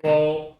Well,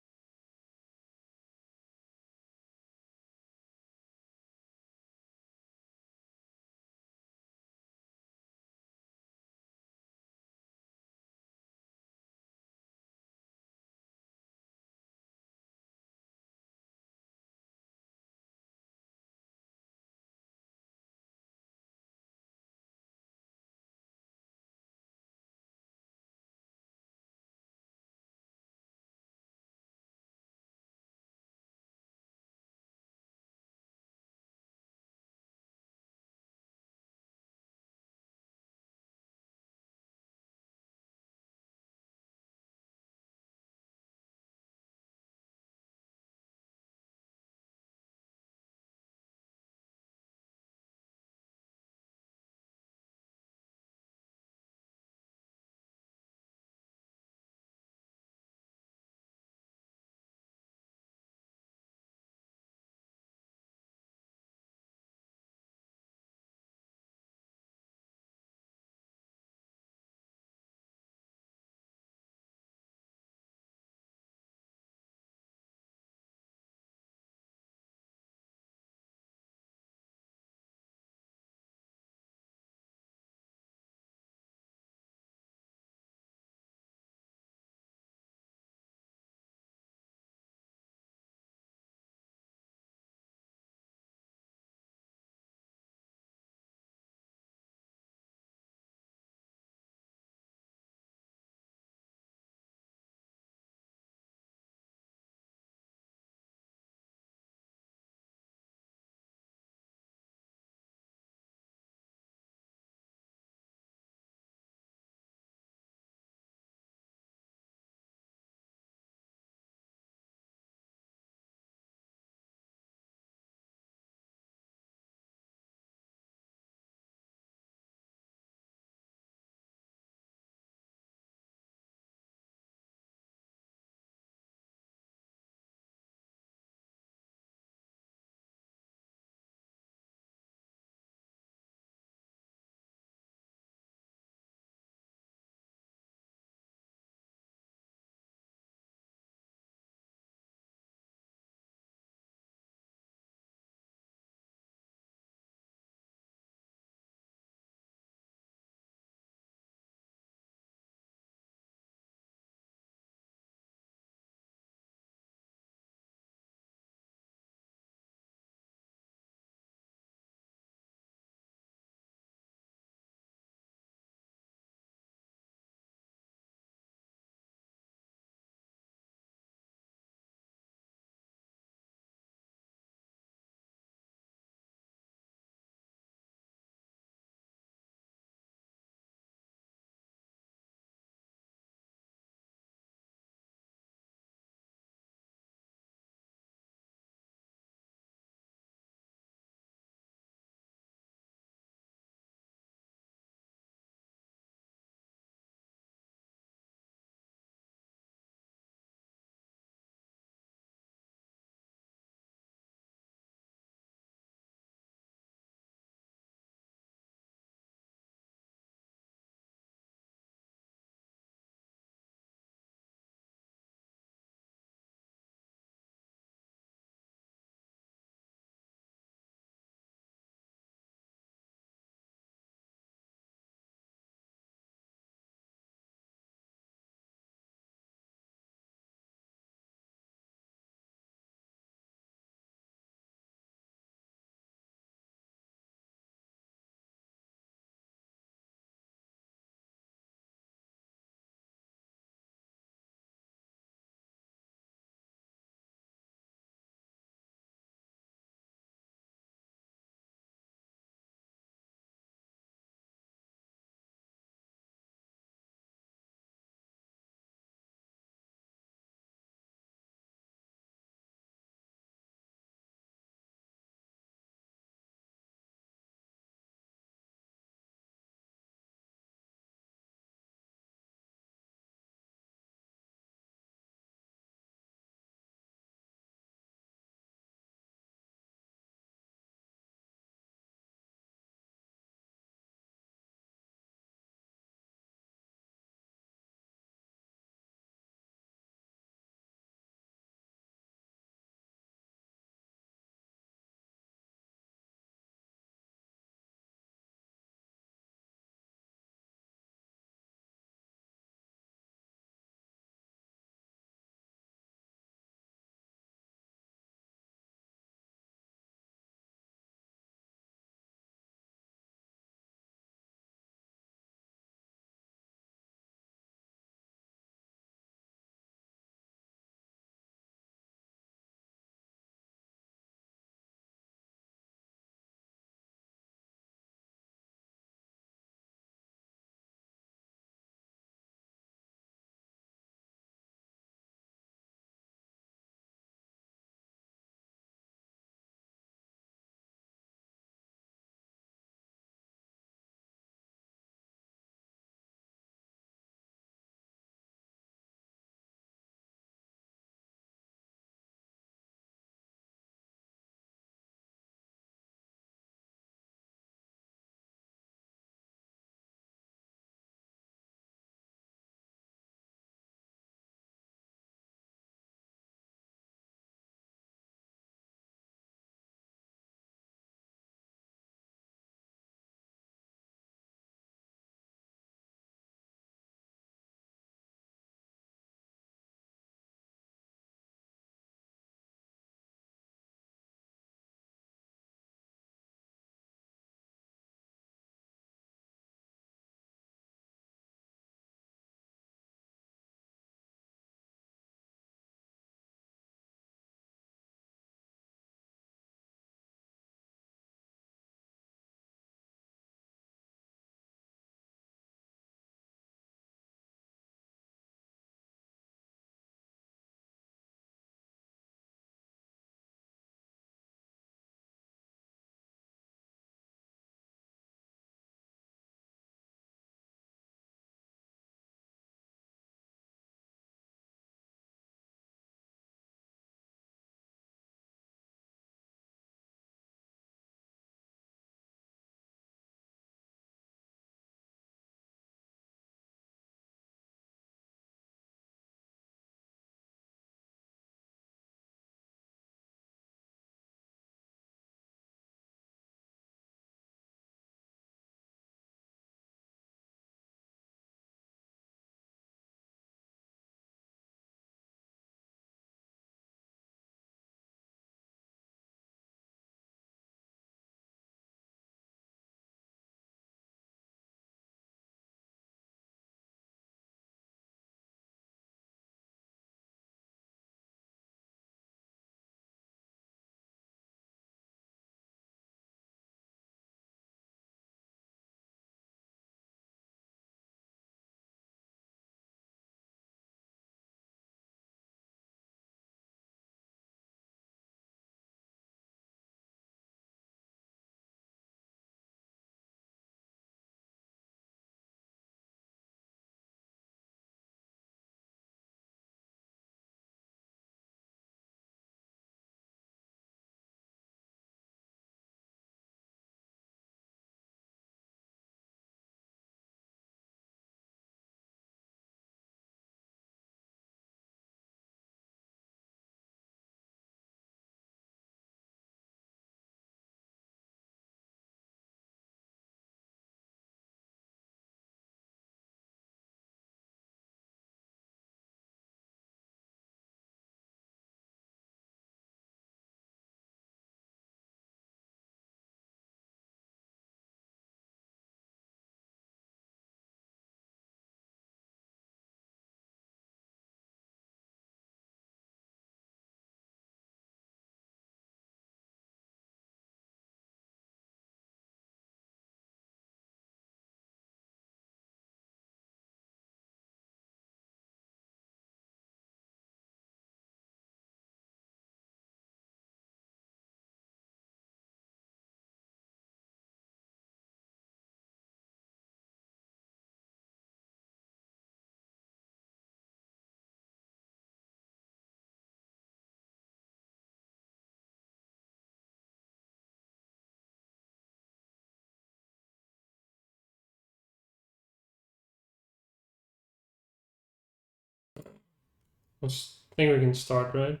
I think we can start, right?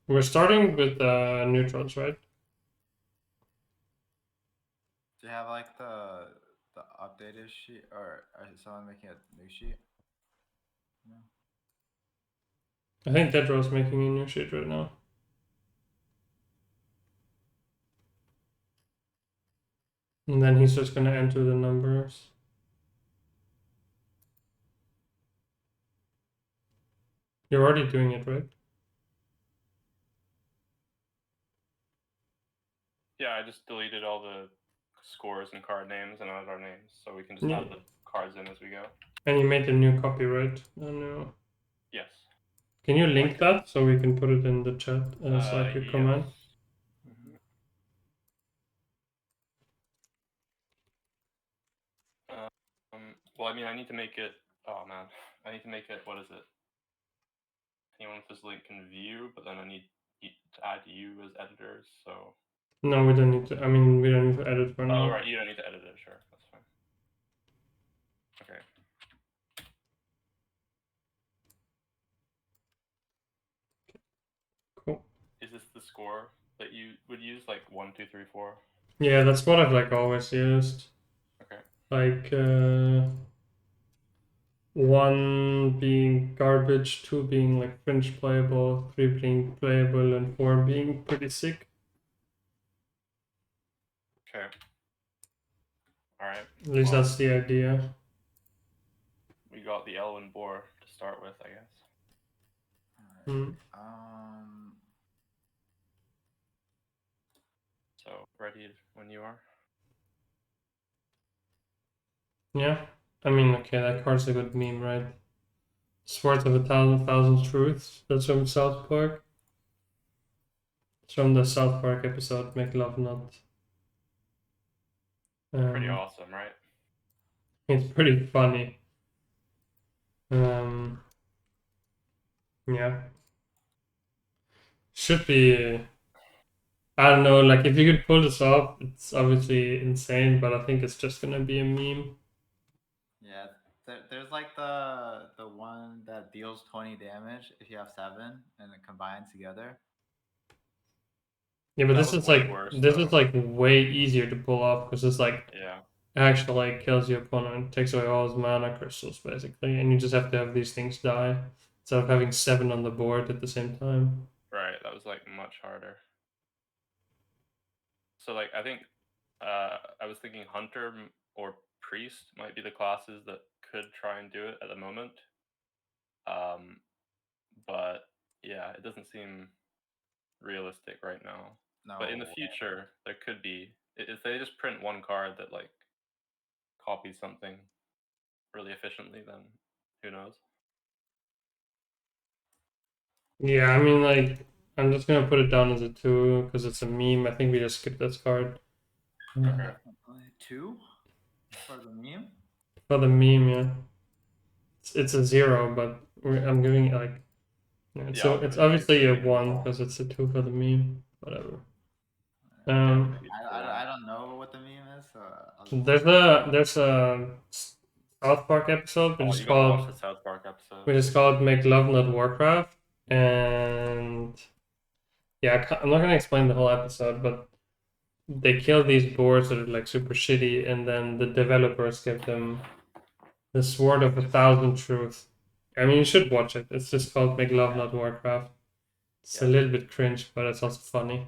We're starting with neutrals, right? Do you have like the updated sheet, or is someone making a new sheet? No. I think Deadraw's making a new sheet right now. And then he's just gonna enter the numbers. You're already doing it, right? Yeah, I just deleted all the scores and card names and added our names, so we can just add the cards in as we go. And you made a new copy, right? No. Yes. Can you link that so we can put it in the chat as like a yes. comment? Well, I mean, I need to make it. Oh man, I need to make it. What is it? Anyone with this link can view, but then I need to add you as editors. So. No, we don't need to. I mean, we don't need to edit for now. Oh right, you don't need to edit it. Sure, that's fine. Okay. Cool. Is this the score that you would use, like 1, 2, 3, 4? Yeah, that's what I've like always used. Okay. Like 1 being garbage, 2 being like fringe playable, 3 being playable, and 4 being pretty sick. Okay. All right. At least that's the idea. We got the Elwynn boar to start with, I guess. Alright. So ready when you are. Yeah, I mean, okay, that card's a good meme, right? Swords of a thousand truths. That's from South Park. It's from the South Park episode "Make Love Not." Pretty awesome, right? It's pretty funny. Yeah. Should be. I don't know. Like, if you could pull this off, it's obviously insane. But I think it's just gonna be a meme. Yeah, there's like the one that deals 20 damage if you have 7 and it combines together. Yeah, but this is like way easier to pull off because it's like actually like kills your opponent, takes away all his mana crystals basically, and you just have to have these things die instead of having 7 on the board at the same time. Right, that was like much harder. So like I think I was thinking hunter or priest might be the classes that could try and do it at the moment. But yeah, it doesn't seem realistic right now. No. But in the future, there could be, if they just print one card that like copies something really efficiently, then who knows? Yeah, I mean, like, I'm just gonna put it down as a 2 because it's a meme. I think we just skip this card. Okay. 2 for the meme? For the meme, yeah. It's a 0, but I'm giving it like. Yeah, so it's obviously a 1 because it's a 2 for the meme. Whatever. I don't know what the meme is. So there's a South Park episode which is called the South Park episode. Which is called "Make Love Not Warcraft," and yeah, I'm not gonna explain the whole episode, but they kill these boars that are like super shitty, and then the developers give them the Sword of a Thousand Truths. I mean, you should watch it. It's just called "Make Love Not Warcraft." It's a little bit cringe, but it's also funny.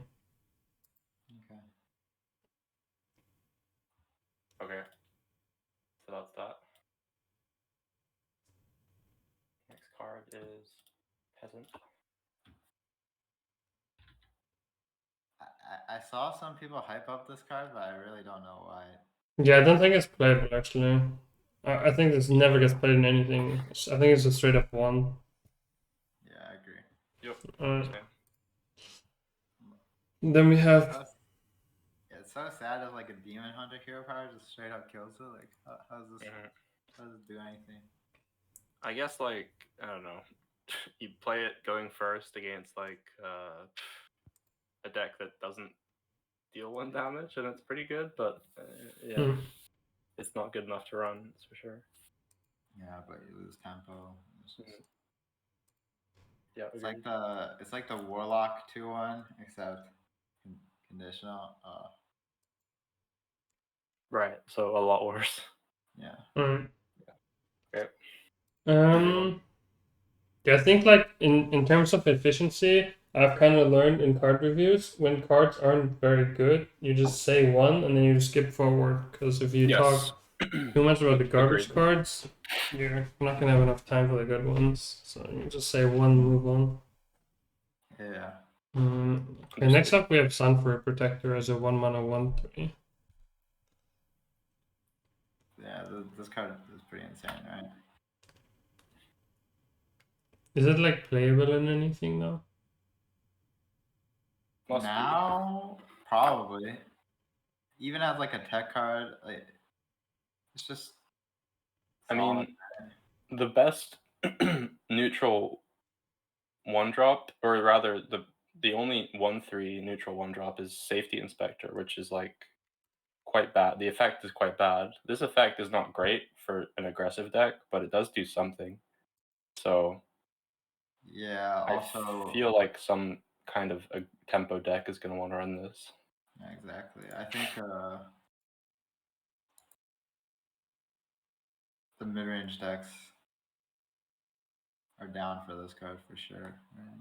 Okay. So that's that. Next card is Peasant. I saw some people hype up this card, but I really don't know why. Yeah, I don't think it's playable actually. I think this never gets played in anything. I think it's a straight up 1. Yeah, I agree. Yep. Then we have. Yeah, it's so sad that like a demon hunter hero power just straight up kills it. Like, how does this? How does it do anything? I guess like I don't know. You play it going first against like a deck that doesn't deal 1 damage, and it's pretty good. But yeah, it's not good enough to run. That's for sure. Yeah, but you lose tempo. Yeah, It's like the Warlock 2-1 except conditional. right. So a lot worse. Yeah. Alright. Okay. Yeah, I think like in terms of efficiency, I've kind of learned in card reviews when cards aren't very good, you just say one and then you skip forward. Because if you talk too much about the garbage Agreed. cards, you're not gonna have enough time for the good ones. So you just say one, move on. Yeah. Okay, next up we have Sunfury Protector as a 1-mana 1/3. Yeah, this card is pretty insane, right? Is it like playable in anything now? Must be. Now, probably. Even as like a tech card, like it's just. I solid. mean, the best neutral 1-drop, or rather the only 1/3 neutral 1-drop is Safety Inspector, which is like quite bad. The effect is quite bad. This effect is not great for an aggressive deck, but it does do something. So Yeah. Also. I feel like some kind of a tempo deck is going to want to run this. Yeah, exactly. I think the mid-range decks are down for this card for sure. Right?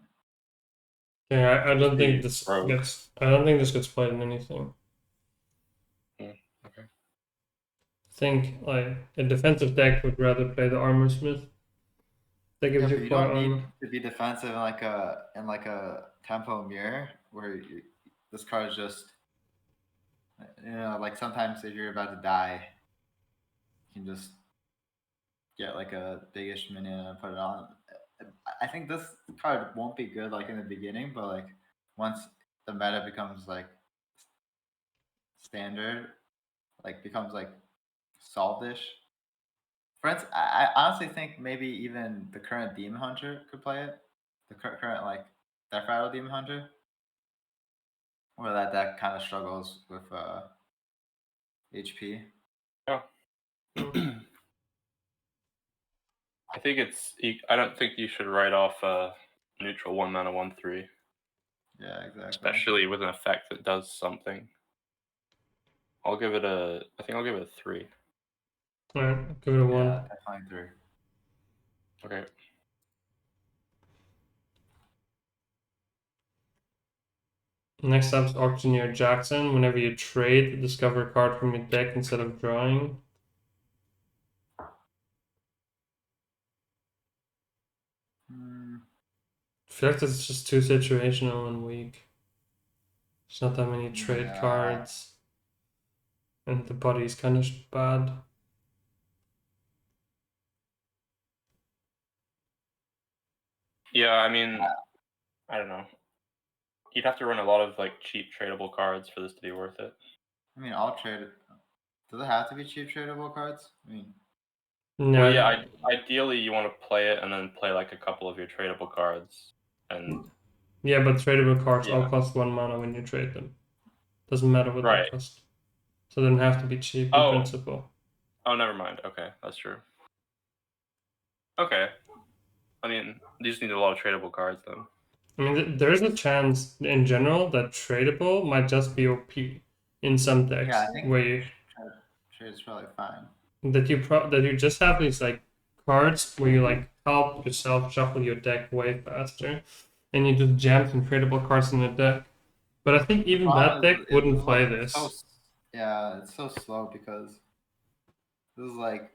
Yeah, I don't think The this rogue. gets. I don't think this gets played in anything. Okay. I think like a defensive deck would rather play the Armor Smith. That Yeah, gives but you you 4 don't need armor. to be defensive in like a tempo mirror where this card is just, like sometimes if you're about to die, you can just get like a biggish minion and put it on. I think this card won't be good like in the beginning, but like once the meta becomes like standard, like becomes like solved-ish. Friends, I honestly think maybe even the current Demon Hunter could play it. The current like Death Rattle Demon Hunter, where that deck kind of struggles with HP. Yeah. I think I don't think you should write off a neutral 1-mana 1/3. Yeah, exactly. Especially with an effect that does something. I think I'll give it a 3. Alright, give it a 1. Yeah, definitely 3. Okay. Next up is Auctioneer Jaxon. Whenever you trade, discover a card from your deck instead of drawing. I feel like this is just too situational and weak. There's not that many trade cards. And the body's kind of bad. Yeah, I mean, I don't know. You'd have to run a lot of like cheap tradable cards for this to be worth it. I mean, I'll trade it. Does it have to be cheap tradable cards? I mean, No, Well, yeah, ideally you want to play it and then play like a couple of your tradable cards. And yeah, but tradable cards all Yeah. cost 1 mana when you trade them. Doesn't matter what Right. they cost. So they don't have to be cheap in Oh. principle. Oh, never mind. Okay, that's true. Okay. I mean, you just need a lot of tradable cards then. I mean, there's a chance in general that tradable might just be OP in some decks yeah, I think where you trade is probably fine. that you just have these like cards where you like help yourself shuffle your deck way faster, and you just jam some tradable cards in the deck. But I think even that deck wouldn't play this. Yeah, it's so slow because this is like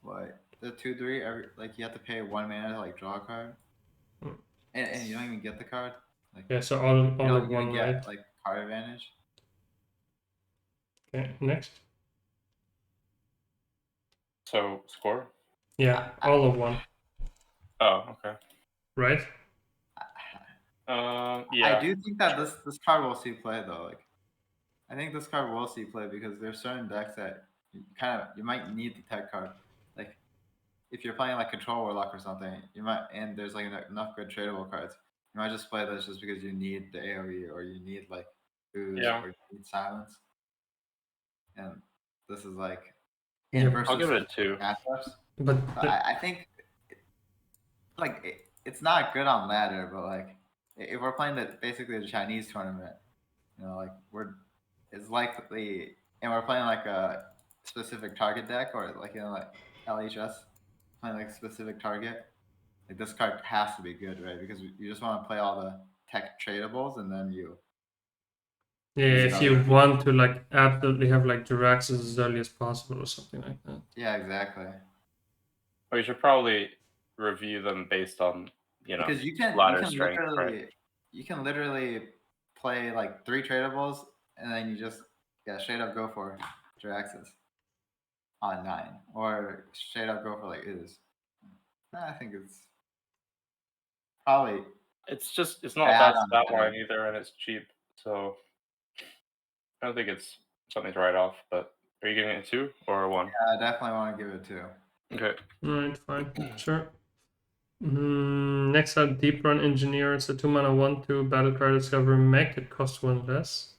what the 2/3 like you have to pay 1 mana to like draw a card, and you don't even get the card. Like Yeah, so all you don't of even one, get right? like card advantage. Okay, next. So, score? Yeah, all of one, Oh, okay. right? Yeah. I do think that this card will see play though. Like I think this card will see play because there's certain decks that you might need the tech card. Like if you're playing like Control Warlock or something, you might, and there's like enough good tradable cards. You might just play this just because you need the AoE or you need like booze Yeah. or you need silence. And this is like Yeah, versus I'll give it a 2. matchups. but So I think it's not good on ladder, but like if we're playing basically the Chinese tournament, like it's likely, and we're playing like a specific target deck, or like like LHS playing like a specific target. Like this card has to be good, right? Because you just want to play all the tech tradables, and then you. yeah, if you want to like absolutely have like Jiraxes as early as possible or something like that. Yeah, exactly. Or you should probably review them based on Because you can strength, literally right? you can literally play like 3 tradables, and then you just straight up go for Jiraxes on 9, or straight up go for like Ooze. I think it's probably It's not a bad bad on stat ladder. line either, and it's cheap, so I don't think it's something to write off. But are you giving it a 2 or a 1? Yeah, I definitely want to give it 2. Okay. Alright, fine, sure. Next up, Deeprun Engineer. It's a 2-mana 1/2 battle card. Discover mech. It costs 1 less.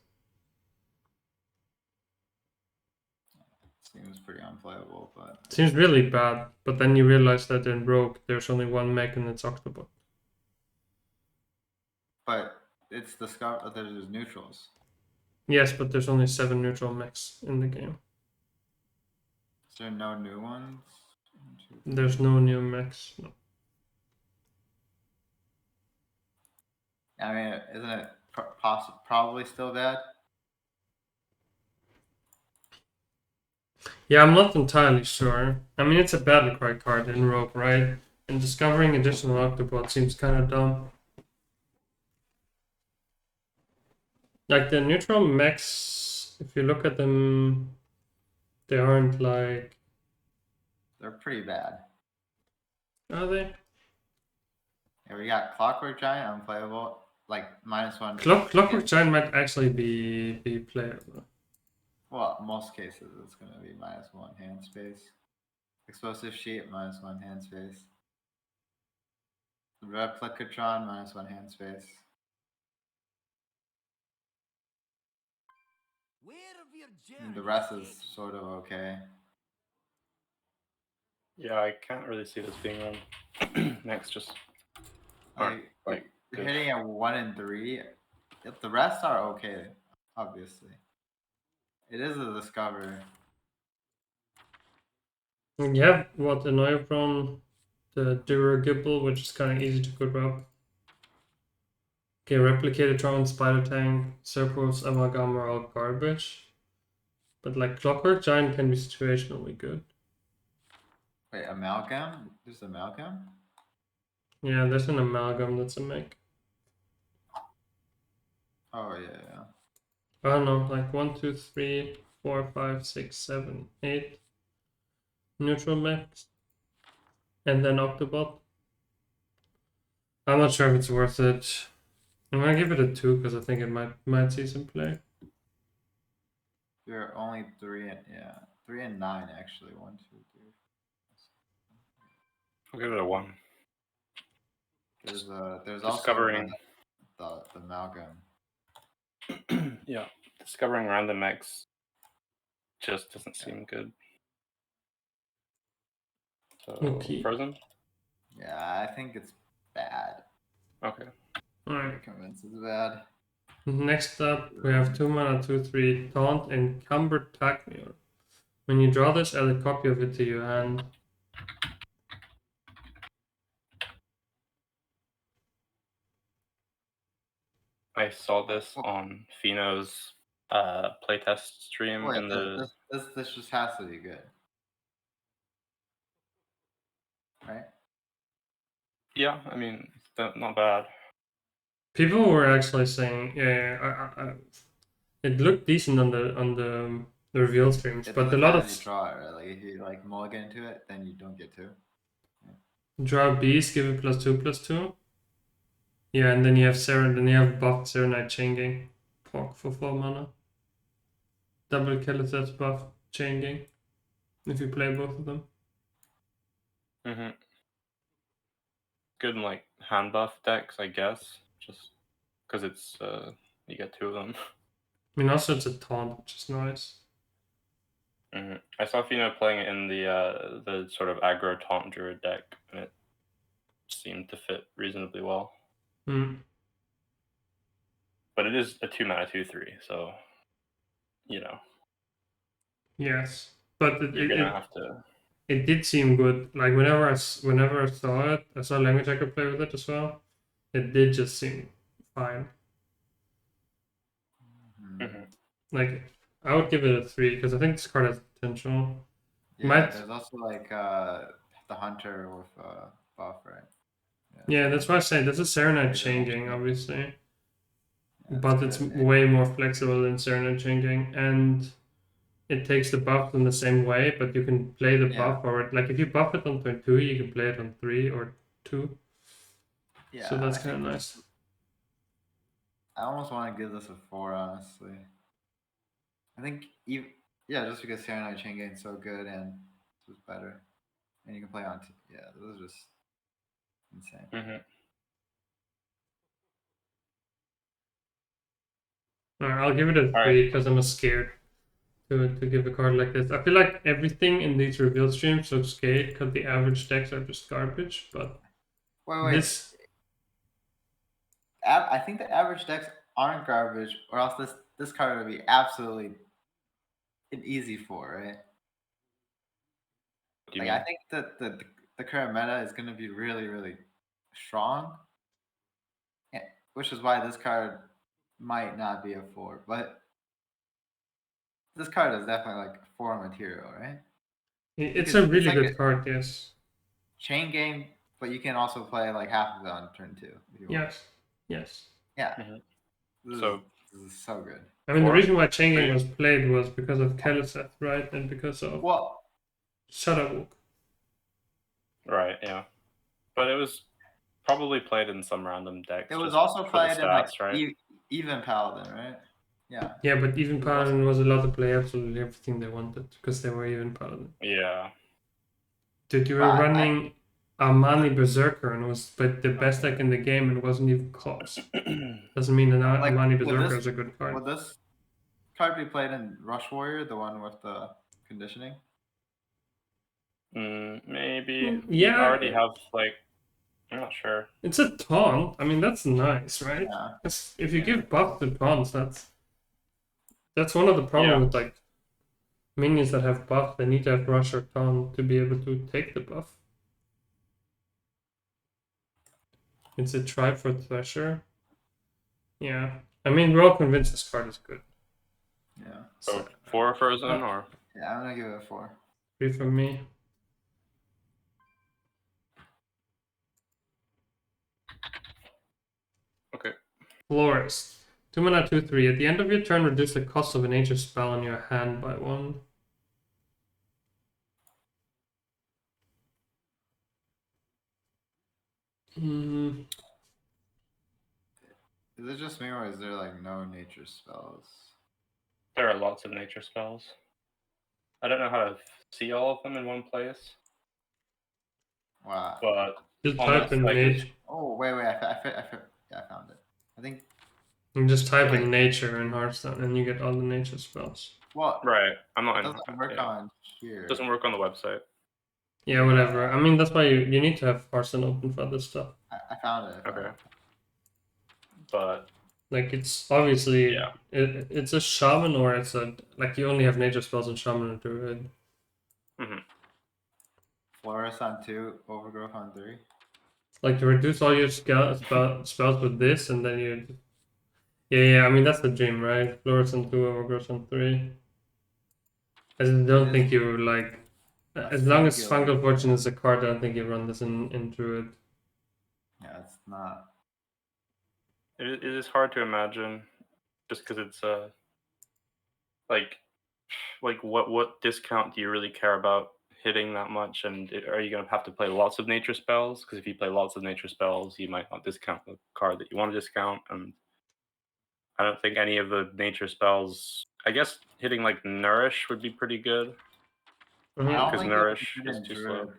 Seems pretty unplayable, but Seems really bad, but then you realize that in Rogue there's only 1 mech and it's Octobot. it's discovered there's neutrals. Yes, but there's only 7 neutral mechs in the game. Is there no new ones? There's no new mechs. No. I mean, isn't it probably still bad? Yeah, I'm not entirely sure. I mean, it's a battle cry card in Rogue, right? And discovering additional Octobot seems kind of dumb. Like the neutral mechs, if you look at them, they aren't like. They're pretty bad. Are they? Yeah, we got Clockwork Giant unplayable, like -1. Clockwork Giant might actually be playable. Well, most cases it's gonna be -1 hand space. Explosive Sheet -1 hand space. Replicatron -1 hand space. And the rest is sort of okay. Yeah, I can't really see this being run. Next, just Like hitting a 1 and 3. If the rest are okay, obviously. It is a discover. You have what annoy from the Dirigible, which is kind of easy to put up. Okay, Replicator, Spider Tank, Serpos, Amalgam are all garbage. But like Clockwork Giant can be situationally good. Wait, Amalgam? There's Amalgam? Yeah, there's an Amalgam that's a mech. Oh, yeah. I don't know, like 1, 2, 3, 4, 5, 6, 7, 8 neutral mechs. And then Octobot. I'm not sure if it's worth it. I'm gonna give it a 2 because I think it might see some play. You're only 3 and 9 actually. 1, 2, 3. I'll give it a 1. There's Discovering also the Amalgam. yeah, discovering random X just doesn't seem good. So Okay. Fr0zen? Yeah, I think it's bad. Okay. Alright. I'm convinced it's bad. Next up, we have 2 mana, 2, 3, Taunt, Encumbered Tagmure. When you draw this, add a copy of it to your hand. I saw this on Fino's playtest stream Wait, in the. this just has to be good, right? Yeah, I mean, not bad. People were actually saying, yeah, it looked decent on the reveal streams, but a lot of draw it, right? Like if you like mulligan into it, then you don't get to. draw beast, give it +2/+2. Yeah, and then you have then you have buffed Serenite Chain Gang. Pork for 4 mana. Double kill if that's buff Chain Gang. If you play both of them. Mm-hmm. Good in like hand buff decks, I guess. Just because it's you get 2 of them. I mean, also it's a taunt, which is nice. I saw Fino playing it in the sort of aggro taunt druid deck, and it seemed to fit reasonably well. But it is a 2-mana 2/3, so you know. Yes, but You're gonna have to. it did seem good. Like whenever I saw it, I saw language I could play with it as well. It did just seem fine. Like I would give it a 3 because I think this card has potential. Yeah, there's also like the hunter with buff, right? Yeah, that's why I say this is Serenade changing, obviously. Yeah, but it's way more flexible than Serenade changing, and it takes the buff in the same way, but you can play the buff or it. Like if you buff it on turn 2, you can play it on 3 or 2. Yeah, so that's kind of nice. I almost want to give this a 4, honestly. I think just because Serenade chain game's so good and this was better, and you can play on. Yeah, this is just insane. Alright, I'll give it a 3 because I'm scared to give a card like this. I feel like everything in these reveal streams looks great because the average decks are just garbage, but this. I think the average decks aren't garbage, or else this card would be absolutely an easy 4, right? Like I think that the current meta is going to be really, really strong, which is why this card might not be a 4, but this card is definitely like 4 material, right? It's a really good card, yes. Chain game, but you can also play like half of it on turn 2. Yes. Yeah. This is so good. I mean, the reason why chain game was played was because of Keleseth, right? And because of Shadowwalk. Right, yeah. But it was probably played in some random decks. It was also played in like right? Even Paladin, right? Yeah. Yeah, but Even Paladin was allowed to play absolutely everything they wanted because they were Even Paladin. Yeah. Dude, you were running Armani Berserker and it was the best deck in the game and it wasn't even close. Doesn't mean that Armani Berserker is a good card. Would this card be played in Rush Warrior, the one with the conditioning? Maybe. Yeah. You already have like. I'm not sure. It's a taunt. I mean, that's nice, right? Yeah. If you give buff to taunts, that's one of the problems with like minions that have buff. They need to have rush or taunt to be able to take the buff. It's a try for Thresher. Yeah. I mean, we're all convinced this card is good. Yeah. So 4 Fr0zen or? Yeah, I'm gonna give it a 4. 3 from me. Okay. Florist. 2 mana 2/3. At the end of your turn, reduce the cost of a nature spell in your hand by 1. Is it just me or is there like no nature spells? There are lots of nature spells. I don't know how to see all of them in one place. Wow. But just type in nature. Oh wait! I found it. I think. You just type in nature in Hearthstone, and you get all the nature spells. Well, right. I'm not. It doesn't work on here. It doesn't work on the website. Yeah, whatever. I mean, that's why you need to have Hearthstone open for this stuff. I found it. Okay. But like it's obviously it's a shaman or it's a like you only have nature spells and shaman or druid. Florist on 2, overgrowth on 3. Like to reduce all your spells with this, and then you. Yeah. I mean that's the dream, right? Florist on 2, overgrowth on 3. I don't think you like. As long as Fungal Fortune is a card, I don't think you run this in druid. Yeah, it's not. It is hard to imagine, just because it's like what discount do you really care about hitting that much, and are you going to have to play lots of nature spells? Because if you play lots of nature spells, you might not discount the card that you want to discount, and I don't think any of the nature spells. I guess hitting like Nourish would be pretty good, because Nourish is too slow.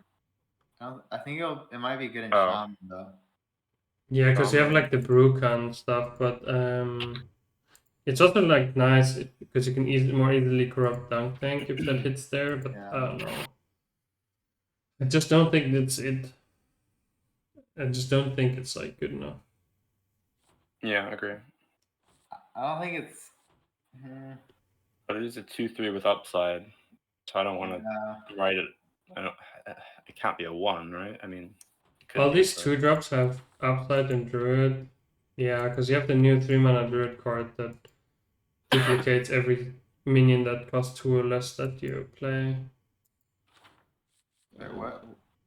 I think it might be good in Shaman though. Yeah, because you have like the Brukan stuff, but It's also like nice because you can more easily corrupt dunk tank if that hits there, but Yeah. I don't know. I just don't think that's it. I just don't think it's like good enough. Yeah, I agree. I don't think it's. But it is a 2/3 with upside, so I don't want to Yeah. write it. It can't be a 1, right? I mean, it could Well, be, these but- 2-drops have upside and druid. Yeah, because you have the new 3-mana druid card that duplicates every minion that costs 2 or less that you play. Wait, what?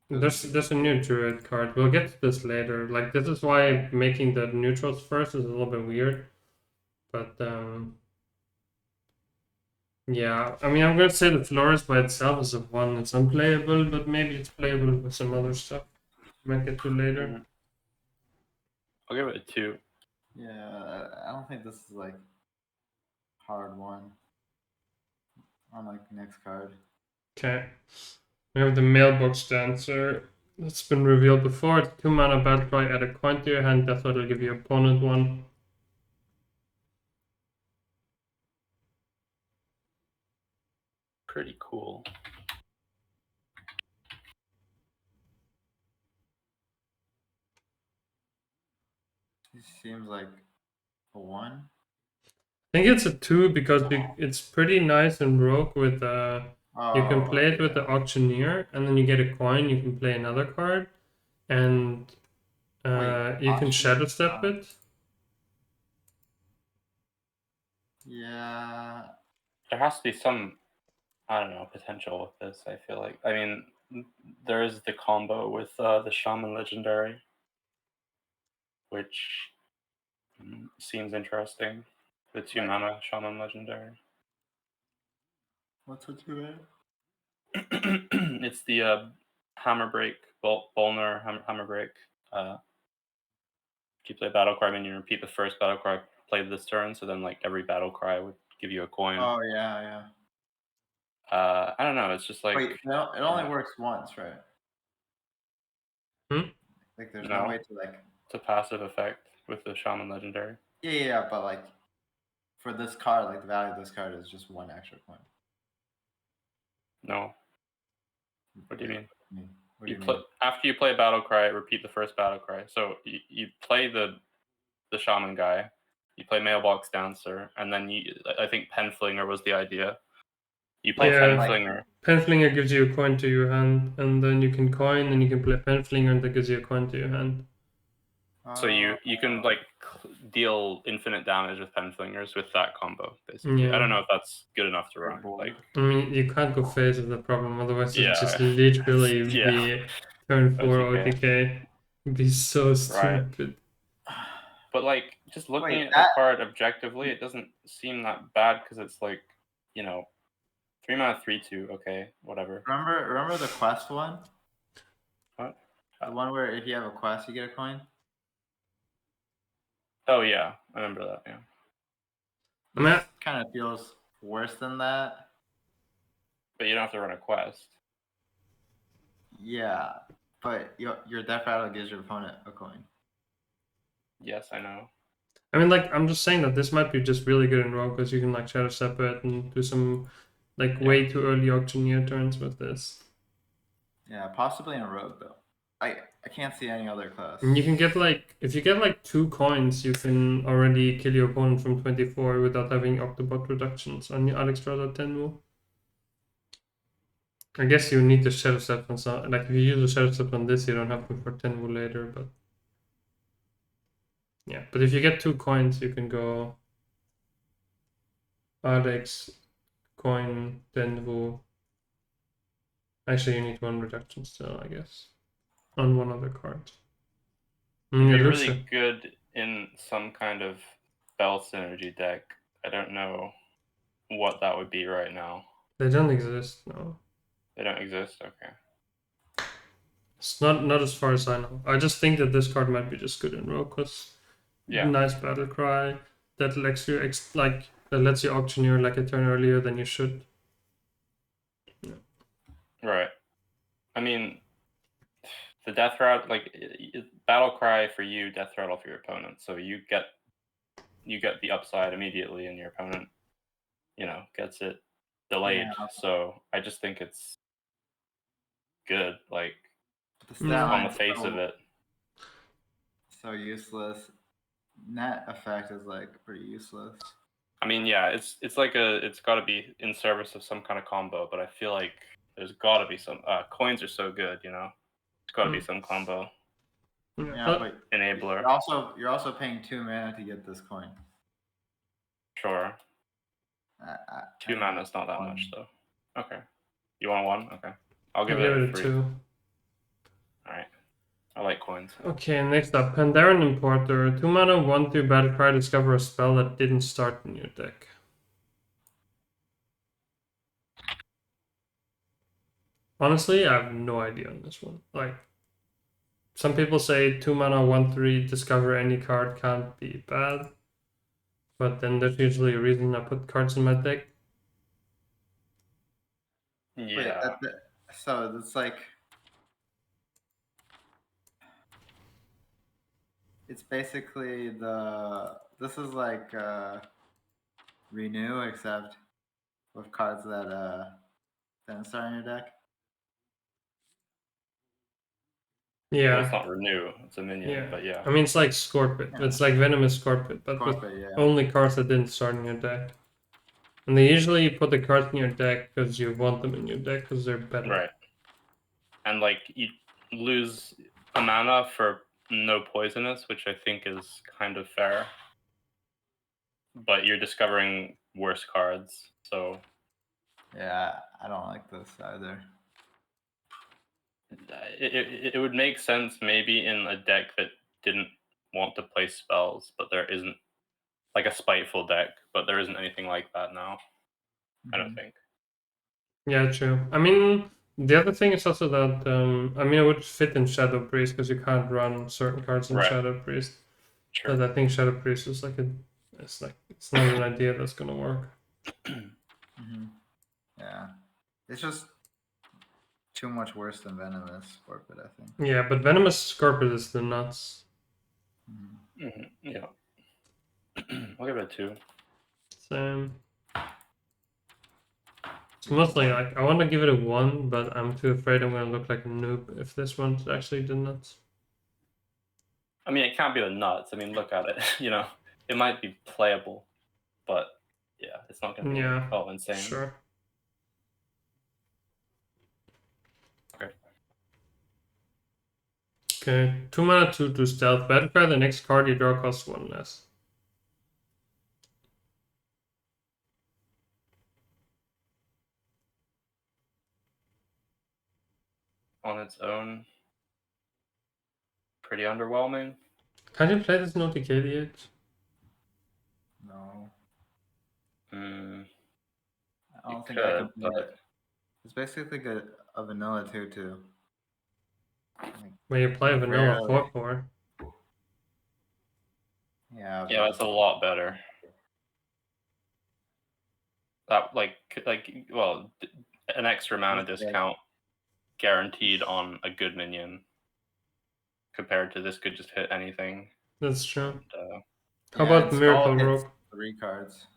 There's a new druid card. We'll get to this later. Like this is why making the neutrals first is a little bit weird. But yeah, I mean I'm gonna say the Florist by itself is a 1. It's unplayable, but maybe it's playable with some other stuff. Might get to later. Mhm. I'll give it a 2. Yeah, I don't think this is like hard one. On like next card. Okay. We have the Mailbox Dancer. It's been revealed before. It's 2-mana battle cry, add a coin to your hand. That's what will give your opponent 1. Pretty cool. It seems like a 1. I think it's a 2 because it's pretty nice and rogue with you can play it with the Auctioneer and then you get a coin, you can play another card and you can shadow step it. Yeah. There has to be some, I don't know, potential with this. I feel like, I mean, there is the combo with the Shaman Legendary, which seems interesting. The 2-mana Shaman Legendary. What's a 2-mana? It's the Hammer Break, Bolner Hammer Break. If you play Battle Cry minion, repeat the first Battle Cry played this turn, so then like every Battle Cry would give you a coin. Oh yeah. I don't know. It's just like Wait, no, it only works once, right? Like there's no way to like. It's a passive effect with the Shaman Legendary. Yeah, but like for this card, like the value of this card is just 1 extra coin. No. What do you mean? What do you mean? After you play Battle Cry, repeat the first Battle Cry. So you play the Shaman guy, you play Mailbox Dancer, and then I think Penflinger was the idea. You play Penflinger. Penflinger gives you a coin to your hand, and then you can coin, and you can play Penflinger, and that gives you a coin to your hand. So you can like deal infinite damage with Penflingers with that combo, basically. Yeah. I don't know if that's good enough to run. Like, I mean, you can't go phase is the problem. Otherwise, Yeah, it's just literally yeah. be turn 4 OTK. OTK. It'd be so stupid. But like, just looking at the card objectively, it doesn't seem that bad because it's like, 3-mana 3/2. Okay, whatever. Remember the quest one? What? The one where if you have a quest, you get a coin. Oh yeah, I remember that. Yeah. This kind of feels worse than that. But you don't have to run a quest. Yeah, but your death rattle gives your opponent a coin. Yes, I know. I mean, like, I'm just saying that this might be just really good in Rogue because you can like shadow step it and do some like way too early Auctioneer turns with this. Yeah, possibly in Rogue though. I can't see any other class. And you can get like, if you get like 2 coins, you can already kill your opponent from 24 without having Octobot reductions on your Alexstrasza 10 move. I guess you need the shadow step on some, like if you use the shadow step on this, you don't have to for 10 move later, but yeah. But if you get 2 coins, you can go Alex, coin, Denvu. Actually, you need 1 reduction still, I guess, on one other card. It'd be really good in some kind of spell synergy deck. I don't know what that would be right now. They don't exist, no. They don't exist? Okay. It's not as far as I know. I just think that this card might be just good in Rogue, because nice battle cry that lets you lets you Auctioneer like a turn earlier than you should. Yeah. Right. I mean, the death rattle, like battle cry for you, death rattle for your opponent. So you get you get the upside immediately, and your opponent, gets it delayed. Yeah. So I just think it's good, like The just stat on the line's face of it. so useless. Net effect is like pretty useless. I mean, yeah, it's got to be in service of some kind of combo, but I feel like there's got to be some coins are so good, It's got to be some combo Yeah, but enabler. you're also paying 2 mana to get this coin. Sure. 2 mana is not that one. much though. Okay. You want 1? Okay. I'll give I'll it give a it a 3. 2. Alright. I like coins. Okay, next up, Pandaren Importer. 2 mana, 1/2 battle cry, discover a spell that didn't start in your deck. Honestly, I have no idea on this one. Like, some people say 2 mana, 1/3, discover any card can't be bad. But then there's usually a reason I put cards in my deck. Yeah. Wait, so it's like it's basically this is like renew except with cards that didn't start in your deck. Yeah. Well, it's not renew, it's a minion, Yeah. but yeah. I mean, it's like Scorpid. Yeah. It's like Venomous Scorpid, but with Scorpid, yeah. only cards that didn't start in your deck. And they usually put the cards in your deck because you want them in your deck because they're better. Right. And like you lose a mana for no poisonous, which I think is kind of fair. But you're discovering worse cards, so Yeah, I don't like this either. it would make sense maybe in a deck that didn't want to play spells, but there isn't, like a spiteful deck, but there isn't anything like that now. I don't think. Yeah, true. I mean, the other thing is also that I mean, it would fit in Shadow Priest because you can't run certain cards in Right. Shadow Priest. Sure. But I think Shadow Priest is like it's not an idea that's gonna work. Yeah, it's just too much worse than Venomous Scorpid, I think. Yeah, but Venomous Scorpid is the nuts. Yeah. I'll give it a 2. Same. It's mostly like I want to give it a 1, but I'm too afraid I'm gonna look like a noob if this one's actually the nuts. I mean, it can't be the nuts. I mean, look at it. It might be playable, but yeah, it's not gonna be insane. Sure. Okay, 2 mana, 2/2 stealth. Battle cry, the next card you draw costs 1 less. On its own, pretty underwhelming. Can you play this Noticated yet? No. I don't think I can play it. It's basically a vanilla 2/2. When you play vanilla 4/4. Yeah. Yeah, it's a lot better. That well, an extra mana discount guaranteed on a good minion compared to this could just hit anything. That's true. And, how about Miracle Rogue? 3 cards.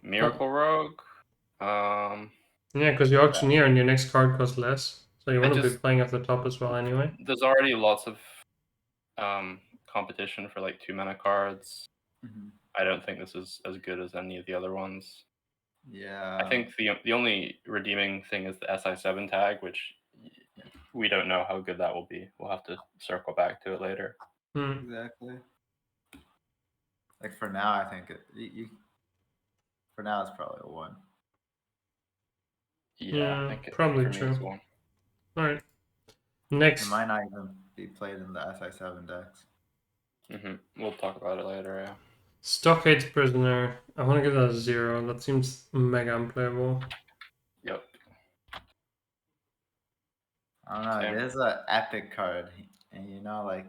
Miracle Rogue? Yeah, because you Auctioneer and your next card costs less. So you want to be playing at the top as well anyway. There's already lots of competition for like 2 mana cards. I don't think this is as good as any of the other ones. Yeah. I think the only redeeming thing is the SI7 tag, which we don't know how good that will be. We'll have to circle back to it later. Exactly. Like for now, I think for now it's probably a 1. Yeah, I think probably for me true. it's 1. All right. Next. It might not even be played in the SI7 decks. We'll talk about it later, yeah. Stockade Prisoner. I want to give that a 0. That seems mega unplayable. Yep. I don't know. It is an epic card, and like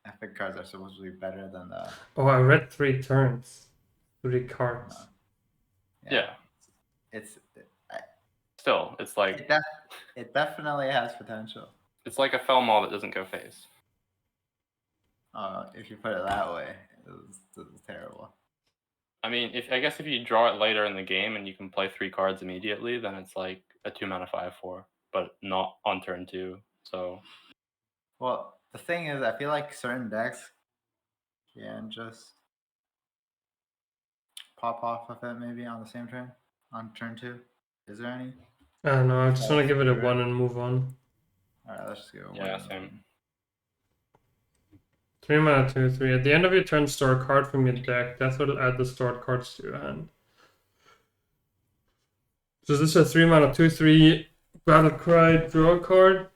epic cards are supposed to be better than the. Oh, I read 3 turns. 3 cards. Yeah. It's like it definitely has potential. It's like a Felmaw that doesn't go face. If you put it that way, it was terrible. I mean, I guess if you draw it later in the game and you can play 3 cards immediately, then it's like a 2-mana 5/4, but not on turn 2. So Well, the thing is, I feel like certain decks can just pop off of it maybe on the same turn, on turn 2. Is there any? I don't know. I just want to give it a Right. 1 and move on. Alright, let's just go. yeah, same. 3 mana 2/3. At the end of your turn, store a card from your deck. That's what will add the stored cards to your hand. So this is a 3 mana 2/3 battle cry draw card.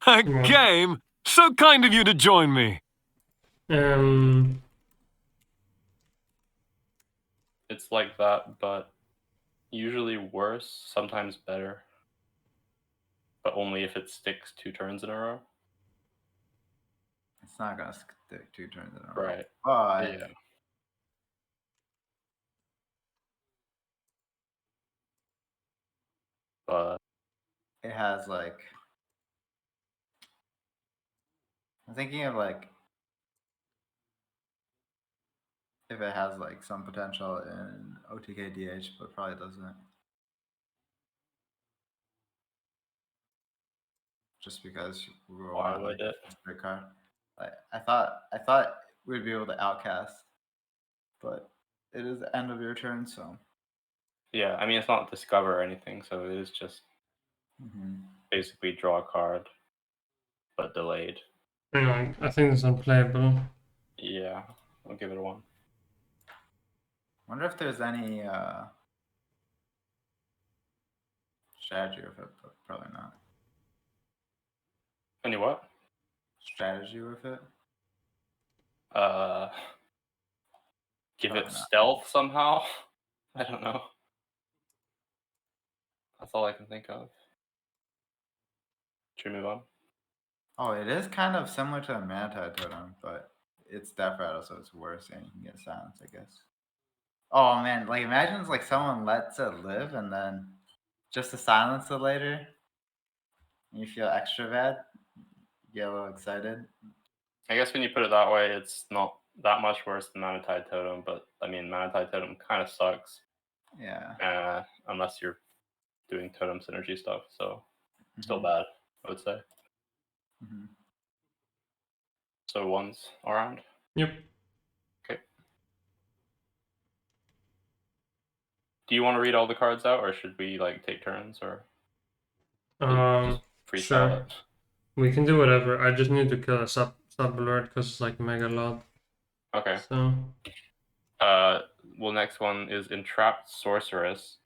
A game? So kind of you to join me. It's like that, but usually worse, sometimes better. But only if it sticks 2 turns in a row. It's not gonna stick 2 turns in a row. Right. But Yeah. But it has like, I'm thinking of like if it has like some potential in OTK DH, but probably doesn't. Just because we were why on would like it? a straight card. Like I thought we'd be able to outcast, but it is the end of your turn, so Yeah, I mean, it's not discover or anything, so it is just basically draw a card, but delayed. Anyway, I think it's unplayable. Yeah, I'll give it a 1. Wonder if there's any strategy with it, but probably not. Any what? Strategy with it? Give Probably it not. stealth somehow? I don't know. That's all I can think of. Should we move on? Oh, it is kind of similar to a Manti Totem, but it's Death Rattle, so it's worse, and you can get silence, I guess. Oh man, like imagine like someone lets it live and then just to silence it later, and you feel extra bad. You get a little excited. I guess when you put it that way, it's not that much worse than Manatide Totem, but I mean, Manatide Totem kind of sucks. Yeah. Unless you're doing totem synergy stuff, so still bad, I would say. So 1s around? Yep. Okay. Do you want to read all the cards out, or should we like take turns, or just freestyle sure. it? We can do whatever. I just need to kill a sub alert because it's like mega lot. Okay. So well, next one is Entrapped Sorceress.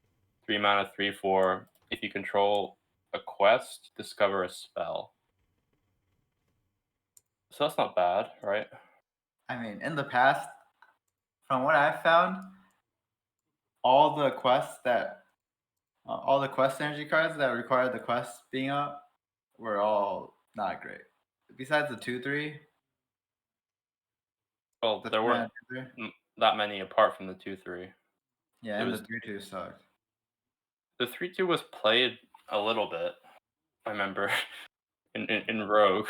3 mana, 3/4. If you control a quest, discover a spell. So that's not bad, right? I mean, in the past, from what I've found, all the quest energy cards that required the quest being up were all not great. Besides the 2/3. Well, there weren't that many apart from the 2/3. Yeah, and the 3/2 sucked. The 3/2 was played a little bit, I remember, in Rogue.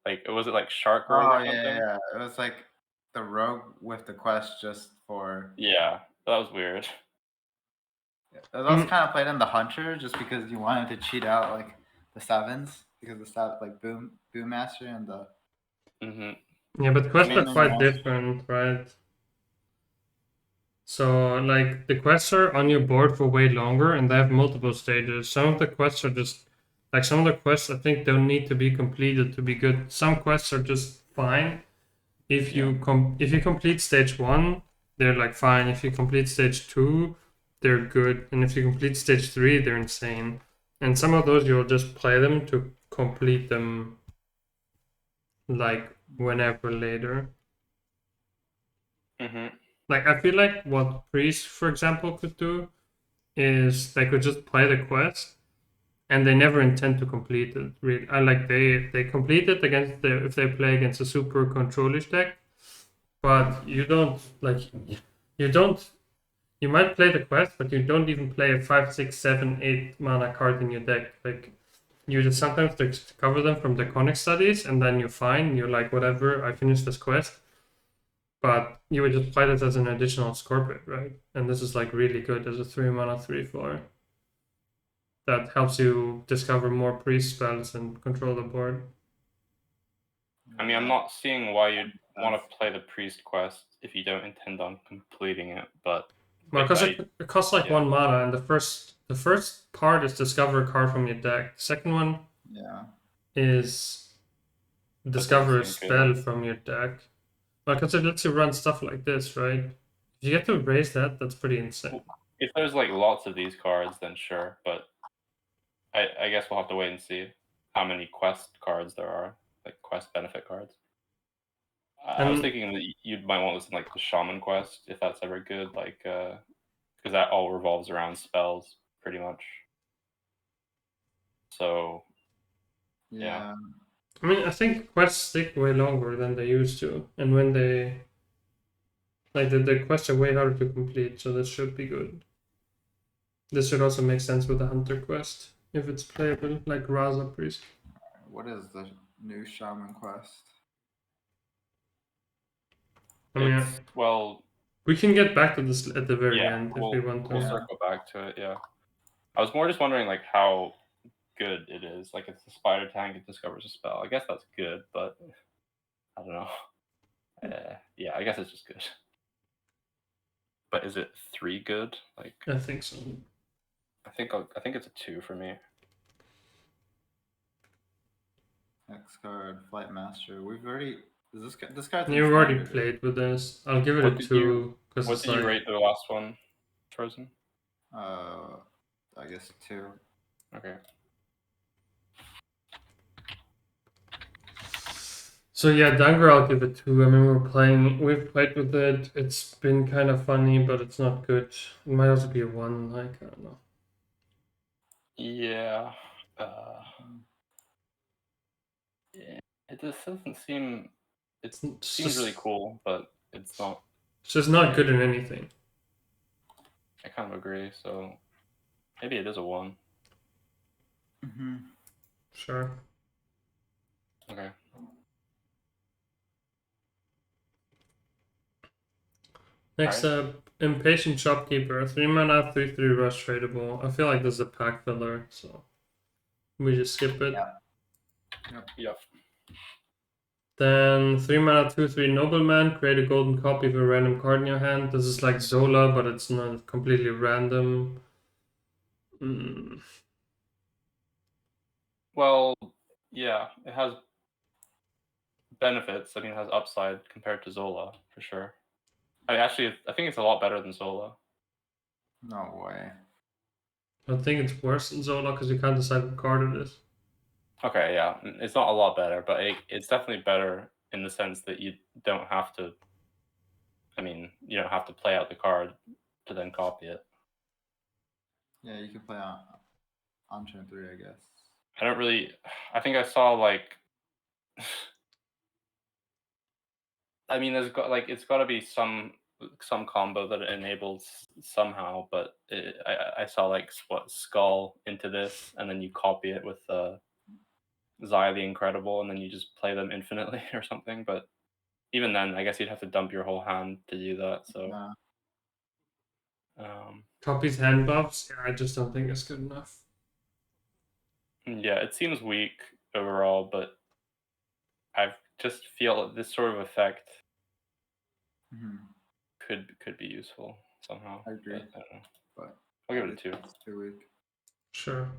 Like, was it like Shark Rogue or something? Yeah. It was like the Rogue with the quest just for... Yeah, that was weird. It was also kind of played in the Hunter just because you wanted to cheat out like the 7s because the stuff like Boom Master and the... Yeah, but quests are quite different, right? So, like, the quests are on your board for way longer, and they have multiple stages. Some of the quests are just... Like, some of the quests, I think, don't need to be completed to be good. Some quests are just fine. If you complete stage 1, they're, like, fine. If you complete stage 2, they're good. And if you complete stage 3, they're insane. And some of those, you'll just play them to complete them, like, whenever later. Like, I feel like what Priest, for example, could do is they could just play the quest and they never intend to complete it. Really, like they complete it against if they play against a super controlish deck, but you might play the quest, but you don't even play a 5, 6, 7, 8 mana card in your deck. Like, you just sometimes discover them from the conic studies, and then you're fine. You're like, whatever, I finished this quest. but you would just play this as an additional Scorpion, right? And this is like really good as a 3-mana 3/4. That helps you discover more priest spells and control the board. I mean, I'm not seeing why you'd want to play the priest quest if you don't intend on completing it, but Well, because I- it costs like yeah. 1 mana, and the first part is discover a card from your deck. The second one Yeah. is discover a seem spell good. from your deck. Well, because it lets you run stuff like this, right? If you get to raise that, that's pretty insane. If there's like lots of these cards, then sure, but I guess we'll have to wait and see how many quest cards there are, like quest benefit cards. I was And- thinking that you might want this in like the Shaman quest, if that's ever good, like because that all revolves around spells pretty much. So Yeah. I mean, I think quests stick way longer than they used to, and when they like the quests are way harder to complete, so this should be good. This should also make sense with the Hunter quest if it's playable, like Raza Priest. What is the new Shaman quest? I mean, it's well, we can get back to this at the very yeah, end if we'll, we want to. we'll circle back to it. Yeah, I was more just wondering like how good it is. Like it's a spider tank, it discovers a spell. I guess that's good, but I don't know. Yeah, I guess it's just good. But is it 3 good? Like I think so. I think it's a 2 for me. X card, Flight Master. We've already. Is this card's You've already played with this. I'll give it What a did 2 because What it's did you like rate the last one, Fr0zen? I guess 2. Okay. So yeah, Danger I'll give it 2. I mean we've played with it. It's been kind of funny, but it's not good. It might also be a 1, like I don't know. Yeah. Yeah, it just doesn't seem. It It's seems just, really cool, but it's not. it's just not good in anything. I kind of agree. So maybe it is a 1. Mm-hmm. Sure. Okay. Next up, Impatient Shopkeeper. 3 mana, 3/3 rush tradable. I feel like this is a pack filler, so we just skip it. Yep. Then 3 mana, 2/3 Nobleman. Create a golden copy of a random card in your hand. This is like Zola, but it's not completely random. Well, yeah, it has benefits. I mean, it has upside compared to Zola for sure. I think it's a lot better than Zola. No way. I think it's worse than Zola because you can't decide what card it is. Okay, yeah, it's not a lot better, but it's definitely better in the sense that you don't have to. I mean, you don't have to play out the card to then copy it. Yeah, you can play on turn 3, I guess. I don't really. I think I saw like. I mean, it's got to be some combo that it enables somehow, but I saw like what Skull into this, and then you copy it with Xayah the Incredible, and then you just play them infinitely or something. But even then, I guess you'd have to dump your whole hand to do that. So. Copies hand buffs. Yeah, I just don't think it's good enough. Yeah, it seems weak overall, but I just feel this sort of effect could be useful somehow. I agree. But I don't know. But I'll give it a 2. It's too weak. Sure.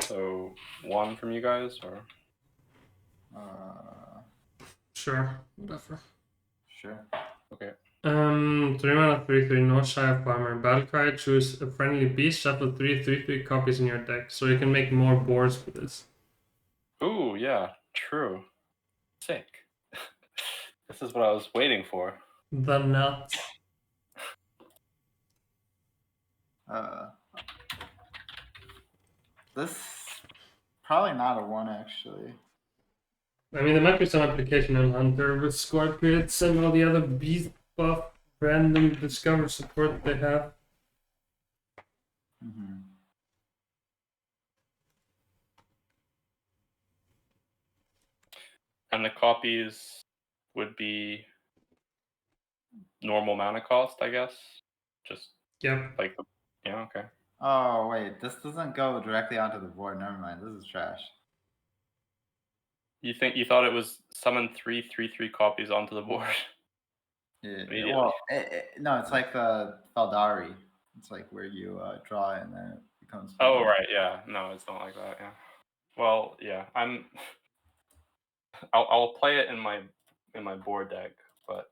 So 1 from you guys, or Sure, whatever. Sure. okay. 3 mana, 3/3 no shy of armor. Battle cry, choose a friendly beast, shuffle 3/3 copies in your deck. So you can make more boards with this. Ooh, yeah, true. Sick. This is what I was waiting for. The nuts. This probably not a 1 actually. I mean, there might be some application on Hunter with Scorpions and all the other beast buff random discover support they have. And the copies would be normal mana cost, I guess. Just Yep. like, yeah, okay. Oh wait, this doesn't go directly onto the board. Never mind. This is trash. You thought it was summon 3/3/3 copies onto the board? Yeah, Immediately. well, no, it's like Faldari. It's like where you draw and then it becomes. Oh right, yeah. No, it's not like that. Yeah. Well, yeah. I'll play it in my board deck, but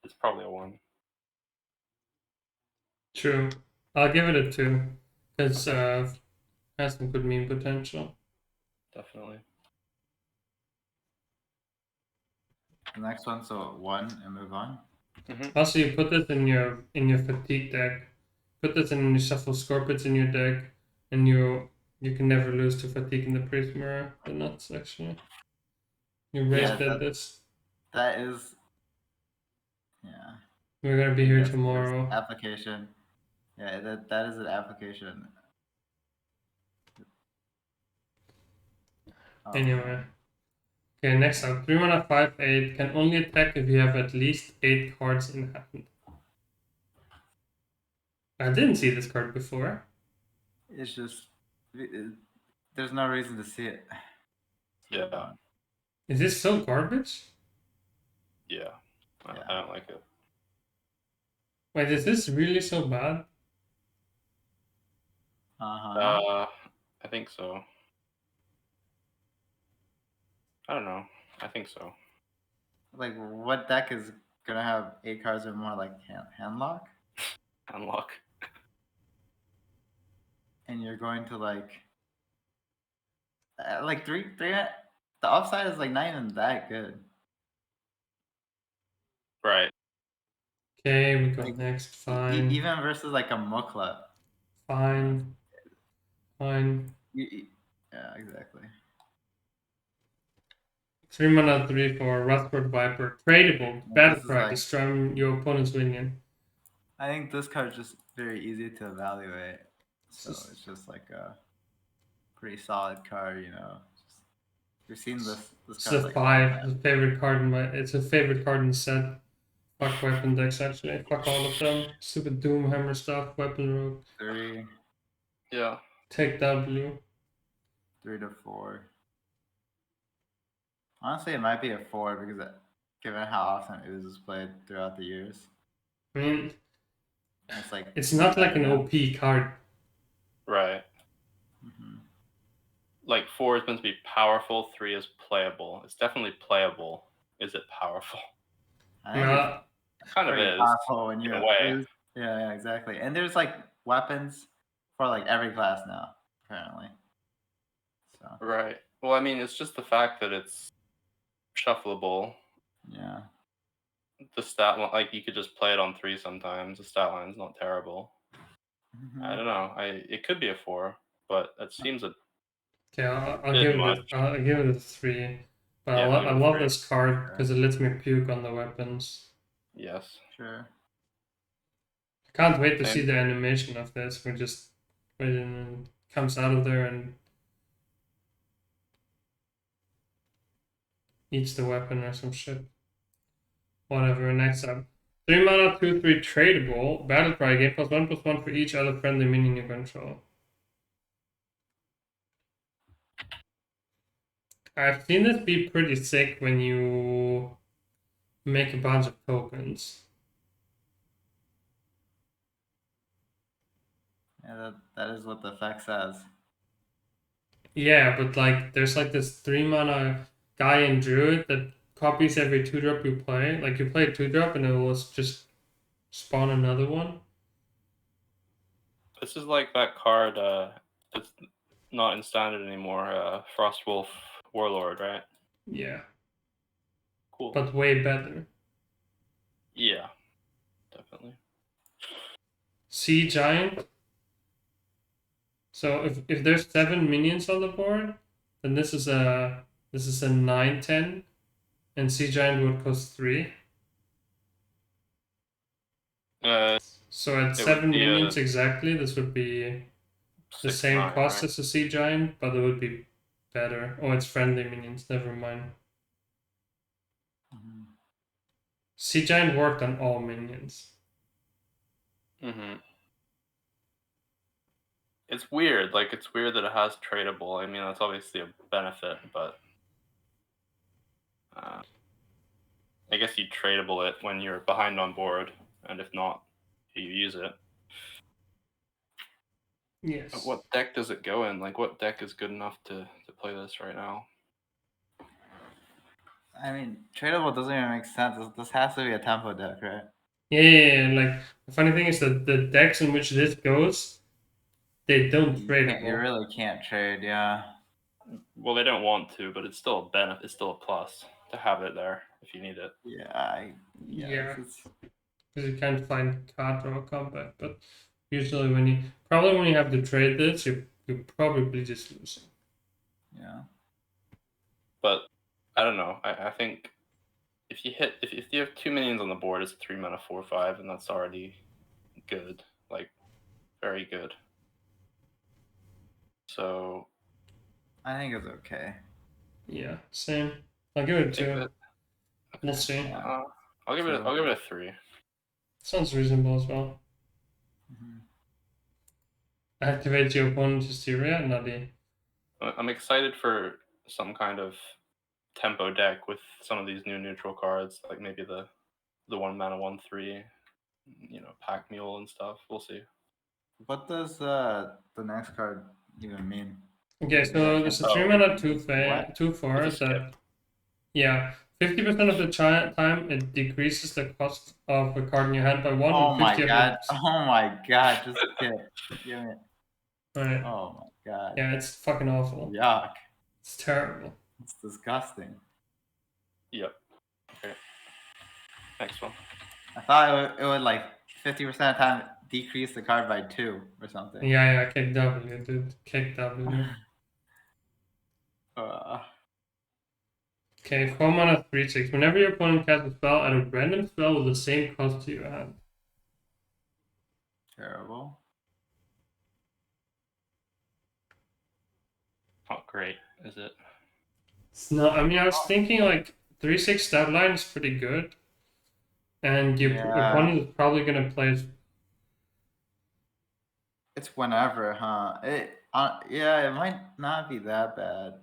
it's probably a 1. True. I'll give it a 2 because has some good meme potential. Definitely. The next one, so 1 and move on. Also, you put this in your fatigue deck. Put this in your shuffle scorpions in your deck, and you can never lose to fatigue in the priest mirror. The nuts actually. You raise this. That is. Yeah. We're gonna be here Yes, tomorrow. Application. Yeah, that is an application. Oh, Anyway. Okay, next up. 3 mana 5/8 can only attack if you have at least 8 cards in hand. I didn't see this card before. It's just. There's no reason to see it. Yeah. Is this so garbage? Yeah. I don't like it. Wait, is this really so bad? Uh-huh. I think so. I don't know. I think so. Like, what deck is gonna have 8 cards or more, like handlock? Unlock. And you're going to like three. The upside is like not even that good. Right. Okay, we go Like, next. Fine. Even versus like a Mukla. Fine. Yeah, exactly. 3 mana 3/4 Rutherford Viper. Tradable. Battle cry. like- Destroy your opponent's minion. I think this card's just very easy to evaluate. So it's just like a pretty solid card, you know. We've seen this It's card a like 5. It's a favorite card in my. It's a favorite card in the set. Fuck weapon decks actually. Fuck all of them. Stupid Doomhammer stuff. Weapon rogue. 3 Yeah. Take W. 3 to 4. Honestly, it might be a 4 because given how often Ooze is played throughout the years, I mean, it's like it's not like an OP card. Right. Mhm. Like 4 is meant to be powerful, 3 is playable. It's definitely playable. Is it powerful? I think Nah, it's Kind of pretty is. powerful when in you a way. Ooze. Yeah, exactly. And there's like weapons for like every class now, apparently. So Right. Well, I mean, it's just the fact that it's shuffleable. yeah. The stat line, like you could just play it on 3 sometimes. The stat line's not terrible. Mhm. I don't know. It could be a 4, but it seems a okay, I'll bit give it. much. I'll give it a 3. But Yeah, I give it a love 3. this card because it lets me puke on the weapons. Yes. Sure. I can't wait to Same. see the animation of this. When it comes out of there and eats the weapon or some shit. Whatever. Next up. 3 mana 2/3 tradable. Battle cry. Gain +1/+1 for each other friendly minion you control. I've seen this be pretty sick when you make a bunch of tokens. Yeah, that is what the effect says. Yeah, but like there's like this 3 mana guy in Druid that copies every 2-drop you play. Like you play a 2-drop and it will just spawn another one. This is like that card. It's not in standard anymore. Frostwolf Warlord, right? Yeah, Cool. but way better. Yeah, definitely. Sea Giant. So if there's 7 minions on the board, then this is a 9/10, and Sea Giant would cost 3. So at It 7 would be minions exactly, this would be the 6, same 9, cost right? as a Sea Giant, but it would be better. Oh, it's friendly minions. Never mind. Sea Giant worked on all minions. It's weird. Like, it's weird that it has tradable. I mean, that's obviously a benefit, but I guess you tradable it when you're behind on board, and if not, you use it. Yes. But what deck does it go in? Like, what deck is good enough to play this right now? I mean, tradable doesn't even make sense. This has to be a tempo deck, right? Yeah. Like the funny thing is that the decks in which this goes, they don't tradable. You really can't trade, yeah. Well, they don't want to, but it's still a benefit. It's still a plus to have it there if you need it. Yeah. Because you can't find card draw combat. But usually when you have to trade this, you're probably just losing. Yeah. But I don't know. I think if you have 2 minions on the board, it's a 3-mana 4/5, and that's already good. Like, very good. So I think it's okay. Yeah, same. I'll give it a 2. We'll see. Yeah. I'll give it a 3. Sounds reasonable as well. Activate your opponent's hysteria, Nutty. I'm excited for some kind of tempo deck with some of these new neutral cards, like maybe the 1-mana 1/3, pack mule and stuff. We'll see. What does the next card even mean? Okay, so there's a 3-mana 2/4 that, 50% of the time it decreases the cost of a card in your hand by 1. Oh and my 50 god! Oh my god! Just give me. Right. Oh my god! Yeah, it's fucking awful. Yuck! It's terrible. It's disgusting. Yep. Okay. Next one. I thought it would like 50% of the time decrease the card by 2 or something. Yeah, kick W, dude. Kick W. Okay, 4-mana 3/6. Whenever your opponent casts a spell, add a random spell with the same cost to your hand. Terrible. Not great, is it? It's not. I mean, I was thinking like 3/6 stat line is pretty good, and your opponent is probably gonna play. It's whenever, huh? It might not be that bad.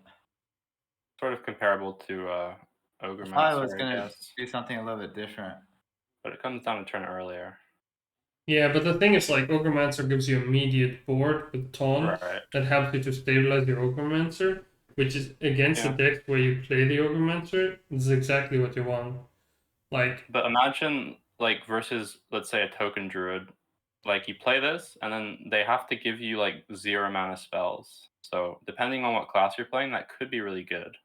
Sort of comparable to Ogre I Master, was gonna guess. do something a little bit different. But it comes down to turn earlier. Yeah, but the thing is, like, Ogremancer gives you immediate board with taunt that helps you to stabilize your Ogremancer, which is against the deck where you play the Ogremancer. This is exactly what you want. Like, but imagine like versus, let's say, a token druid. Like, you play this, and then they have to give you like 0 mana spells. So depending on what class you're playing, that could be really good.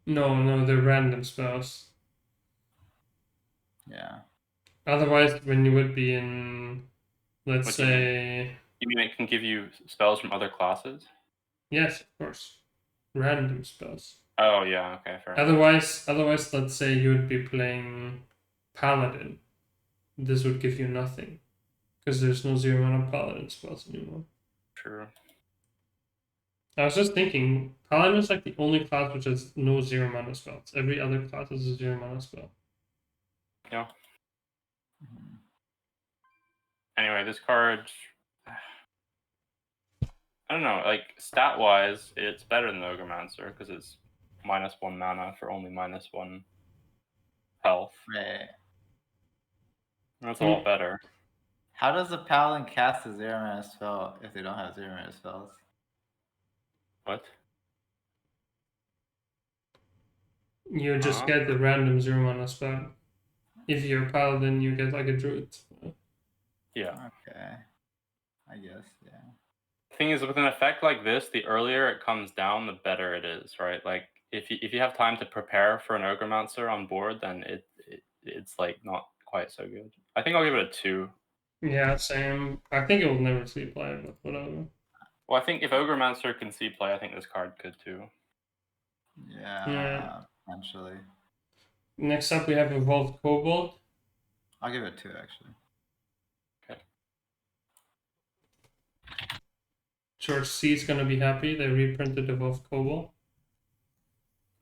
No, they're random spells. Yeah. Otherwise, when you would be in, let's say... You mean it can give you spells from other classes? Yes, of course. Random spells. Oh, yeah, okay, fair enough. Otherwise, let's say you would be playing Paladin. This would give you nothing. Because there's no 0 mana Paladin spells anymore. True. I was just thinking, Paladin is like the only class which has no 0 mana spells. Every other class has a 0 mana spell. Yeah. Anyway, this card, I don't know, like, stat-wise, it's better than the Ogremancer, because it's -1 mana for only -1 health. Right. That's a lot better. How does a paladin cast a 0 mana spell if they don't have 0 mana spells? What? You just get the random 0 mana spell. If you're a paladin, you get like a druid. Yeah. Okay. I guess, yeah. The thing is, with an effect like this, the earlier it comes down, the better it is, right? Like, if you have time to prepare for an Ogremancer on board, then it's like not quite so good. I think I'll give it a 2. Yeah, same. I think it will never see play, but whatever. Well, I think if Ogremancer can see play, I think this card could too. Yeah, potentially. Next up, we have Evolved Kobold. I'll give it 2, actually. Okay. George C is gonna be happy. They reprinted Evolved Kobold.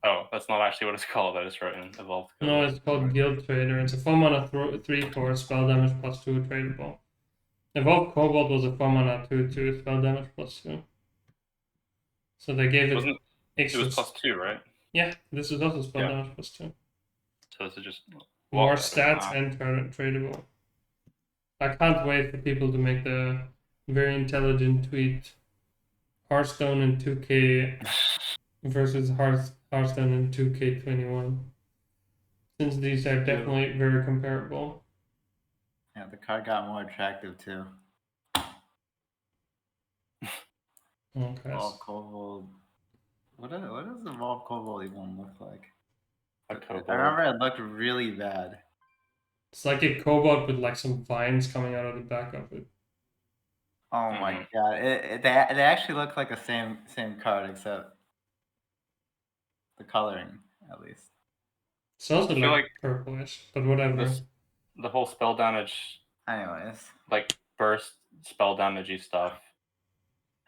Oh, that's not actually what it's called. I just wrote in evolved. No, Kobold. it's called Guild Trader. It's a 4-mana 3/4 spell damage +2 tradable. Evolved Kobold was a 4-mana 2/2 spell damage +2. So they gave it Wasn't it extra. was +2, right? Yeah, this is also spell Yeah. damage +2. So this is just More better. stats and tradable. I can't wait for people to make the very intelligent tweet. Hearthstone in 2K versus Hearthstone in 2K21. Since these are definitely very comparable. Yeah, the card got more attractive too. Okay. Evolved Kobold. What does Evolved Kobold even look like? A kobold. I remember it looked really bad. It's like a kobold with like some vines coming out of the back of it. Oh my god! They actually look like the same card except the coloring at least. It's also I feel like like purplish, but whatever. The whole spell damage, Anyways, like burst spell damagey stuff,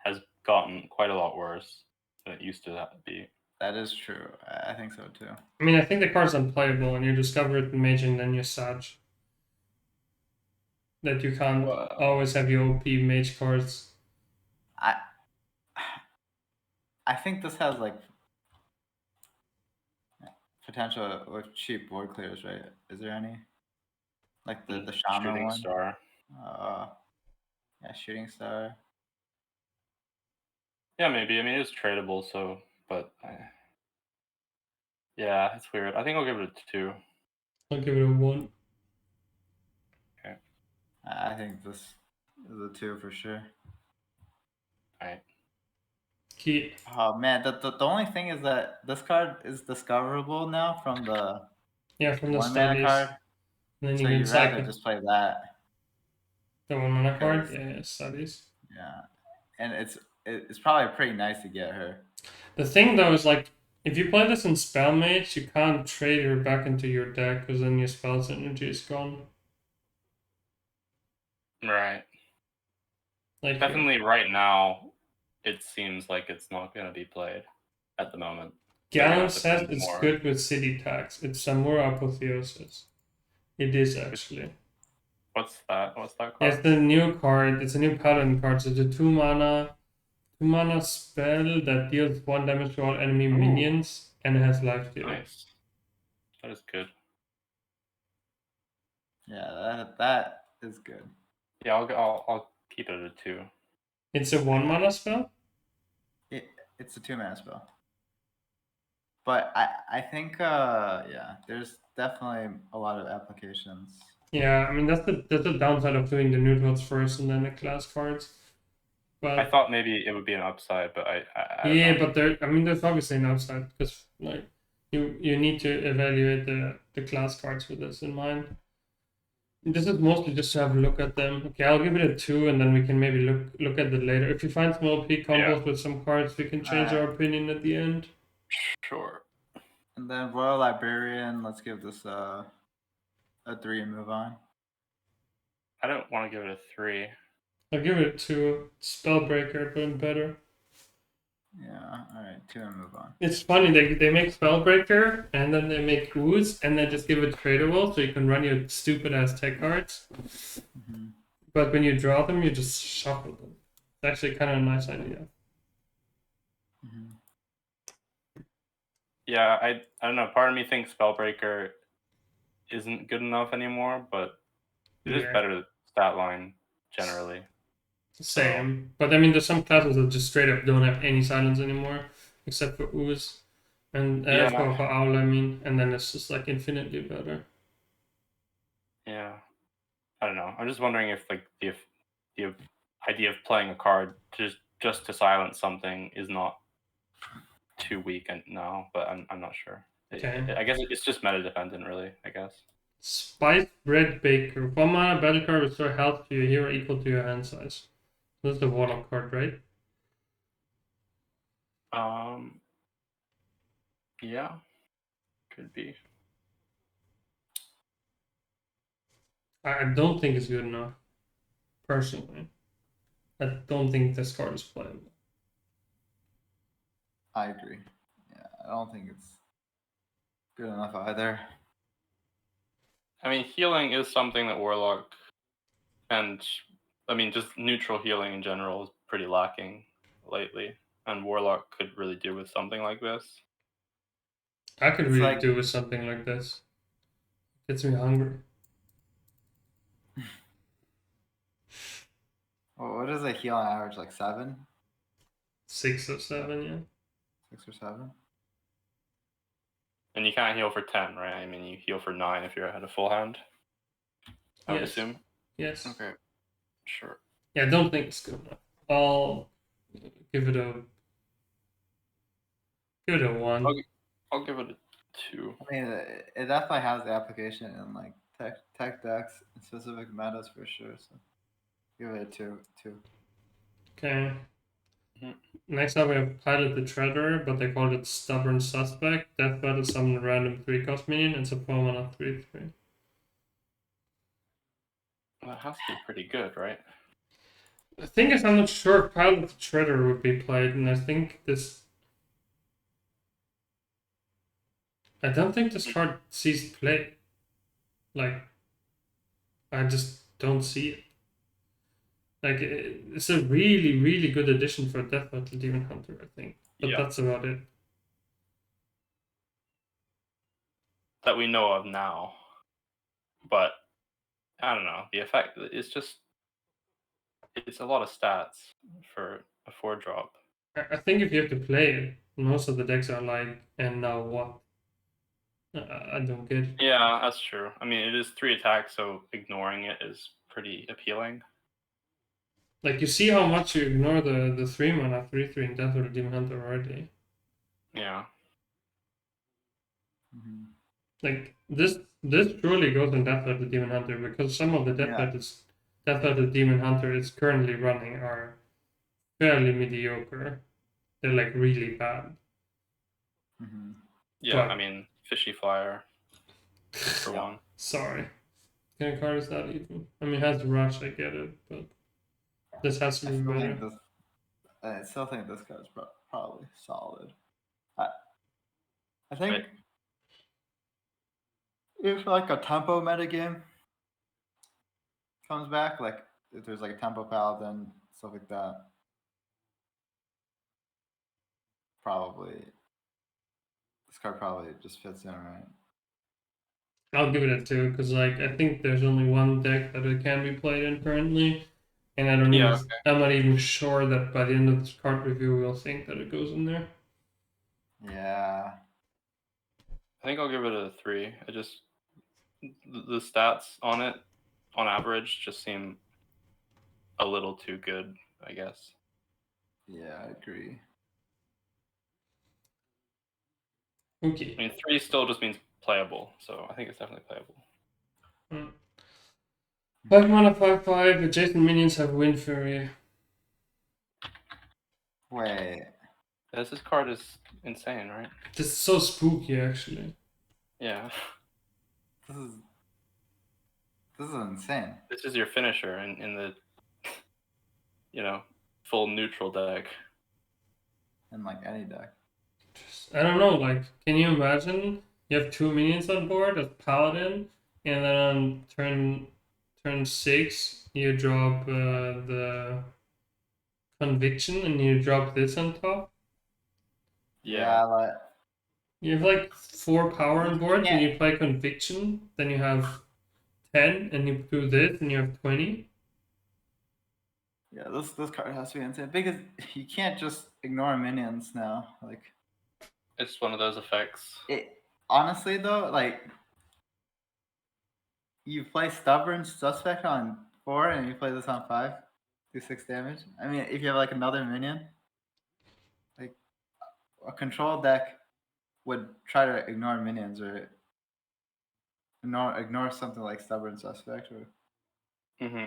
has gotten quite a lot worse than it used to be. that is true. I think so too. I mean, I think the card's unplayable, and you discover it in Mage, and then you Sag. That you can't always have your OP Mage cards. I think this has like potential with cheap board clears, right? Is there any? Like the Shaman Shooting one? Star. Yeah, Shooting Star. Yeah, maybe. I mean, it's tradable, so, but yeah, it's weird. I think I'll give it a 2. I'll give it a 1. Okay. I think this is a 2 for sure. Alright. Key. Oh man, the only thing is that this card is discoverable now from the from the 1-mana studies. card. And then So you can you'd rather cycle just play that. the 1-mana card. Because- Yeah, studies. Yeah, and it's probably pretty nice to get her. The thing though is like, if you play this in Spell Mage, you can't trade her back into your deck because then your spell's energy is gone. Right. Like Definitely right now, it seems like it's not going to be played at the moment. Galen says depend it's more. good with city tax. It's Samura Apotheosis. It is actually. What's that? What's that It's card? the new card. It's a new pattern card. So it's a 2-mana spell that deals 1 damage to all enemy minions and it has life steal. Nice. That is good. Yeah, that is good. Yeah, I'll keep it at a 2. It's a 1-mana spell? It's a 2-mana spell. But I think yeah, there's definitely a lot of applications. Yeah, I mean that's the downside of doing the neutrals first and then the class cards. But I thought maybe it would be an upside, but I don't know. but there's obviously an upside because like you need to evaluate the class cards with this in mind. This is mostly just to have a look at them. Okay, I'll give it a 2 and then we can maybe look at it later. If you find some OP combos with some cards, we can change our opinion at the end. Sure. And then Royal Librarian, let's give this a 3 and move on. I don't want to give it a 3. I'll give it a 2. Spellbreaker, but better. Yeah, alright, 2 and move on. It's funny, they make Spellbreaker, and then they make Ooze, and then just give it tradable, so you can run your stupid-ass tech cards. Mm-hmm. But when you draw them, you just shuffle them. It's actually kind of a nice idea. Mm-hmm. Yeah, I don't know. Part of me thinks Spellbreaker isn't good enough anymore, but it is better stat line generally. Same. But I mean, there's some classes that just straight up don't have any silence anymore, except for Ooze. And for Owl, I mean. And then it's just like infinitely better. Yeah. I don't know. I'm just wondering if like the idea of playing a card just to silence something is not too weak now, but I'm not sure. Okay. I guess it's just meta dependent, really. I guess. Spiced Bread Baker. 1-mana battle card restore health to your hero equal to your hand size. That's the Warlock card, right? Yeah. Could be. I don't think it's good enough. Personally. I don't think this card is playable. I agree. Yeah, I don't think it's good enough either. I mean, healing is something that Warlock and I mean just neutral healing in general is pretty lacking lately, and Warlock could really do with something like this. I could It's really like- do with something like this. Gets me hungry. Well, what is a heal on average? Like 7, 6 or 7, yeah. 6 or 7. And you can't heal for 10, right? I mean, you heal for 9 if you're at a full hand. I would Yes. assume. Yes. Okay, sure. Yeah, I don't think it's good enough. I'll give it a 1. I'll give it a 2. I mean, it definitely has the application in like tech decks and specific metas for sure. So give it a 2. Okay. Mhm. Next up we have Pilot the Treader, but they called it Stubborn Suspect. Death battle summon a random 3-cost minion. It's a 4-mana 3/3. Well, that has to be pretty good, right? The thing is, I'm not sure if Pilot the Treader would be played, and I think this. I don't think this card sees play. Like, I just don't see it. Like, it's a really, really good addition for Death Battle Demon Hunter, I think. But Yeah. that's about it. That we know of now. But I don't know. The effect is just it's a lot of stats for a 4-drop. I think if you have to play it, most of the decks are like, and now what? I don't get it. Yeah, that's true. I mean, it is 3 attacks, so ignoring it is pretty appealing. Like, you see how much you ignore the 3-mana 3/3 in Death or the Demon Hunter already. Yeah. Mm-hmm. Like, this truly goes in Death or the Demon Hunter, because some of the Death or the Demon Hunter is currently running are fairly mediocre. They're like really bad. Mm-hmm. Yeah, But- I mean, Fishy Flyer for Yeah. one. Sorry. What kind of card is that even? I mean, it has Rush, I get it, but this has to I be still better. think this. I still think this guy's probably solid. I think Right. if like a tempo metagame comes back, like if there's like a tempo paladin, stuff like that, probably this card probably just fits in, right? I'll give it a 2, because like I think there's only one deck that it can be played in currently, and I don't Yeah, even, I'm not even sure that by the end of this card review we'll think that it goes in there. Yeah. I think I'll give it a 3. I just the stats on it, on average, just seem a little too good, I guess. Yeah, I agree. Okay. I mean, 3 still just means playable, so I think it's definitely playable. 5-mana 5/5. Adjacent minions have Wind Fury. Wait. This card is insane, right? This is so spooky, actually. Yeah. This is insane. This is your finisher in the, full neutral deck. In like any deck. I don't know, like, can you imagine you have 2 minions on board as Paladin, and then on turn 6 you drop the Conviction and you drop this on top? Yeah, like You have like 4 power on board, and Yeah. you play Conviction, then you have 10, and you do this, and you have 20. yeah, this card has to be insane because you can't just ignore minions now. Like It's one of those effects. it honestly though, like you play Stubborn Suspect on 4 and you play this on 5, do 6 damage. I mean, if you have like another minion, like a control deck would try to ignore minions or ignore something like Stubborn Suspect, or Mm-hmm.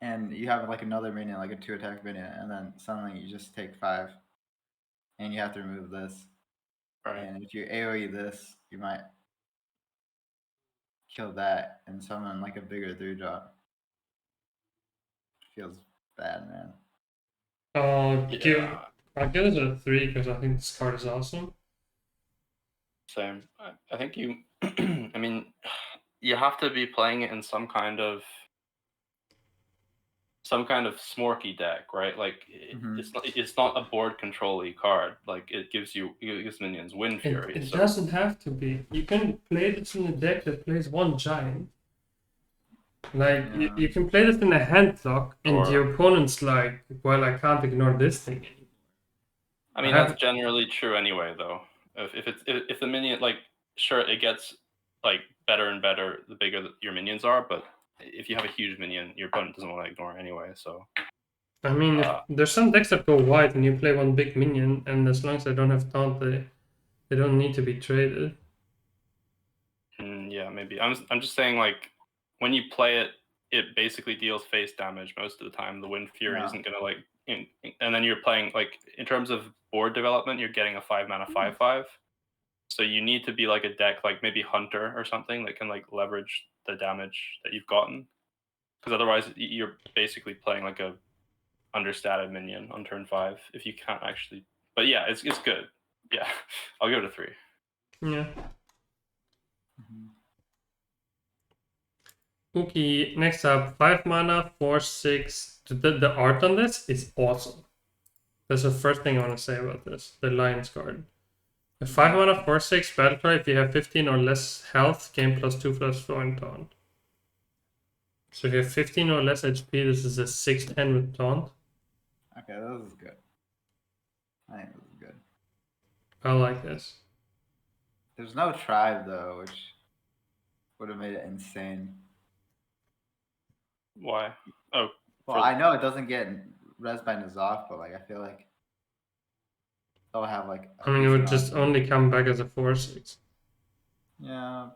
and you have like another minion, like a 2-attack minion, and then suddenly you just take 5, and you have to remove this. Right. And if you AoE this, you might kill that and summon like a bigger 3-drop. Feels bad, man. I'll Yeah. give it a 3 because I think this card is awesome. Same. I think you. I mean, you have to be playing it in some kind of smorky deck, right? Like it's not a board control-y card. Like it gives minions Wind Fury. It so doesn't have to be. You can play this in a deck that plays one giant. Like you can play this in a hand lock, and your opponent's like, well, I can't ignore this thing. I mean, that's generally true anyway, though. If the minion, like, sure, it gets like better and better the bigger your minions are, but if you have a huge minion, your opponent doesn't want to ignore it anyway. So I mean, there's some decks that go wide and you play one big minion, and as long as they don't have taunt, they don't need to be traded. Yeah, maybe. I'm just saying, like, when you play it, it basically deals face damage most of the time. The Wind Fury isn't gonna like, and then you're playing like in terms of board development, you're getting a 5-mana 5/5. So you need to be like a deck like maybe Hunter or something that can like leverage the damage that you've gotten, because otherwise you're basically playing like a understated minion on turn 5 if you can't actually. But yeah, it's good. Yeah, I'll give it a 3. Yeah. Okay, next up, 5 mana, 4/6. The art on this is awesome. That's the first thing I want to say about this. The Lion's card. A 5 mana, 4/6 battle cry. If you have 15 or less health, gain +2/+4 and taunt. So if you have 15 or less HP, this is a 6/10 with taunt. Okay, this is good. I think this is good. I like this. There's no tribe though, which would have made it insane. Why? Oh, well, I know it doesn't get res by N'Zoth, but like I feel like they'll have like. I mean, it would just only come back as a 4/6. Yeah,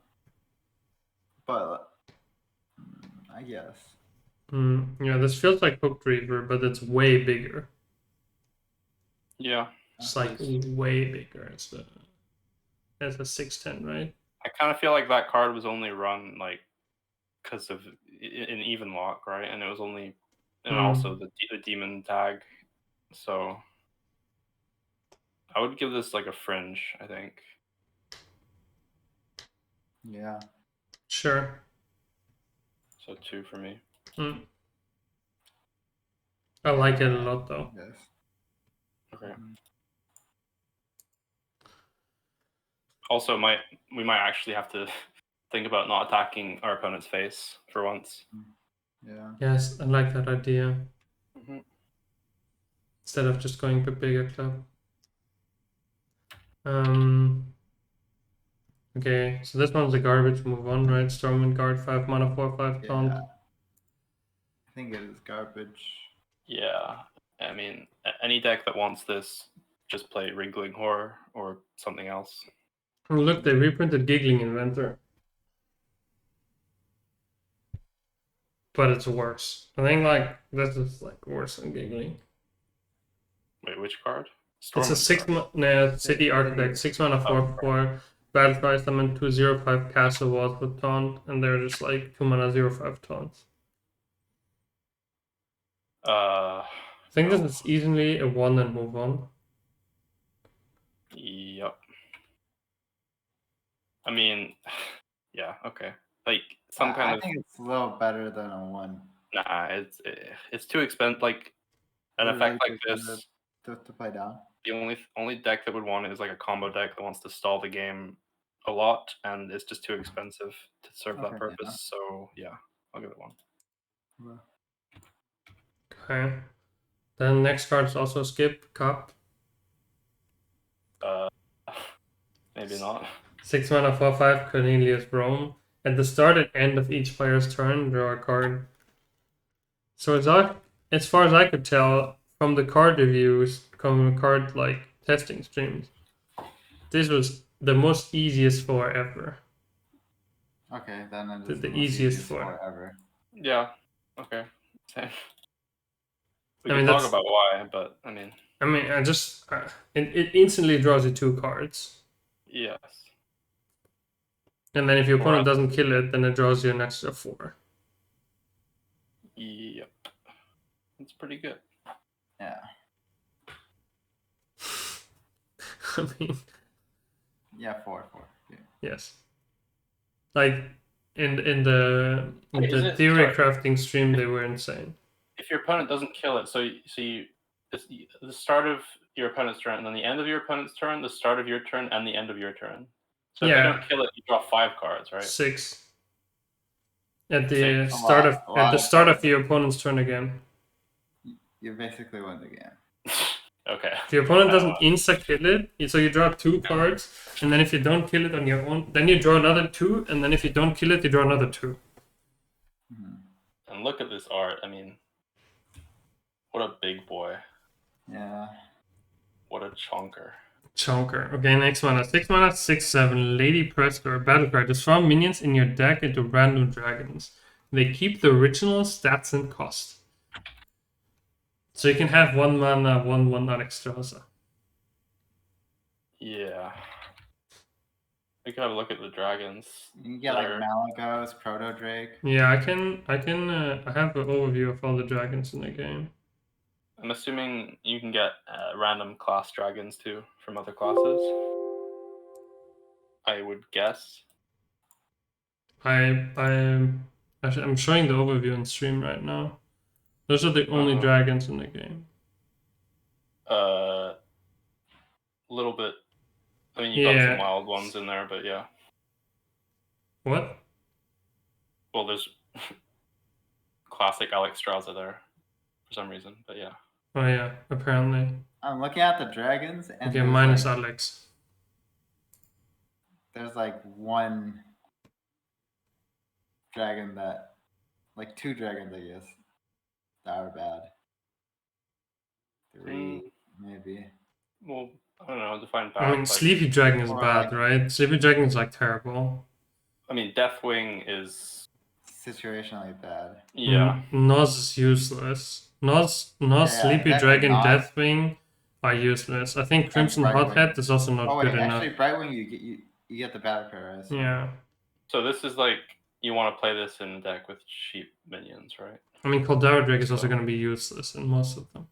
but I guess. Yeah, this feels like Hooked Reaver, but it's way bigger. Yeah, it's like way bigger. It's a 6/10, right? I kind of feel like that card was only run like because of an even lock, right? And it was only, and also the demon tag. So I would give this like a fringe, I think. Yeah. Sure. So 2 for me. I like it a lot though. Yes. Okay. Also, we might actually have to think about not attacking our opponent's face for once. Yeah. Yes, I like that idea. Instead of just going for bigger club. Okay, so this one's a garbage. Move on, right? Stormwind guard, 5 mana, 4/5 taunt. I think it is garbage. Yeah, I mean, any deck that wants this, just play Wriggling Horror or something else. Oh, look, they reprinted Giggling Inventor. But it's worse. I think like this is like worse than Giggling. Wait, which card? It's a 6 mana City Architect, 6 mana, 4/4. Battle cry summon 2/0/5 Castle Walls with taunt, and they're just like 2 mana 0/5 taunts. I think this is easily a 1 and move on. Yep. I mean, yeah, okay. Like some kind I of. think it's a little better than a 1. Nah, it's too expensive. Like an effect like this to play down. The only deck that would want it is like a combo deck that wants to stall the game a lot, and it's just too expensive to serve that purpose. Yeah. So yeah, I'll give it 1. Okay. Then next card is also skip cup. Maybe not. 6 mana 4/5 Cornelius Rome. At the start and end of each player's turn, draw a card. So as far as I could tell from the card reviews, from card like testing streams, this was the most easiest for ever. Okay, then it's the easiest for ever. Yeah. Okay. Same. We I can mean, talk about why, but I mean, I just it instantly draws you 2 cards. Yes. And then if your opponent doesn't kill it, then it draws you an extra 4. Yep. It's pretty good. Yeah. I mean, Yeah, 4. Yeah. Yes. Like in the Wait, is it- theory sorry. crafting stream, they were insane. If your opponent doesn't kill it, so you it's the start of your opponent's turn, and then the end of your opponent's turn, the start of your turn, and the end of your turn. So if Yeah. they don't kill it, you draw 5 cards, right? 6. At the 6. start of A lot at the of start of cards. your opponent's turn again. You basically win the game. Okay. If your opponent doesn't insta kill it, so you draw 2 cards, and then if you don't kill it on your own, then you draw another 2, and then if you don't kill it, you draw another 2. And look at this art. I mean, what a big boy. Yeah. What a chonker. Chonker. Okay, next one. A 6 mana, 6/7 Lady Predator battle card. Transform minions in your deck into random dragons. They keep the original stats and cost. So you can have 1 mana, 1/1 Alexstrasza. Yeah. We could have a look at the dragons. You can get like Malagos, Proto Drake. Yeah, I have an overview of all the dragons in the game. I'm assuming you can get random class dragons too from other classes. I would guess. I'm showing the overview on stream right now. Those are the only dragons in the game. Little bit. I mean, you got some wild ones in there, but yeah. What? Well, there's classic Alexstrasza there for some reason, but yeah. Oh yeah, apparently. I'm looking at the dragons, and okay, minus like, Alex. There's like 1 dragon that, like 2 dragons, I guess, that are bad. 3, maybe. Well, I don't know. Define bad. I mean, like, Sleepy Dragon is bad, like, right? Sleepy Dragon is like terrible. I mean, Deathwing is situationally bad. Yeah. Noz is useless. Noz, Sleepy Dragon, Deathwing are useless. I think Crimson Hothead is also not good enough. Actually, Brightwing, you get the battle card, right? So. Yeah. So this is like, you want to play this in a deck with cheap minions, right? I mean, Caldera Drake is also going to be useless in most of them.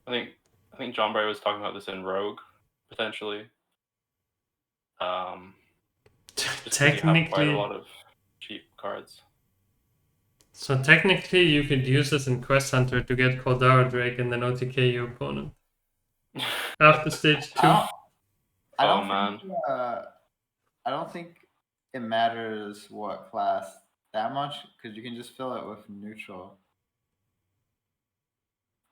I think John Bray was talking about this in Rogue, potentially. Technically, quite a lot of cheap cards. So technically, you could use this in Quest Hunter to get Caldera Drake and then OTK your opponent. After stage 2. I don't think it matters what class that much, because you can just fill it with neutral.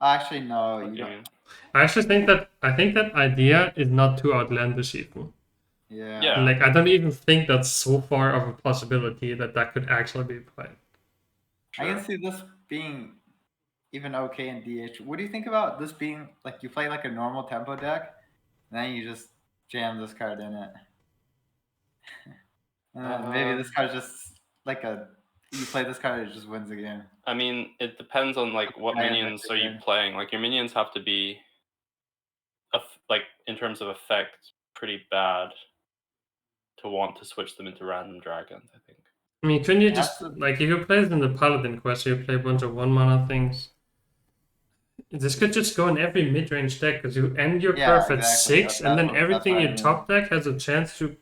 Actually, no. You don't. I actually think that idea is not too outlandish even. Yeah. Like, I don't even think that's so far of a possibility that could actually be played. Sure. I can see this being even okay in DH. What do you think about this being like, you play like a normal tempo deck, and then you just jam this card in it? And maybe this card just like you play this card, it just wins the game. I mean, it depends on like what minions are you playing. Like your minions have to be, like in terms of effect, pretty bad to want to switch them into random dragons, I think. I mean, couldn't you just, like, if you play it in the Paladin quest, you play a bunch of 1 mana things. This could just go in every mid-range deck, because you end your curve at 6, and then everything you top deck has a chance to,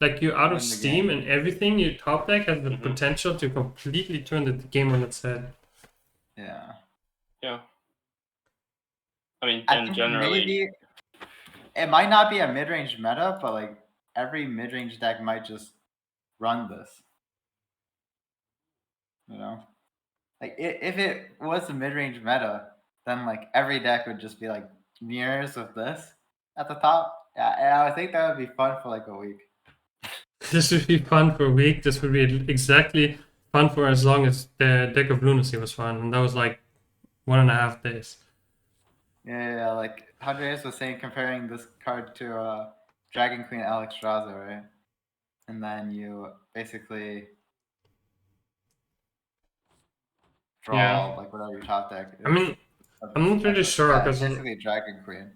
like, you're out of steam, and everything you top deck has the potential to completely turn the game on its head. Yeah. Yeah. I mean, and generally... Maybe it might not be a mid-range meta, but, like, every mid-range deck might just run this. You know? Like, if it was a mid-range meta, then, like, every deck would just be, like, mirrors with this at the top. Yeah, I think that would be fun for, like, a week. This would be fun for a week. This would be exactly fun for as long as the Deck of Lunacy was fun. And that was, like, 1.5 days. Yeah, like, Andreas was saying, comparing this card to Dragon Queen Alexstrasza, right? And then you basically... draw like whatever your top deck is. I mean, I'm not really sure because basically Dragon Queen.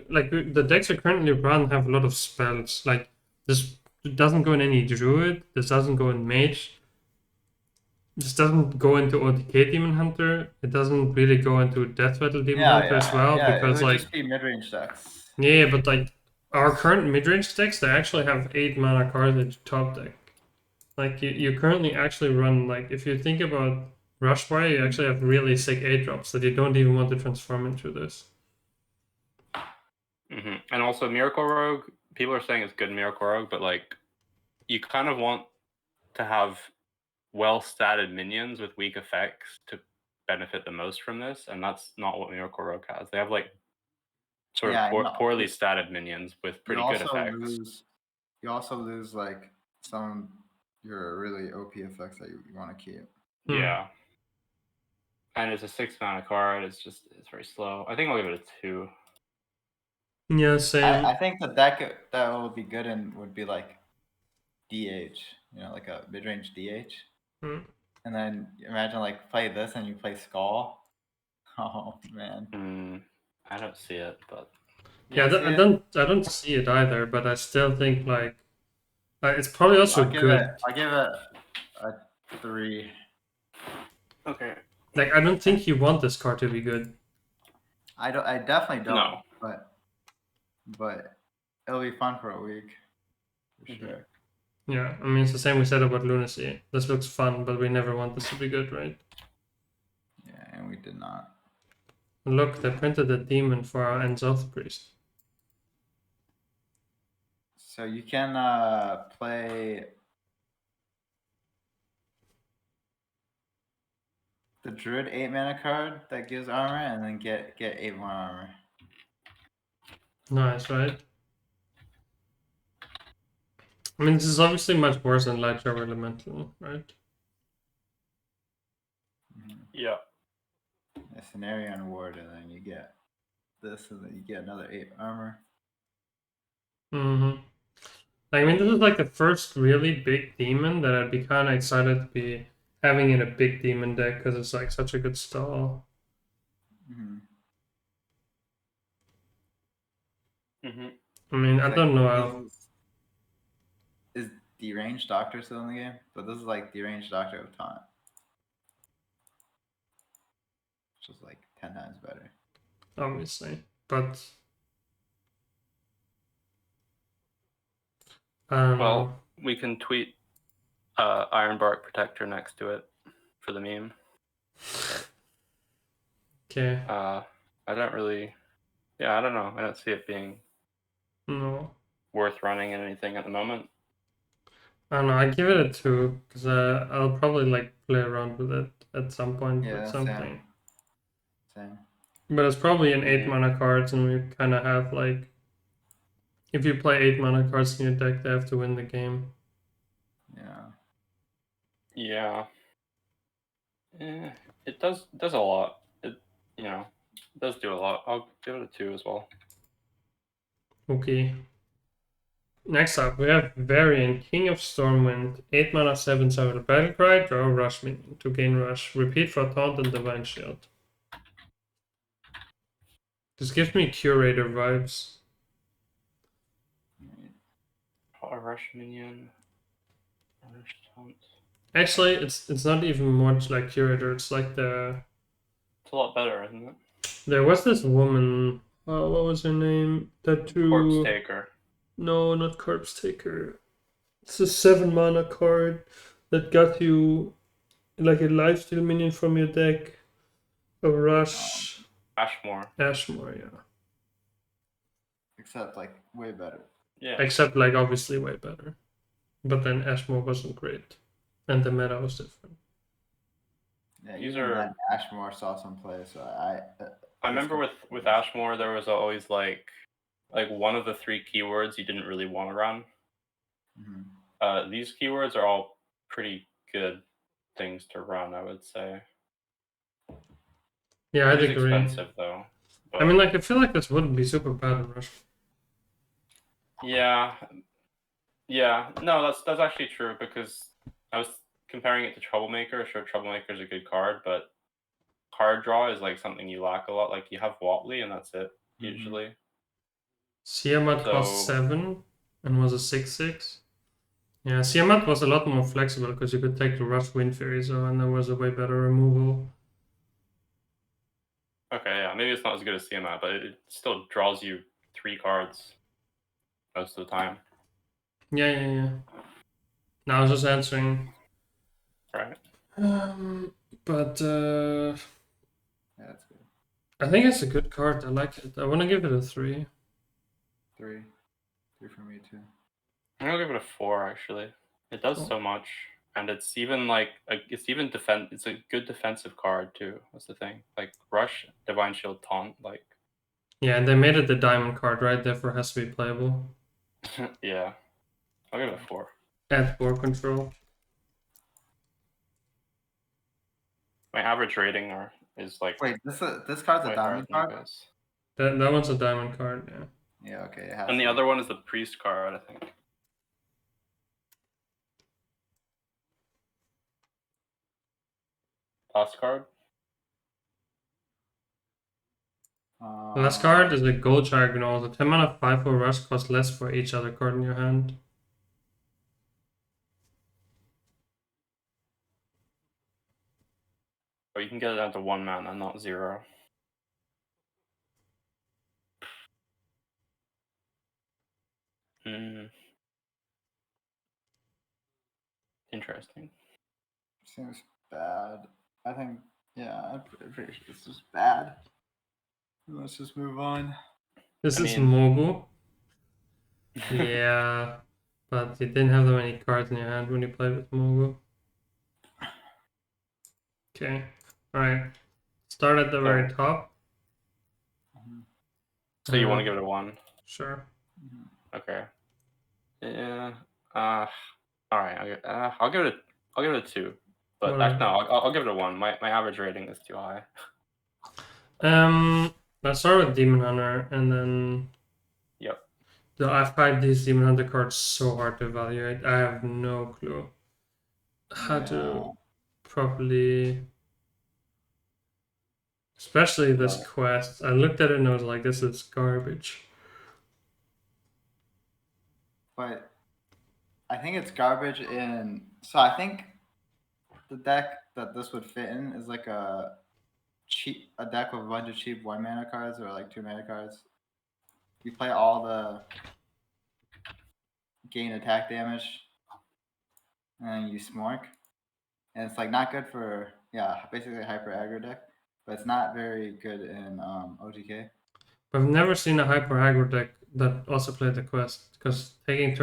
Like the decks are currently run have a lot of spells. Like this doesn't go in any druid. This doesn't go in mage. just doesn't go into OTK Demon Hunter. It doesn't really go into Death Rattle Demon Hunter as well yeah, because it would like just be mid-range decks. yeah, but like our current mid-range decks, they actually have 8 mana cards top deck. Like you currently actually run like if you think about Rushfire, you actually have really sick 8-drops that you don't even want to transform into this. And also Miracle Rogue, people are saying it's good Miracle Rogue, but like you kind of want to have well-statted minions with weak effects to benefit the most from this, and that's not what Miracle Rogue has. They have like sort Yeah, I of know. poorly statted minions with pretty good effects. You also lose like some of your really OP effects that you want to keep. Yeah. And it's a 6 mana card. It's very slow. I think I'll give it a 2. Yeah, same. I think the deck that would be good in would be like DH, like a mid-range DH. And then imagine like play this and you play Skull. Oh man. I don't see it, but yeah, I don't see it either, but I still think like it's probably also good. I'll give it a 3. Okay. Like I don't think you want this card to be good. I definitely don't. No. But it'll be fun for a week. For sure. Yeah, I mean it's the same we said about Lunacy. This looks fun, but we never want this to be good, right? Yeah, and we did not. Look, they printed a demon for our Enzoth Priest. So you can play the Druid 8 mana card that gives armor, and then get 8 more armor. Nice, right? I mean, this is obviously much worse than Light Shower Elemental, right? Yeah. A Scenario and Ward, and then you get this, and then you get another 8 armor. I mean, this is like the first really big demon that I'd be kind of excited to be having in a big demon deck because it's like such a good stall. I mean, I don't know how. Is Deranged Doctor still in the game? But this is like Deranged Doctor of Taunt. Which is like 10 times better. Obviously. But I don't know. We can tweet Ironbark Protector next to it for the meme. Okay. I don't really. Yeah, I don't know. I don't see it being worth running in anything at the moment. I don't know. I give it a 2 because I'll probably like play around with it at some point with something. Same. But it's probably an 8 mana cards, and we kind of have like, if you play 8 mana cards in your deck, they have to win the game. Yeah. It does a lot. It does do a lot. I'll give it a 2 as well. Okay. Next up, we have Varian, King of Stormwind, 8 mana, 7/7 Battlecry, draw Rush minion to gain Rush. Repeat for Taunt and Divine Shield. This gives me Curator vibes. A Rush minion. Rush Taunt. Actually, it's not even much like Curator. It's like the. It's a lot better, isn't it? There was this woman. What was her name? That drew. Corpse Taker. No, not Corpse Taker. It's a 7 mana card that got you like a lifesteal minion from your deck. A Rush. Ashmore. Ashmore, yeah. Except like way better. Yeah. Except like obviously way better. But then Ashmore wasn't great. And the meta was different. Yeah, even Ashmore saw some play, so I remember with Ashmore there was always like one of the 3 keywords you didn't really want to run. These keywords are all pretty good things to run, I would say. Yeah, I'd agree. Expensive though. But... I mean, like I feel like this wouldn't be super bad in Rush. Yeah. No, that's actually true because I was comparing it to Troublemaker. Sure, Troublemaker is a good card, but card draw is like something you lack a lot. Like you have Watley and that's it usually. Siamat cost 7 and was a 6/6. Yeah, Siamat was a lot more flexible because you could take the Rush Wind Fairy, so and there was a way better removal. Okay, yeah, maybe it's not as good as Tiamat, but it still draws you 3 cards most of the time. Yeah. Now I was just answering. Right. But Yeah, that's good. I think it's a good card. I like it. I want to give it a 3. 3 for me too. I'm gonna give it a 4 actually. It does Cool. so much, and it's even like it's a good defensive card too. That's the thing. Like Rush, Divine Shield, Taunt, like Yeah, and they made it the diamond card, right? Therefore, it has to be playable. yeah. I'll give it a 4. Add board control. My average rating is like Wait, this card's a quite higher diamond than you card? guys. That one's a diamond card, yeah. Yeah, okay. It has And the to be. other one is the Priest card, I think. Last card. The last card is a gold diagonal. The 10 mana 5/4 rush costs less for each other card in your hand. But you can get it down to 1 mana, not 0. Interesting. Seems bad. I think, yeah, I'm pretty sure this is bad. Let's just move on. This I is mean- Mogul. Yeah, but you didn't have that many cards in your hand when you played with Mogul. Okay, alright. Start at the very top. So you want to give it a 1? Sure. Okay. Yeah. All right. I'll give it a 2. But Alright. no, I'll give it a 1. My average rating is too high. Let's start with Demon Hunter, and then. Yep. I find these Demon Hunter cards so hard to evaluate. I have no clue how to properly. Especially this quest. I looked at it and I was like, this is garbage. But I think it's garbage so I think the deck that this would fit in is like a deck with a bunch of cheap 1 mana cards or like 2 mana cards. You play all the gain attack damage and then you smork. And it's like not good for basically a hyper aggro deck, but it's not very good in OTK. I've never seen a hyper aggro deck that also played the quest, because spending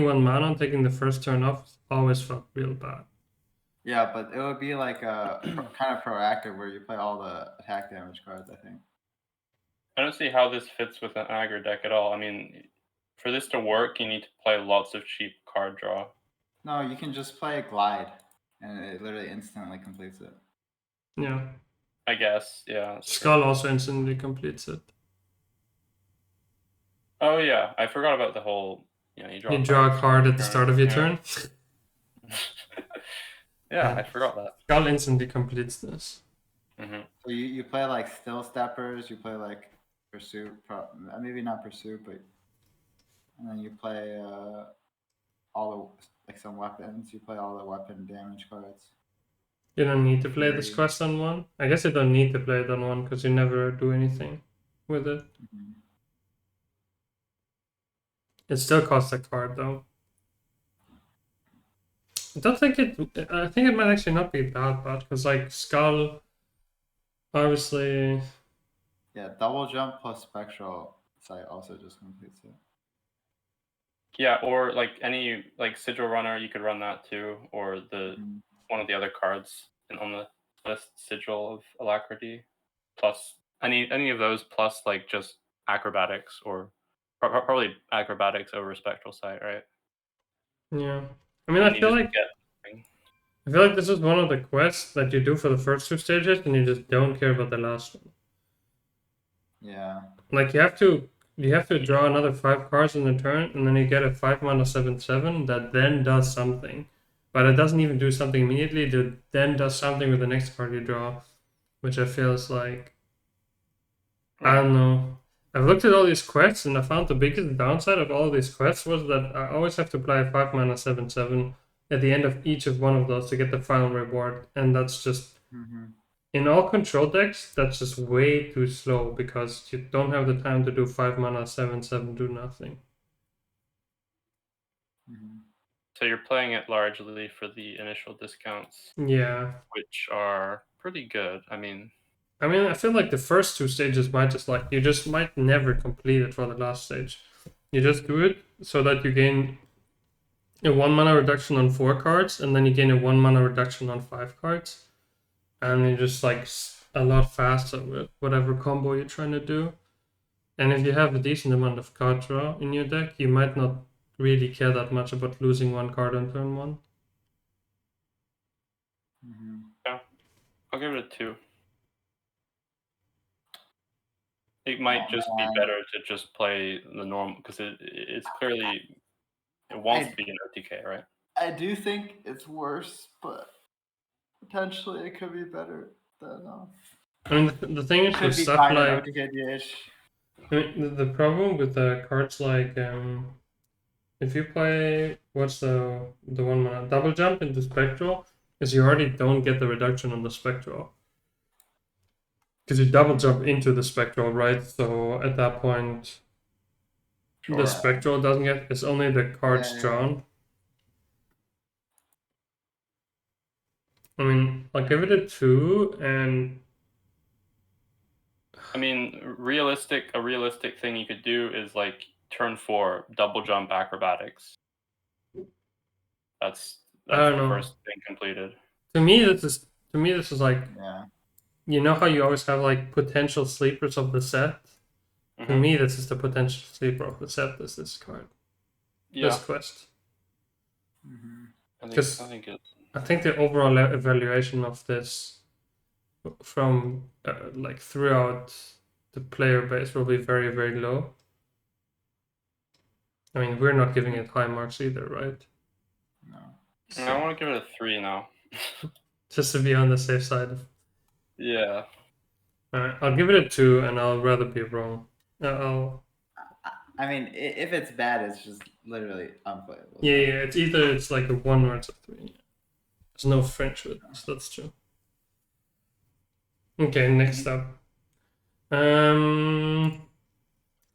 1 mana and taking the first turn off always felt real bad. Yeah, but it would be like a kind of proactive where you play all the attack damage cards, I think. I don't see how this fits with an aggro deck at all. I mean, for this to work, you need to play lots of cheap card draw. No, you can just play Glide, and it literally instantly completes it. Yeah. I guess, yeah. Skull also instantly completes it. Oh yeah, I forgot about the whole. You draw a card at the start of your turn. Yeah, I forgot that. Skull instantly completes this. Mm-hmm. So you play like Still Steppers, you play like Pursuit, maybe not Pursuit, but and then you play all the some weapons. You play all the weapon damage cards. You don't need to play this quest on 1. I guess you don't need to play it on 1 because you never do anything with it. Mm-hmm. It still costs a card though. I think it might actually not be that bad because like Skull, obviously. Yeah, double jump plus spectral sight also just completes it. Yeah, or like any Sigil Runner, you could run that too, or the one of the other cards on the list, Sigil of Alacrity, plus any of those, plus like just acrobatics or probably acrobatics over spectral sight, right? Yeah, I mean, I feel like this is one of the quests that you do for the first 2 stages, and you just don't care about the last one. Yeah. Like you have to draw another 5 cards in the turn, and then you get a 5 mana 7/7 that then does something, but it doesn't even do something immediately. It then does something with the next card you draw, which I feel is like I don't know. I've looked at all these quests, and I found the biggest downside of all these quests was that I always have to play a 5 mana 7/7 at the end of each of one of those to get the final reward, and that's just in all control decks. That's just way too slow because you don't have the time to do 5 mana 7/7 do nothing. So you're playing it largely for the initial discounts, Yeah. which are pretty good. I mean, I feel like the first two stages might you just might never complete it for the last stage. You just do it so that you gain a 1 mana reduction on 4 cards, and then you gain a 1 mana reduction on 5 cards. And you're just like a lot faster with whatever combo you're trying to do. And if you have a decent amount of card draw in your deck, you might not really care that much about losing 1 card on turn 1. yeah, I'll give it a 2. It might just be better to just play the normal, because it's clearly, it wants to be an OTK, right? I do think it's worse, but potentially it could be better than. I mean, the thing is Could with be stuff fine in like OTKDH. I mean, the problem with the cards like if you play what's the 1 mana double jump into spectral, is you already don't get the reduction on the spectral. Because you double jump into the spectral, right? So at that point, the spectral doesn't get. It's only the cards drawn. I mean, I'll give it a 2, and I mean, a realistic thing you could do is like turn 4, double jump acrobatics. That's I the don't know. first thing completed. To me, this is like, Yeah. you know how you always have like potential sleepers of the set. To me, this is the potential sleeper of the set. This card, this quest. I think the overall evaluation of this from like throughout the player base will be very, very low. I mean, we're not giving it high marks either, right? No. So, I want to give it a 3 now. Just to be on the safe side. Yeah. Alright, I'll give it a 2, and I'll rather be wrong. I mean, if it's bad, it's just literally unplayable. Yeah, it's either it's like a 1 or it's a 3. There's no French with this, that's true. Okay, next up. 1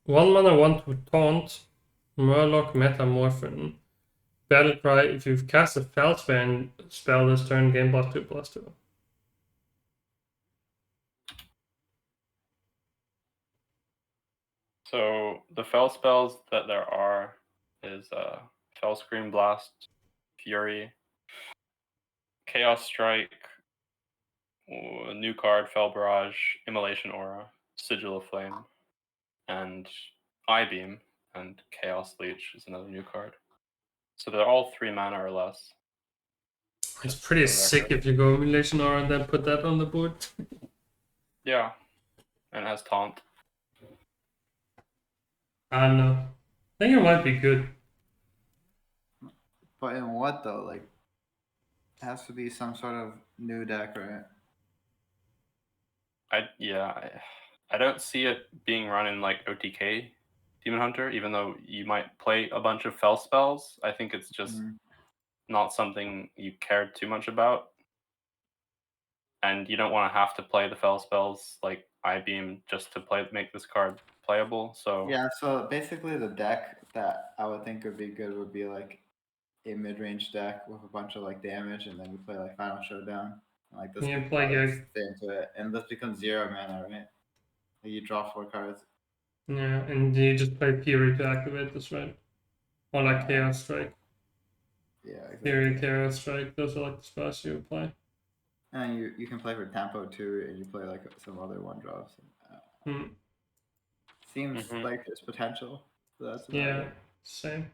mana 1 to taunt, Warlock Metamorphin. Battle cry, if you've cast a Fell spell this turn, gain +2/+2. So the Fell spells that there are is Fell Scream Blast, Fury, Chaos Strike, a new card, Fell Barrage, Immolation Aura, Sigil of Flame, and Eye Beam, and Chaos Leech is another new card. So they're all 3 mana or less. It's pretty sick if you go Immolation Aura and then put that on the board. Yeah, and it has Taunt. I don't know. I think it might be good. But in what though? Like, it has to be some sort of new deck, right? I don't see it being run in like OTK Demon Hunter, even though you might play a bunch of Fell spells. I think it's just not something you care too much about. And you don't want to have to play the Fell spells like Eye Beam just to make this card playable. So yeah, so basically the deck that I would think would be good would be like a mid-range deck with a bunch of like damage, and then you play like Final Showdown. And, like this, You play stay into it, and this becomes 0 mana, right? Like, you draw 4 cards. Yeah, and you just play Fury to activate this, right? Or like Chaos Strike. Yeah, exactly. Fury, Chaos Strike, those are like the spells you would play. And you can play for tempo too, and you play like some other 1-drops. Seems like there's potential. So that's yeah, same.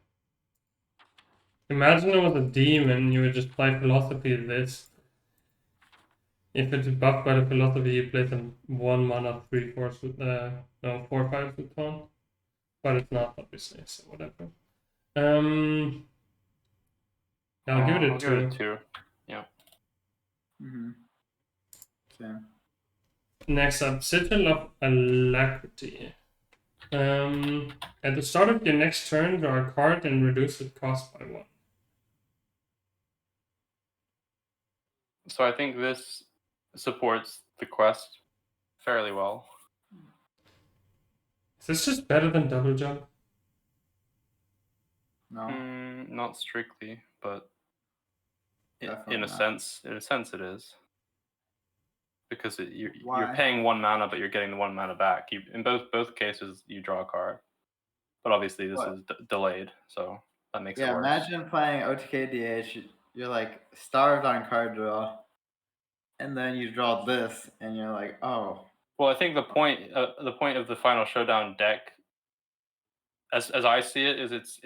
Imagine it was a demon, you would just play Philosophy this. If it's buffed by the Philosophy, you play some 1 mana 3/4 with 4/5 with taunt. But it's not, obviously, so whatever. I'll give it a 2. Give it a 2. Yeah. Same. Next up, Sigil of Alacrity. At the start of your next turn, draw a card and reduce its cost by 1. So I think this supports the quest fairly well. Is this just better than double jump? No. Not strictly, but Definitely in a not. sense, it is. Because you're Why? paying 1 mana, but you're getting the 1 mana back. In both cases, you draw a card, but obviously this What? is delayed, so that makes it Yeah, worse. imagine playing OTK DH. You're like starved on card draw, and then you draw this, and you're like, oh. Well, I think the point of the Final Showdown deck, as I see it, is it's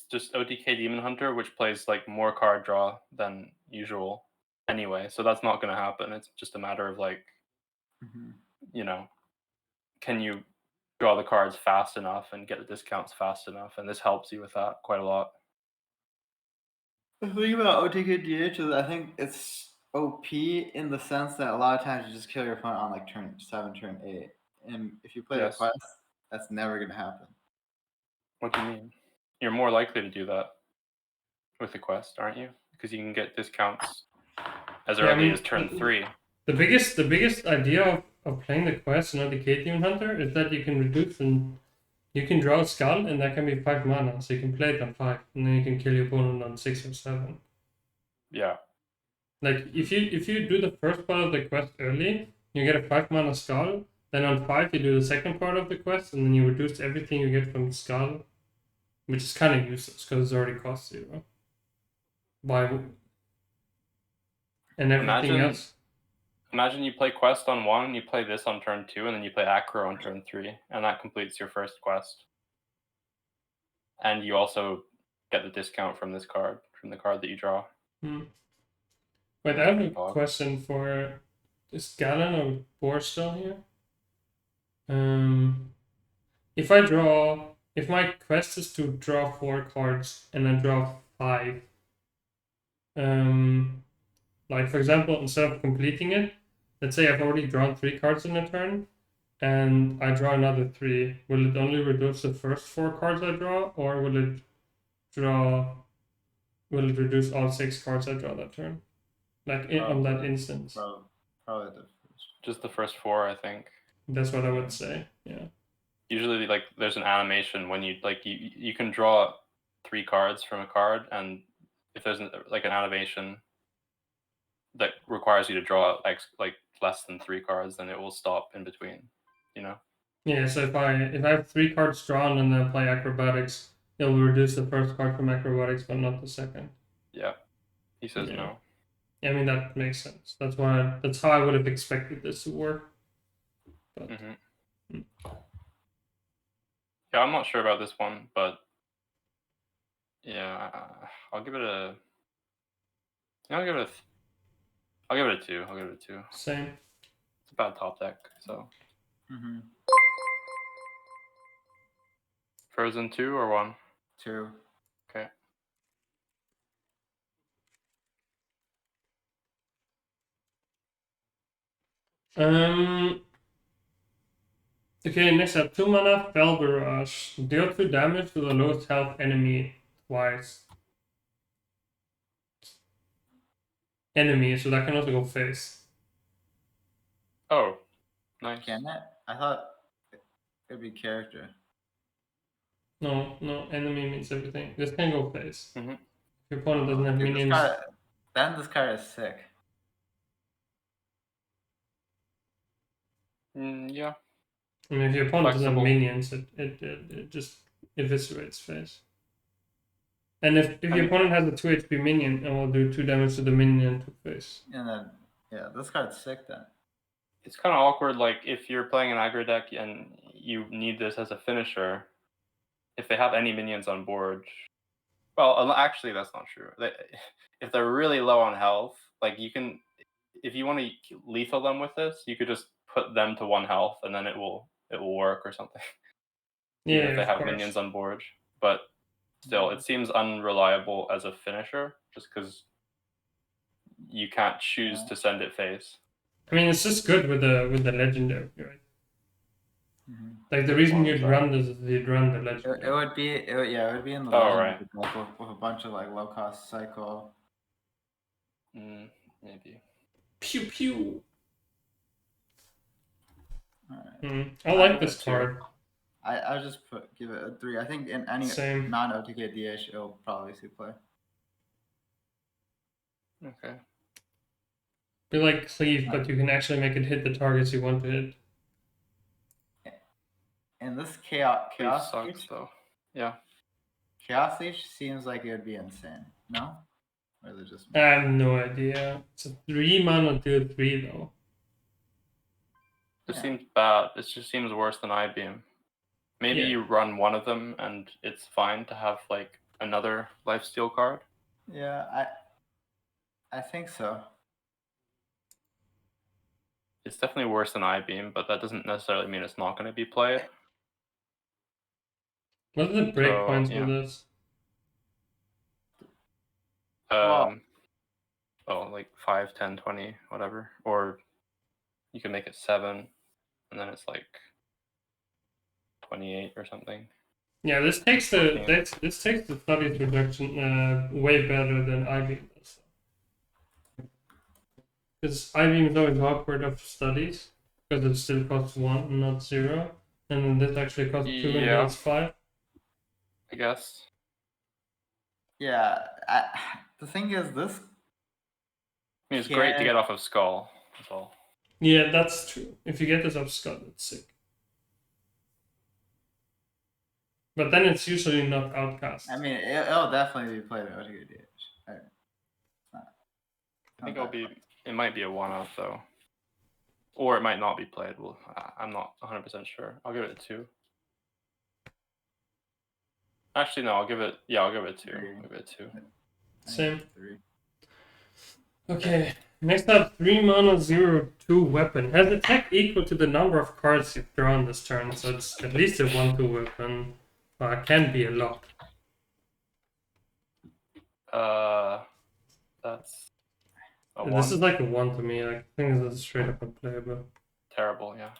just OTK Demon Hunter, which plays like more card draw than usual anyway. So that's not going to happen. It's just a matter of like, you know, can you draw the cards fast enough and get the discounts fast enough? And this helps you with that quite a lot. The thing about OTK DH is I think it's OP in the sense that a lot of times you just kill your opponent on like turn 7, turn 8. And if you play Yes. the quest, that's never going to happen. What do you mean? You're more likely to do that with the quest, aren't you? Because you can get discounts as early as turn 3. The biggest idea of playing the quest in the Demon Hunter is that you can reduce and you can draw a skull, and that can be 5 mana, so you can play it on 5, and then you can kill your opponent on 6 or 7. Yeah. Like if you do the first part of the quest early, you get a 5 mana skull. Then on 5 you do the second part of the quest, and then you reduce everything you get from the skull, which is kind of useless because it already costs 0. And everything else. Imagine you play quest on 1, you play this on turn 2, and then you play acro on turn 3, and that completes your first quest. And you also get the discount from this card, from the card that you draw. Wait, I have a question for... Is Galen or boar still here? If my quest is to draw 4 cards and I draw 5, like for example, instead of completing it, let's say I've already drawn 3 cards in a turn, and I draw another 3. Will it only reduce the first 4 cards I draw, or will it reduce all 6 cards I draw that turn? Like on that instance. Probably just the first 4, I think. That's what I would say. Yeah. Usually, like there's an animation when you can draw 3 cards from a card, and if there's like an animation that requires you to draw like less than 3 cards, then it will stop in between. You know. Yeah. So if I have 3 cards drawn and then play acrobatics, it will reduce the first card from acrobatics, but not the second. Yeah. He says no. I mean that makes sense. That's how I would have expected this to work. But yeah, I'm not sure about this one, but yeah, I'll give it a 2. I'll give it a 2. Same. It's a bad top deck, so. Fr0zen 2 or 1? 2. Okay. Okay, next up, 2 mana, Fell Barrage. Deal 2 damage to the lowest health enemy twice. So that can also go face. Oh, nice. Can it? I thought it'd be character. No, enemy means everything. This can go face. Mm-hmm. If your opponent doesn't have minions. Then this card is sick. Yeah. I mean, if your opponent doesn't have minions, it just eviscerates face. And if your opponent has a 2 HP minion, it will do 2 damage to the minion to face. And then, yeah, this card's sick then. It's kind of awkward, like, if you're playing an aggro deck and you need this as a finisher, if they have any minions on board... Well, actually, that's not true. If they're really low on health, like, you can... If you want to lethal them with this, you could just put them to 1 health, and then it will work or something. Yeah, if they have minions on board. But still, it seems unreliable as a finisher, just because you can't choose to send it face. I mean, it's just good with the legendary, right? Like the reason you'd run this is you'd run the legendary. It would be in the Oh, legendary deck with a bunch of like low cost cycle. Maybe. Pew pew. Alright. I like this card. I'll just give it a 3. I think in any Same. non-OTK DH, it'll probably see play. Okay. You like cleave, but you can actually make it hit the targets you want to hit. And this chaos Sucks Leech, though. Yeah. Chaos Leech seems like it would be insane. No? Or is it just I have no idea. It's a 3 mana 2/3 though. It seems bad. It just seems worse than I-Beam. Maybe you run one of them and it's fine to have like another lifesteal card. Yeah, I think so. It's definitely worse than I-Beam, but that doesn't necessarily mean it's not going to be played. What are the breakpoints for this? Like 5, 10, 20, whatever. Or you can make it 7, and then it's like 28 or something. Yeah, this takes the this takes the studies reduction way better than I-Beam does. Because I-Beam is always awkward of studies because it still costs 1, not 0, and then this actually costs 2 and it's 5. I guess. Yeah, the thing is, this. I mean, it's great to get off of Skull. That's all. Yeah, that's true. If you get this off Scott, it's sick. But then it's usually not outcast. I mean, it'll definitely be played at OTK DH. I think it might be a one-off though. Or it might not be played. Well, I'm not 100% sure. I'll give it a 2. Actually, no, I'll give it 2. I'll give it a 2. Same. 3. Okay, next up, 3 mana 0/2 weapon. Has attack equal to the number of cards you've drawn this turn, so it's at least a 1/2 weapon. It can be a lot. That's a This 1. is like a 1 to me. I think this is straight up unplayable. Terrible, yeah.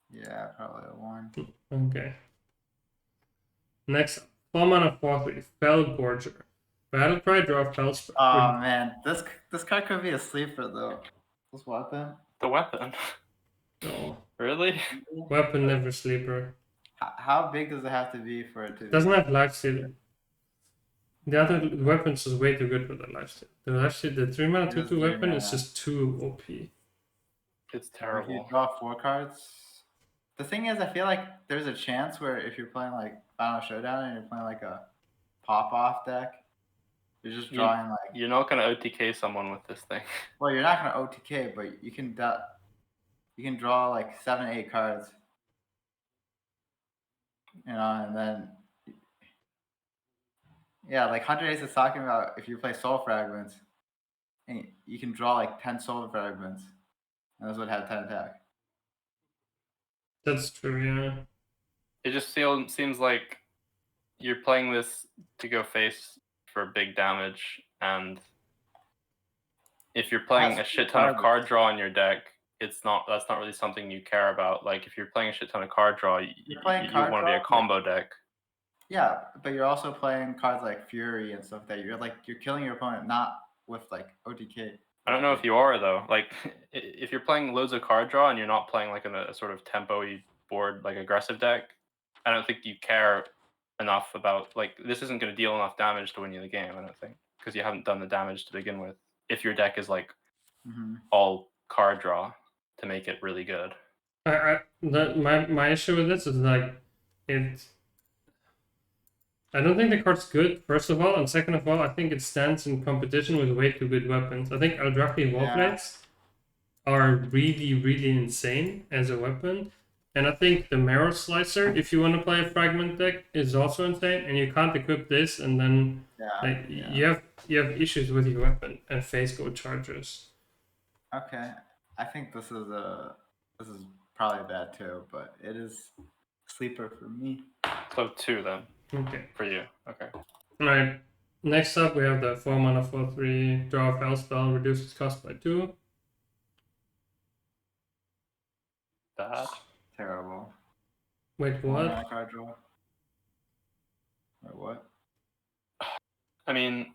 Yeah, probably a 1. Okay. Next up, 4 mana 4/3 Fellgorger. Battlecry, draw Fellspell. Oh man, this card could be a sleeper though. This weapon. The weapon. No. Really? Weapon never sleeper. How big does it have to be for it to? Doesn't have lifesteal. The other weapons is way too good for the lifesteal. The 3 mana 2/2 weapon is just too OP. It's If you terrible. draw 4 cards. The thing is, I feel like there's a chance where if you're playing like Final Showdown and you're playing like a pop-off deck, you're just drawing like. You're not gonna OTK someone with this thing. Well, you're not gonna OTK, but you can draw like 7, 8 cards. You know, and then yeah, like Hunter Ace is talking about if you play Soul Fragments, and you can draw like 10 Soul Fragments, and those would have 10 attack. That's true, yeah. It just seems like you're playing this to go face for big damage, and if you're playing a shit ton of card draw in your deck, that's not really something you care about. Like if you're playing a shit ton of card draw, you want to be a combo deck. Yeah, but you're also playing cards like Fury and stuff that you're killing your opponent not with like OTK. I don't know if you are though. Like if you're playing loads of card draw and you're not playing like in a sort of tempo-y board like aggressive deck, I don't think you care enough about like this isn't going to deal enough damage to win you the game. I don't think because you haven't done the damage to begin with. If your deck is like all card draw to make it really good. My issue with this is like I don't think the card's good, first of all, and second of all, I think it stands in competition with way too good weapons. I think Eldrazi Wallblades are really, really insane as a weapon. And I think the Marrow Slicer, if you want to play a Fragment deck, is also insane. And you can't equip this, and then you have issues with your weapon and face go charges. Okay, I think this is probably bad too, but it is sleeper for me. So 2 then. Okay. For you. Okay. Alright. Next up, we have the 4 mana 4/3 draw a Fellspell, reduces cost by 2. bad. Terrible. Wait, One what? mana card draw. Or what? I mean,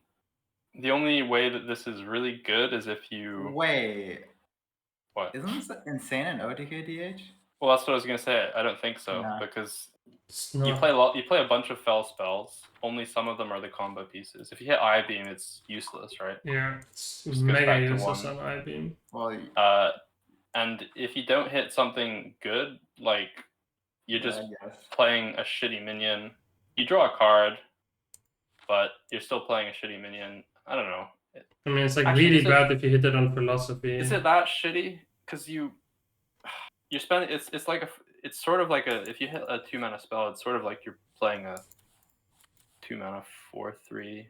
the only way that this is really good is if you Wait, what? isn't this insane in OTKDH? Well, that's what I was gonna say. I don't think so Yeah. because It's you not. play a bunch of fell spells. Only some of them are the combo pieces. If you hit Eye Beam, it's useless, right? Yeah, it's Just goes mega back to useless one. on I-beam. Well, And if you don't hit something good, like you're yeah, just I guess. playing a shitty minion. You draw a card, but you're still playing a shitty minion. I don't know. I mean, it's like Actually, really is it- bad if you hit it on philosophy. Is it that shitty? Because you spend it's like it's sort of like if you hit a 2-mana spell, it's sort of like you're playing a 2-mana 4/3.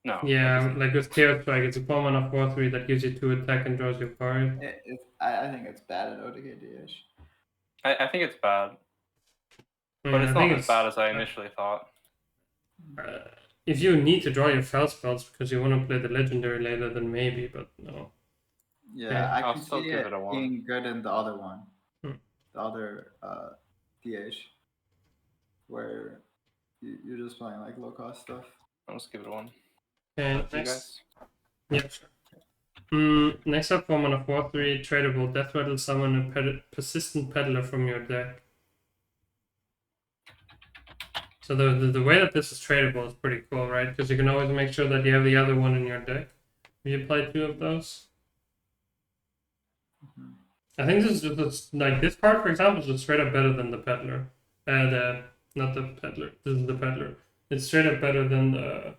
No. Yeah, like with Chaos Strike, it's a 4-mana 4/3 that gives you 2 attack and draws your card. I think it's bad in OTKDH. I think it's bad, I but mean, it's I not think as bad as I initially thought. If you need to draw your fell spells because you want to play the legendary later, then maybe, but no. Yeah, Yeah, I I'll can still see give it it a 1. being good in the other one. Hmm. The other DH. Where you're just playing like low cost stuff. I'll just give it a 1. And Up to you next, guys. yeah, sure. Next up, 4-mana 4/3 tradable Death Rattle, summon a persistent peddler from your deck. So the way that this is tradable is pretty cool, right? Because you can always make sure that you have the other one in your deck. Have you played 2 of those? Mhm. I think this is just like this card, for example, is just straight up better than the peddler. Not the peddler. This is the peddler. It's straight up better than the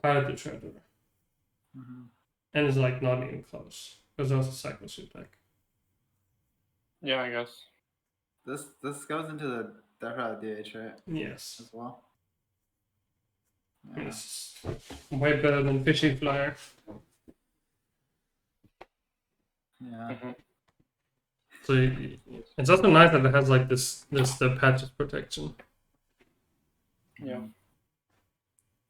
pirate treasure, Mhm. and it's like not even close. There's also Cycle Suit deck. Yeah, I guess. This goes into the Death DH, right? Yes, As well. Yeah. it's way better than Fishing Flyer. Yeah. Mhm. So it's also nice that it has like this the patches protection. Yeah.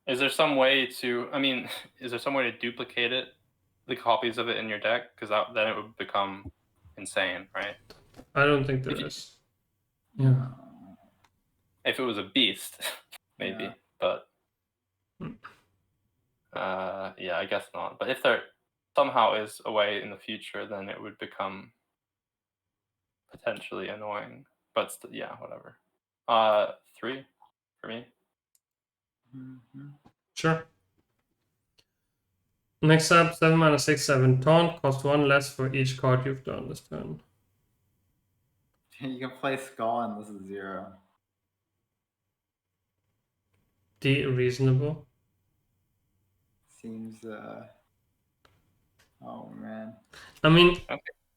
Is there some way to? I mean, is there some way to duplicate it, the copies of it in your deck? Because then it would become insane, right? I don't think there If you- is. Yeah. If it was a beast, maybe. Yeah. But Hmm. yeah, I guess not. But if there somehow is a way in the future, then it would become potentially annoying. But yeah, whatever. 3 for me. Mhm. Sure. Next up, 7-mana 6/7 taunt, cost 1 less for each card you've drawn this turn. You can play Skull and this is 0. Reasonable. Seems oh man. I mean,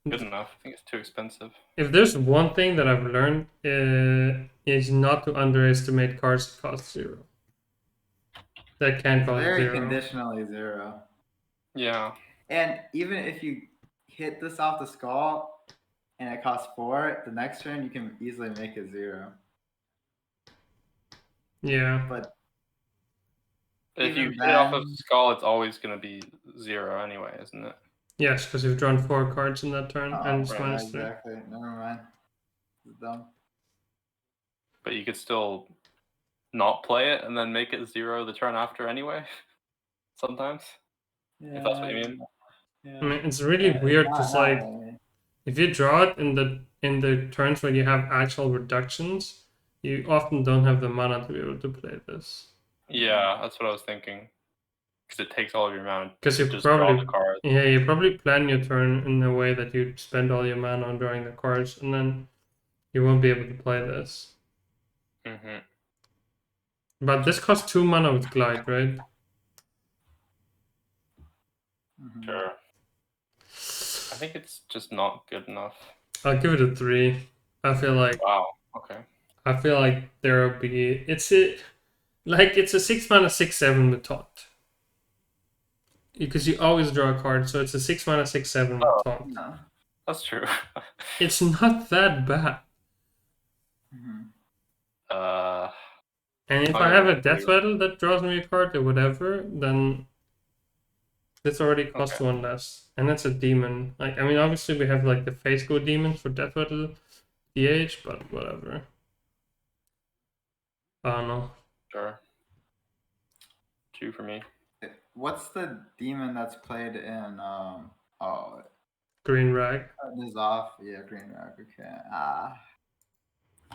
Good enough. I think it's too expensive. if there's one thing that I've learned is not to underestimate cards that cost 0. That can cost Very 0. conditionally 0. Yeah. And even if you hit this off the Skull and it costs 4, the next turn you can easily make it 0. Yeah. But If you even hit it off of then- Skull, it's always going to be 0 anyway, isn't it? Yes, because you've drawn 4 cards in that turn, oh, and it's right, minus 3. exactly. Never mind. It's dumb. But you could still not play it and then make it 0 the turn after anyway. Sometimes. Yeah, If that's what you mean. Yeah. I mean, it's really weird because like if you draw it in the turns where you have actual reductions, you often don't have the mana to be able to play this. Yeah, that's what I was thinking. Because it takes all of your mana. Because you Just draw probably the card. you probably plan your turn in a way that you spend all your mana on drawing the cards, and then you won't be able to play this. Mm-hmm. But this costs 2 mana with Glide, right? Mhm. Sure. I think it's just not good enough. I'll give it a 3. I feel like Wow. Okay. there'll be it's a 6-mana 6/7 with taunt. Because you always draw a card, so it's a 6-mana 6/7 with taunt. No. That's true. It's not that bad. Mhm. And if Oh, I yeah, have a that's Death weird. Rattle that draws me a card or whatever, then This already costs Okay. 1 less, and it's a demon. Like, I mean, obviously we have like the Face Go demons for Death Rattle DH, but whatever. I don't know. Sure. 2 for me. What's the demon that's played in Green Rag. this is off? Yeah, Green Rock. Okay.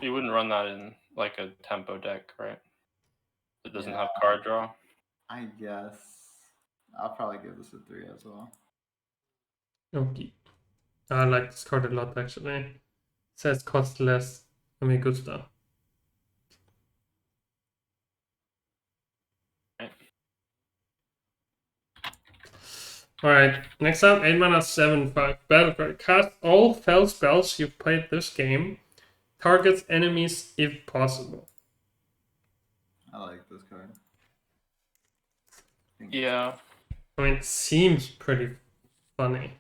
You wouldn't run that in like a tempo deck, right? It doesn't Yeah. have card draw. I guess I'll probably give this a 3 as well. Okay. I like this card a lot actually. It says cost less. I mean, good stuff. Alright, next up, 8 mana 7/5 battle card. Cast all fell spells you've played this game. Targets enemies if possible. I like this card. Yeah. I mean, it seems pretty funny.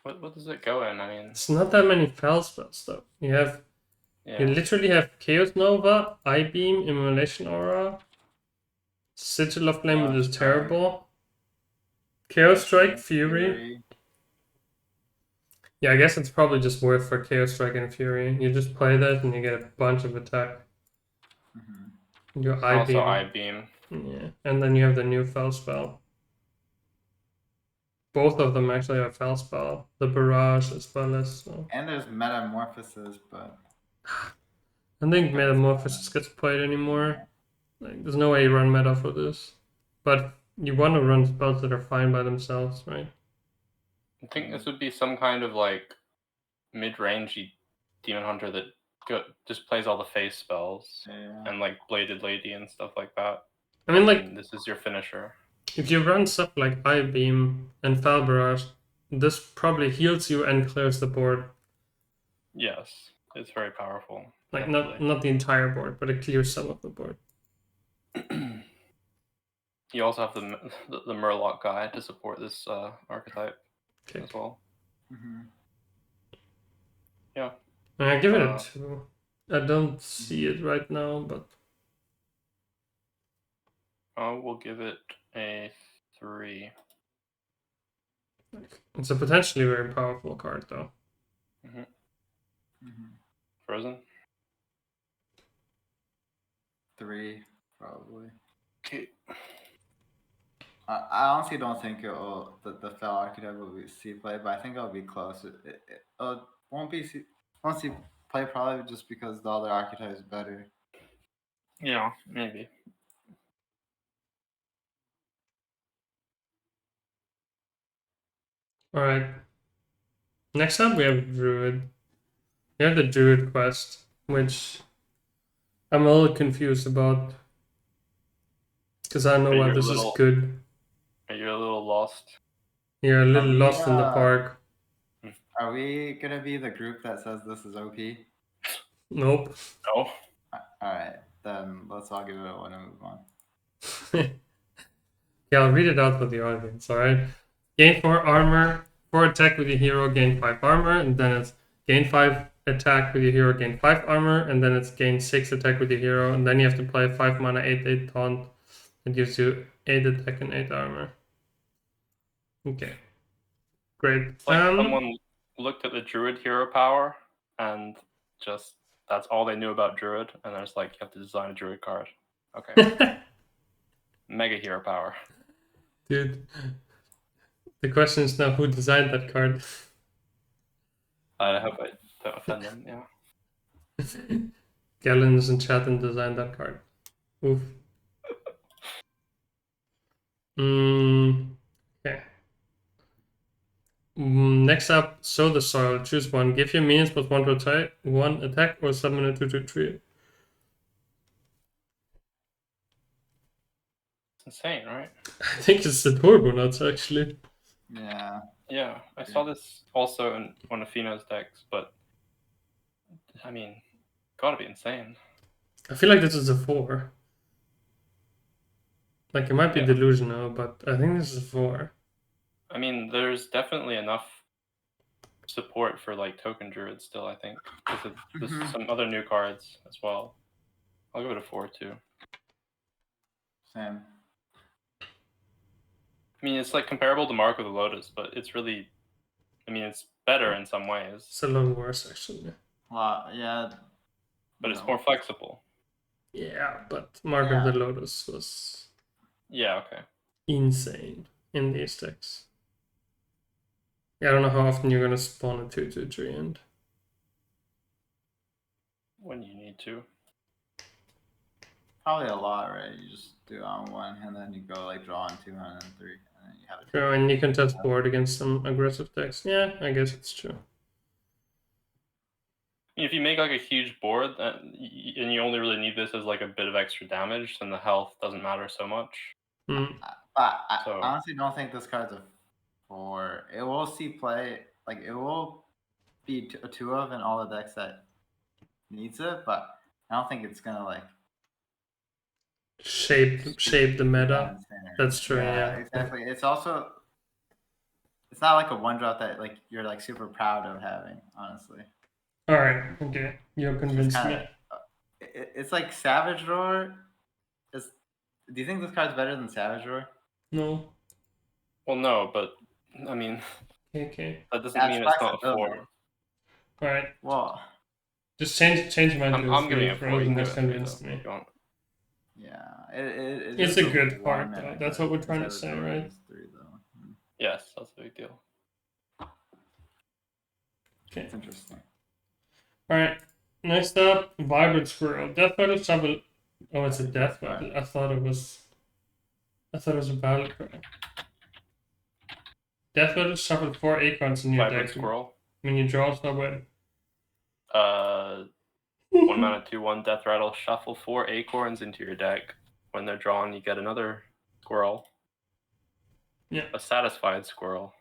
What does it go in? I mean, It's not that many fell spells though. You literally have Chaos Nova, Eye Beam, Immolation Aura, Sigil of Flame, which is terrible. Chaos Strike, Fury. Yeah, I guess it's probably just worth for Chaos Strike and Fury. You just play that and you get a bunch of attack. Your Eye also Beam. Eye Beam. Yeah, and then you have the new Fell spell. Both of them actually have Fell spell. The Barrage as well as. So. And there's Metamorphosis, but I think Metamorphosis gets played anymore. Like, there's no way you run meta for this. But you want to run spells that are fine by themselves, right? I think this would be some kind of like mid-rangey demon hunter that just plays all the face spells and like Bladed Lady and stuff like that. I mean, like, and this is your finisher. If you run stuff like Eye Beam and Fell Barrage, this probably heals you and clears the board. Yes, it's very powerful. Like not the entire board, but it clears some of the board. You also have the Murloc guy to support this archetype as well. Yeah. I give it a 2. I don't see it right now, but we'll give it a 3. It's a potentially very powerful card, though. Fr0zen? 3, probably. Okay. I honestly don't think the Fell archetype will be C play, but I think it'll be close. It won't see play probably just because the other archetype is better. Yeah, maybe. Alright. Next up, we have Druid. We have the Druid quest, which I'm a little confused about. Because I know why this is good. Are you a little lost? You're a little lost in the park. Are we gonna be the group that says this is OP? Nope. No. Alright, then let's all give it a 1 and move on. Yeah, I'll read it out for the audience, alright? Gain 4 armor, 4 attack with your hero, gain 5 armor, and then it's gain 5 attack with your hero, gain 5 armor, and then it's gain 6 attack with your hero, and then you have to play 5 mana, 8/8 taunt. It gives you 8 attack and 8 armor. Okay. Great. Like someone looked at the Druid hero power and just that's all they knew about Druid, and there's like you have to design a Druid card. Okay. Mega hero power. Dude. The question is now who designed that card? I hope I don't offend them, yeah. Galen is in chat and designed that card. Oof. Okay. Next up, sow the soil. Choose one. Give your minions plus 1 to one attack or summon a 2/3. It's insane, right? I think it's the turbo nuts actually. Yeah. Yeah, I saw this also in one of Fino's decks, but I mean, gotta be insane. I feel like this is a 4. Like it might be delusional, but I think this is a 4. I mean, there's definitely enough support for like token druid still, I think. There's some other new cards as well. I'll give it a 4 too. Same. I mean, it's like comparable to Mark of the Lotus, but it's really, I mean, it's better in some ways, It's a little worse actually. Yeah. but it's No. more flexible. Yeah, but Mark of the Lotus was Yeah, okay. insane in these decks. Yeah, I don't know how often you're gonna spawn a 2/2/3 end. When you need to. Probably a lot, right? You just do it on one, and then you go like draw on 2 and then 3, and then you have it. True, and you can test board against some aggressive decks. Yeah, I guess it's true. If you make like a huge board and you only really need this as like a bit of extra damage, then the health doesn't matter so much. Hmm. But I So- honestly don't think this card's a 4. It will see play, like it will be a 2 of in all the decks that needs it, but I don't think it's gonna like Shape the meta. That's true, yeah. Exactly. It's also, it's not like a 1-drop that like you're like super proud of having, honestly. All right, okay, you're convinced me. It's like Savage Roar. Do you think this card's better than Savage Roar? No. Well, no, but I mean, Okay. that doesn't That's mean it's not a flexibility. 4. All right. Well, Just change mine to I'm a giving 3. it 4. Fr0zen You has can give it 3 convinced though, me. if you want. yeah. It's just a good one card, mana though. That's what we're trying to Savage say, Roar right? is 3, though. Yes, that's a big deal. Okay. It's interesting. All right. Next up, Vibrant Squirrel. Death Battle Shuffle. Oh, it's a death battle. I thought it was a battle cry. Death Battle Shuffle 4 acorns in your Vibrant deck. Squirrel. When you draw Stormwind. 1 mana 2/1 Death Rattle. Shuffle 4 acorns into your deck. When they're drawn, you get another squirrel. Yeah. A satisfied squirrel.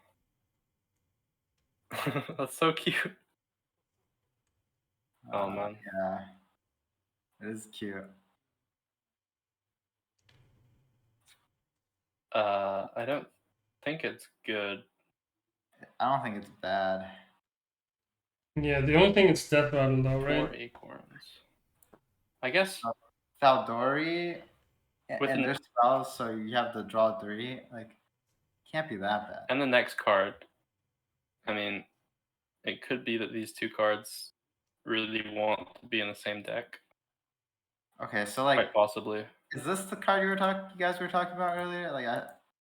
That's so cute. Oh man. Yeah. It is cute. I don't think it's good. I don't think it's bad. Yeah, the only thing is Death Battle, though, 4 right? acorns. I guess Thaldori, With and an- there's spells, so you have to draw 3. Like, can't be that bad. and the next card. I mean, it could be that these two cards really want to be in the same deck. Okay, so like, Quite possibly. is this the card you guys were talking about earlier? Like,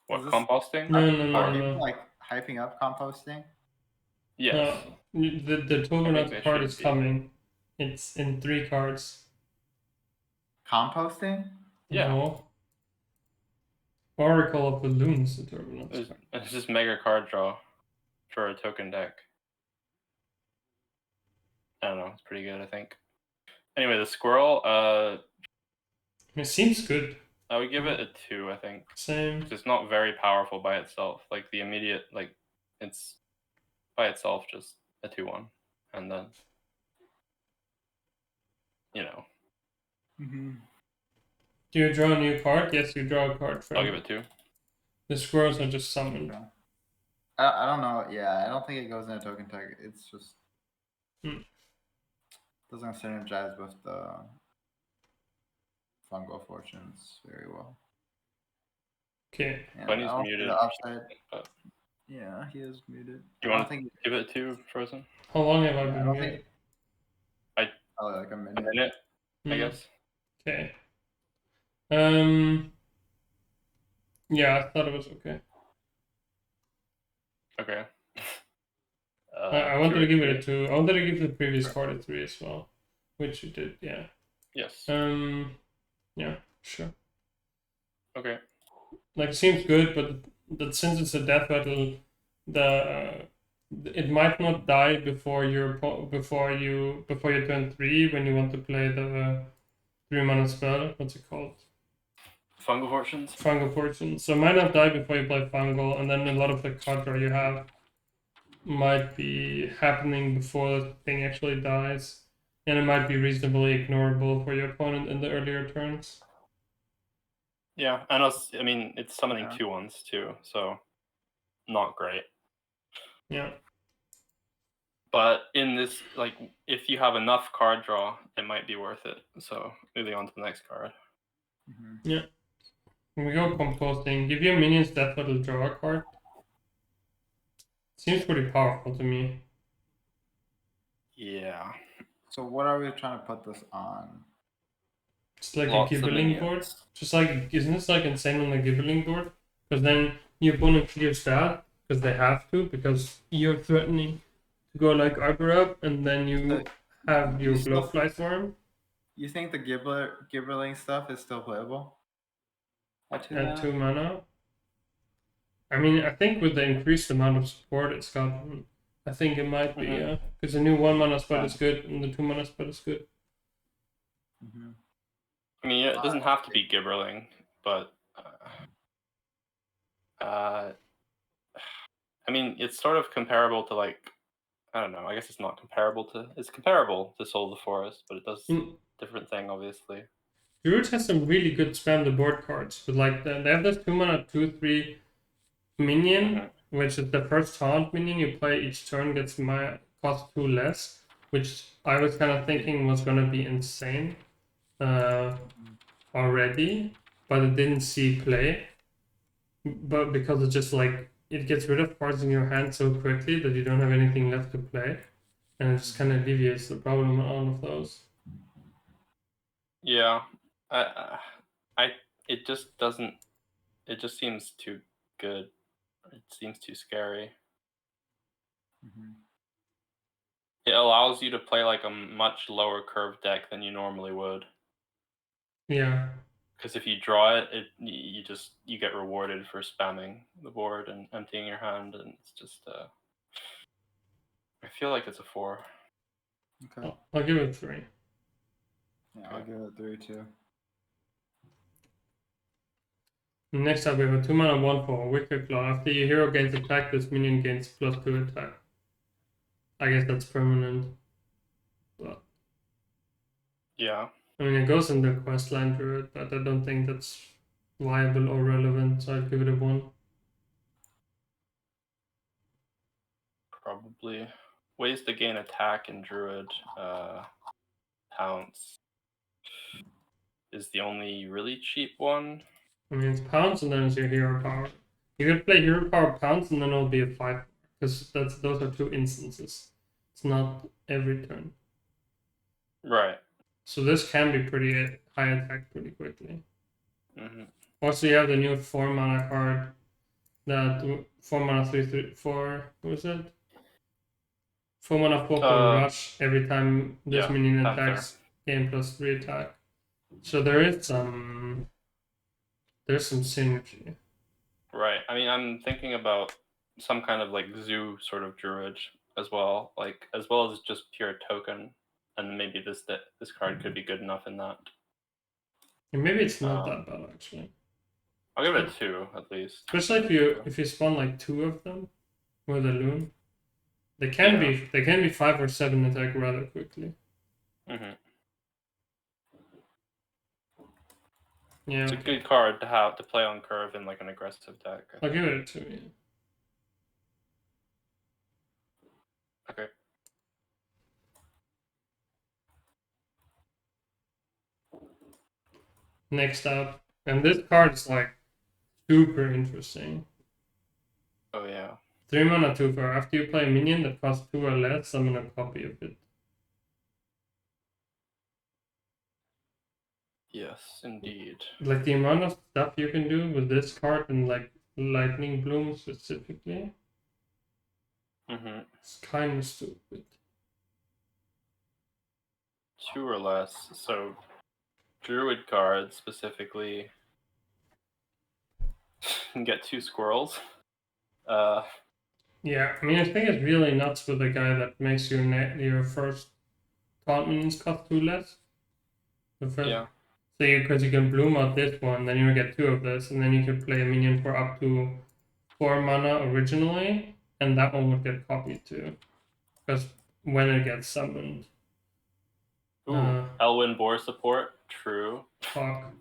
What, is this- composting? No. are people like hyping up composting? Yes. The I think Togenaut they card should is be. coming. It's in 3 cards. Composting? Yeah. No. Oracle of the Loons, the Togenaut It's, card. it's just mega card draw for a token deck. I don't know. It's pretty good, I think. Anyway, the squirrel, It seems good. I would give it a 2, I think. Same. It's not very powerful by itself. Like the immediate, like it's by itself just a 2/1, and then you know, Mm-hmm. Do you draw a new card? Yes, you draw a card. I'll give it 2. The squirrels are just summoned. I don't know. Yeah, I don't think it goes in a token tag. It's just doesn't synergize with the Fungal Fortunes very well. Okay. And Bunny's I don't see muted. the upside. But Yeah, he is muted. you I don't want to think give it a 2, Fr0zen? How long have I I been don't muted? think probably like a A minute. minute, I Hmm. guess. Okay. Yeah, I thought it was okay. Okay. I wanted to give it a 2. I wanted to give the previous card a 3 as well, which you did. Yeah. Yes. Yeah, sure. Okay. Like it seems good, but since it's a death battle, it might not die before you turn 3 when you want to play the 3-mana spell. What's it called? Fungal Fortunes. Fungal Fortune. So it might not die before you play Fungal, and then a lot of the card draw you have might be happening before the thing actually dies, and it might be reasonably ignorable for your opponent in the earlier turns. Yeah, and also, I mean, it's summoning Yeah. 2/1s too, so not great. Yeah. But in this, like, if you have enough card draw, it might be worth it. So moving on to the next card. Mm-hmm. Yeah. We go composting. Give your minions death, it'll draw a card. Seems pretty powerful to me. Yeah. So what are we trying to put this on? It's like Lots a of Gibberling board. minions. Just like, isn't this like insane on the Gibberling board? Because then your opponent clears that, because they have to, because you're threatening to go like Arbor up, and then you So have your you still- Glowfly Swarm You think the Gibberling stuff is still playable? At 2 and mana? 2 mana. I mean, I think with the increased amount of support it's gotten, I think it might be, yeah. Because the new 1 mana spell is good, and the 2 mana spell is good. Mm-hmm. I mean, it doesn't have to be Gibberling, but I mean, it's sort of comparable to like, I don't know. I guess it's not comparable to. It's comparable to Soul of the Forest, but it does different thing, obviously. Druid has some really good spam the board cards, but like they have this 2 mana 2/3 minion, which is the first taunt minion you play each turn gets my cost 2 less, which I was kind of thinking was gonna be insane already, but it didn't see play. But because it's just like it gets rid of cards in your hand so quickly that you don't have anything left to play, and it just kind of alleviates the problem on all of those. Yeah, it just doesn't. It just seems too good. It seems too scary. Mm-hmm. It allows you to play like a much lower curve deck than you normally would. Yeah. Because if you draw it, you get rewarded for spamming the board and emptying your hand, and it's just I feel like it's a 4. Okay. I'll give it 3. Yeah, I'll give it 3 too. Next up, we have a 2 mana 1/4 Wicked Claw. After your hero gains attack, this minion gains +2 attack. I guess that's permanent. But Yeah. I mean, it goes in the questline Druid, but I don't think that's viable or relevant, so I'd give it a 1. Probably. Ways to gain attack in Druid. Pounce is the only really cheap one. I mean, it's Pounce and then it's your hero power. You could play hero power Pounce and then it'll be a 5, because those are 2 instances. It's not every turn. Right. So this can be pretty high attack pretty quickly. Mm-hmm. Also, you have the new 4 mana card. That 4 mana 3/4. What was it? 4 mana 4/4 rush every time this minion attacks. Gain +3 attack. So there's some synergy. Right. I mean, I'm thinking about some kind of like zoo sort of druid as well, like as well as just pure token, and maybe this card could be good enough in that. And maybe it's not that bad actually. I'll give it a 2 at least. Especially if you spawn like 2 of them with a loon, they can be 5 or 7 attack rather quickly. Mm-hmm. Yeah, it's a good card to have to play on curve in like an aggressive deck. I'll give it a 2. Yeah. Okay. Next up, and this card is like super interesting. Oh yeah. 3 mana 2/4. After you play a minion that costs 2 or less, summon a copy of it. Yes, indeed. Like the amount of stuff you can do with this card and like Lightning Bloom specifically, it's kind of stupid. 2 or less. So, druid cards specifically can get 2 squirrels. Yeah, I mean, I think it's really nuts with the guy that makes your first taunt minions cost 2 less. The first, yeah. So because you can bloom out this one, then you get 2 of this, and then you can play a minion for up to 4 mana originally, and that one would get copied too, because when it gets summoned. Ooh, Elwynn boar support. True. Fuck.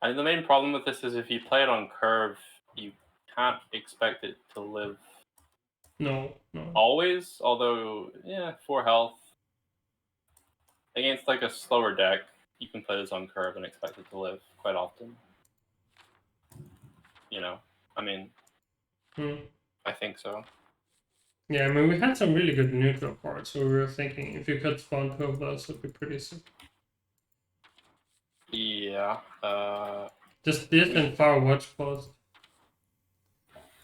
I mean, the main problem with this is if you play it on curve, you can't expect it to live. No. Always, although 4 health against like a slower deck, you can play this on curve and expect it to live quite often. you know, I mean, Hmm. I think so. Yeah, I mean, we had some really good neutral cards, so we were thinking if you could spawn 2 of those, it'd be pretty sick. Yeah. Just this and Far Watch Post.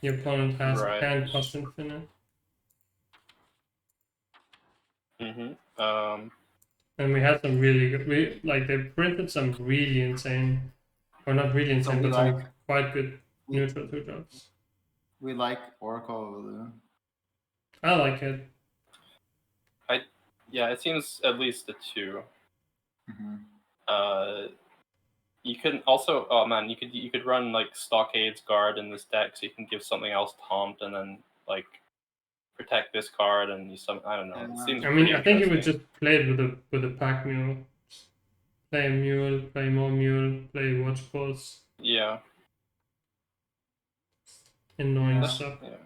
Your opponent has Right. can cost infinite. And we had some really good. They printed some really insane, or not really insane, we but some like- quite good we- neutral 2-drops. We like Oracle of Elwynn. I like it. Yeah, it seems at least a 2. Mm-hmm. You could also, oh man, you could run like Stockade's Guard in this deck, so you can give something else taunt and then like protect this card and you I don't know. It seems I mean, pretty I think you would interesting. just play it with a pack mule. Play a mule, play more mule, play watch posts, Yeah. annoying Yeah. stuff. Yeah.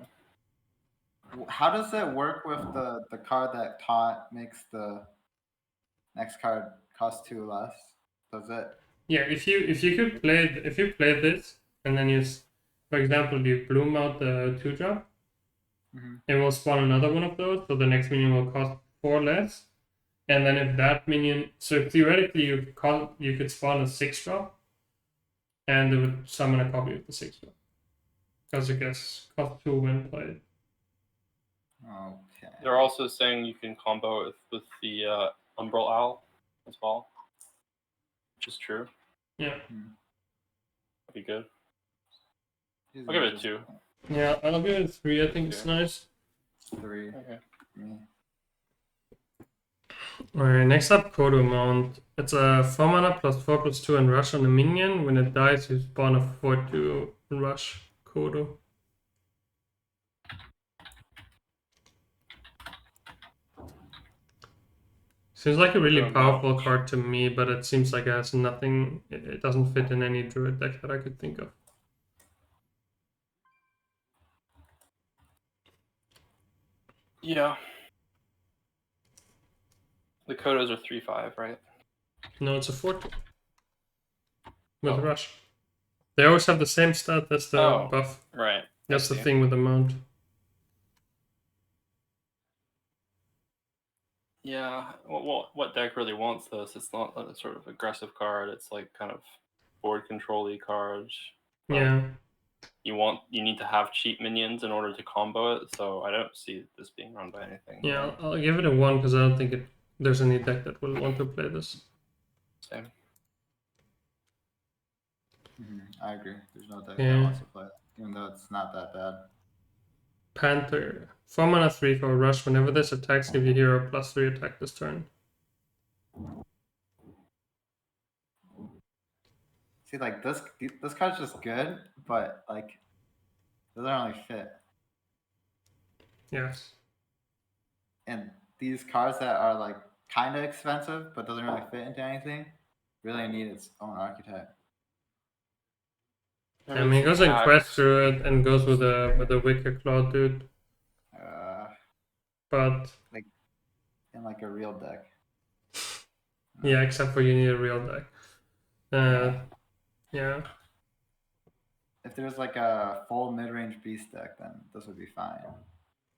How does it work with the card that taunt makes the next card cost 2 less? Does it? Yeah, if you play this and then for example, you bloom out the 2-drop, it will spawn another one of those, so the next minion will cost 4 less. And then if that minion, so theoretically you could spawn a 6-drop, and it would summon a copy of the 6-drop, because it gets cost 2 when played. Okay. They're also saying you can combo it with the Umbral Owl as well, which is true. Yeah. That'd be good. I'll give it a 2. Yeah, I'll give it a 3. I think it's nice. 3. Okay. Alright, next up, Kodo Mount. It's a 4 mana +4/+2 and rush on a minion. When it dies, you spawn a 4/2 rush Kodo. Seems like a really powerful card to me, but it seems like it has nothing. It doesn't fit in any druid deck that I could think of. Yeah. The Kodos are 3/5, right? No, it's a 4/2 with rush. They always have the same stat as the buff. Right. That's the thing with the mount. Yeah. What deck really wants this? It's not a sort of aggressive card. It's like kind of board control-y cards. Yeah. You need to have cheap minions in order to combo it, so I don't see this being run by anything. Yeah, I'll give it a 1 because I don't think there's any deck that will want to play this. Same. I agree. There's no deck that wants to play it, even though it's not that bad. Panther. 4 mana 3 for rush. Whenever this attacks, give your hero +3 attack this turn. See, like this card's just good, but like doesn't really fit. Yes. And these cards that are like kind of expensive but doesn't really fit into anything really need its own archetype. I mean, it goes in quest through it and goes with a Wicked Claw dude. But like in like a real deck. Yeah, except for you need a real deck. Yeah. If there's like a full mid-range beast deck, then this would be fine.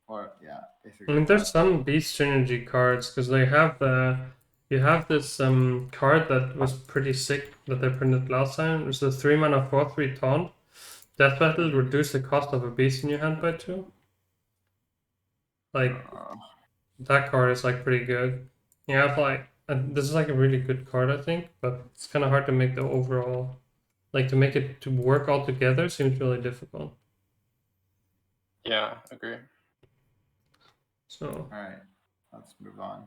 Or yeah, basically. I mean, there's some beast synergy cards because they have you have this card that was pretty sick that they printed last time. It's the 3 mana 4/3 taunt. Death Battle reduce the cost of a beast in your hand by 2. Like that card is like pretty good. Yeah, this is like a really good card, I think, but it's kind of hard to make the overall, like to make it to work all together seems really difficult. Yeah, agree. So. All right, let's move on.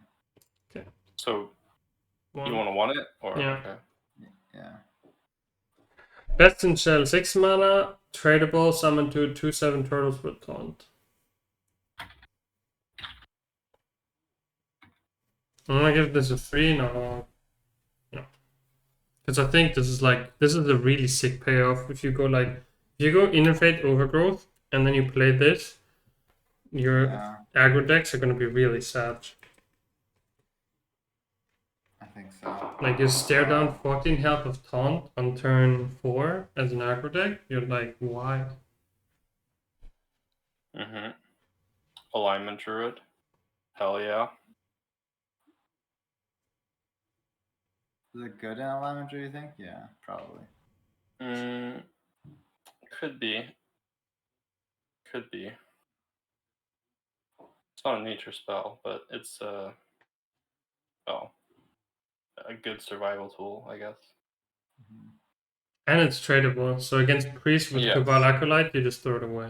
Okay. So, you want to want it or yeah? Okay. Yeah. Best in Shell 6 mana, tradable, summon 2/7 turtles with taunt. I'm gonna give this a 3 now. No. Because I think this is a really sick payoff. If you go Innervate Overgrowth and then you play this, your aggro decks are gonna be really sad. I think so. Like you stare down 14 health of taunt on turn 4 as an aggro deck. You're like, why? Alignment Druid. Hell yeah. Is it good in alignment, do you think? Yeah, probably. Could be. Could be. It's not a nature spell, but it's a good survival tool, I guess. And it's tradable. So against Priest with Yes. Cabal Acolyte, you just throw it away.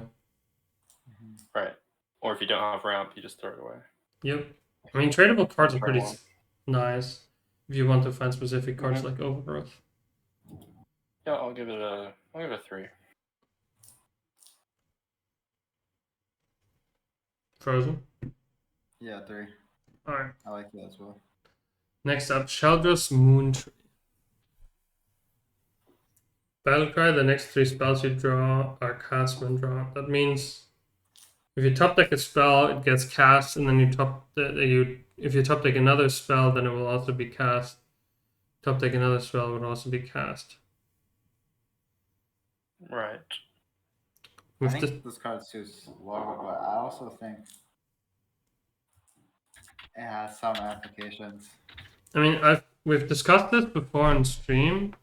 Right. Or if you don't have ramp, you just throw it away. Yep. I mean, tradable cards are Turn pretty one. nice if you want to find specific cards like Overgrowth. Yeah, I'll give it a 3. Frozen. Yeah, 3. Alright. I like that as well. Next up, Sheldress Moontree. Battlecry, the next 3 spells you draw are cast when drawn. That means if you top deck a spell, it gets cast, and then if you top deck another spell, then it will also be cast. Top deck another spell will also be cast. Right. I think this card suits Warlock, but I also think it has some applications. I mean, we've discussed this before on stream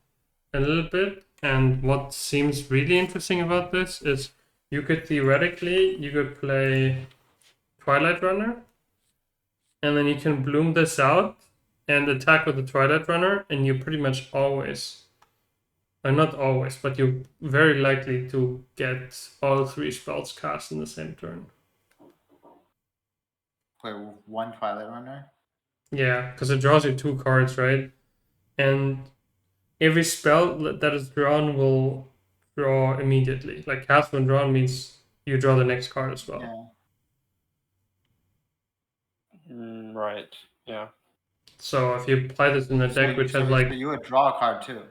a little bit, and what seems really interesting about this is you could play Twilight Runner, and then you can bloom this out and attack with the Twilight Runner, and you pretty much always, or not always, but you're very likely to get all 3 spells cast in the same turn. Play 1 Twilight Runner. Yeah, because it draws you 2 cards, right? And every spell that is drawn will draw immediately. Like cast when drawn means you draw the next card as well. Yeah. Right. Yeah. So if you play this in a deck which has like... So you would draw a card too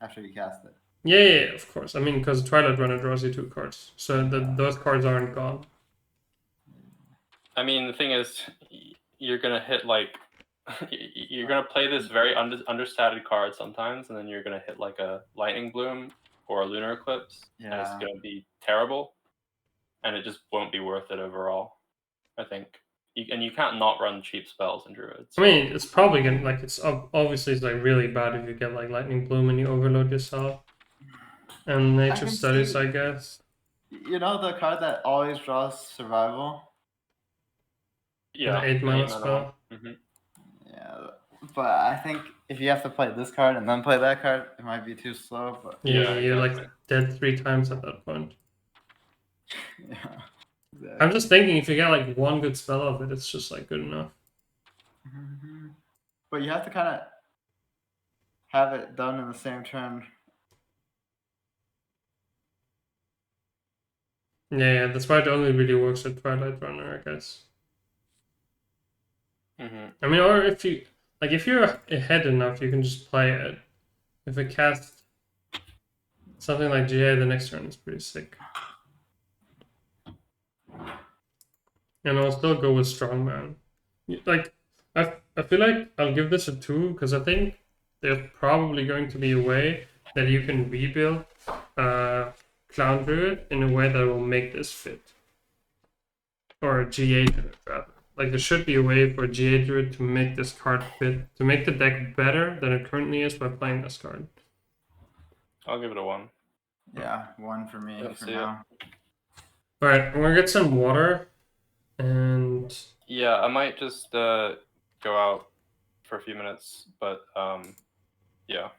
after you cast it. Yeah, of course. I mean, because Twilight Runner draws you 2 cards. So those cards aren't gone. I mean, the thing is, you're going to hit like... You're going to play this very understated card sometimes, and then you're going to hit like a Lightning Bloom or a Lunar Eclipse, and it's going to be terrible, and it just won't be worth it overall, I think. And you can't not run cheap spells in Druids. I mean, it's probably gonna like it's like really bad if you get like Lightning Bloom and you overload yourself. And Nature Studies, I guess. You know the card that always draws survival? Yeah. The 8 mana spell. Yeah, but I think if you have to play this card and then play that card, it might be too slow. But yeah, you're like dead 3 times at that point. Yeah. Exactly. I'm just thinking if you get like 1 good spell of it, it's just like good enough. But you have to kind of have it done in the same turn. Yeah, that's why it only really works with Twilight Runner, I guess. I mean, or if you're ahead enough, you can just play it. If it casts something like GA the next turn, it's pretty sick. And I'll still go with Strongman. Like, I feel like I'll give this a 2 because I think there's probably going to be a way that you can rebuild Clown Druid in a way that will make this fit. Or a GA Druid, rather. Like, there should be a way for a GA Druid to make this card fit, to make the deck better than it currently is by playing this card. I'll give it a 1. Yeah, 1 for me for now. Alright, I'm gonna get some water, and... Yeah, I might just go out for a few minutes, but yeah.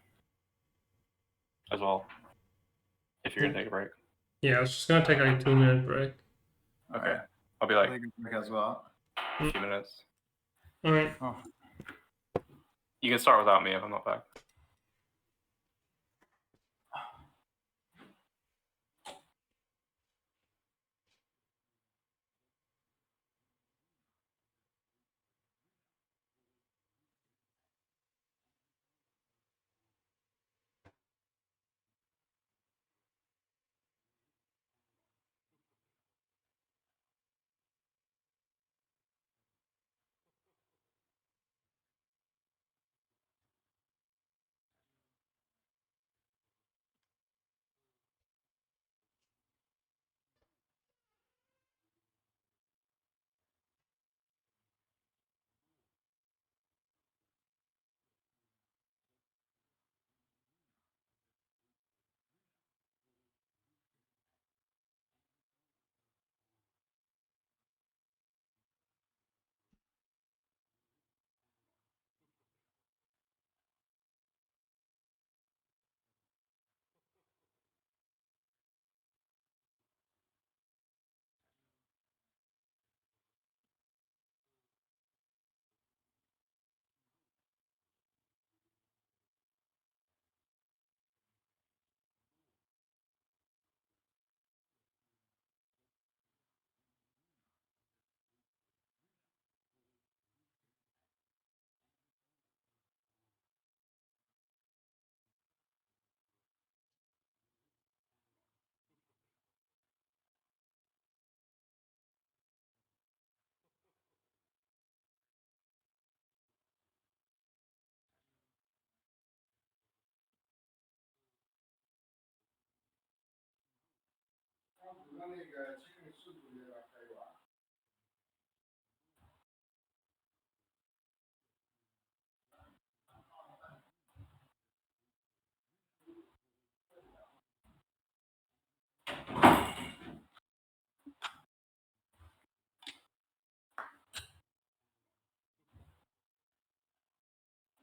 As well. If you're gonna take a break. Yeah, I was just gonna take like a 2-minute break. Okay. I'll be like... as well. A few minutes. Alright. Oh. You can start without me if I'm not back.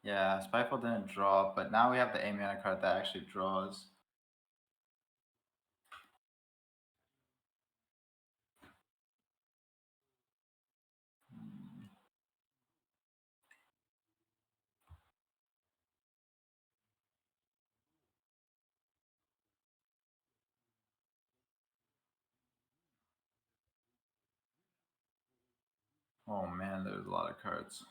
Yeah, Spiteful didn't draw, but now we have the 8-mana card that actually draws. Oh man, there's a lot of cards.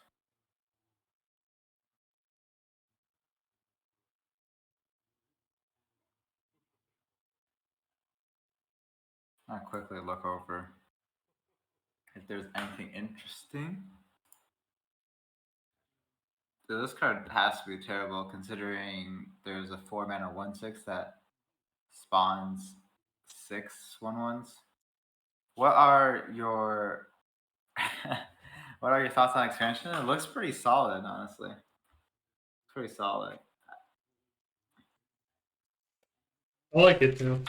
I'll quickly look over if there's anything interesting. So this card has to be terrible considering there's a 4-mana 1/6 that spawns 6 1/1s. What are your what are your thoughts on expansion? It looks pretty solid, honestly. Pretty solid. I like it too.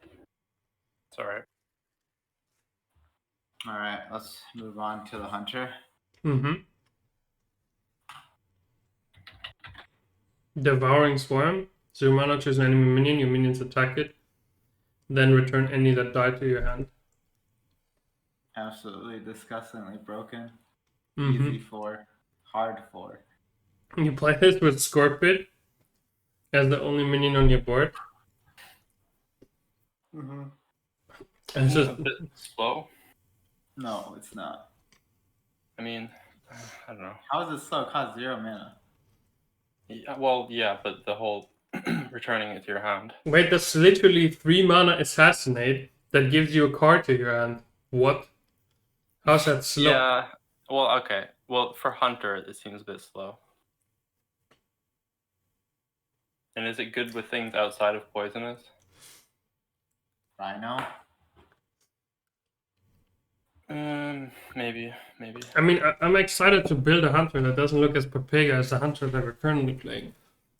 It's alright. All right, let's move on to the hunter. Mm-hmm. Devouring Swarm. So you mana choose an enemy minion, your minions attack it. Then return any that die to your hand. Absolutely disgustingly broken. Mm-hmm. Easy 4. Hard 4. You play this with Scorpid as the only minion on your board. Mm-hmm. And it's Isn't just it a bit slow? No, it's not. I mean, I don't know. How is it slow? It costs 0 mana. Yeah, well, yeah, but the whole returning it to your hand. wait, that's literally 3 mana Assassinate that gives you a card to your hand. What? How's that slow? Yeah. Well, okay. Well, for Hunter, it seems a bit slow. And is it good with things outside of poisonous? Rhino? Maybe. I mean, I'm excited to build a hunter that doesn't look as Papega as the hunter that we're currently playing.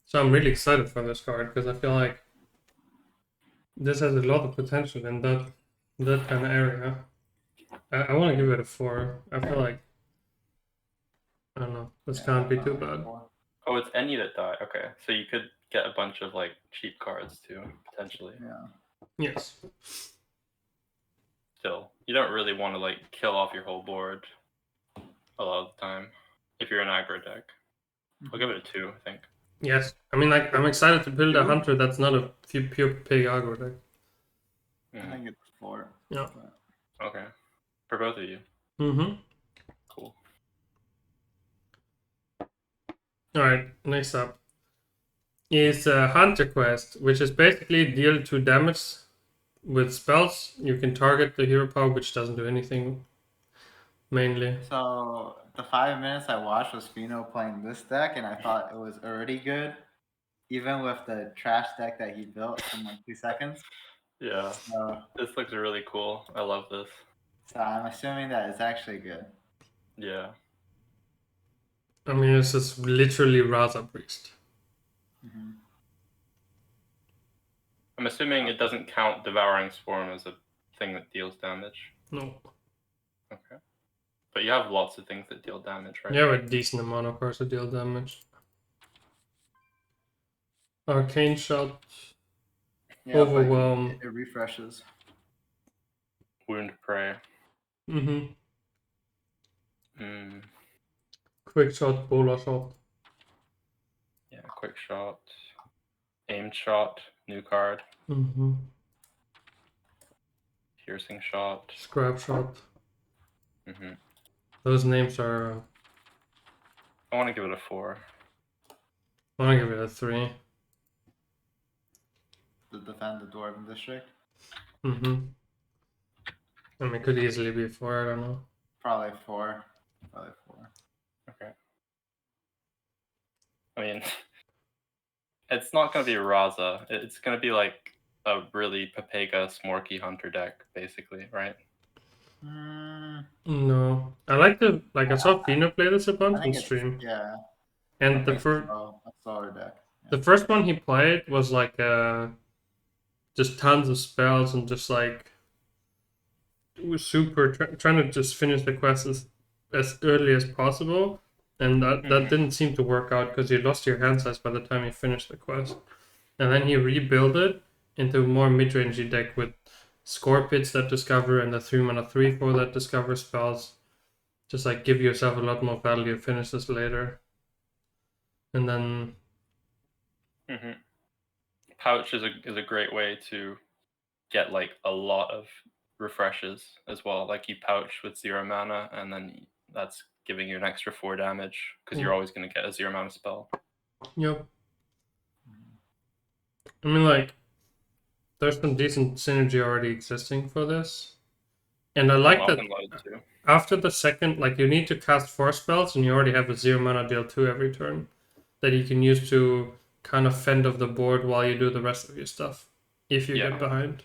So I'm really excited for this card because I feel like this has a lot of potential in that kind of area. I want to give it a 4. I feel like, I don't know, this can't be too bad. Oh, it's any that die. Okay, so you could get a bunch of like cheap cards too, potentially. Yeah. Yes. Still, you don't really want to like kill off your whole board a lot of the time if you're an aggro deck. I'll give it a 2, I think. Yes. I mean, like, I'm excited to build a Two? hunter that's not a pure pig aggro deck. I think it's 4. Yeah. Okay. For both of you. Mm-hmm. Cool. Alright, next up is Hunter Quest, which is basically deal 2 damage with spells. You can target the hero power, which doesn't do anything, mainly. So the 5 minutes I watched was Fr0zen playing this deck, and I thought it was already good, even with the trash deck that he built in like 2 seconds. Yeah. So, This looks really cool. I love this. so I'm assuming that it's actually good. Yeah. I mean, it's just literally Raza Priest. Mm-hmm. I'm assuming it doesn't count Devouring Swarm as a thing that deals damage. No. Okay. But you have lots of things that deal damage, right? You have a decent amount of cards to deal damage. Arcane Shot. Yeah, Overwhelm. but it refreshes. Wound Prey. Mm-hmm. Mm, Quick Shot, Bola Shot. yeah, Quick Shot. Aimed Shot. New card. Mm-hmm. Piercing Shot. Scrap Shot. Mm-hmm. Those names are... I want to give it a 4. I want to give it a 3. To defend the Dwarven District? Mm-hmm. I mean, it could easily be 4, I don't know. Probably 4. Probably 4. Okay. I mean, it's not going to be Raza. It's going to be like a really Papega Smorky Hunter deck, basically, right? No, I I saw Fino play this a I bunch on think it's stream, yeah. and I think it's a slower deck. the first one he played was like just tons of spells and just like it was super trying to just finish the quest as early as possible, and that didn't seem to work out because you lost your hand size by the time you finished the quest, and then he rebuilt it into a more mid-rangey deck with Scorpids that discover and the 3-mana 3/4 that discover spells. Just like give yourself a lot more value, finish this later. And then Pouch is a great way to get like a lot of refreshes as well. Like you pouch with 0 mana, and then that's giving you an extra 4 damage because you're always going to get a 0 mana spell. Yep. I mean, like, there's some decent synergy already existing for this. And I like that after the second, like, you need to cast 4 spells, and you already have a 0 mana deal 2 every turn that you can use to kind of fend off the board while you do the rest of your stuff, if you get behind.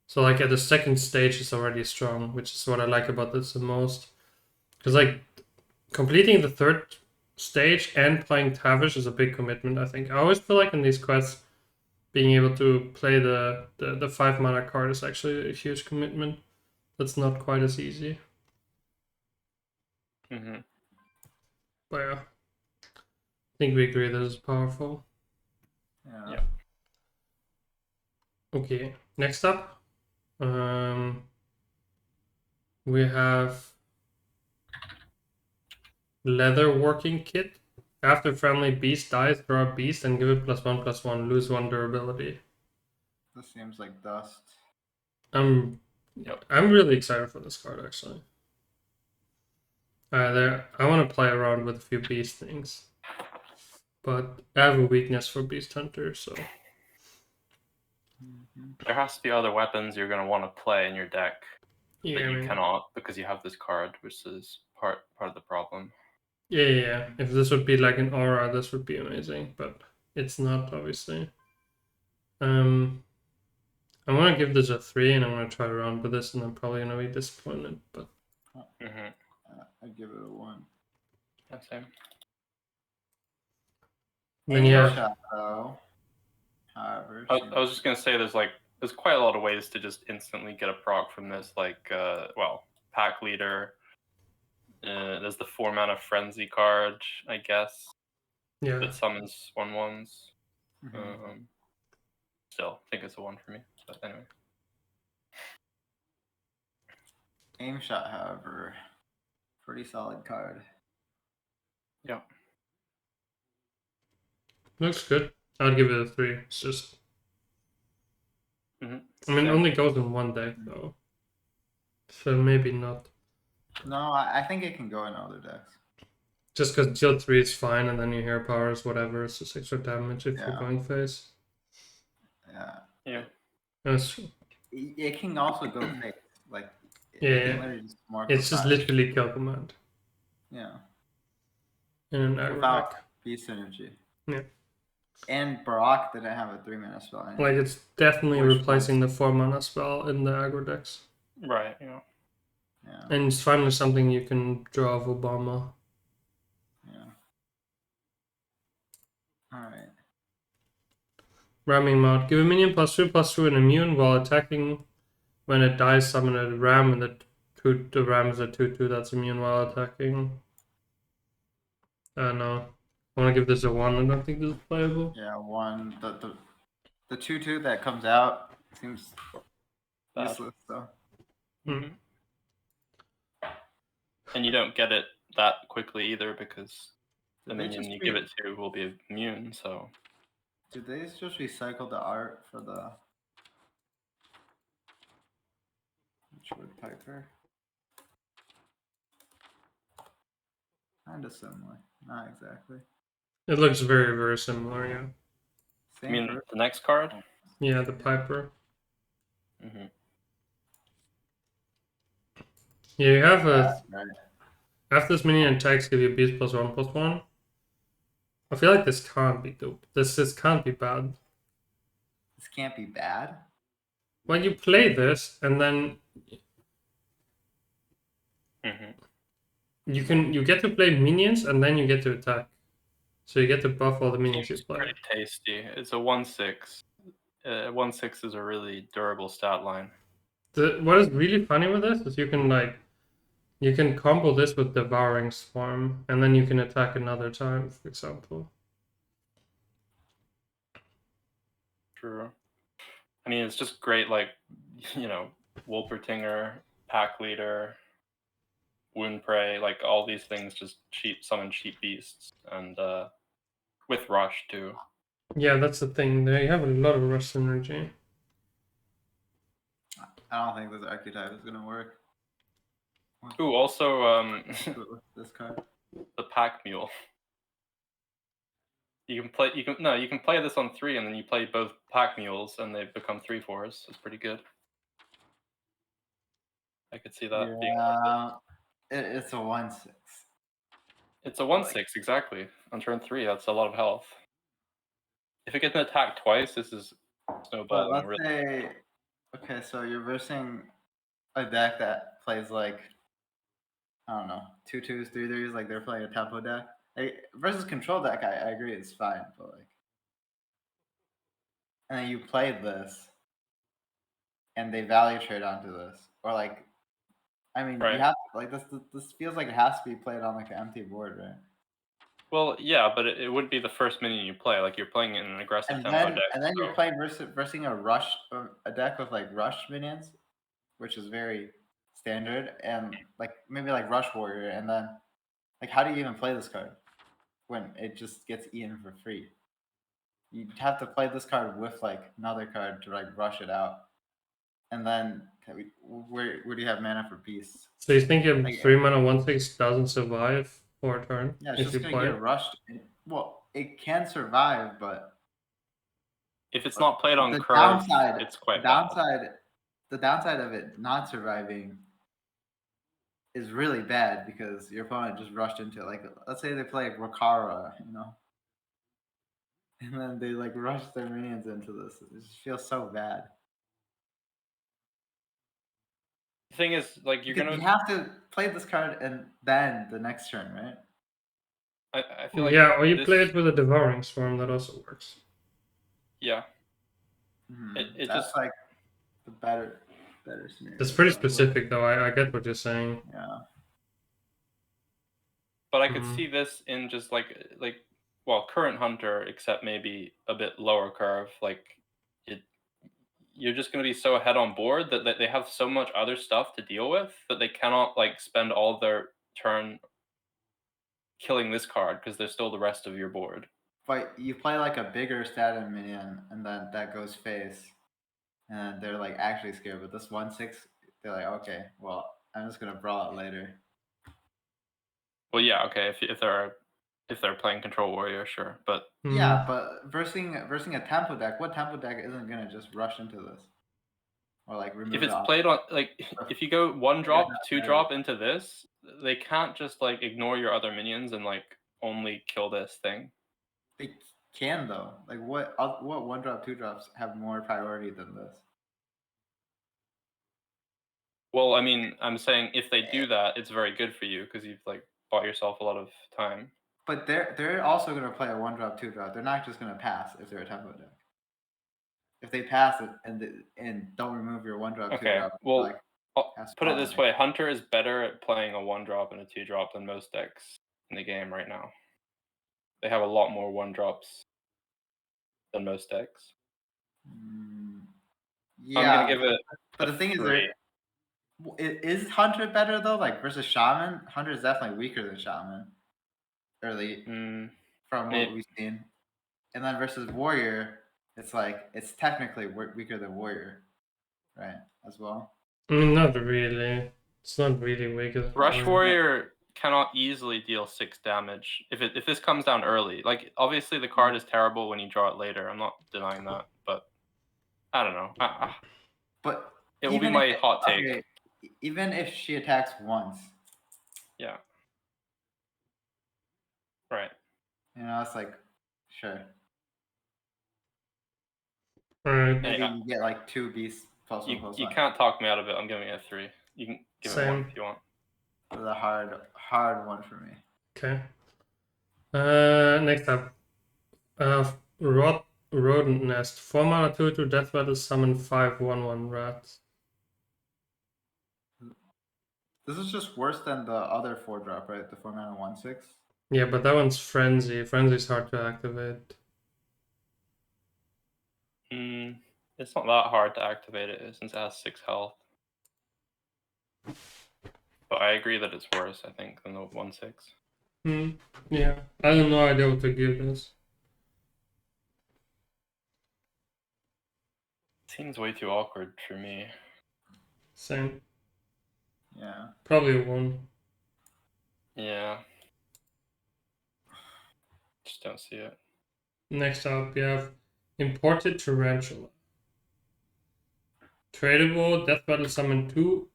So, like, at the second stage, it's already strong, which is what I like about this the most. Because, like, completing the third stage and playing Tavish is a big commitment, I think. I always feel like in these quests, being able to play the 5 mana card is actually a huge commitment. That's not quite as easy. But yeah, I think we agree this is powerful. Yeah. Okay, next up, we have Leather Working Kit. After friendly beast dies, draw a beast and give it +1/+1, lose 1 durability. This seems like dust. I'm really excited for this card actually. I want to play around with a few beast things, but I have a weakness for beast hunter, so there has to be other weapons you're going to want to play in your deck that you cannot because you have this card, which is part of the problem. Yeah. If this would be like an aura, this would be amazing, but it's not, obviously. I want to give this a 3, and I'm going to try around with this, and I'm probably going to be disappointed, but... I give it a 1. Yeah, same. Then yeah. Shadow. However, I was just going to say there's quite a lot of ways to just instantly get a proc from this, like, Pack Leader. There's the 4 mana Frenzy card, I guess. Yeah. That summons 1/1s. Still, I think it's a 1 for me. But anyway. Aim Shot, however, pretty solid card. Yeah. Looks good. I'd give it a 3. It's just... I mean, it only goes in one deck, though. So maybe not. No, I think it can go in other decks. Just because deal 3 is fine, and then you hear powers, whatever, it's just extra damage if you're going face. Yeah. That's true. It can also go face. Like, it's just literally kill command. Yeah. In an aggro deck. Beast synergy. Yeah. And Barak didn't have a 3 mana spell. Like, it's definitely replacing the 4 mana spell in the aggro decks. Right, yeah. And it's finally something you can draw off Obama. Yeah. Alright. Ramming Mount. Give a minion +2/+2 and immune while attacking. When it dies, summon a ram, and the ram is a 2/2 that's immune while attacking. No. I want to give this a 1. I don't think this is playable. Yeah, 1. The 2/2 that comes out seems useless, though. And you don't get it that quickly either because the minion you give it to will be immune, so... Did they just recycle the art for the... Piper? Kinda similar. Not exactly. It looks very, very similar, yeah. You mean the next card? Yeah, the Piper. Yeah, you have a... After this minion attacks, give you beast +1/+1. I feel like this can't be dope. This can't be bad. this can't be bad. When you play this, and then you get to play minions, and then you get to attack. So you get to buff all the minions you It's play. pretty tasty. It's a 1/6. 1/6 is a really durable stat line. What is really funny with this is you can combo this with Devouring Swarm, and then you can attack another time, for example. True. I mean, it's just great, like, you know, Wolpertinger, Pack Leader, Wound Prey, like all these things just summon cheap beasts, and with Rush too. Yeah, that's the thing. They have a lot of rush synergy. I don't think this archetype is gonna work. Ooh, also With this card. the Pack Mule. You can play this on 3, and then you play both Pack Mules, and they become 3/4s. It's pretty good. I could see that being. It's a 1/6. It's a 1/6 exactly on turn 3. That's a lot of health. If it gets an attack twice, this is But snowballing. let's Really. say, okay, so you're versing a deck that plays like, I don't know, 2/2s, 3/3s, like they're playing a tempo deck. Like, versus control deck, I agree, it's fine, but like, and then you play this, and they value trade onto this, or like, I mean, Right. you have like this feels like it has to be played on like an empty board, right? Well, yeah, but it would be the first minion you play. Like you're playing in an aggressive And tempo then deck. and then so- you play versing a deck with like rush minions, which is very standard, and like maybe like rush warrior, and then like how do you even play this card when it just gets eaten for free? You'd have to play this card with like another card to like rush it out, and then where do you have mana for beasts? So you think your Like, 3 mana 1/6 doesn't survive for a turn yeah, it's if just you gonna play? get rushed. Well, it can survive, but If it's not played on the curve, downside, it's quite bad. the downside of it not surviving is really bad because your opponent just rushed into it. Like, let's say they play Rakara, you know, and then they like rush their minions into this. It just feels so bad. The thing is, like you're Because gonna. you have to play this card and then the next turn, right? I feel like Yeah, or you this- play it with a Devouring Swarm, that also works. Yeah. Mhm. It That's just- like the better scenario. It's pretty So, specific, though. I get what you're saying. Yeah. But I could Mhm. see this in just like well, current hunter, except maybe a bit lower curve. Like you're just going to be so ahead on board that they have so much other stuff to deal with that they cannot like spend all their turn killing this card because there's still the rest of your board. But you play like a bigger status minion, and then that goes face, and they're like actually scared. But this 1/6, they're like, okay, well, I'm just gonna brawl it later. Well, yeah, okay, if they're playing control warrior, sure, but Yeah, but versing a tempo deck, what tempo deck isn't gonna just rush into this, or like remove? if it's played on like if you go 1 drop, 2 drop into this, they can't just like ignore your other minions and like only kill this thing. They can though. Like what 1 drop, 2 drops have more priority than this? Well, I mean, I'm saying if they do that, it's very good for you because you've like bought yourself a lot of time. But they're also gonna play a 1 drop, 2 drop. They're not just gonna pass if they're a tempo deck. If they pass it and don't remove your 1 drop, 2 Okay, drop, well, like I'll that's put it this problematic. way: Hunter is better at playing a 1 drop and a 2 drop than most decks in the game right now. They have a lot more 1 drops than most decks. Yeah, I'm gonna give it. but a the thing 3. is Hunter better though? Like versus Shaman, Hunter is definitely weaker than Shaman. Early from what we've seen, and then versus Warrior, it's like it's technically weaker than Warrior, right? As well. I mean, not really. It's not really weak. Rush Warrior cannot easily deal 6 damage if this comes down early. Like obviously the card is terrible when you draw it later. I'm not denying that, but I don't know. But it will be my hot take. Okay, even if she attacks once, Yeah. Right. you know, it's like sure. Alright, Hey, Maybe you get like 2 beasts plus you 1/+1. you can't talk me out of it. I'm giving it a 3. You can give it 1 Same. if you want. It was a hard one for me. Okay. Next up. Rodent Nest. 4 mana 2/2 Death Rattle, summon 5 1/1 rats. This is just worse than the other 4-drop, right? The 4 mana 1/6. Yeah, but that one's Frenzy. Frenzy's hard to activate. It's not that hard to activate it since it has 6 health. But I agree that it's worse, I think, than the 1/6. Yeah, I have no idea what to give this. Seems way too awkward for me. Same. Yeah. Probably a 1. Yeah. Just don't see it. Next up, you have Imported Tarantula. Tradable, Death Battle summon 2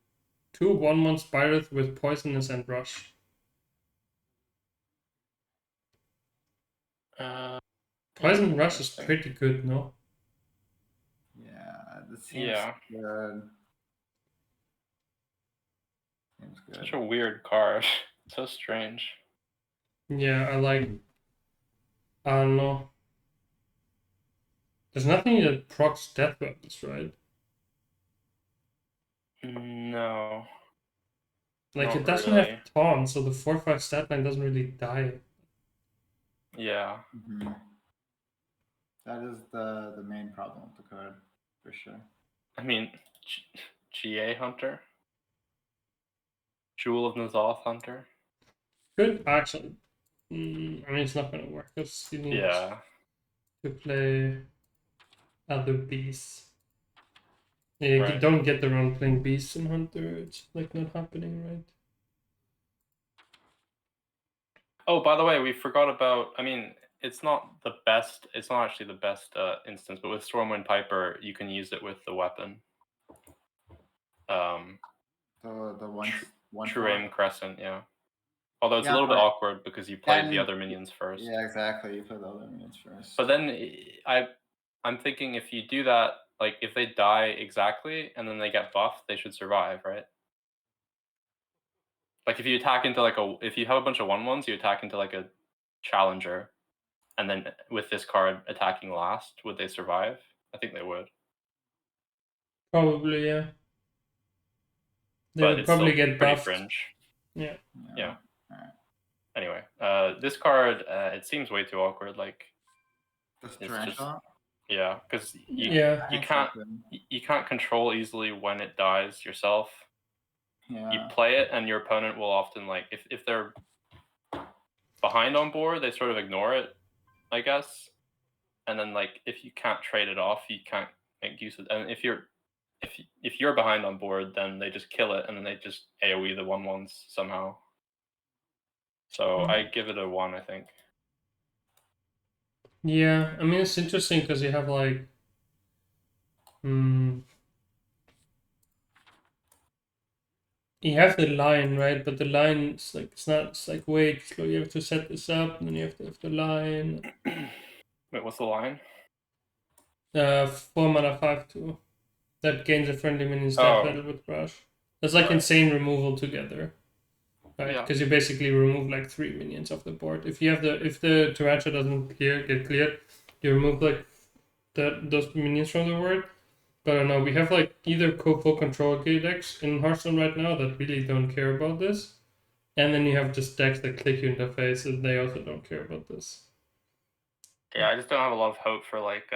1/1 spirals with Poisonous and Rush. Poison Rush is pretty good, no? Yeah, this seems good. Seems good. Such a weird card. So strange. Yeah, I don't know. There's nothing that procs Death Weapons, right? No. Like, Not it doesn't really. have taunt, so the 4/5 stat line doesn't really die. Yeah. Mm-hmm. That is the main problem with the card, for sure. I mean, GA Hunter? Jewel of N'Zoth Hunter? Good, actually. I mean, it's not gonna work because you need to play other beasts. Yeah, Right. you don't get around playing beasts in Hunter. It's like not happening, right? Oh, by the way, we forgot about. I mean, it's not the best. It's not actually the best instance, but with Stormwind Piper, you can use it with the weapon. The one True Aim Crescent, yeah. Although it's a Yeah, little bit but- awkward because you played the And- other minions first. Yeah, exactly. You play the other minions first. But then I'm thinking if you do that, like if they die exactly and then they get buffed, they should survive, right? Like if you attack into like if you have a bunch of 1/1s, you attack into like a challenger, and then with this card attacking last, would they survive? I think they would. Probably, yeah. They But would it's probably still get pretty buffed. fringe. Yeah. Yeah. Alright. Anyway, this card it seems way too awkward. Like This it's tarantula? yeah, because Yeah. you can't control easily when it dies yourself. Yeah. You play it, and your opponent will often like if they're behind on board, they sort of ignore it, I guess. And then like if you can't trade it off, you can't make use of it. And if you're behind on board, then they just kill it, and then they just AoE the 1/1s somehow. So I give it a 1, I think. Yeah, I mean it's interesting because you have like you have the line, right? But the line is like it's like wait, slow. You have to set this up, and then you have to have the line. Wait, what's the line? 4 mana 5/2. That gains a friendly minion's death battle with Rush. That's like insane removal together. Right? Because you basically remove like 3 minions off the board. If the Tarantula doesn't get cleared, you remove like those minions from the board. But I don't know, we have like either full control decks in Hearthstone right now that really don't care about this. And then you have just decks that click you in the face and they also don't care about this. Yeah, I just don't have a lot of hope for like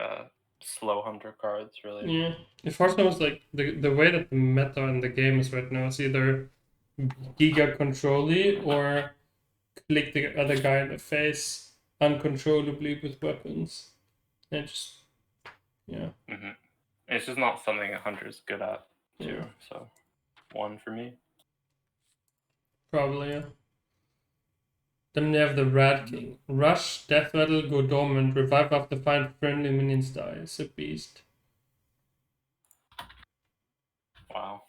slow hunter cards, really. Yeah. If Hearthstone was like the way that the meta in the game is right now, it's either Giga Control-y or click the other guy in the face uncontrollably with weapons. And just It's just not something a hunter is good at too. Yeah. So 1 for me. Probably, yeah. Then we have the Rat King. Rush, Death Rattle, go dormant, revive after 5 friendly minions die. It's a beast. Wow.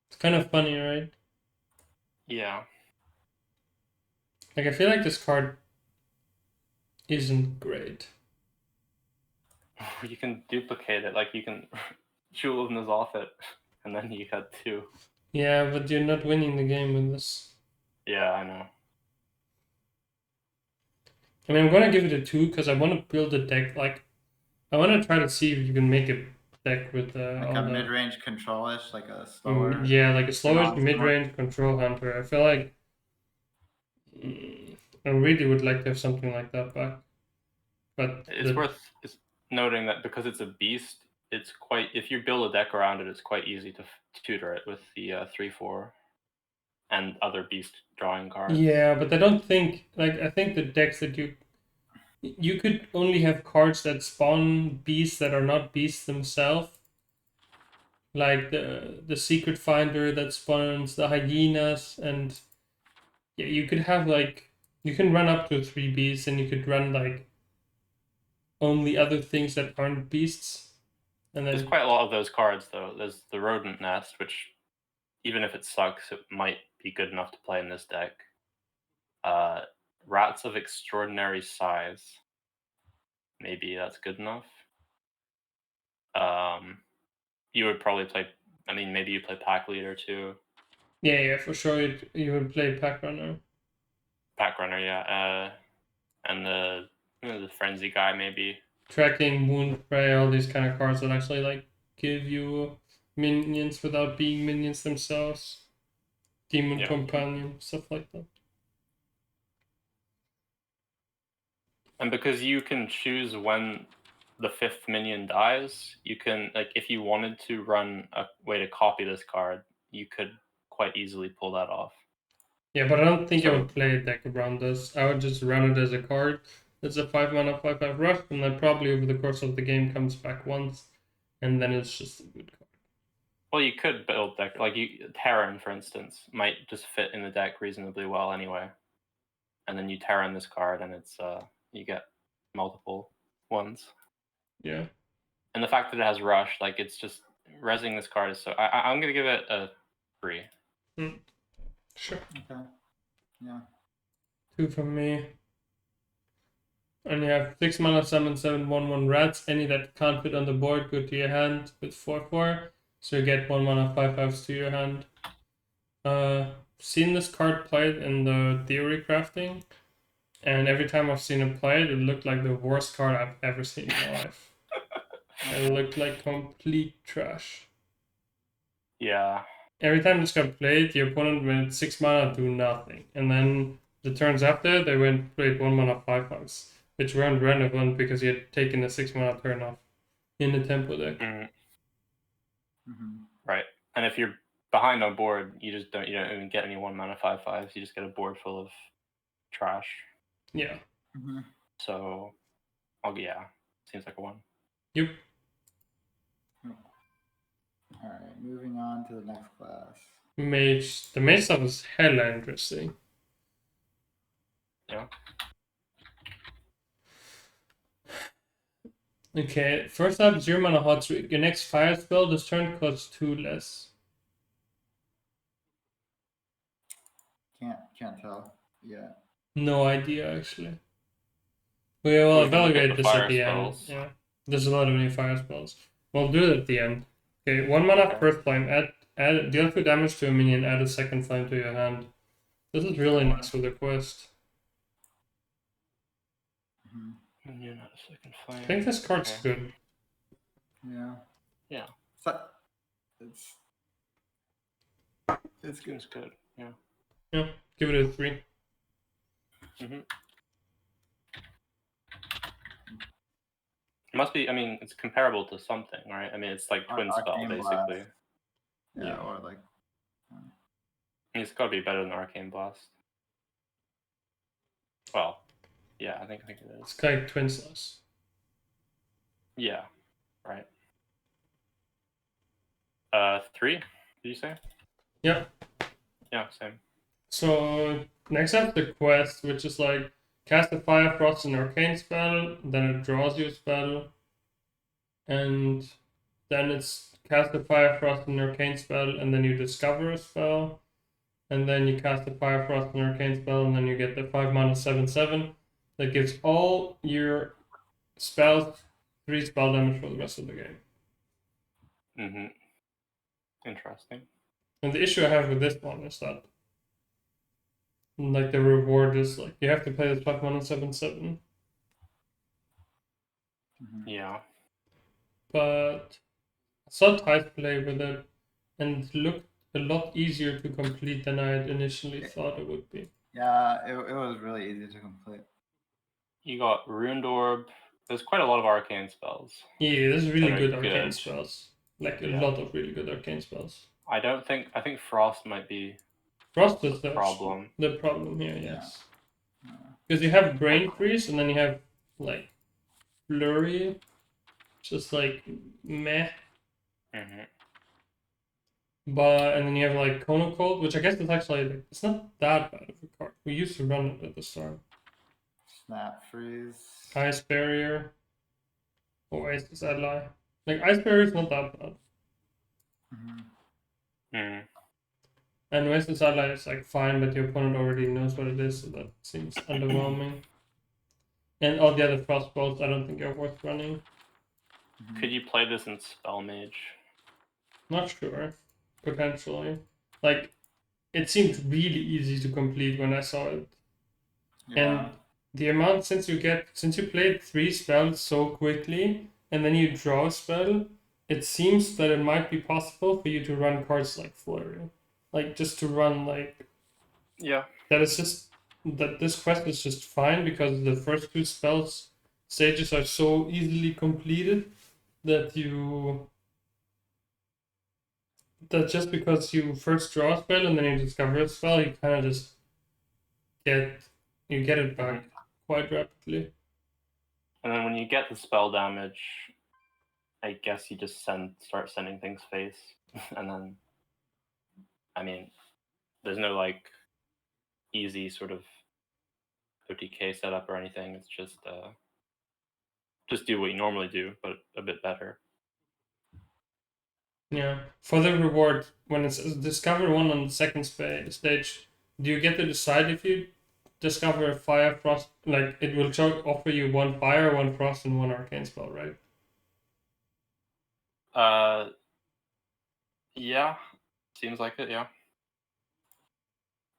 It's kind of funny, right? Yeah. Like, I feel like this card isn't great. You can duplicate it, like you can jewel in off it, and then you got 2. Yeah, but you're not winning the game with this. Yeah, I know. I mean, I'm gonna give it a 2 because I want to build a deck. Like, I want to try to see if you can make a deck with Like all a the mid-range control-ish, like a slower. yeah, like a slowish non-smart. mid-range control hunter. I feel like I really would like to have something like that back. But It's worth noting that because it's a beast, it's quite. If you build a deck around it, it's quite easy to tutor it with the 3/4 and other beast drawing cards. Yeah, but I don't think I think the decks that you could only have cards that spawn beasts that are not beasts themselves. Like the secret finder that spawns the hyenas, and yeah, you could have you can run up to 3 beasts, and you could run only other things that aren't beasts. And then There's quite a lot of those cards though. There's the rodent nest, which even if it sucks, it might be good enough to play in this deck. Rats of extraordinary size. Maybe that's good enough. You would probably play. I mean, maybe you play pack leader too. yeah, for sure you would play pack runner. Pack runner, yeah. And the frenzy guy maybe. Tracking, wound prey, all these kind of cards that actually give you minions without being minions themselves. Demon companion, stuff like that. And because you can choose when the 5th minion dies, you can, if you wanted to run a way to copy this card, you could quite easily pull that off. Yeah, but I don't think I would play a deck around this. I would just run it as a card. It's a 5-mana 5/5 rush, and then probably over the course of the game comes back once, and then it's just a good card. Well, you could build deck Terran, for instance, might just fit in the deck reasonably well anyway. And then you Terran this card, and it's you get multiple ones. Yeah. And the fact that it has rush, it's just rezzing this card is so. I'm gonna give it a 3. Sure. Okay. Yeah. 2 from me. And you have 6 mana summon 7/1/1 rats. Any that can't fit on the board go to your hand with 4/4. So you get 1 mana 5/5s to your hand. Seen this card played in the theory crafting, and every time I've seen it played, it looked like the worst card I've ever seen in my life. It looked like complete trash. Yeah. Every time this got played, the opponent went 6 mana, do nothing. And then the turns after, they played 1 mana 5/5s, which weren't relevant because he had taken a 6 mana turn off in the tempo deck. Right. And if you're behind on board, you don't even get any 1 mana 5/5s. You just get a board full of trash. Yeah. So, seems like a 1. Yep. All right, moving on to the next class. Mage. The mage stuff is hella interesting. Yeah. Okay, first up, 0 mana hot streak. Your next fire spell this turn costs 2 less. Can't tell. Yeah. No idea, actually. We will evaluate this at the end. Yeah. There's a lot of new fire spells. We'll do it at the end. Okay, 1 mana first flame. Deal 2 damage to a minion, add a second flame to your hand. This is really nice with the quest. Minion, add a second flame. I think this card's good. Yeah. Yeah. It's good. It's good. Yeah. Yeah, give it a 3. It must be, it's comparable to something, right? It's like Twin Spell, basically. Yeah, or it's got to be better than Arcane Blast. Well, yeah, I think it is. It's like Twin Slash. Yeah, right. 3, did you say? Yeah. Yeah, same. So, next up, the quest, which is cast a Fire, Frost, and Arcane spell, then it draws you a spell, and then it's cast a Fire, Frost, and Arcane spell, and then you discover a spell, and then you cast a Fire, Frost, and Arcane spell, and then you get the 5 mana 7/7. that gives all your spells 3 spell damage for the rest of the game. Mm-hmm. Interesting. And the issue I have with this one is that, like, the reward is like you have to play this 5 mana 7/7, Yeah. but I saw Tides play with it, and it looked a lot easier to complete than I had initially thought it would be. Yeah, it was really easy to complete. You got Ruined Orb. There's quite a lot of arcane spells. Yeah, there's really That are good arcane good. spells. Like a Yeah. lot of really good arcane spells. I think Frost might be Frost is the problem. The problem here, Yeah. yes. Because you have Brain Freeze and then you have like Flurry, just like meh. Mm-hmm. But and then you have like Chrono Cold, which I guess is actually like, it's not that bad of a card. We used to run it at the start. Snap Freeze. Ice Barrier. Oasis Ally. Like Ice Barrier is not that bad. Mm. And Oasis Ally is like fine, but your opponent already knows what it is, so that seems underwhelming. And all the other Frost Bolts I don't think are worth running. Could you play this in Spell Mage? Not sure. Potentially. Like, it seemed really easy to complete when I saw it. Yeah. And the amount, since you played 3 spells so quickly, and then you draw a spell, it seems that it might be possible for you to run cards like Flurry. Like, just to run, like... Yeah. That this quest is just fine, because the first 2 spells stages are so easily completed that just because you first draw a spell and then you discover a spell, you kind of just get it back quite rapidly. And then when you get the spell damage, I guess you just start sending things face, and then, I mean, there's no like easy sort of OTK setup or anything. It's just do what you normally do, but a bit better. Yeah. For the reward, when it's discover 1 on the second stage, do you get to decide if you discover a fire, frost? Like, it will offer you 1 fire, 1 frost, and 1 arcane spell, right? Yeah, seems like it. Yeah,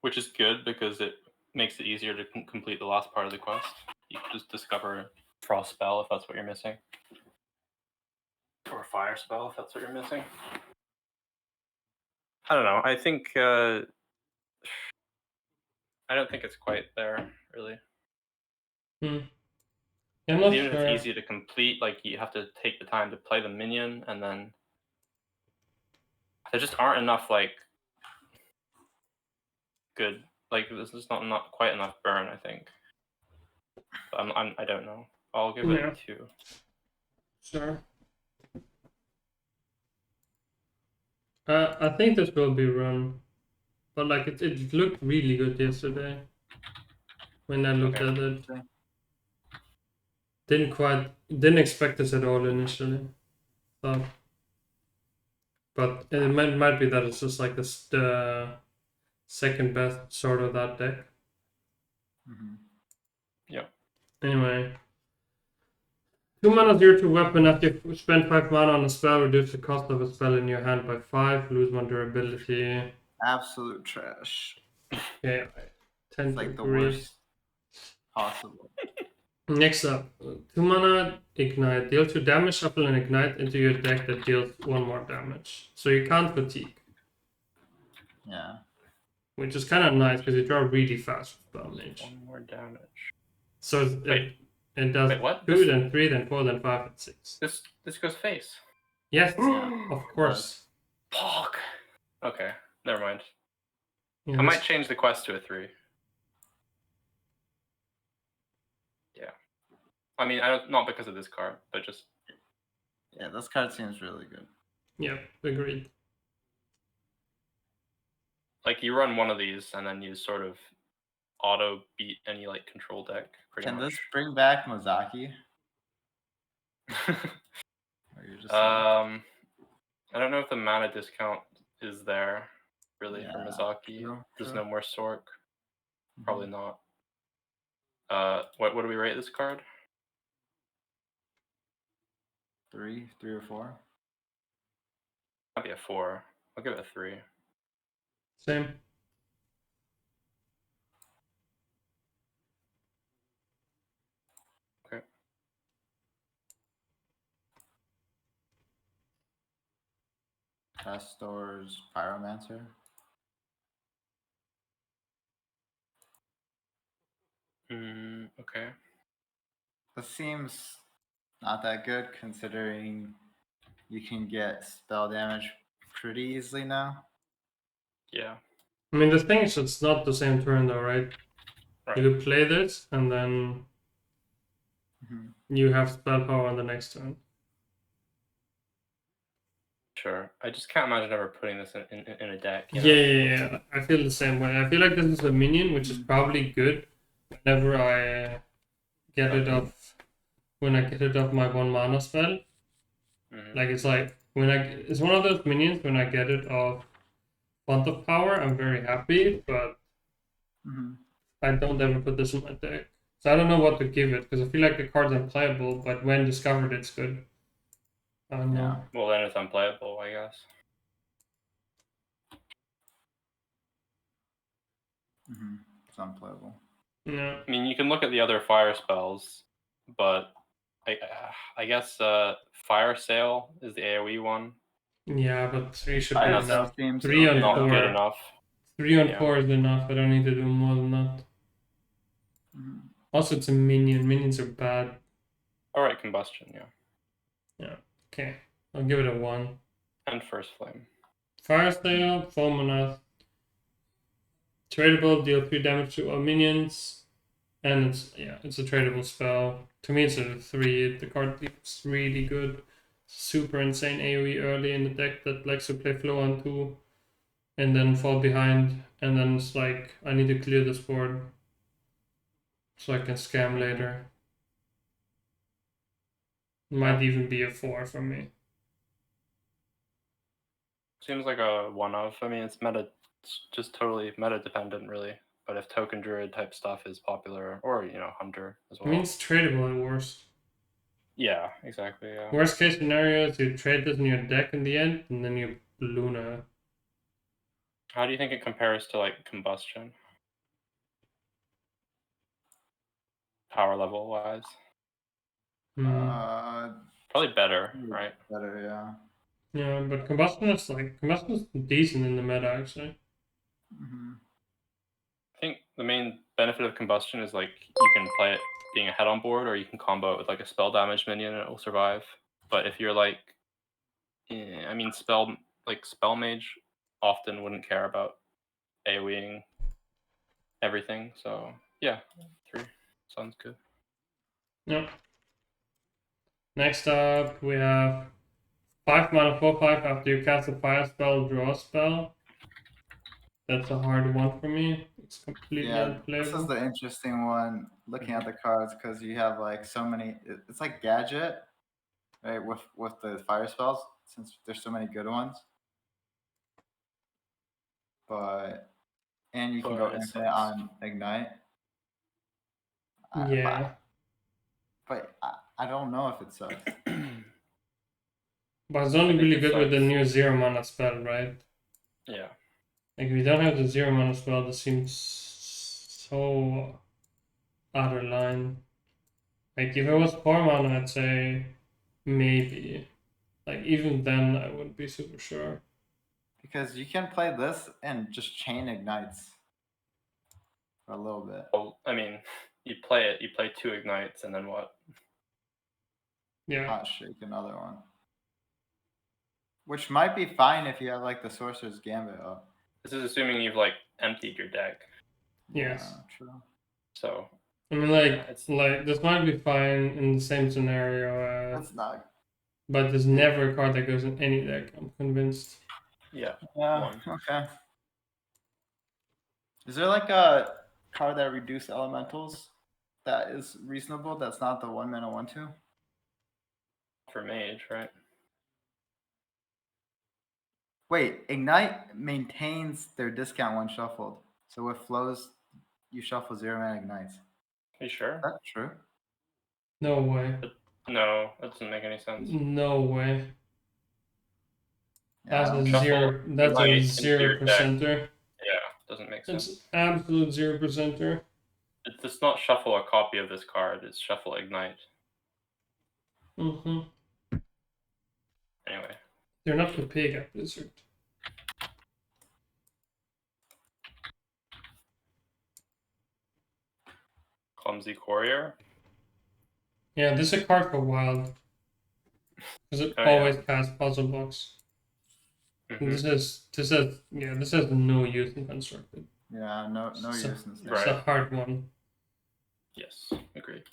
which is good because it makes it easier to complete the last part of the quest. You can just discover a frost spell if that's what you're missing, or a fire spell if that's what you're missing. I don't know. I think I don't think it's quite there, really. I'm not Even sure. if it's easy to complete, like you have to take the time to play the minion, and then there just aren't enough like good. Like there's just not quite enough burn, I think. But I don't know. I'll give it a 2. Sure. I think this will be run, but like it looked really good yesterday when I looked at it. Didn't expect this at all initially. But it might be that it's just like the second best sort of that deck. Yeah. Anyway. 2 mana 0/2 weapon. After you spend 5 mana on a spell, reduce the cost of a spell in your hand by 5. Lose 1 durability. Absolute trash. Yeah, I tend It's to like the agree. worst possible. Next up, 2 mana ignite. Deal 2 damage, shuffle an ignite into your deck that deals 1 more damage. So you can't fatigue. Yeah. Which is kind of nice because you draw really fast with Spell Mage. 1 more damage. So it does Wait, what? 2, then 3, then 4, then 5, and 6. This goes face. Yes, of course. Fuck. Okay, never mind. Yeah, I might change the quest to a 3. Yeah. I mean, not because of this card, but just... Yeah, this card seems really good. Yeah, agreed. Like, you run one of these, and then you sort of auto beat any, like, control deck, pretty Can much. this bring back Mozaki? Or you're just I don't know if the mana discount is there, really, for Mizaki. True. There's no more Sork. Probably not. What do we rate this card? 3 or 4. Might be a 4. I'll give it a 3. Same. Okay. Pastor's Pyromancer. Okay. This seems not that good considering you can get spell damage pretty easily now. Yeah. I mean, the thing is, it's not the same turn though, right? Right. You could play this, and then you have spell power on the next turn. Sure. I just can't imagine ever putting this in a deck. You know? Yeah. I feel the same way. I feel like this is a minion, which is probably good whenever I get rid of my 1 mana spell. Like it's like it's one of those minions when I get it off Font of Power, I'm very happy, but I don't ever put this in my deck. So I don't know what to give it, because I feel like the card's unplayable, but when discovered it's good. I don't know. Well, then it's unplayable, I guess. It's unplayable. Yeah. I mean, you can look at the other fire spells, but I guess Fire Sail is the AoE one. Yeah, but 3 should be Fire enough. Sail seems 3 on Not 4. good enough. 3 on Yeah. 4 is enough. I don't need to do more than that. Also, it's a minion. Minions are bad. Alright, Combustion, yeah. Yeah. Okay. I'll give it a 1. And First Flame. Fire Sail, 4 mana. Tradable, deal 3 damage to all minions. And it's a tradable spell. To me, it's a 3. The card is really good. Super insane AoE early in the deck that likes to play flow on 2 and then fall behind. And then it's like, I need to clear this board so I can scam later. Might even be a 4 from me. Seems like a one of. I mean, it's just totally meta dependent, really. But if Token Druid type stuff is popular, or Hunter as well. I mean, it's tradable at worst. Yeah, exactly. Yeah. Worst case scenario is you trade this in your deck in the end, and then you Luna. How do you think it compares to like Combustion? Power level wise? Probably better, right? Better, yeah. Yeah, but Combustion is decent in the meta actually. I think the main benefit of Combustion is like you can play it being a head on board, or you can combo it with like a spell damage minion and it will survive. But if you're like, I mean, spell mage often wouldn't care about AoEing everything. So yeah, 3 sounds good. Yep. Next up, we have 5 mana 4/5 after you cast a fire spell, draw a spell. That's a hard one for me. It's completely unplayable. This is the interesting one looking at the cards because you have like so many. It's like gadget, right? With the fire spells, since there's so many good ones. And you can go infinite on Ignite. Yeah. But I don't know if it sucks. But it's only really good with the new 0 mana spell, right? Yeah. Like, if you don't have the 0 mana spell, this seems so out of line. Like, if it was 4 mana, I'd say maybe. Like, even then, I wouldn't be super sure. Because you can play this and just chain Ignites for a little bit. Well, I mean, you play 2 Ignites, and then what? Yeah. Hot Shake, another one. Which might be fine if you have like the Sorcerer's Gambit up. This is assuming you've like emptied your deck. Yes. Yeah, true. So. I mean, like this might be fine in the same scenario. That's not. But there's never a card that goes in any deck. I'm convinced. Yeah. Yeah. Okay. Is there like a card that reduces elementals that is reasonable? That's not the 1 mana 1/2. For mage, right? Wait, Ignite maintains their discount when shuffled. So with flows, you shuffle 0 mana Ignites. You sure? That's true. No way. No, that doesn't make any sense. No way. Yeah, I That's a don't- Shuffle That's a Ignite into your 0%er. Yeah, doesn't make sense. It's absolute 0%er. It's not shuffle a copy of this card, it's shuffle Ignite. Mm-hmm. Anyway. They're not the pig at Blizzard. Clumsy Courier. Yeah, this is a card for wild. Because it Oh, always casts puzzle box. Mhm. This has no use in constructed. Yeah, no So- use in this. It's Right. a hard one. Yes, agreed.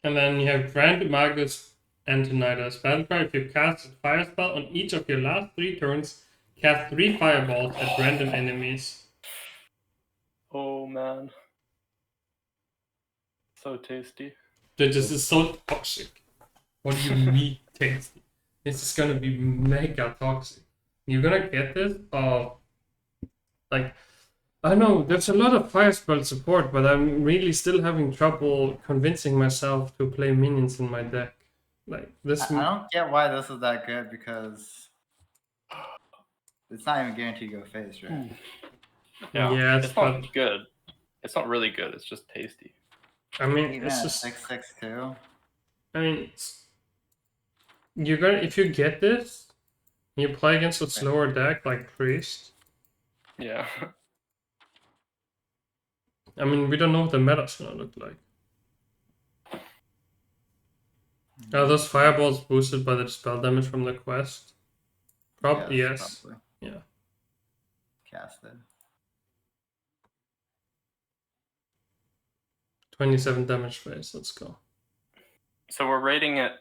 And then you have Grand Magus Antonidas. Battle card, if you cast a fire spell on each of your last 3 turns, cast 3 fireballs at random enemies. Oh man. So tasty. This is so toxic. What do you mean tasty? This is gonna be mega toxic. You're gonna get this? Like, I know there's a lot of fire spell support, but I'm really still having trouble convincing myself to play minions in my deck. Like this. I don't get why this is that good because it's not even guaranteed to go face, right? Yeah, Yes, it's not but good. It's not really good, it's just tasty. I mean, Even it's at just. 6/6 I mean, you're gonna if you get this, you play against a slower deck like Priest. Yeah. I mean, we don't know what the meta's gonna look like. Are those fireballs boosted by the spell damage from the quest? Probably yes. Probably. Yeah. Casted. 27 damage phase. Let's go. So we're rating it.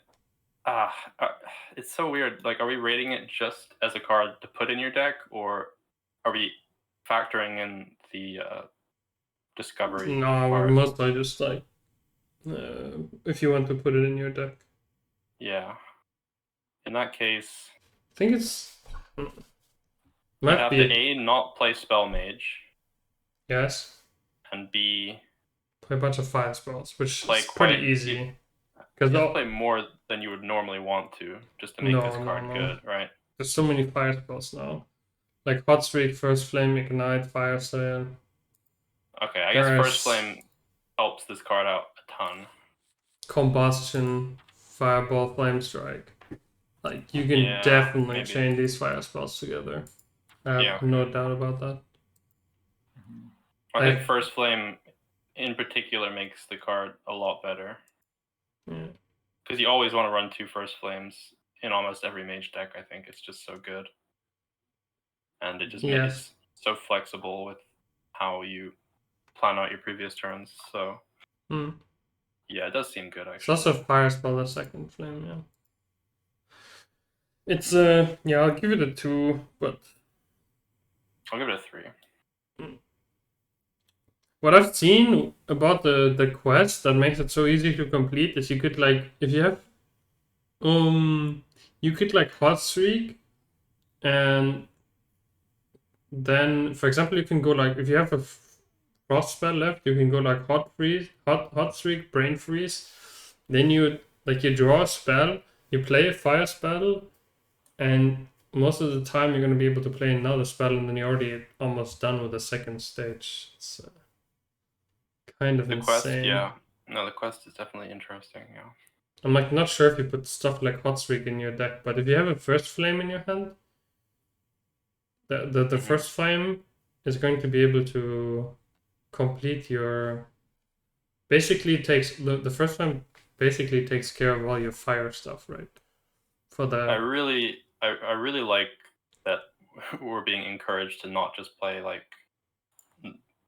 It's so weird. Like, are we rating it just as a card to put in your deck, or are we factoring in the discovery? No, we're part? mostly just like if you want to put it in your deck. Yeah. In that case, I think it's you might have be to A, not play Spell Mage, yes. and B, Play a bunch of fire spells, which Play is pretty quite- easy. you Because have to play more than you would normally want to, just to make No, this no, card no. good, right? there's so many fire spells now. Like Hot Streak, First Flame, Ignite, Fire Sale. Okay, I guess There's- First Flame helps this card out a ton. Combustion, Fireball, Flame Strike. Like you can Yeah, definitely maybe. chain these fire spells together. I have Yeah. no doubt about that. I I- think First Flame in particular makes the card a lot better. Yeah. Because you always want to run 2 First Flames in almost every mage deck, I think. It's just so good. And it just Yes. makes so flexible with how you plan out your previous turns. So, Hmm. yeah, it does seem good, It's actually. also Fire Spell, the second flame, yeah. It's yeah, I'll give it a 2, but I'll give it a 3. what I've seen about the quest that makes it so easy to complete is you could like if you have you could like hot streak and then for example you can go like if you have a frost spell left you can go like hot streak, brain freeze, then you draw a spell, you play a fire spell, and most of the time you're going to be able to play another spell and then you're already almost done with the second stage. It's kind of The quest, insane. yeah. No, the quest is definitely interesting, yeah. I'm like not sure if you put stuff like hot streak in your deck, but if you have a first flame in your hand, the first flame is going to be able to complete your. Basically, it takes the first flame basically takes care of all your fire stuff, right? For the I really like that we're being encouraged to not just play like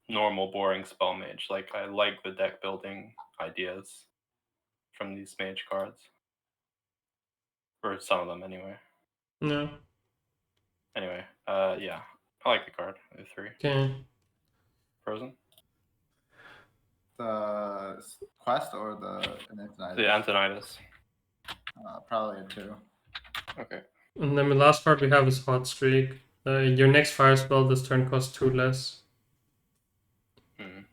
normal boring spell mage. Like I like the deck building ideas from these mage cards, or some of them anyway. no. Anyway, yeah, I like the card. The 3. Okay. Fr0zen. The quest or the Antonidas? The Antonidas. Probably a 2. Okay. And then the last card we have is Hot Streak. Your next fire spell this turn costs 2 less.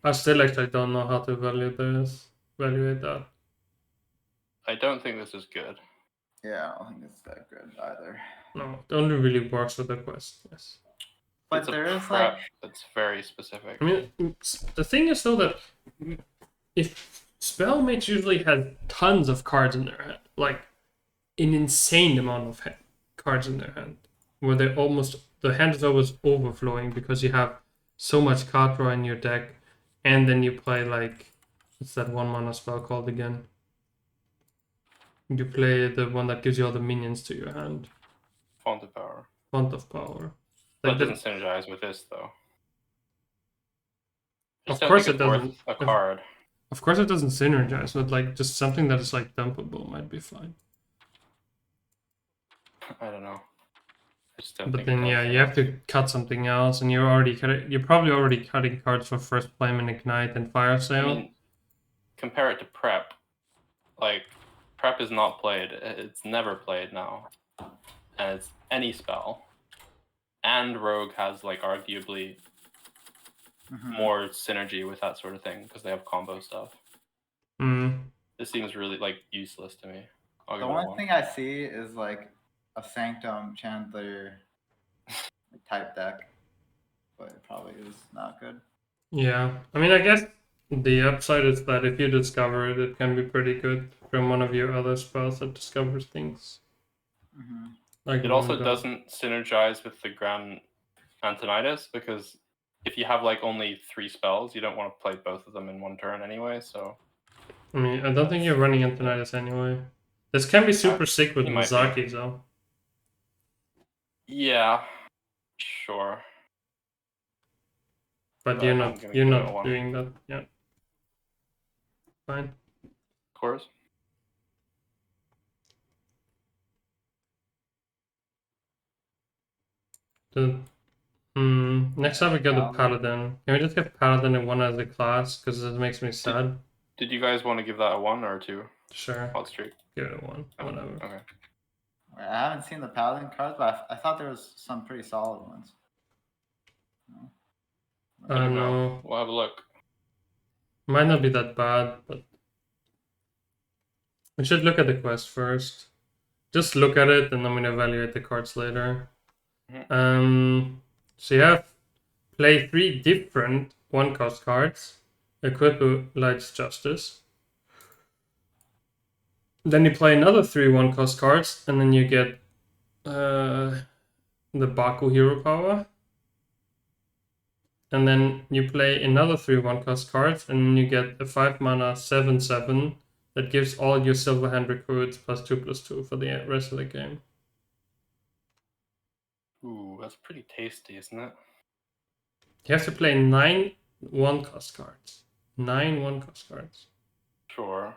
I still actually don't know how to evaluate that. I don't think this is good. Yeah, I don't think it's that good either. No, it only really works with the quest. Yes. But It's a there is prep like that's very specific. I mean, the thing is though that if spellmates usually have tons of cards in their hand, like an insane amount of cards in their hand, where the hand is always overflowing because you have so much card draw in your deck, and then you play like what's that 1 mana spell called again? You play the one that gives you all the minions to your hand. Font of Power. Font of Power. That Like doesn't synergize with this though. I Of just don't course think it it's worth doesn't. a card. Of course it doesn't synergize, but like just something that is like dumpable might be fine. I don't know. I just don't But think it then does yeah, so you have much. to cut something else, and you're probably already cutting cards for First Flame and Ignite and Fire I Sale. mean, compare it to Prep. Like, Prep is not played. It's never played now. And it's any spell. And Rogue has, like, arguably more synergy with that sort of thing because they have combo stuff. This seems really, like, useless to me. the one thing I see is like a Sanctum Chandler type deck, but it probably is not good. Yeah, I mean, I guess the upside is that if you discover it, it can be pretty good from one of your other spells that discovers things. Like It also Moondog. doesn't synergize with the Grand Antonitis because if you have like only 3 spells, you don't want to play both of them in one turn anyway. So I mean, I don't think you're running Antonitis anyway. This can be super sick with you might be. Mizaki, though. Yeah, sure. But you're not doing that. Yeah. Fine. Of course. Next up we go to Paladin. Can we just get Paladin in one as a class? Because it makes me sad. Did you guys want to give that a 1 or a 2? Sure. Hot streak. Give it a 1. Whatever. Okay. I haven't seen the Paladin cards, but I thought there was some pretty solid ones. I don't know. We'll have a look. Might not be that bad, but we should look at the quest first. Just look at it, and I'm gonna evaluate the cards later. So you have play 3 different 1-cost cards. Equip Light's Justice. Then you play another 3 1-cost cards, and then you get the Baku Hero Power. And then you play another 3 1-cost cards, and then you get a 5-mana 7/7 that gives all your Silverhand recruits +2/+2 for the rest of the game. Ooh, that's pretty tasty, isn't it? You have to play 9 1-cost cards. 9 1-cost cards. Sure.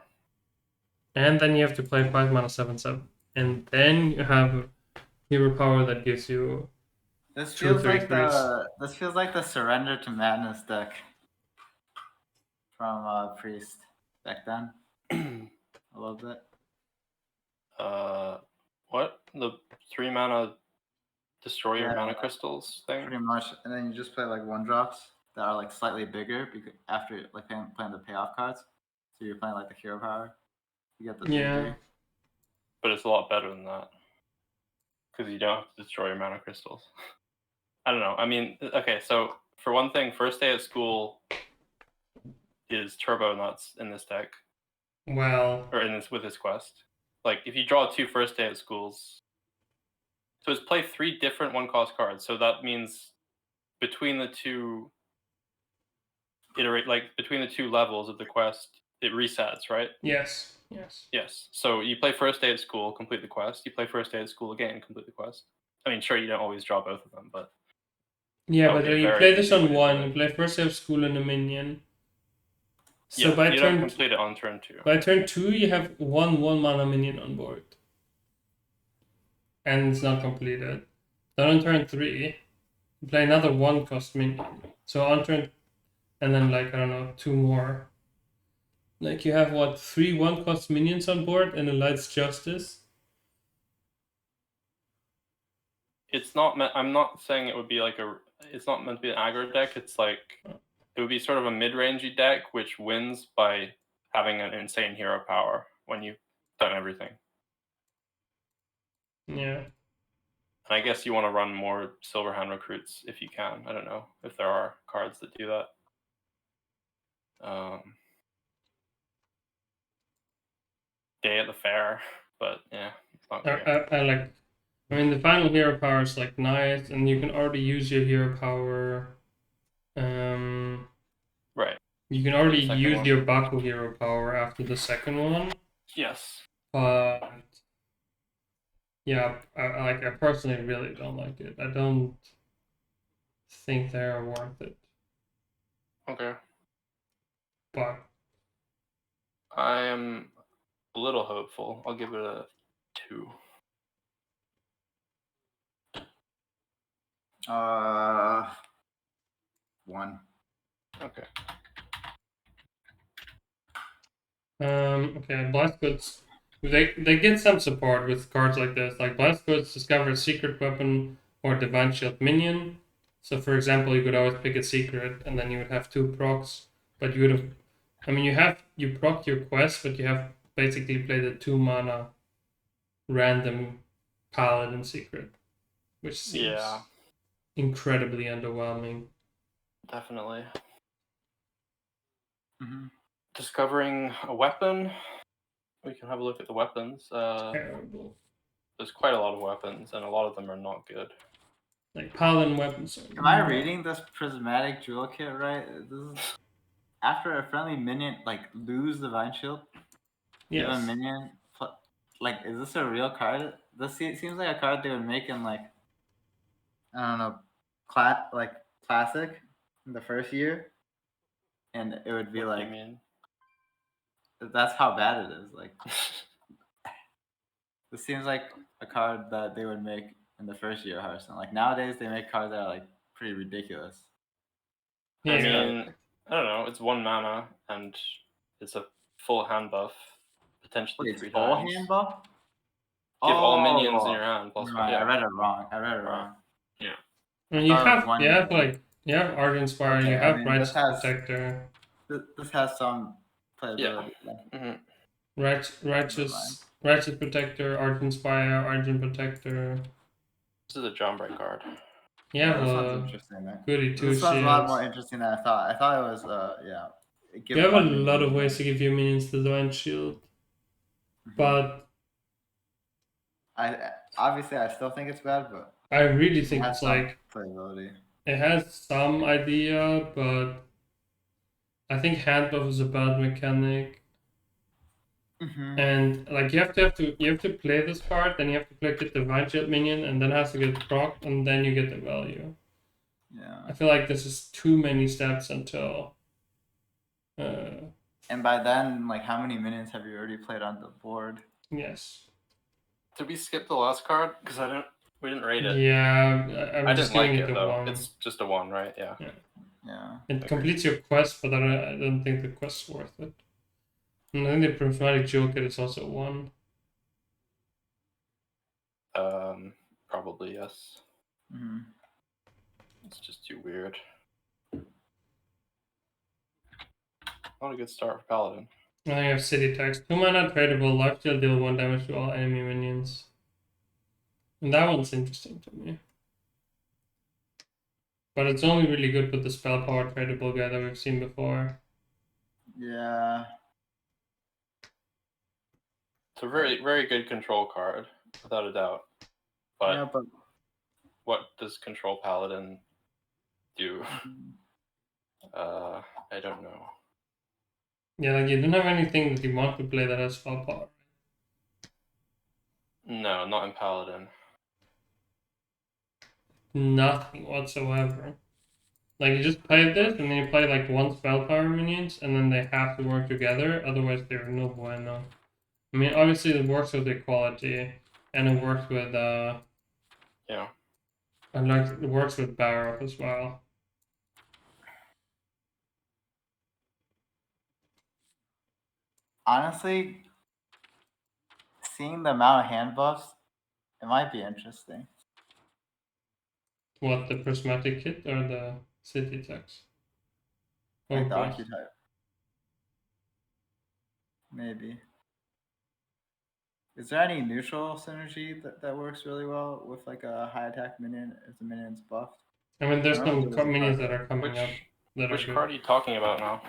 And then you have to play 5-mana 7/7. And then you have Hero Power that gives you This 2 feels 3 like 3s. this feels like the Surrender to Madness deck from Priest back then. A little bit. What? The 3-mana destroy your mana crystals thing? Pretty much, and then you just play like 1-drops that are like slightly bigger because after like playing the payoff cards. So you're playing like the Hero Power. You get the 3/3. But it's a lot better than that because you don't have to destroy your mana crystals. I don't know. I mean, okay. So for one thing, First Day at School is turbo nuts in this deck. Well, or with this quest. Like if you draw 2 First Day at Schools, so it's play 3 different 1-cost cards. So that means between the two between the 2 levels of the quest, it resets, right? Yes. So you play First Day at School, complete the quest. You play First Day at School again, complete the quest. I mean, sure, you don't always draw both of them, but yeah, but you play this on 1. You play First Day of School and a minion. So by you turn don't complete it on turn 2. By turn 2, you have 1 1-mana minion on board. And it's not completed. Then on turn 3, you play another 1-cost minion. So on turn... And then, like, I don't know, 2 more. Like, you have, 3 1-cost minions on board and a Light's Justice? It's not meant... I'm not saying it would be like a... It's not meant to be an aggro deck. It's like... It it would be sort of a mid-rangey deck which wins by having an insane hero power when you've done everything. Yeah. And I guess you want to run more Silverhand recruits if you can. I don't know if there are cards that do that. Day at the fair, but yeah, it's not great. I like. I mean, the final hero power is like nice, and you can already use your hero power. Right. You can already second use one. your Baku hero power after the second one. Yes. But yeah, I personally really don't like it. I don't think they're worth it. Okay. But I am a little hopeful. I'll give it a 2. One. Okay. Okay, Blast Goods. They get some support with cards like this. Like Blast Goods discover a secret weapon or Divine Shield minion. So for example, you could always pick a secret and then you would have 2 procs. But you would have, I mean, you proc your quest, but you have basically played a 2 mana random paladin secret, which seems incredibly underwhelming. Definitely. Mm-hmm. Discovering a weapon. We can have a look at the weapons. Terrible. There's quite a lot of weapons, and a lot of them are not good. Like paladin weapons. Am I reading this prismatic jewel kit right? This is after a friendly minion like lose Divine Shield. Yes. Give a minion. Like, is this a real card? This seems like a card they would make in like I don't know, classic in the first year, and it would be What do like you mean? that's how bad it is. Like, this seems like a card that they would make in the first year of Hearthstone. Like nowadays, they make cards that are like pretty ridiculous. Yeah. I mean, I don't know. It's 1 mana, and it's a full hand buff, potentially Wait, 3 it's full times. hand buff? Give all minions in your hand plus Right, yeah. I read it wrong. Yeah. And you have Art Inspire, Okay, you have Righteous this Protector. This has some playability. Mm-hmm. Righteous Protector, Art Inspire, Argent Protector. This is a Jawbreak card. Yeah, this one's interesting. goody two This one's a lot more shields. interesting than I thought. I thought it was You have a lot of ways to give your minions the Divine Shield. But obviously I still think it's bad, but I really think it's like playability. It has some idea, but I think hand buff is a bad mechanic. And like you have to play this card, then you have to play get the Divine Shield minion, and then it has to get proc, and then you get the value. Yeah. I feel like this is too many steps until. And by then, like, how many minions have you already played on the board? Yes. Did we skip the last card? Because we didn't rate it. Yeah, I didn't like it though. 1. It's just a 1, right? Yeah. It completes your quest, but I don't think the quest's worth it. And I think the prismatic jewel kit is also 1. Probably yes. It's just too weird. Not a good start for Paladin. I think I have City Tax. 2 mana tradable, lifesteal, deal 1 damage to all enemy minions. And that one's interesting to me. But it's only really good with the spell power tradable guy that we've seen before. Yeah. It's a very, very good control card, without a doubt. But, what does Control Paladin do? I don't know. Yeah, like you don't have anything that you want to play that has spell power. No, not in Paladin. Nothing whatsoever. Like you just play this, and then you play like 1 spell power minions, and then they have to work together. Otherwise, they're no bueno. I mean, obviously it works with equality, and it works with and like it works with Barrow as well. Honestly, seeing the amount of hand buffs, it might be interesting. What, the prismatic kit or the City Tax? Like the Okay. archetype. Maybe. Is there any neutral synergy that works really well with like a high attack minion if the minion's buffed? I mean, there's I don't know some if there was a minions card that are coming up that are Which good. card are you talking about now?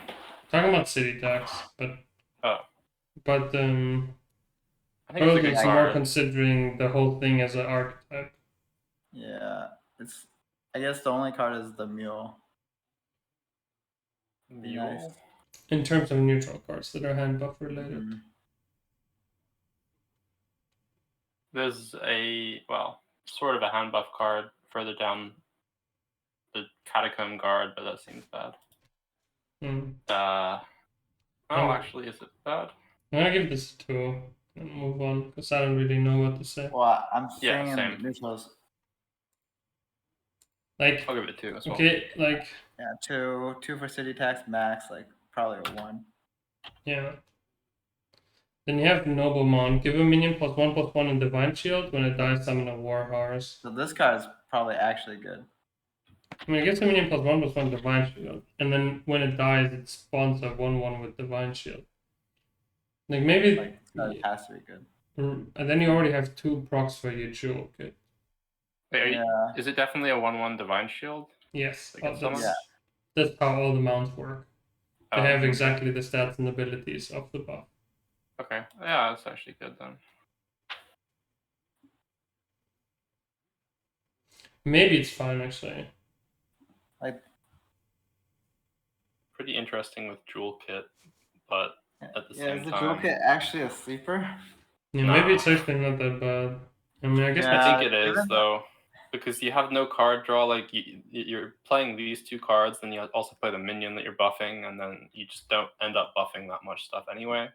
Talking about city tax, but Oh, I I think it's a probably good it's more card. considering the whole thing as an archetype. Yeah, it's. I guess the only card is the mule. Be nice. Mule? In terms of neutral cards that are hand buff related. Mhm. There's sort of a hand buff card further down the Catacomb Guard, but that seems bad. Mm. Actually, is it bad? I'm gonna give this a 2 and move on because I don't really know what to say. Well, I'm Yeah, saying same. neutrals. Like, I'll give it a 2 as well. okay, like, Yeah, two for city tax max, like probably a 1. yeah. Then you have Noblemon. Give a minion +1/+1 in Divine Shield. When it dies, summon a War Horse. So this card is probably actually good. I mean, it gives a minion +1/+1 Divine Shield, and then when it dies, it spawns a 1/1 with Divine Shield. Like maybe, Like this card has to be good. and then you already have 2 procs for your jewel kit. Wait, Yeah. is it definitely a 1/1 Divine Shield? Yes, Like someone? that's how all the mounts work. They Oh, have okay. exactly the stats and abilities of the buff. Okay, yeah, that's actually good then. Maybe it's fine actually. Like Pretty interesting with Jewel Kit, but at the same is the time, jewel kit actually a sleeper? Yeah, Nah. maybe it's actually not that bad. I mean, I guess Yeah. I think it is given the- though, because you have no card draw. Like you're playing these 2 cards, then you also play the minion that you're buffing, and then you just don't end up buffing that much stuff anyway.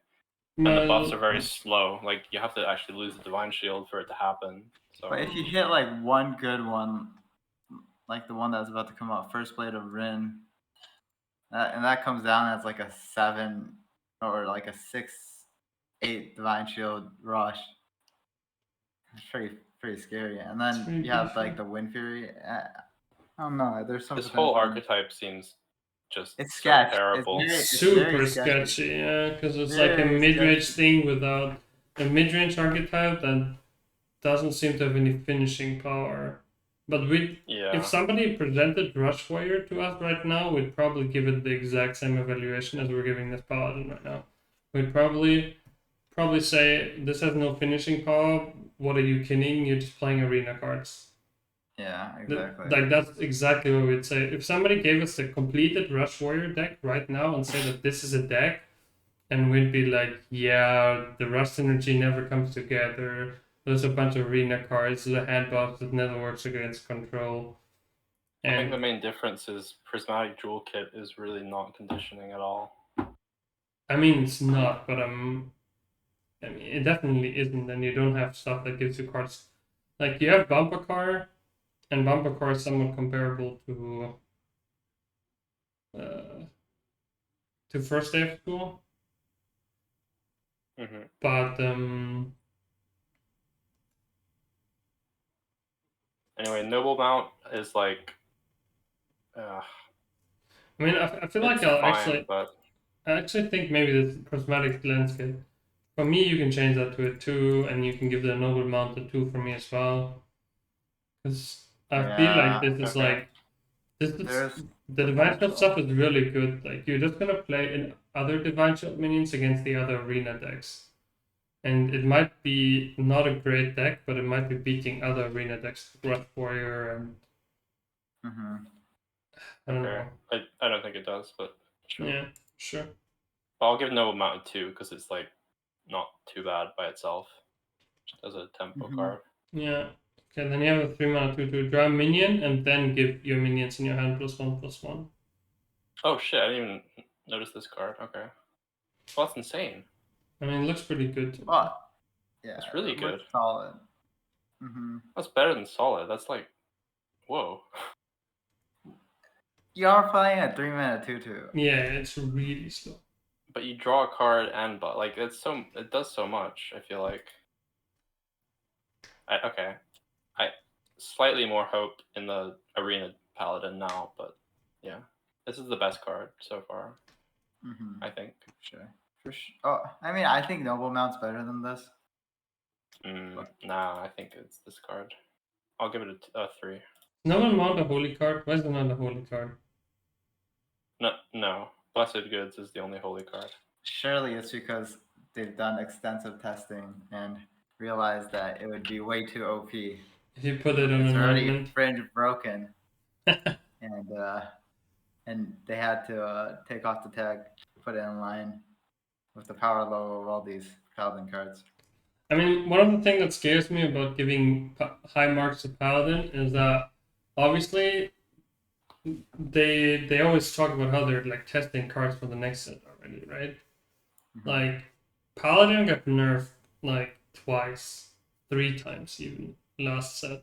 And the buffs are very slow. Like you have to actually lose the Divine Shield for it to happen. So But if you hit like one good one, like the one that's about to come out, First Blade of Rin, and that comes down as like a 7 or like a 6/8 Divine Shield rush. It's pretty scary. And then pretty you have decent. like the Wind Fury. I don't know. There's some. this whole potential. archetype seems just It's so sketch. terrible. It's super very sketchy, yeah, because it's like a Very mid-range sketchy. thing without a mid-range archetype that doesn't seem to have any finishing power. But Yeah. if somebody presented Rush Warrior to us right now, we'd probably give it the exact same evaluation as we're giving this Paladin right now. We'd probably say this has no finishing power. What are you kidding? You're just playing arena cards. Yeah, exactly. Like that's exactly what we'd say. If somebody gave us a completed Rush Warrior deck right now and say that this is a deck, and we'd be like, yeah, the Rush synergy never comes together. There's a bunch of arena cards. The hand buff that never works against control. I think And the main difference is Prismatic Jewel Kit is really not conditioning at all. I mean, it's not, but I mean, it definitely isn't. And you don't have stuff that gives you cards. Like you have Bumper Car, and Bumper Car is somewhat comparable to First Day of School. Mm-hmm. But Anyway, Noble Mount is like. I mean, I feel like it's I'll fine, but I actually think maybe this prismatic landscape. For me, you can change that to a 2, and you can give the noble mount a 2 for me as well. Because I feel like this is okay. like this is There's the divine shield potential. stuff is really good. Like you're just gonna play in other divine shield minions against the other arena decks, and it might be not a great deck, but it might be beating other arena decks, Rush Warrior, and Mm-hmm. I don't know. I don't think it does, but sure. Yeah, sure. I'll give Noble Mount a 2 because it's like not too bad by itself, just as a tempo card. Yeah. Okay, then you have a 3-mana 2/2. Draw a minion and then give your minions in your hand +1/+1. Oh shit! I didn't even notice this card. Okay, well that's insane. I mean, it looks pretty good. To me. Well, yeah, It's really it looks good. Solid. Mm-hmm. That's better than solid. That's like, whoa. You are playing a 3-mana 2/2. Yeah, it's really slow. But you draw a card and like it does so much. I feel like. I slightly more hope in the arena paladin now, but yeah. This is the best card so far, Mm-hmm. I think. Sure. For sure. Oh, I mean, I think Noble Mount's better than this. Nah, I think it's this card. I'll give it a 3. No one want a holy card. Where's the not a holy card? No. Blessed Goods is the only holy card. Surely it's because they've done extensive testing and realized that it would be way too OP. If you put it on It's an already ornament. fringe broken, and they had to take off the tag, put it in line with the power level of all these Paladin cards. I mean, one of the things that scares me about giving high marks to Paladin is that obviously they always talk about how they're like testing cards for the next set already, right? Mm-hmm. Like Paladin got nerfed like twice, 3 times even last set.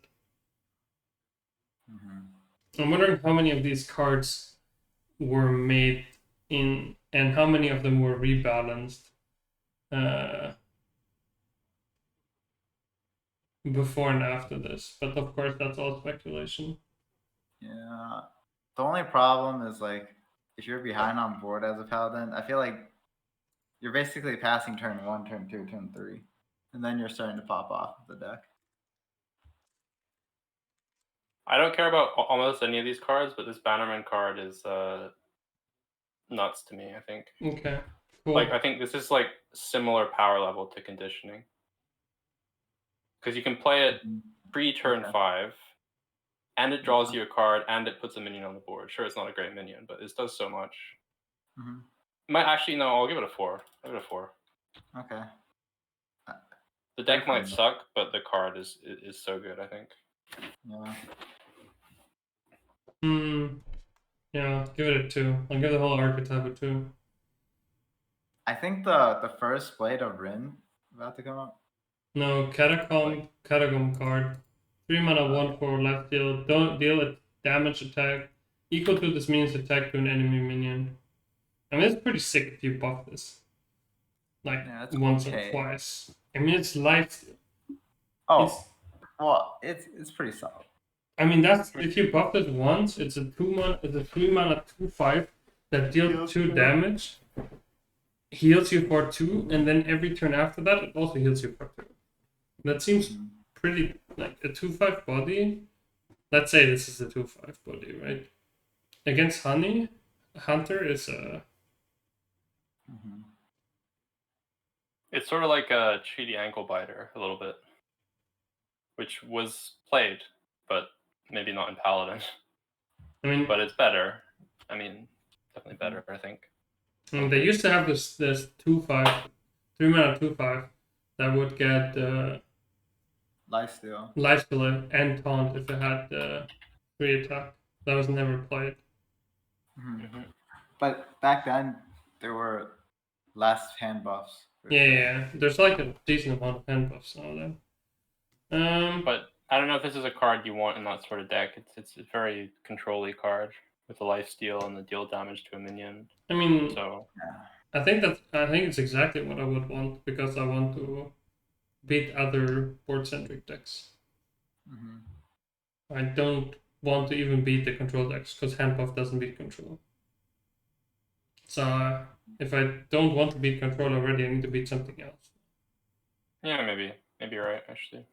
Mm-hmm. I'm wondering how many of these cards were made in, and how many of them were rebalanced before and after this. But of course, that's all speculation. Yeah. The only problem is like if you're behind on board as a Paladin, I feel like you're basically passing turn 1, turn 2, turn 3, and then you're starting to pop off the deck. I don't care about almost any of these cards, but this Bannerman card is nuts to me, I think. Okay, cool. Like, I think this is like similar power level to Conditioning. Because you can play it pre-turn 5, and it draws you a card, and it puts a minion on the board. Sure, it's not a great minion, but it does so much. Mm-hmm. Might actually, no, I'll give it a 4. I'll give it a 4. Okay. The deck might suck, but the card is so good, I think. Yeah. Yeah, give it a 2. I'll give the whole archetype a 2. I think the first Blade of Rin about to come up. No, Catacomb card. 3 mana, 1/4 life steal. Don't deal a damage attack equal to this minion's attack to an enemy minion. I mean, it's pretty sick if you buff this. Like, Yeah, once okay. or twice. I mean, it's life steal. Oh, well, it's pretty solid. I mean, that's if you buff this once, it's a 3 mana 2/5 that deals 2 damage, heals you for 2, and then every turn after that, it also heals you for 2. That seems pretty like a 2/5 body. Let's say this is a 2/5 body, right? Against Hunter is a. It's sort of like a Treaty Ankle Biter, a little bit. Which was played, but maybe not in Paladin. I mean, but it's better. I mean, definitely better, I think. They used to have this 2/5, 3 mana 2/5 that would get lifesteal and taunt if it had 3 attack. That was never played. Mm-hmm. But back then there were less hand buffs. Yeah. There's like a decent amount of hand buffs now then. But I don't know if this is a card you want in that sort of deck. It's a very control-y card with the lifesteal and the deal damage to a minion. I mean, so I think it's exactly what I would want because I want to beat other board-centric decks. Mm-hmm. I don't want to even beat the control decks because hand buff doesn't beat control. So if I don't want to beat control already, I need to beat something else. Yeah, maybe you're right. Actually,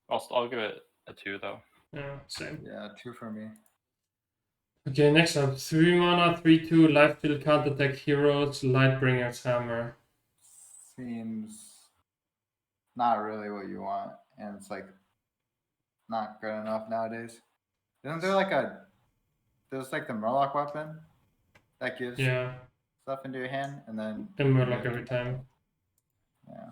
I'll give it a 2 though. Yeah, same. Yeah, 2 for me. Okay, next up, 3 mana, 3/2 life steal counter attack heroes, Lightbringer's Hammer. Seems not really what you want, and it's like not good enough nowadays. Isn't there like there's like the Murloc weapon that gives stuff into your hand, and then Murloc every time. Yeah.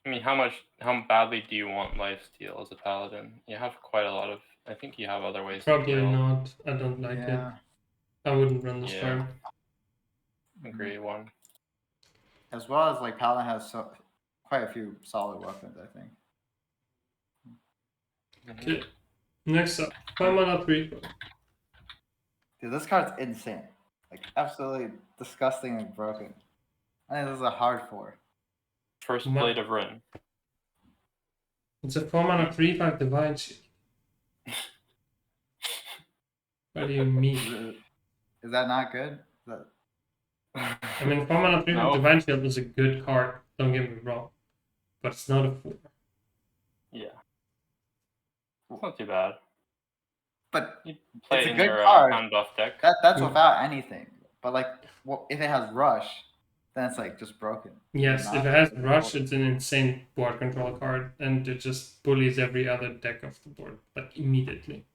I mean, how badly do you want lifesteal as a paladin? You have quite a lot of. I think you have other ways. Probably to not. I don't like it. I wouldn't run this card. Agree, 1. As well as like Paladin has quite a few solid weapons, I think. Okay. Next up, 5 mana 3. Dude, this card's insane. Like absolutely disgusting and broken. I think this is a hard 4. First Blade of Rin. It's a 4 mana 3/5 Divine Shield. What do you mean? Is Is that not good? Is that... I mean, 4 mana 3 No. Divine Shield is a good card, don't get me wrong. But it's not a 4. Yeah. It's not too bad. But You play it's a in good your card. hand buff deck. that's Yeah. without anything. But like, if it has rush, then it's like just broken. Yes, Not if it has like a Rush, board. it's an insane board control card, and it just bullies every other deck off the board, like immediately.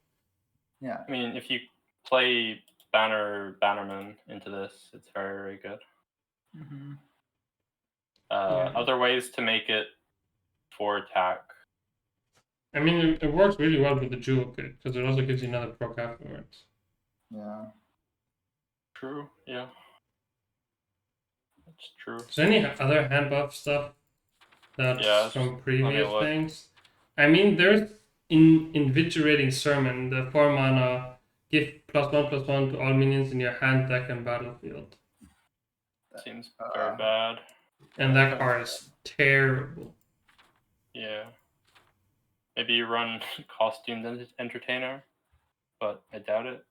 Yeah. I mean, if you play Bannerman into this, it's very, very good. Mm-hmm. Yeah. Other ways to make it 4 attack. I mean, it works really well with the Jewel Kit, because it also gives you another proc afterwards. Yeah. True, yeah. That's true. Is there any other hand buff stuff that's Yeah, from let previous me look. things? I mean, there's Invigorating Sermon, the 4 mana, give +1/+1 to all minions in your hand, deck, and battlefield. Seems very bad. And that card is terrible. Yeah. Maybe you run Costumed Entertainer, but I doubt it.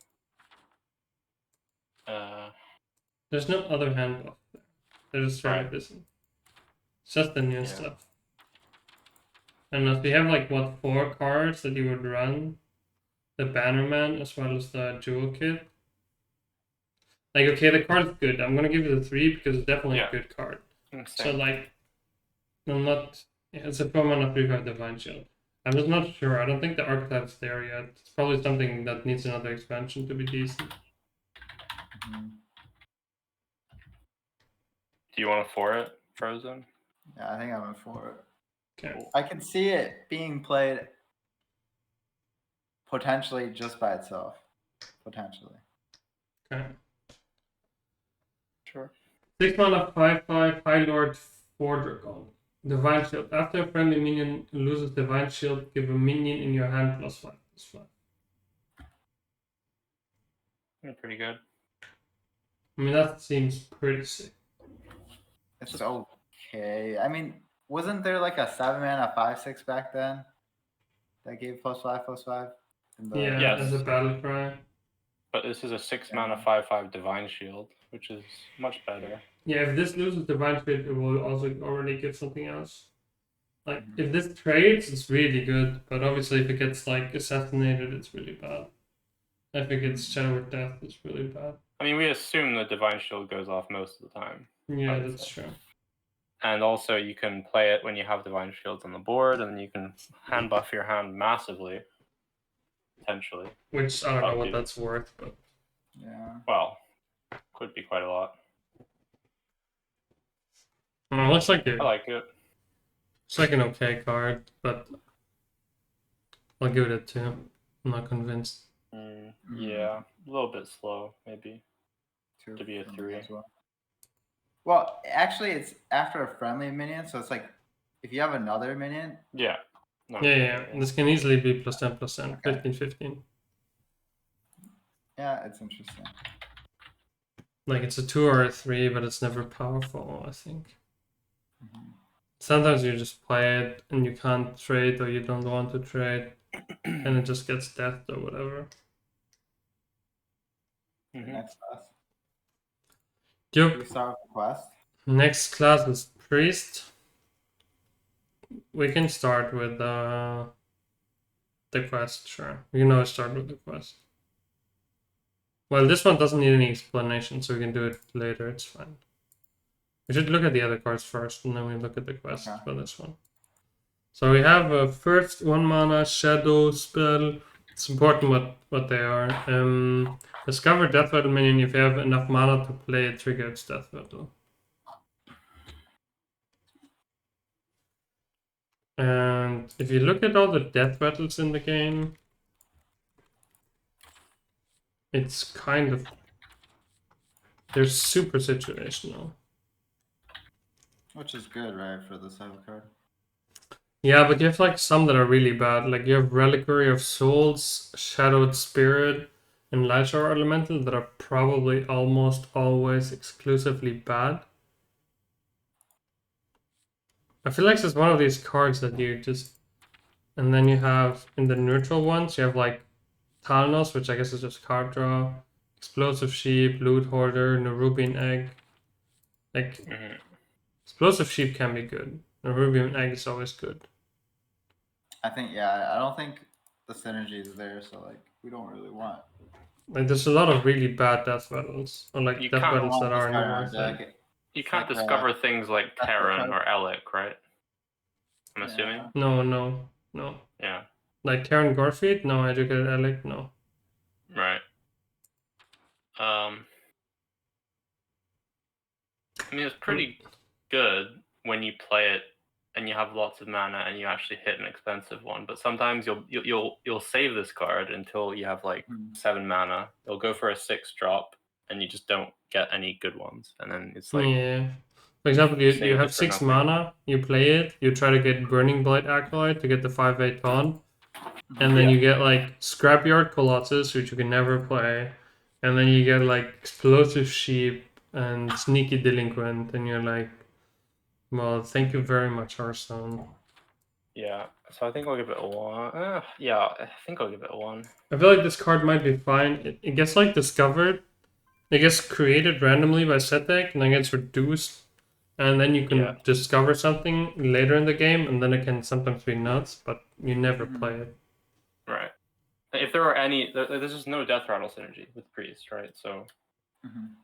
There's no other hand buff there. There's straight up isn't. It's just the new stuff. And if you have like 4 cards that you would run, the Bannerman as well as the Jewel Kit. Like, okay, the card's good. I'm gonna give it a 3 because it's definitely a good card. Insane. So like, I'm not. Yeah, it's a 4 mana 3/5 Divine Shield. I'm just not sure. I don't think the archetype's there yet. It's probably something that needs another expansion to be decent. Mm-hmm. Do you want to for it, Fr0zen? Yeah, I think I'm in for it. Okay. I can see it being played potentially just by itself. Potentially. Okay. Sure. 6 mana 5/5 High Lord 4 Dragon. Divine Shield. After a friendly minion loses Divine Shield, give a minion in your hand +5/+5. Yeah, pretty good. I mean, that seems pretty sick. It's okay. I mean, wasn't there like a 7 mana 5/6 back then that gave +5/+5? Yeah, Yes. as a battle cry. But this is a 6 mana 5/5 Divine Shield, which is much better. Yeah, if this loses Divine Shield, it will also already give something else. Like, if this trades, it's really good, but obviously if it gets, like, assassinated, it's really bad. If it gets Shadow with Death, it's really bad. I mean, we assume the Divine Shield goes off most of the time. Yeah, that's true. And also, you can play it when you have Divine Shields on the board, and you can hand buff your hand massively, potentially. Which, I don't know what that's worth, but... Yeah. Well, could be quite a lot. It looks like I like it. It's like an okay card, but I'll give it a 2. I'm not convinced. Yeah, a little bit slow, maybe. 2 to be a for me 3. as well. Well, actually, it's after a friendly minion, so it's like if you have another minion. Yeah. No, Yeah. This can easily be +10%, Okay. 15/15. Yeah, it's interesting. Like, it's a 2 or a 3, but it's never powerful, I think. Mm-hmm. Sometimes you just play it and you can't trade or you don't want to trade, and it just gets deathed or whatever. Next class. Yep. We start with the quest. Next class is Priest. We can start with the quest, sure. We can always start with the quest. Well, this one doesn't need any explanation, so we can do it later, it's fine. We should look at the other cards first, and then we look at the quest for this one. So we have a first 1 mana shadow spell. It's important what they are. Discover Death Rattle minion if you have enough mana to play a triggered Death Rattle. And if you look at all the Death Rattles in the game, it's kind of... They're super situational. Which is good, right, for this type of card. Yeah, but you have like some that are really bad. Like you have Reliquary of Souls, Shadowed Spirit, and Lightshower Elemental that are probably almost always exclusively bad. I feel like it's one of these cards that you just... And then you have, in the neutral ones, you have like Talnos, which I guess is just card draw. Explosive Sheep, Loot Hoarder, Nerubian Egg. Like, Mhm. Explosive Sheep can be good. Nerubian Egg is always good. I think, yeah, I don't think the synergy is there, so like we don't really want. Like, there's a lot of really bad death battles, or like You death can't- We don't battles want that this aren't card in our worth deck. it. You It's can't like, discover things like that's the Terran card. or Alec, right? I'm Yeah. assuming. No. Yeah. Like Terran Gorfeet? No. Educated Alec? No. Right. I mean, it's pretty good when you play it and you have lots of mana and you actually hit an expensive one. But sometimes you'll save this card until you have like 7 mana. You'll go for a 6-drop and you just don't get any good ones, and then it's like Yeah. For example, you saved have it for 6 nothing. mana, you play it, you try to get Burning Blight Acolyte to get the 5/8 taunt, and then Yeah. you get like Scrapyard Colossus, which you can never play, and then you get like Explosive Sheep and Sneaky Delinquent, and you're like, well, thank you very much, Hearthstone. Yeah. So I think I'll give it a 1. Yeah, I think I'll give it a 1. I feel like this card might be fine. It gets like discovered, it gets created randomly by set deck, and then gets reduced, and then you can Yeah. discover something later in the game, and then it can sometimes be nuts, but you never Mhm. play it. Right. If there were any, there's just no Death Rattle synergy with Priest, right? So Mhm.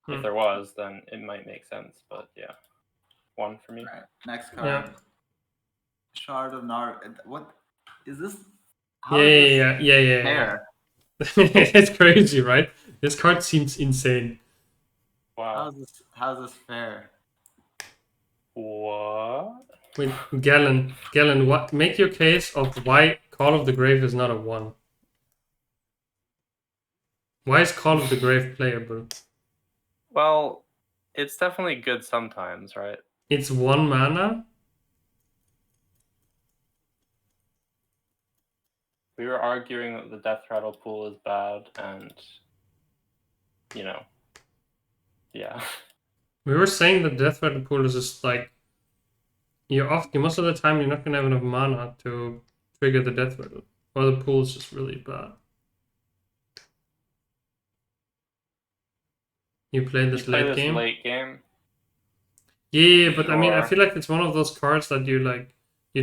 if there was, then it might make sense. But yeah, 1 for me. Right. Next card. Yeah. Shard of Nar. What is this? Yeah. Fair? It's crazy, right? This card seems insane. Wow. How's this fair? What? Wait, Galen, what? Make your case of why Call of the Grave is not a 1. Why is Call of the Grave playable? Well, it's definitely good sometimes, right? It's 1 mana. We were arguing that the Death Rattle pool is bad, and yeah. We were saying that Death Rattle pool is just like most of the time you're not gonna have enough mana to trigger the Death Rattle, or the pool is just really bad. You play this late game. Late game. Yeah, but I mean, I Sure. feel like it's one of those cards that you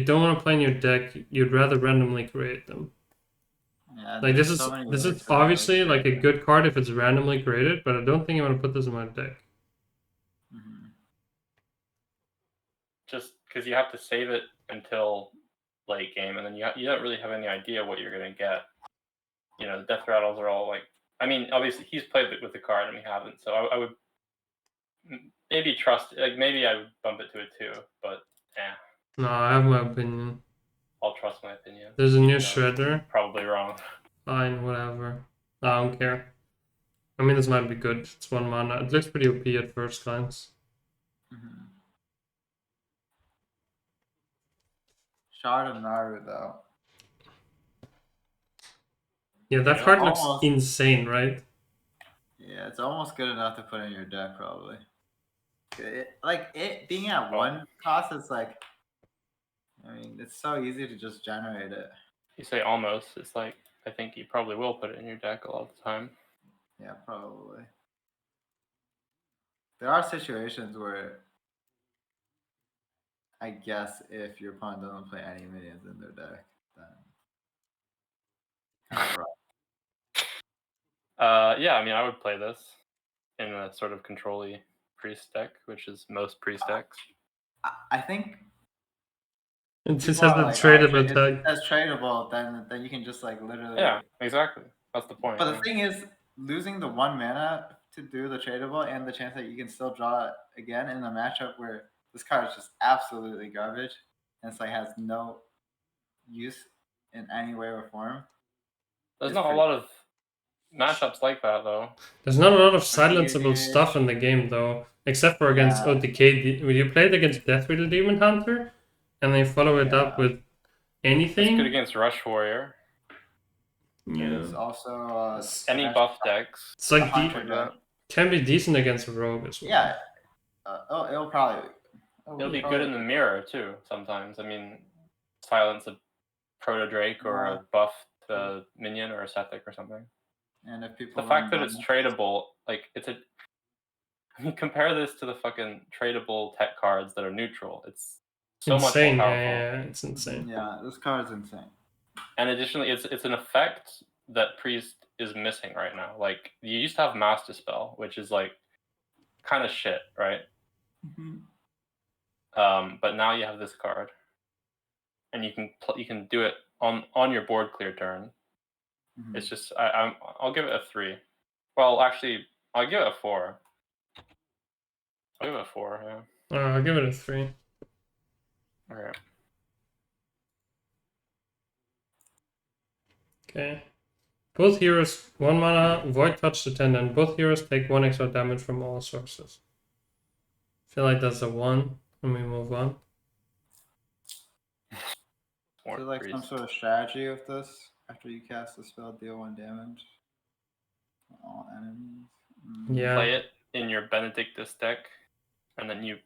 don't want to play in your deck. You'd rather randomly create them. Yeah, Like this there's is so many this ways is to obviously really like a good card if it's randomly created, but I don't think I want to put this in my deck. Mhm. Just because you have to save it until late game, and then you don't really have any idea what you're gonna get. The Death Rattles are all like. I mean, obviously he's played it with the card and we haven't, so I would maybe trust. Like maybe I would bump it to a 2, but No, I have my opinion. I'll trust my opinion. There's a new even though it's Shredder. Probably wrong. Fine, whatever. I don't care. I mean, this might be good. It's 1 mana. It looks pretty OP at first glance. Mhm. Shard of Naru though. Yeah, that Yeah. card looks Almost. insane, right? Yeah, it's almost good enough to put in your deck probably. It being at 1 cost, it's like, I mean, it's so easy to just generate it. You say almost. It's like I think you probably will put it in your deck a lot of the time. Yeah, probably. There are situations where I guess if your opponent doesn't play any minions in their deck, then kind of rough. Yeah, I mean, I would play this in a sort of control-y priest deck, which is most priest decks. I think It just people has are the like, tradable if tag. that's tradable, then you can just like literally. Yeah, exactly. That's the point. But the thing is, losing the 1 mana to do the tradable and the chance that you can still draw it again in a matchup where this card is just absolutely garbage and it's like has no use in any way or form. There's It's not a pretty- lot of matchups like that, though. There's not a lot of Pretty silenceable huge. stuff in the game, though, except for against Yeah. OTK. When you play it against Death Riddle Demon Hunter, and then follow it up Yeah. with It's anything. good against Rush Warrior. Yeah. It's also Any Smash- buff decks. It's like Hunter like deck. that. can be decent against a rogue as well. Yeah. It'll probably. It'll be good in the mirror too. Sometimes. I mean, silence a Proto Drake or a buff minion or a Sethic or something. And if people The fact run that it's double- tradable, like it's a. I mean, compare this to the fucking tradable tech cards that are neutral. It's so Insane, much more powerful. yeah, it's insane. Yeah, this card's insane. And additionally, it's an effect that Priest is missing right now. Like you used to have Mass Dispel, which is like kind of shit, right? But now you have this card, and you can do it on your board clear turn. Mhm. It's just I'll give it a 3. Well, actually, I'll give it a 4. I'll give it a 4. Yeah. I'll give it a 3. Okay. Okay. Both heroes 1 mana, Void Touch Attendant. Both heroes take 1 extra damage from all sources. Feel like that's a 1 when we move on. Is there like some sort of strategy with this? After you cast the spell, deal 1 damage to all enemies. Yeah. Play it in your Benedictus deck, and then you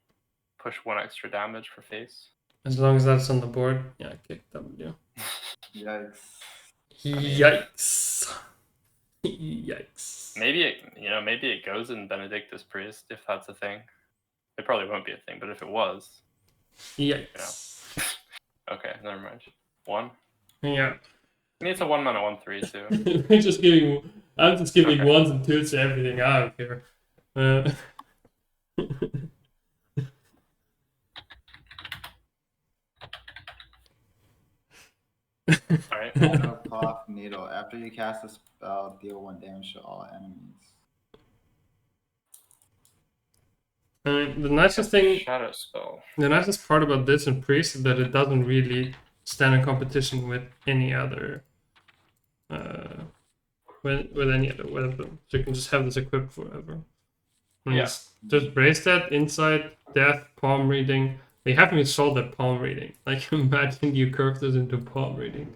push 1 extra damage for face. As long as that's on the board. Yeah, kick W. Yikes. Yikes. Yikes. Maybe it goes in Benedictus Priest if that's a thing. It probably won't be a thing, but if it was, Yikes. okay, never mind. 1. Yeah. I mean, it's a 1 mana 1/3 too. I'm just giving Okay. 1s and 2s to everything. I don't care. All right. Shadow Cloth Needle. After you cast the spell, deal 1 damage to all enemies. The nicest thing, Shadow spell. the nicest part about this in Priest is that it doesn't really stand in competition with any other, with any other weapon. So you can just have this equipped forever. And Yeah. Just brace that, Insight, Death, Palm Reading. They haven't even solved that Palm Reading. Like, imagine you curve this into Palm Reading.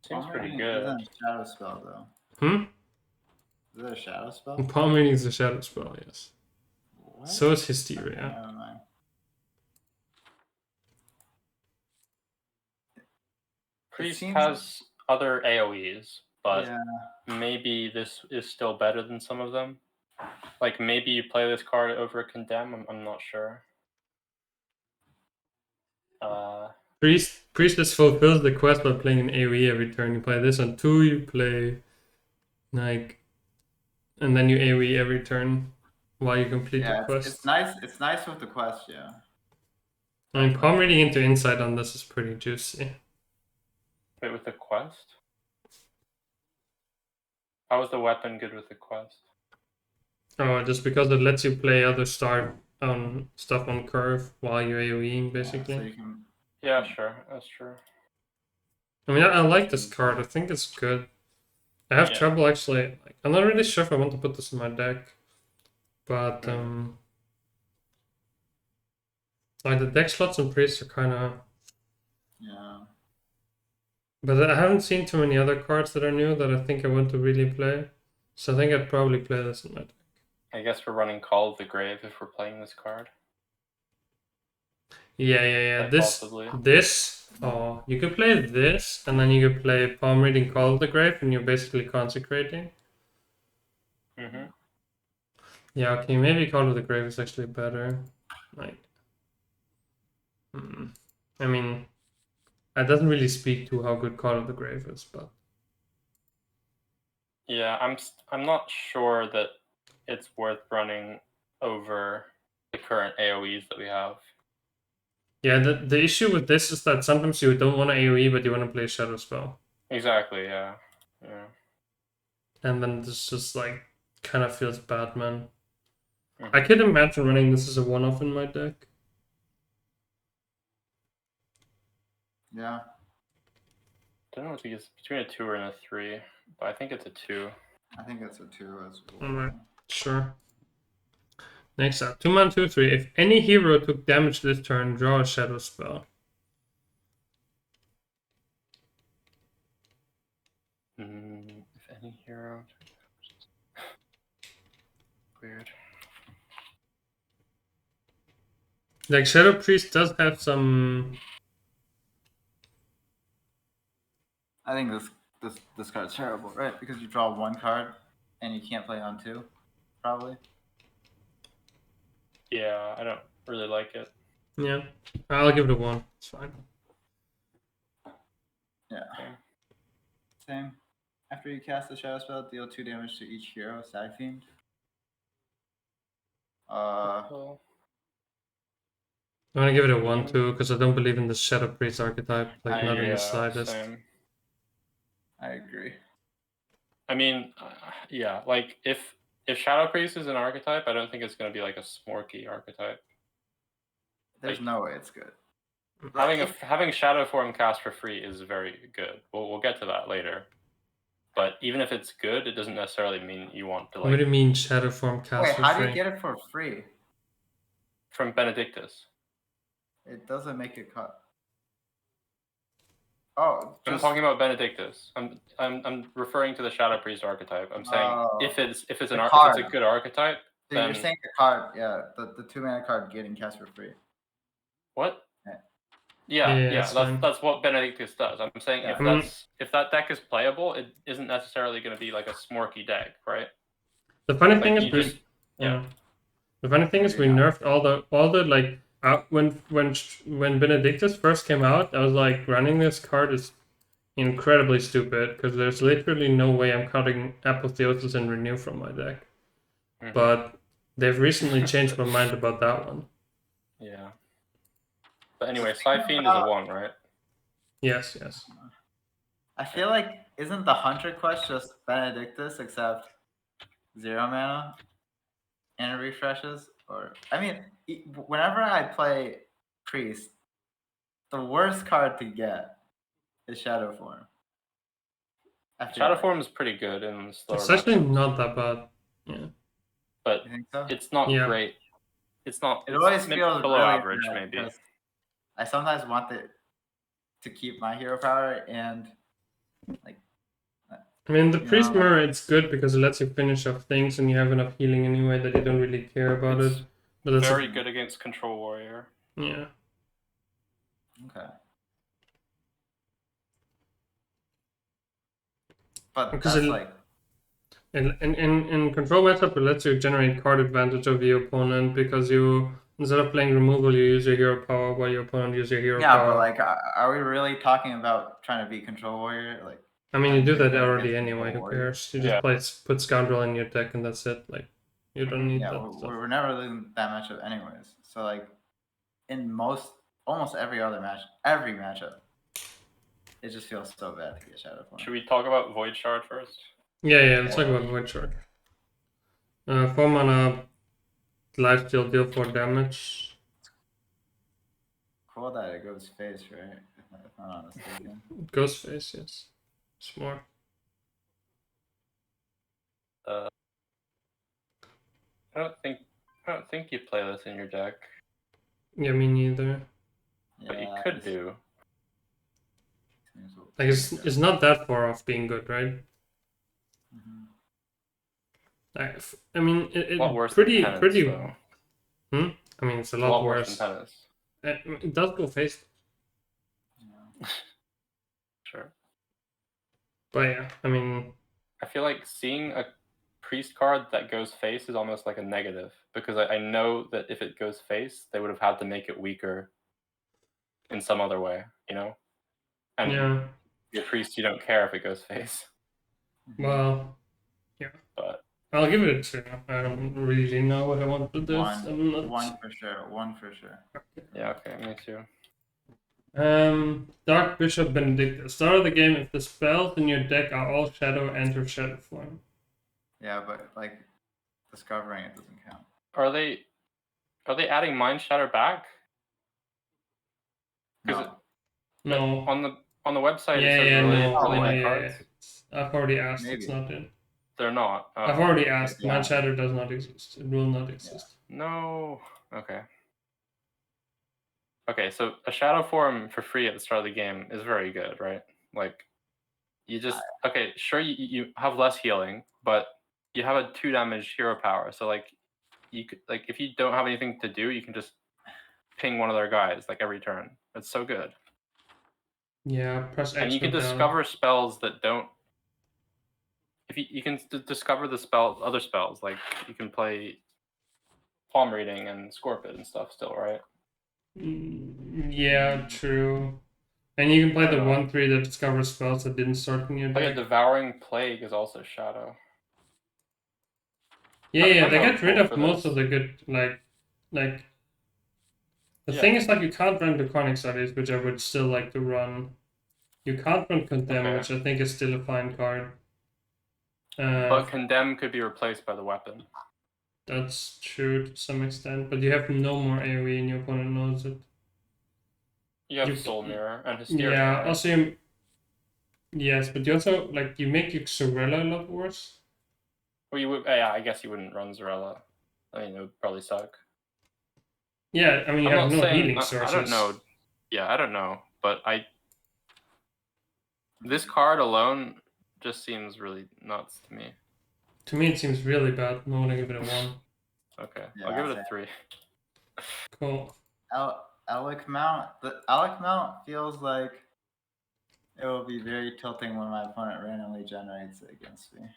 Seems pretty Isn't good. a shadow spell though. Hmm? Is it a shadow spell? Palm Reading is a shadow spell, yes. What? So is Hysteria. Never mind. Priest seems- has other AoEs, but Yeah. maybe this is still better than some of them. Like maybe you play this card over Condemn. I'm not sure. Priestess fulfills the quest by playing an AoE every turn. You play this on 2, you play like, and then you AoE every turn while you complete Yeah, the quest. it's nice. It's nice with the quest, yeah. I mean, Palm Reading into Insight on this is pretty juicy. Wait, with the quest? How is the weapon good with the quest? Oh, just because it lets you play other stuff on curve while you're AoEing, basically. Yeah, so you can. Yeah, sure, that's true. I mean, I like this card. I think it's good. I have trouble actually. Like, I'm not really sure if I want to put this in my deck, but like the deck slots and priests are kind of. Yeah. But I haven't seen too many other cards that are new that I think I want to really play. So I think I'd probably play this in my deck. I guess we're running Call of the Grave if we're playing this card. Yeah. Like, possibly. Oh, you could play this, and then you could play Palm Reading Call of the Grave, and you're basically consecrating. Mm-hmm. Yeah, okay, maybe Call of the Grave is actually better. Like, I mean, it doesn't really speak to how good Call of the Grave is, but Yeah, I'm not sure that it's worth running over the current AoEs that we have. yeah, the issue with this is that sometimes you don't want to AoE, but you want to play Shadow Spell. Exactly, yeah. And then this just like kind of feels bad, man. Mm-hmm. I could imagine running this as a one-off in my deck. Yeah. I don't know if it's between a 2 and a 3, but I think it's a 2. I think it's a 2 as well. Alright, sure. Next up, 2 mana 2/3. If any hero took damage this turn, draw a Shadow Spell. If any hero. Weird. Like Shadow Priest does have some. I think this card's terrible, right? Because you draw 1 card and you can't play on 2, probably. Yeah, I don't really like it. Yeah, I'll give it a 1. It's fine. Yeah. Same. After you cast the shadow spell, deal 2 damage to each hero, Sag Fiend. Well, I'm gonna give it a 1 too, because I don't believe in the Shadow Priest archetype, like not in the yeah, slightest. same. I agree. I mean, yeah, like if Shadow Priest is an archetype, I don't think it's going to be like a Smorky archetype. There's Like- no way it's good. Having Shadow Form cast for free is very good. We'll get to that later. But even if it's good, it doesn't necessarily mean you want to What do you like mean Shadow Form cast Wait, for how do free? you get it for free? from Benedictus. It doesn't make it cut. Oh, I'm just talking about Benedictus. I'm referring to the Shadow Priest archetype. I'm saying Oh. if it's The if it's card. a good archetype, so you're then saying the card, yeah, the 2-mana card getting cast for free. what? Yeah, Yeah, it's fine. that's what Benedictus does. I'm saying Yeah. if that deck is playable, it isn't necessarily going to be like a Smorky deck, right? The funny thing Like is, you just yeah. The funny thing is, we Yeah. nerfed all the like when Benedictus first came out, I was like, running this card is incredibly stupid because there's literally no way I'm cutting Apotheosis and Renew from my deck. Mhm. But they've recently changed my mind about that one. Yeah. But anyway, Fiend is a 1, right? Yes. I feel like isn't the Hunter Quest just Benedictus except 0 mana and it refreshes? Or I mean, whenever I play Priest, the worst card to get is Shadow Form. I feel Shadow like. Form is pretty good in slower It's actually matchups, not that bad. Yeah. but You think so? it's not Yeah. great. It's not. It It's always maybe feels below really average, bad maybe. because I sometimes want it to keep my hero power and like. I mean, the Yeah. Priest Mirror, it's good because it lets you finish off things and you have enough healing anyway that you don't really care about It's it. But that's very good against Control Warrior. Yeah. Okay. But Because that's it- like In control matchup, it lets you generate card advantage over your opponent because you, instead of playing removal, you use your hero power while your opponent uses your hero yeah, power. but like, are we really talking about trying to beat Control Warrior? Like, I mean, you do that against already Control anyway. Who Warrior? cares? You just put Scoundrel in your deck and that's it. Like, you don't need Yeah, that stuff. we're never losing that matchup anyways. So like, in almost every matchup, it just feels so bad to get Shadow Form. Should we talk about Void Shard first? Yeah. Let's talk about Void Shard. 4 mana, lifesteal, deal 4 damage. Cool that it goes face, right? If I'm not mistaken. Ghostface, yes. Smart. I don't think you play this in your deck, Yeah, me neither. but you Yeah, could do. Like, it's not that far off being good, right? Mhm. I mean, it A lot worse pretty, than Penance, pretty. though. I mean, it's a A lot, lot worse. worse than Penance. It does go face, Yeah. Sure. but yeah, I mean, I feel like seeing a priest card that goes face is almost like a negative because I know that if it goes face, they would have had to make it weaker in some other way, you know? And yeah. your priest, you don't care if it goes face. Well, yeah. But I'll give it a 2. I don't really know what I want with this. I'm not... One for sure. One for sure. yeah, okay, me too. Dark Bishop Benedictus. Start of the game, if the spells in your deck are all shadow, enter shadow form. Yeah, but like discovering it doesn't count. Are they adding Mind Shatter back? No. No. On the website it says really big cards. I've already asked. Maybe. It's not in. They're not. Oh. I've already asked. Yeah. Mind Shatter does not exist. It will not exist. No. Okay. Okay, so a shadow form for free at the start of the game is very good, right? Like, you just sure you have less healing, but you have a 2 damage hero power. So like, you could if you don't have anything to do, you can just ping one of their guys like every turn. It's so good. Yeah, press X. And you can down. discover spells that don't If you can discover the spell, other spells, like you can play palm reading and scorpid and stuff still, right? Yeah, true. And you can play I the don't know. 1/3 that discovers spells that didn't start in your Like a deck. devouring plague is also shadow. Yeah, yeah, they That get rid cool of for most this. of the good, like the Yeah. thing is, like, you can't run the chronic studies, which I would still like to run. You can't run condemn, Okay. which I think is still a fine card. But condemn could be replaced by the weapon. That's true to some extent, but you have no more AoE and your opponent knows it. You have You- Soul Mirror and Hysteria. Yeah, right? also yes, but you also like you make your Sorella a lot worse. Well, you would. Yeah, I guess you wouldn't run Zarella. I mean, it would probably suck. Yeah, I mean you I'm have not no saying. healing I sources. don't know. Yeah, I don't know, but this card alone just seems really nuts to me. To me, it seems really bad. I'm gonna give it a 1. Okay, Yeah, I'll give it a same. 3. Cool. Alec mount. The Alec mount feels like it will be very tilting when my opponent randomly generates it against me.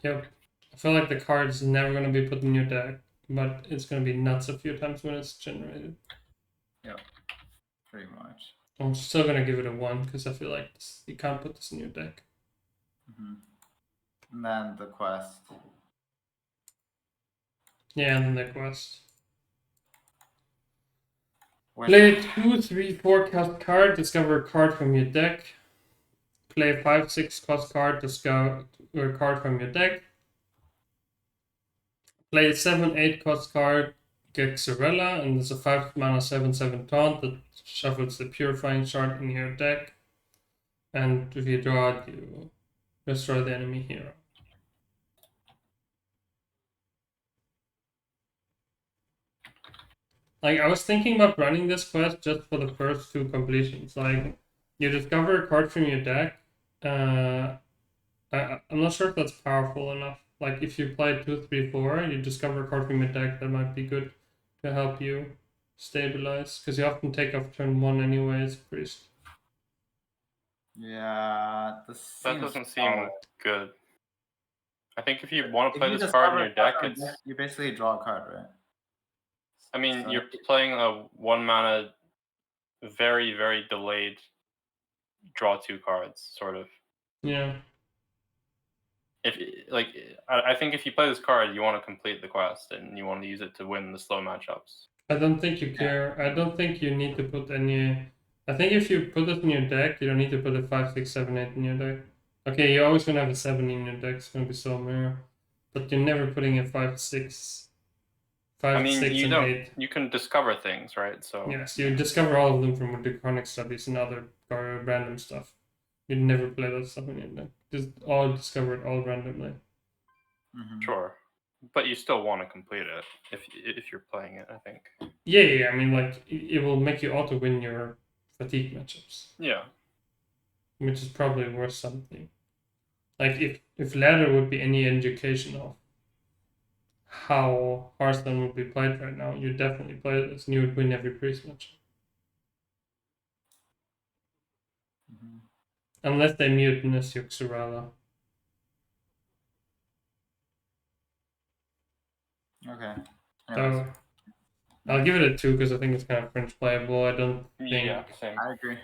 Yep. I feel like the card is never gonna be put in your deck, but it's gonna be nuts a few times when it's generated. Pretty much. I'm still gonna give it a 1 because I feel like you can't put this in your deck. And then the quest. Yeah, and then the quest. Which- Play 2, 3, 4 cost card, discover a card from your deck. Play 5, 6 cost card, discover a card from your deck. Play a 7, 8 cost card, get Sorella, and there's a 5 mana 7/7 taunt that shuffles the Purifying Shard in your deck. And if you draw it, you destroy the enemy hero. Like, I was thinking about running this quest just for the first 2 completions. Like, you discover a card from your deck. I'm not sure if that's powerful enough. Like, if you play 2, 3, 4, you discover a card from your deck that might be good to help you stabilize. Because you often take off turn 1 anyways, priest. Yeah, That doesn't seem good. I think if you want to If play you this card in discover your a card deck, from it's. your deck, you basically draw a card, right? I mean, So- you're playing a 1 mana, very, very delayed draw 2 cards, sort of. Yeah. If like, I think if you play this card, you want to complete the quest and you want to use it to win the slow matchups. I don't think you care. I don't think you need to put any. I think if you put it in your deck, you don't need to put a 5, 6, 7, 8 in your deck. Okay, you're always gonna have a 7 in your deck. It's gonna be so mirror, but you're never putting a 5, 6. 5, I mean, 6, you and don't. 8. You can discover things, right? So Yes, you discover all of them from the chronic studies and other random stuff. You never play that stuff in your deck. Just all discovered all randomly. sure, but you still want to complete it if you're playing it. I think. Yeah. I mean, like it will make you auto win your fatigue matchups. Yeah. Which is probably worth something. Like if ladder would be any indication of how Hearthstone would be played right now, you definitely play this and you would win every priest match. Unless they mute Nesiuk Sorella. Okay. So Anyways, I'll give it a 2 because I think it's kind of fringe playable. I don't think Yeah. Same. I agree.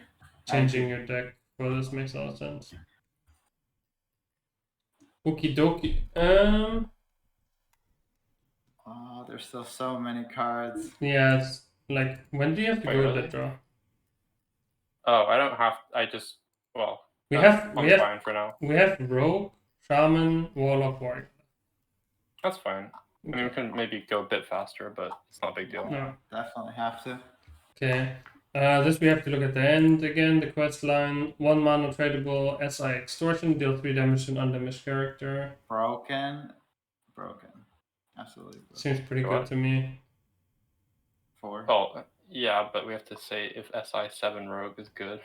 changing your deck for this makes a lot of sense. Okie dokie. Oh, there's still so many cards. Yeah, it's like when do you have to Wait, go really? that draw? Oh, I don't have. I just. Well. We that's have fine for now. We have Rogue, Shaman, Warlock, Warrior. That's fine. I mean, we can maybe go a bit faster, but it's not a big deal. No. Definitely have to. Okay. This we have to look at the end again. The quest line: 1 mana tradable SI extortion, deal 3 damage to an undamaged character. Broken. Absolutely. Broken. Seems pretty What? good to me. 4. Oh, yeah, but we have to say if SI7 Rogue is good.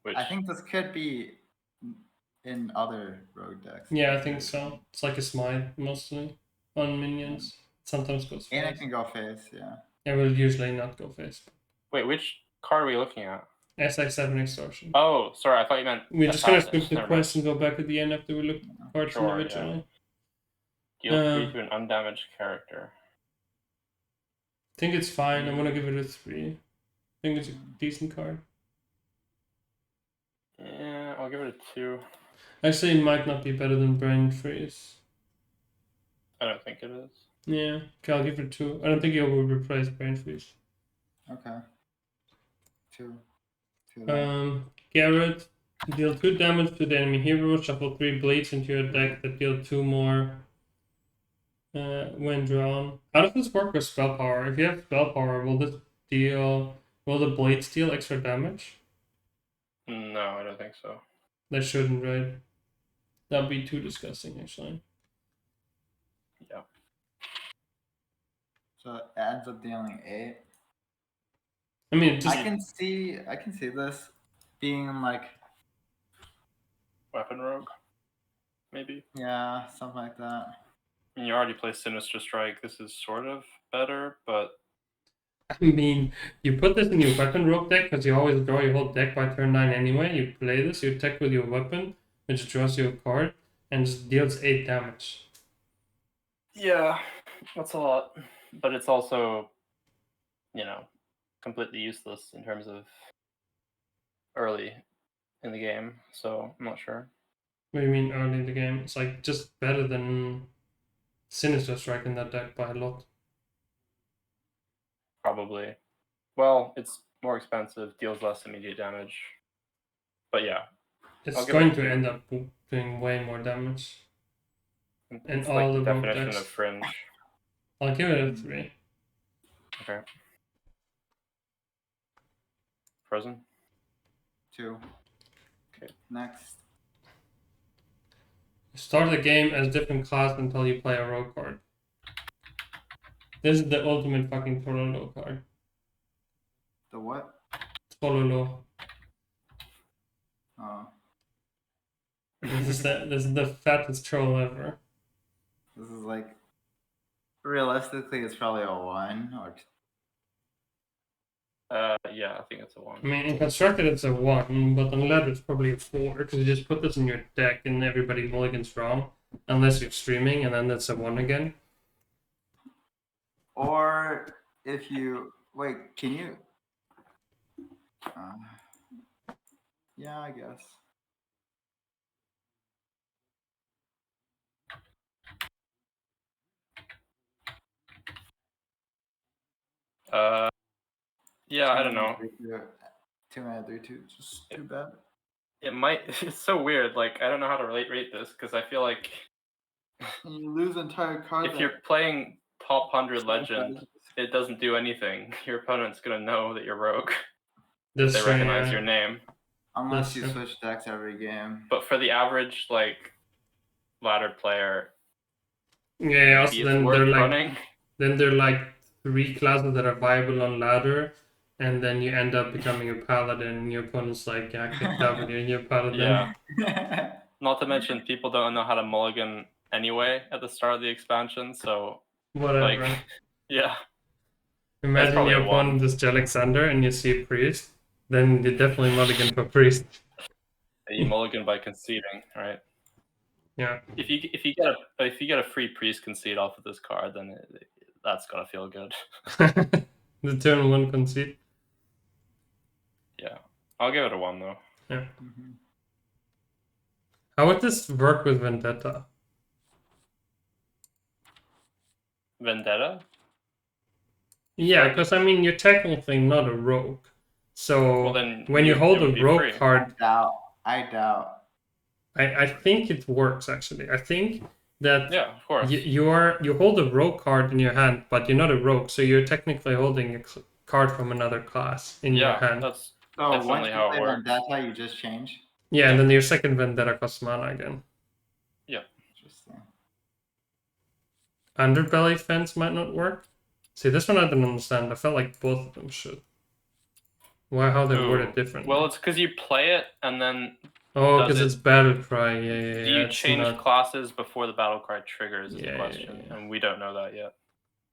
Which I think this could be in other rogue decks. Yeah, I think so. It's like a smite mostly on minions. Sometimes goes And face. it can go face, yeah. It will usually not go face. Wait, which card are we looking at? SI7 extortion. Oh, sorry, I thought you meant. We're just gonna Assassin. skip the Never quest and go back at the end after we look cards Sure, individually. Deal 3 Uh, to an undamaged character. I think it's fine. I'm gonna give it a 3. I think it's a decent card. Yeah, I'll give it a 2. Actually, it might not be better than Brain Freeze. I don't think it is. Yeah, okay, I'll give it 2. I don't think it will replace Brain Freeze. Okay. 2. 2 then. Garrett, deal 2 damage to the enemy hero. Shuffle 3 blades into your deck that deal 2 more when drawn. How does this work with spell power? If you have spell power, will the blades deal extra damage? No, I don't think so. They shouldn't, right? That'd be too disgusting, actually. Yeah. So it ends up dealing 8. I mean, just I can see this being like, Weapon Rogue, maybe. yeah, something like that. I mean, you already play Sinister Strike. This is sort of better, but I mean, you put this in your weapon rogue deck because you always draw your whole deck by turn 9 anyway. You play this, you attack with your weapon, which draws you a card, and just deals 8 damage. yeah, that's a lot. But it's also, you know, completely useless in terms of early in the game. So I'm not sure. What do you mean early in the game? It's like just better than Sinister Strike in that deck by a lot. Probably. Well, it's more expensive, deals less immediate damage. But yeah, It's I'll give going it to a 2. end up doing way more damage. And It's all like the the rogue definition decks. of fringe. I'll give it a 3. Okay. Fr0zen? 2. Okay. Next. Start the game as different class until you play a rogue card. This is the ultimate fucking Tololo card. The what? Tololo. Oh, This is the fattest troll ever. this is like, realistically, it's probably a 1 or 2. Yeah, I think it's a 1. I mean, in constructed it's a 1, but on ladder it's probably a 4, because you just put this in your deck and everybody mulligans wrong, unless you're streaming, and then it's a 1 again. Or if you wait, can you? Yeah, I guess. Yeah, I don't know. 2 mana 3/2, just too bad. It might. It's so weird. Like, I don't know how to rate this because I feel like And you lose entire card. if you're playing top 100 legend, it doesn't do anything. Your opponent's gonna know that you're rogue. That's They true, recognize yeah. your name. Unless That's you true. switch decks every game. But for the average like ladder player, Yeah, also maybe then it's they're worth like running. then there are like 3 classes that are viable on ladder, and then you end up becoming a paladin, and your opponent's like, yeah, click W, and you're paladin. Yeah. Not to mention, people don't know how to mulligan anyway at the start of the expansion, so Whatever. like, yeah. Imagine probably your a 1. opponent is Alexander and you see a priest, then you definitely mulligan for priest. You mulligan by conceding, right? Yeah. If you get a free priest concede off of this card, then that's gonna feel good. The turn 1 concede. Yeah, I'll give it a 1 though. Yeah. How would this work with Vendetta? Vendetta? Yeah, because I mean, you're technically not a rogue. So Well, then when you it hold a would be rogue free. card, I doubt. I think it works actually. I think that Yeah, of course. you hold a rogue card in your hand, but you're not a rogue, so you're technically holding a card from another class in your hand. That's So definitely once you how it play works. Vendetta, you just change. Yeah, and then your second Vendetta costs mana again. Yeah. Interesting. Underbelly Fence might not work. See, this one I don't understand. I felt like both of them should. Why? How they worded differently? Well, it's because you play it and then oh, does because it- it's battle cry. Yeah. do you it's change not... classes before the battle cry triggers is the Yeah, question, yeah. and we don't know that yet.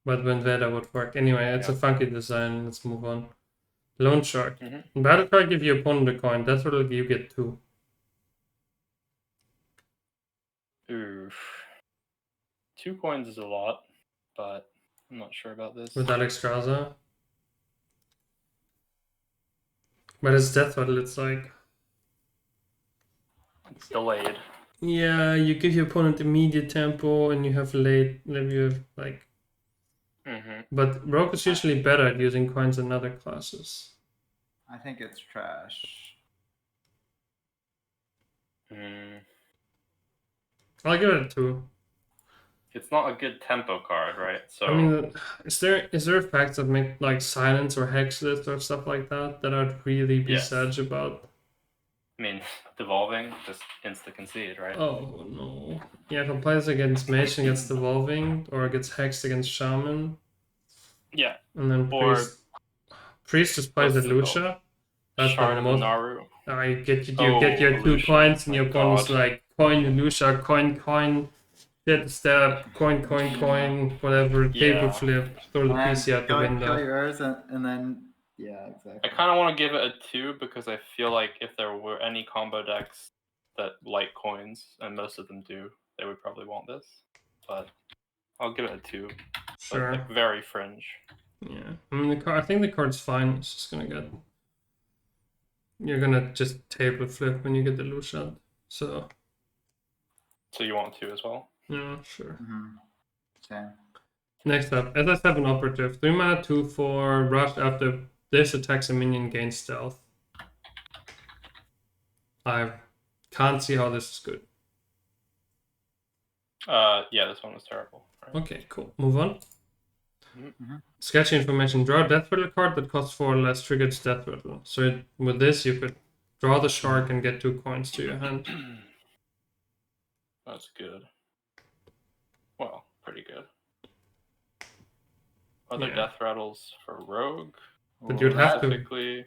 But Vendetta would work. Anyway, it's a Yeah. funky design. Let's move on. Loan Shark. Mhm. Battle cry give your opponent a coin. That's what you get 2. Oof. 2 coins is a lot, but I'm not sure about this. With Alex Straza. But it's Death Rattle, it's like... It's delayed. Yeah, you give your opponent immediate tempo and you have late... You have like... But Rogue is usually better at using coins than other classes. I think it's trash. I'll give it a 2. It's not a good tempo card, right? So I mean, is there effects that make like silence or hexlet or stuff like that that I'd really be Yes. sad about? I mean, devolving, just insta concede, right? Oh no. Yeah, if it plays against Mage and gets devolving, or gets hexed against Shaman, Yeah. and then Or Priest just plays a what's it called? Lucia. That's Shard the of most. Naru. You get Oh, your 2 Lucia. coins, and My your opponent's God. like coin Lucia, coin, hit step, coin, whatever, table Yeah. flip, throw the And PC out the kill window. yours, and then yeah, exactly. I kind of want to give it a 2 because I feel like if there were any combo decks that like coins, and most of them do, they would probably want this. But I'll give it a 2. Sure. But like very fringe. Yeah, I mean I think the card's fine. It's just gonna get. You're gonna just table flip when you get the loose shot. So. So you want 2 as well? Yeah, sure. Same. Next up, SS7 Operative. 3 mana 2 for rush after this attacks a minion gains stealth. I can't see how this is good. Yeah, this one was terrible. Right? Okay, cool. Move on. Mhm. Sketchy information. Draw a Death Rattle card that costs 4 or less, triggers Death Rattle. So with this, you could draw the shark and get 2 coins to your hand. That's good. Well, pretty good. Other Yeah. death rattles for rogue. But you'd have to. Specifically,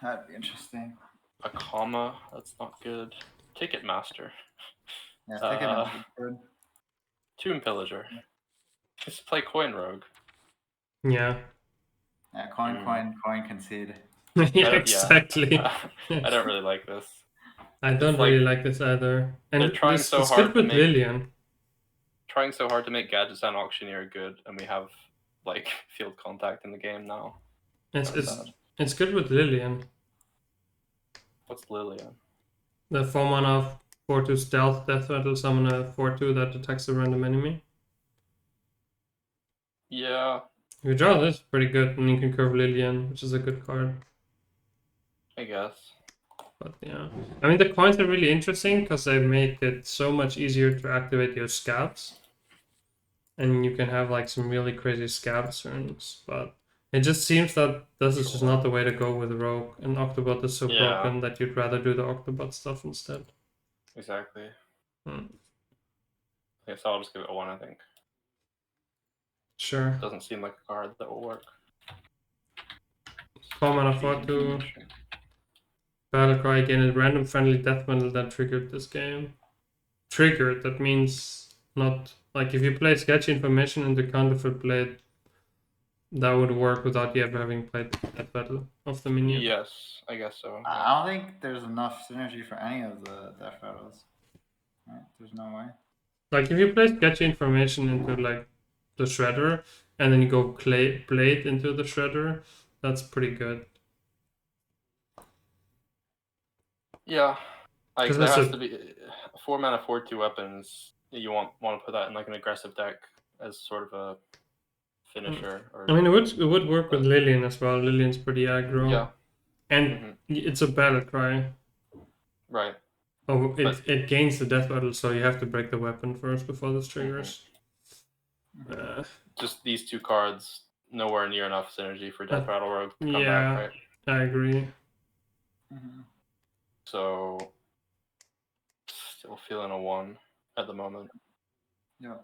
That'd be interesting. a comma. That's not good. Ticket master. Yeah, stick it Uh, in good. Tomb pillager. Just play coin rogue. Yeah. Yeah, coin, concede. Yeah, exactly. I don't really like this. I don't like- really like this either. And they're trying this, so it's hard good to with make- Lillian. Trying so hard to make gadgets and auctioneer good, and we have like field contact in the game now. It's That's sad. it's good with Lillian. What's Lillian? The 4 mana 4/2 stealth death rattle summon a 4/2 that attacks a random enemy. Yeah, If you draw this, pretty good, and you can curve Lillian, which is a good card. I guess. But yeah, I mean the coins are really interesting because they make it so much easier to activate your scabs, and you can have like some really crazy scab turns. But it just seems that this is just not the way to go with Rogue, and Octobot is so Yeah. broken that you'd rather do the Octobot stuff instead. Exactly. Hmm. I guess I'll just give it a 1, I think. Sure. Doesn't seem like a card that will work. 4 mana 4/2. Battlecry again, a random friendly death metal that triggered this game. Triggered, that means not like if you play sketchy information into counterfeit blade, that would work without you ever having played that battle of the minion. Yes, I guess so. I don't think there's enough synergy for any of the death rattles. Right? There's no way. Like if you play sketchy information into like the shredder and then you go blade into the shredder, that's pretty good. Yeah, like 'Cause there that's has a- to be 4 mana 4/2 weapons. You want to put that in like an aggressive deck as sort of a finisher. Or I mean, it would work with Lillian as well. Lillian's pretty aggro. yeah, And it's a battle cry. right. Oh, But- it gains the death rattle, so you have to break the weapon first before this triggers. Just these 2 cards, nowhere near enough synergy for Death Rattle Rogue to come yeah. back, right? I agree. So, still feeling a 1 at the moment. Yeah.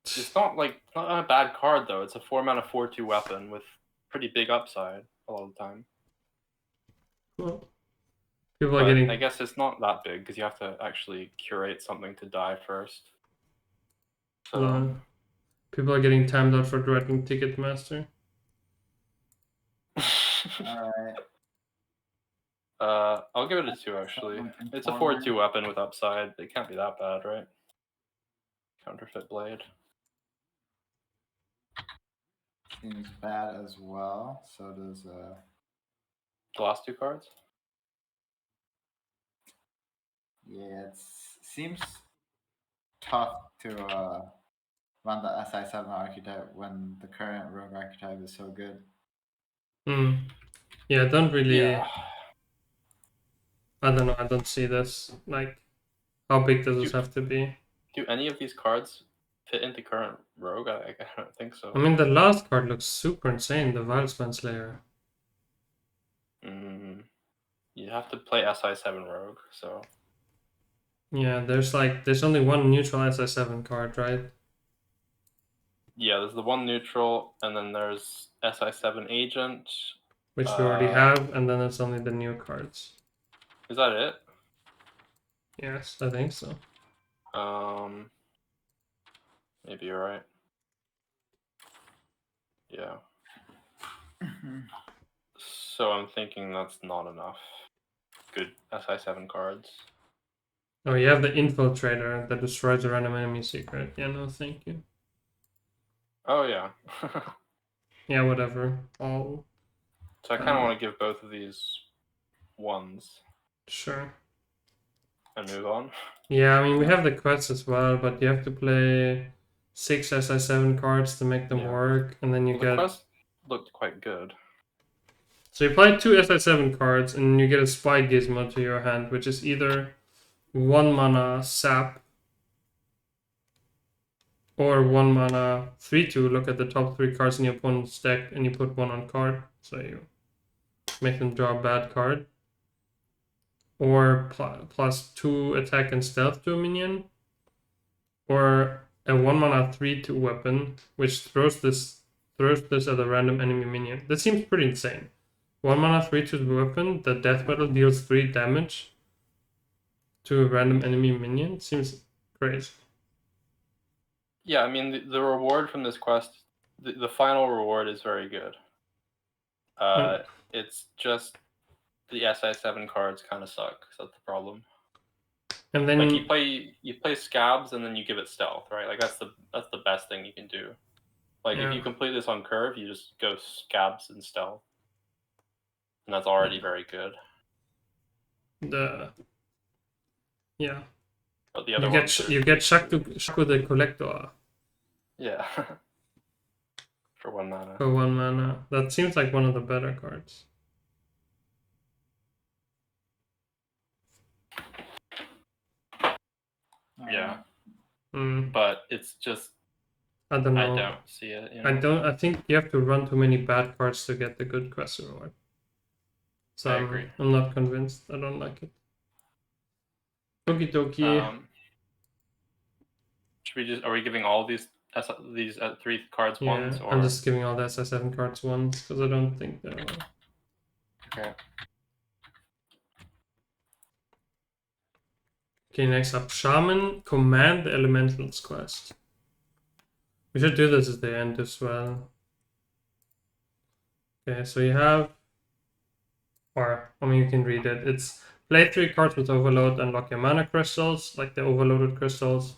It's not a bad card though. It's a 4 mana 4/2 weapon with pretty big upside a lot of the time. Well, people are But getting I guess it's not that big because you have to actually curate something to die first. So people are getting timed out for threatening Ticketmaster. All right. I'll give it a 2 actually. It's a 4/2 weapon with upside. It can't be that bad, right? Counterfeit blade. Seems bad as well. So does The last 2 cards. yeah, it seems tough to run the SI7 archetype when the current rogue archetype is so good. Yeah, I don't really. Yeah. I don't know. I don't see this. Like, how big does this have to be? Do any of these cards fit into current rogue? I don't think so. I mean, the last card looks super insane. The Vilespan Slayer. You have to play SI7 rogue, so. Yeah, there's only one neutral SI7 card, right? Yeah, there's the one neutral, and then there's SI7 agent. Which we already have, and then it's only the new cards. Is that it? Yes, I think so. Maybe you're right. Yeah. So I'm thinking that's not enough good SI7 cards. Oh, you have the Infiltrator that destroys a random enemy secret. Yeah, no, thank you. Oh yeah. Yeah, whatever. All. So I kind of want to give both of these 1s. Sure. And move on. Yeah, I mean, we have the quests as well, but you have to play 6 SI7 cards to make them work, and then you The get... quest looked quite good. So you play 2 SI7 cards, and you get a Spy Gizmo to your hand, which is either 1 mana Sap, or 1 mana 3/2. Look at the top 3 cards in your opponent's deck, and you put 1 on card, so you make them draw a bad card. Or plus 2 attack and stealth to a minion. Or a 1 mana 3/2 weapon, which throws this at a random enemy minion. That seems pretty insane. 1 mana 3/2 weapon, the death battle deals 3 damage to a random enemy minion. Seems crazy. Yeah, I mean the reward from this quest, the final reward is very good. It's just the SI7 cards kind of suck. So that's the problem. And then like you play scabs and then you give it stealth, right? Like that's the best thing you can do. Like if you complete this on curve, you just go scabs and stealth, and that's already very good. But the other you get Shaku the Collector. Yeah. For 1 mana. For 1 mana. That seems like one of the better cards. Yeah. But it's just I don't know. I don't see it. You know? I think you have to run too many bad cards to get the good quest reward. So I agree. I'm not convinced. I don't like it. Okie dokie. Should we just? Are we giving all these 3 cards 1s? Or... I'm just giving all the SI7 cards 1s because I don't think they're. Okay. Okay, next up, Shaman Command the Elementals quest. We should do this at the end as well. Okay, so you have, you can read it. It's play 3 cards with Overload, unlock your mana crystals, like the overloaded crystals.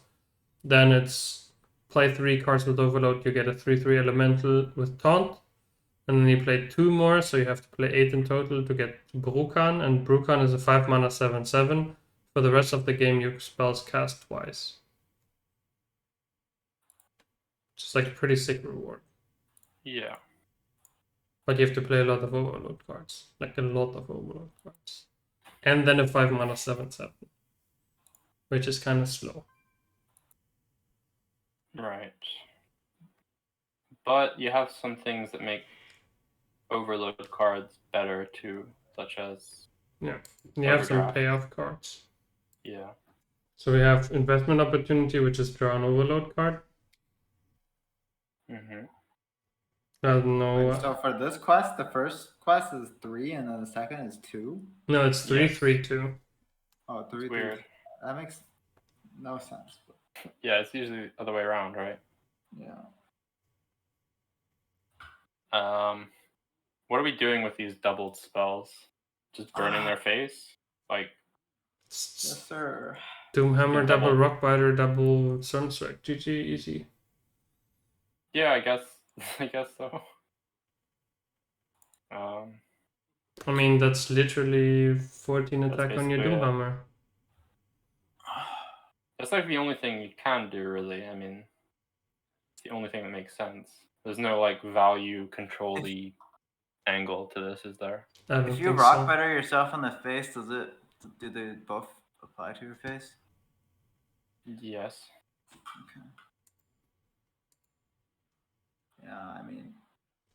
Then it's play 3 cards with Overload, you get a 3/3 Elemental with Taunt. And then you play 2 more, so you have to play 8 in total to get Brukan. And Brukan is a 5 mana 7/7. For the rest of the game, your spells cast twice. Just like a pretty sick reward. Yeah. But you have to play a lot of Overload cards. Like a lot of Overload cards. And then a 5 mana 7/7. Which is kind of slow. Right. But you have some things that make Overload cards better too, such as... Yeah, you have some payoff cards. Yeah. So we have Investment Opportunity, which is draw an Overload card. Mm-hmm. I don't know. So for this quest, the first quest is 3 and then the second is 2? No, it's 3/3/2. Oh, 3. Weird. That makes no sense. Yeah, it's usually the other way around, right? Yeah. What are we doing with these doubled spells? just burning their face. Like, Yes, sir. Doomhammer, Yeah, double double- Rockbiter, double Sunstrike. GG, easy. yeah, I guess so. I mean, that's literally 14 That's attack on your basically it. Doomhammer. That's like the only thing you can do, really. I mean, it's the only thing that makes sense. There's no like value control-y angle to this, is there? I don't If you think rock so. better yourself in the face, do they both apply to your face? Yes. Okay. Yeah, I mean,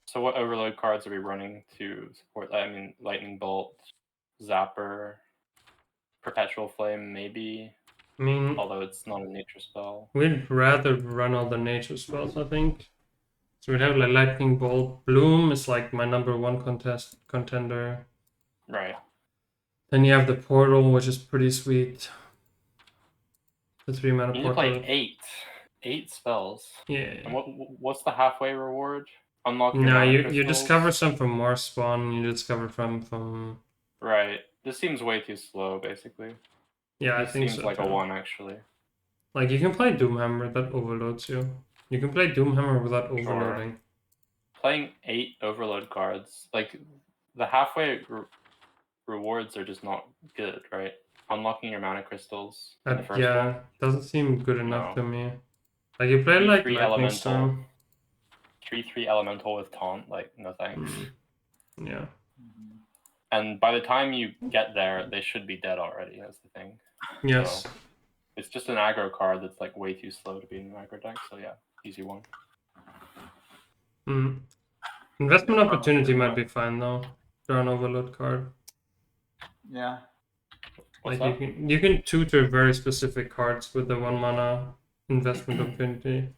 So what overload cards are we running to support that? I mean, Lightning Bolt, Zapper, Perpetual Flame, maybe. I mean, Although it's not a nature spell. we'd rather run all the nature spells, I think. So we'd have like Lightning Bolt. Bloom is like my number one contender. Right. Then you have the Portal, which is pretty sweet. The 3-mana You need to Portal. play 8 spells. Yeah. And what's the halfway reward? Unlock your No, mana you crystals? discover some from Mars Spawn. You discover from. Right. This seems way too slow, basically. Yeah, I This think seems so. like a too. 1, actually. Like you can play Doomhammer that overloads you. You can play Doomhammer without overloading. Playing 8 overload cards, like the halfway rewards are just not good, right? Unlocking your mana crystals in the first Yeah, one. doesn't seem good enough No. to me. Like you play like 3/3 Lightning elemental. Storm. 3/3 elemental with taunt, like no thanks. Yeah. And by the time you get there, they should be dead already. That's the thing. Yes. So, it's just an aggro card that's like way too slow to be in an aggro deck. So yeah, easy one. Investment opportunity might be fine though. Draw an overload card. yeah. What's Like that? you can tutor very specific cards with the 1 mana investment opportunity.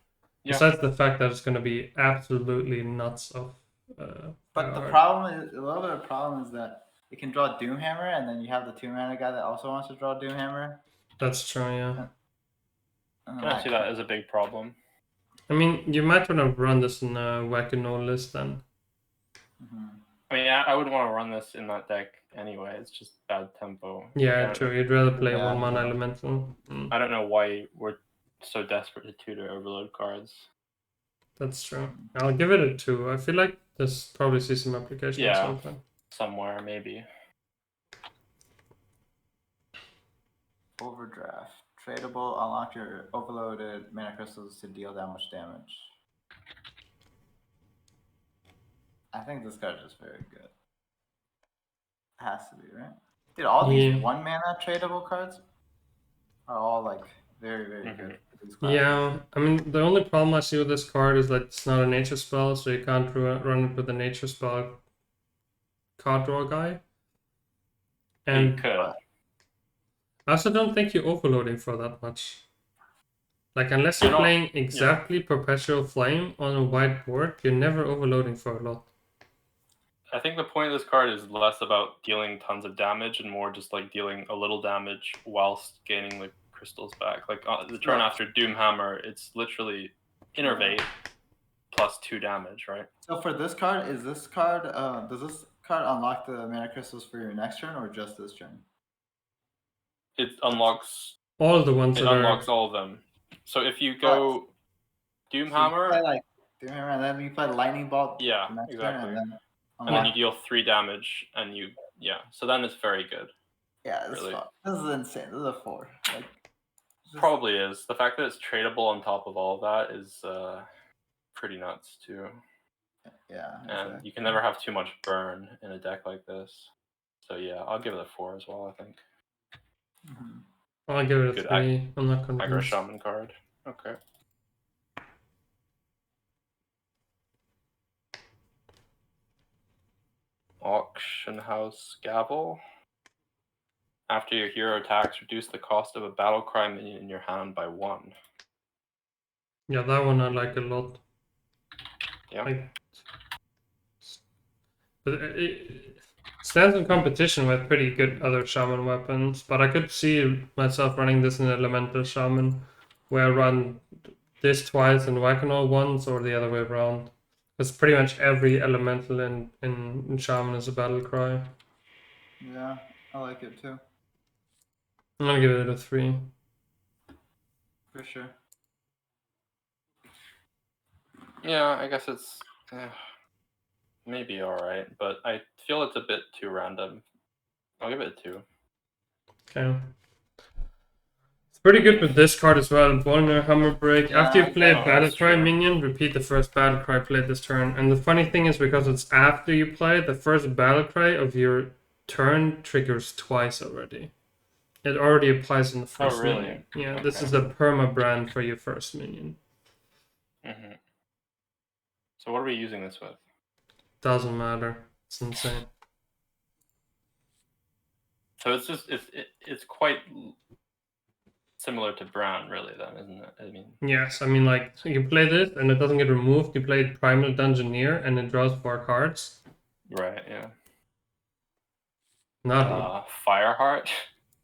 Yeah. Besides the fact that it's gonna be absolutely nuts of But the power. problem is, a little bit of problem is that it can draw Doomhammer, and then you have the 2-mana guy that also wants to draw Doomhammer. That's true, yeah. And I don't see that as a big problem. I mean, you might want to run this in a whack and no list then. I mean, I wouldn't want to run this in that deck anyway. It's just bad tempo. Yeah, true. You'd rather play Yeah. 1 mana elemental. I don't know why we're so desperate to tutor overload cards. That's true. I'll give it a 2. I feel like this probably sees some application Yeah. at some point. Somewhere, maybe. Overdraft. Tradable, unlock your overloaded mana crystals to deal that much damage. I think this card is very good. Has to be, right? Dude, all these Yeah. 1 mana tradable cards are all like very, very good. For these classes. Yeah, I mean, the only problem I see with this card is that it's not a nature spell, so you can't run it with a nature spell card draw guy. You And could. I also don't think you're overloading for that much. Like, unless you're You're not- playing exactly Perpetual Flame on a white board, you're never overloading for a lot. I think the point of this card is less about dealing tons of damage and more just like dealing a little damage whilst gaining the crystals back. Like the turn after Doomhammer, it's literally Innervate plus 2 damage, right? So for this card, does this card unlock the mana crystals for your next turn or just this turn? It unlocks All the ones it that unlocks are... all of them. So if you go So you Doomhammer, play like Doomhammer, and then you play Lightning Bolt. Yeah, the next exactly. Turn, and then you deal 3 damage, and so then it's very good. Yeah, this, really. this is insane. This is a 4. Like, Probably is. The fact that it's tradable on top of all of that is pretty nuts too. Yeah. And Exactly. you can never have too much burn in a deck like this. So yeah, I'll give it a 4 as well, I think. I'll give it a Good 3. I'm not Aggro convinced. Shaman card. Okay. Auction House Gavel. After your hero attacks, reduce the cost of a battle cry minion in your hand by 1. Yeah, that one I like a lot. Yeah. But it stands in competition with pretty good other shaman weapons, but I could see myself running this in Elemental Shaman, where I run this twice and Wackenall once, or the other way around. Because pretty much every elemental in Shaman is a battle cry. Yeah, I like it too. I'm gonna give it a 3. For sure. Yeah, I guess it's maybe alright, but I feel it's a bit too random. I'll give it a 2. Okay. It's pretty good with this card as well. Boulder, Hammer Break. Yeah, After you play a oh, Battle that's Cry true. minion, repeat the first Battle Cry played this turn. And the funny thing is, because it's after you play, the first Battle Cry of your turn triggers twice already. It already applies in the first really? minion. Yeah, this Okay. is a perma brand for your first minion. Mm-hmm. So what are we using this with? Doesn't matter. It's insane. So it's just it's quite similar to Brown, really. Then, isn't it? I mean, Yes, I mean, like, you play this and it doesn't get removed. You play Primal Dungeoneer and it draws 4 cards. right? Yeah. Not Fireheart.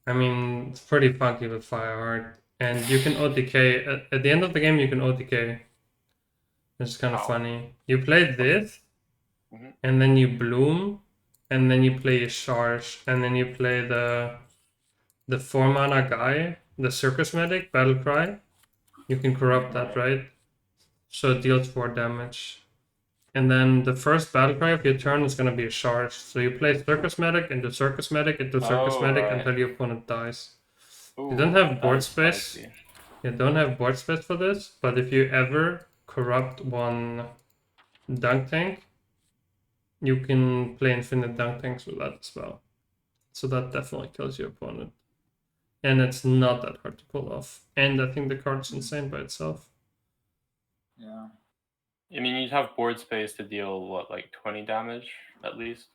I mean, it's pretty funky with Fireheart. And you can OTK. At the end of the game, you can OTK. It's kind of How? funny. You play this, Mhm. and then you bloom, and then you play a charge, and then you play the 4 mana guy, the Circus Medic, Battle Cry. You can corrupt that, right? So it deals 4 damage. And then the first Battle Cry of your turn is going to be a charge. So you play Circus Medic into Circus Medic into Circus Oh, Medic right. until your opponent dies. Ooh, You don't have that board is space. spicy. You don't have board space for this, but if you ever corrupt one dunk tank, you can play infinite dunk tanks with that as well. So that definitely kills your opponent. And it's not that hard to pull off. And I think the card's insane by itself. Yeah. I mean, you'd have board space to deal what, like 20 damage at least.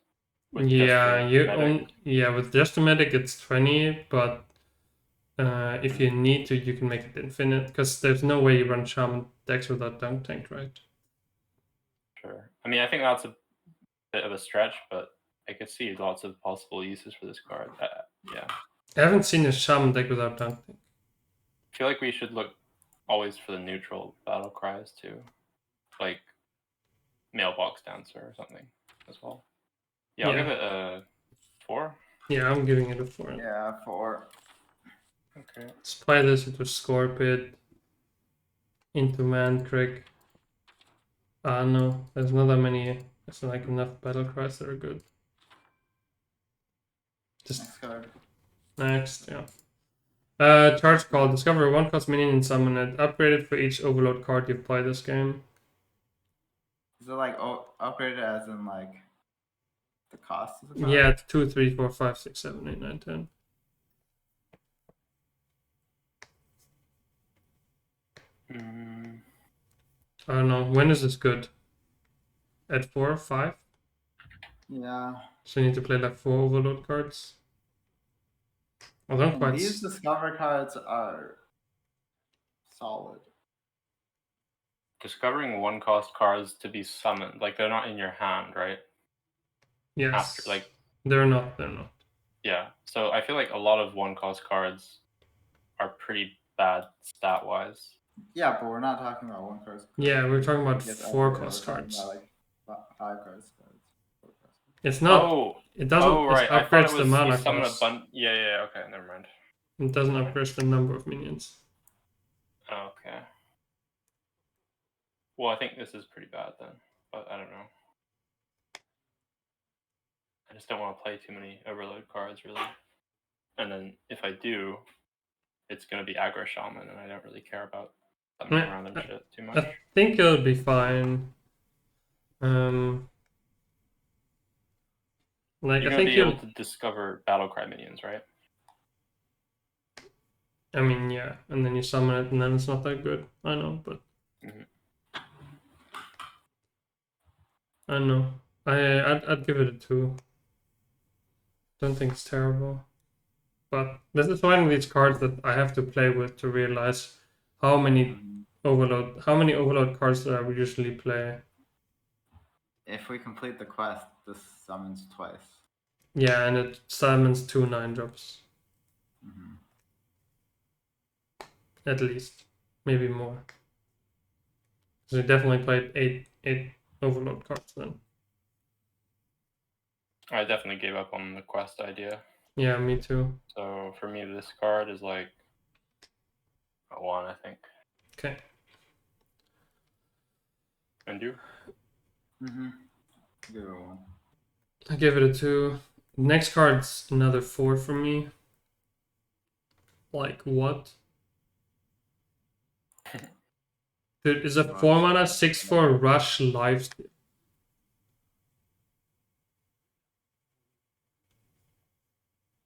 With Yeah, just the medic? with just the medic it's 20, but if you need to, you can make it infinite, because there's no way you run shaman decks without dunk tank, right? Sure. I mean, I think that's a bit of a stretch, but I could see lots of possible uses for this card. Yeah. I haven't seen a shaman deck without dunk tank. I feel like we should look always for the neutral battle cries too, like Mailbox Dancer or something as well. Yeah, I'll Yeah. give it a 4. Yeah, I'm giving it a 4. Yeah, 4. Okay. Let's play this into Scorpid, into Mantrick. No, there's not that many. There's like enough battle cries that are good. Just Next card. next, yeah. Charge Call. Discover a 1-cost minion and summon it. Upgrade it for each overload card you play this game. Is it like upgraded as in like the cost of the card? Yeah, it's 2, 3, 4, 5, 6, 7, 8, 9, 10. I don't know. When is this good? At 4, 5? Yeah. So you need to play like 4 overload cards. I don't And quite. these discover cards are solid. Discovering 1-cost cards to be summoned, like they're not in your hand, right? Yes. After, like, They're not. They're not. yeah. So I feel like a lot of 1-cost cards are pretty bad stat-wise. Yeah, but we're not talking about 1 card. Yeah, we're talking about Yes, 4-cost we're talking cards. about like 5 cards. 4 cards. It's not. Oh, It doesn't. oh right. It I thought it upgrades was the mana you summon cost. Yeah. Okay, never mind. It doesn't upgrade the number of minions. Okay. Well, I think this is pretty bad then, but I don't know. I just don't want to play too many overload cards, really. And then if I do, it's going to be aggro shaman, and I don't really care about summoning around and shit too much. I think it'll be fine. Like, You're I going think to be able to discover battlecry minions, right? I mean, yeah, and then you summon it, and then it's not that good. I know, but I know. I'd give it a 2. Don't think it's terrible, but this is one of these cards that I have to play with to realize how many overload cards that I would usually play. If we complete the quest, this summons twice. Yeah, and it summons 2 9-drops. Mm-hmm. At least, maybe more. So we definitely played 8 overload cards then. I definitely gave up on the quest idea. Yeah, me too. So for me, this card is like a 1, I think. Okay. And you? Give it a 1. I give it a 2. Next card's another 4 for me. Like what? Dude, is a 4 mana 6/4 rush lifesteal.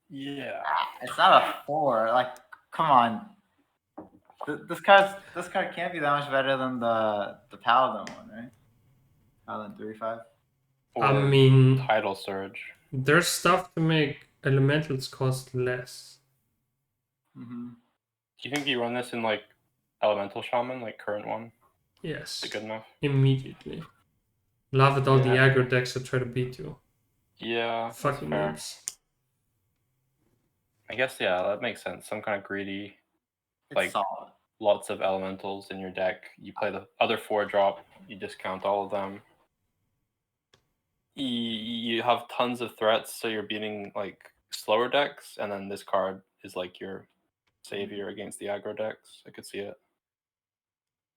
Yeah. It's not a 4. Like, come on. This card can't be that much better than the Paladin one, right? Paladin 3/5. I Or mean, Tidal Surge. there's stuff to make elementals cost less. Mm-hmm. Do you think you run this in like Elemental Shaman, like current one? Yes. Is it good enough? Immediately. Love it all the Yeah. aggro decks that try to beat you. Yeah, Fucking that's fair. nerds. I guess, yeah, that makes sense. Some kind of greedy, It's like solid. lots of elementals in your deck. You play the other 4-drop, you discount all of them. You have tons of threats, so you're beating like slower decks, and then this card is like your savior against the aggro decks. I could see it.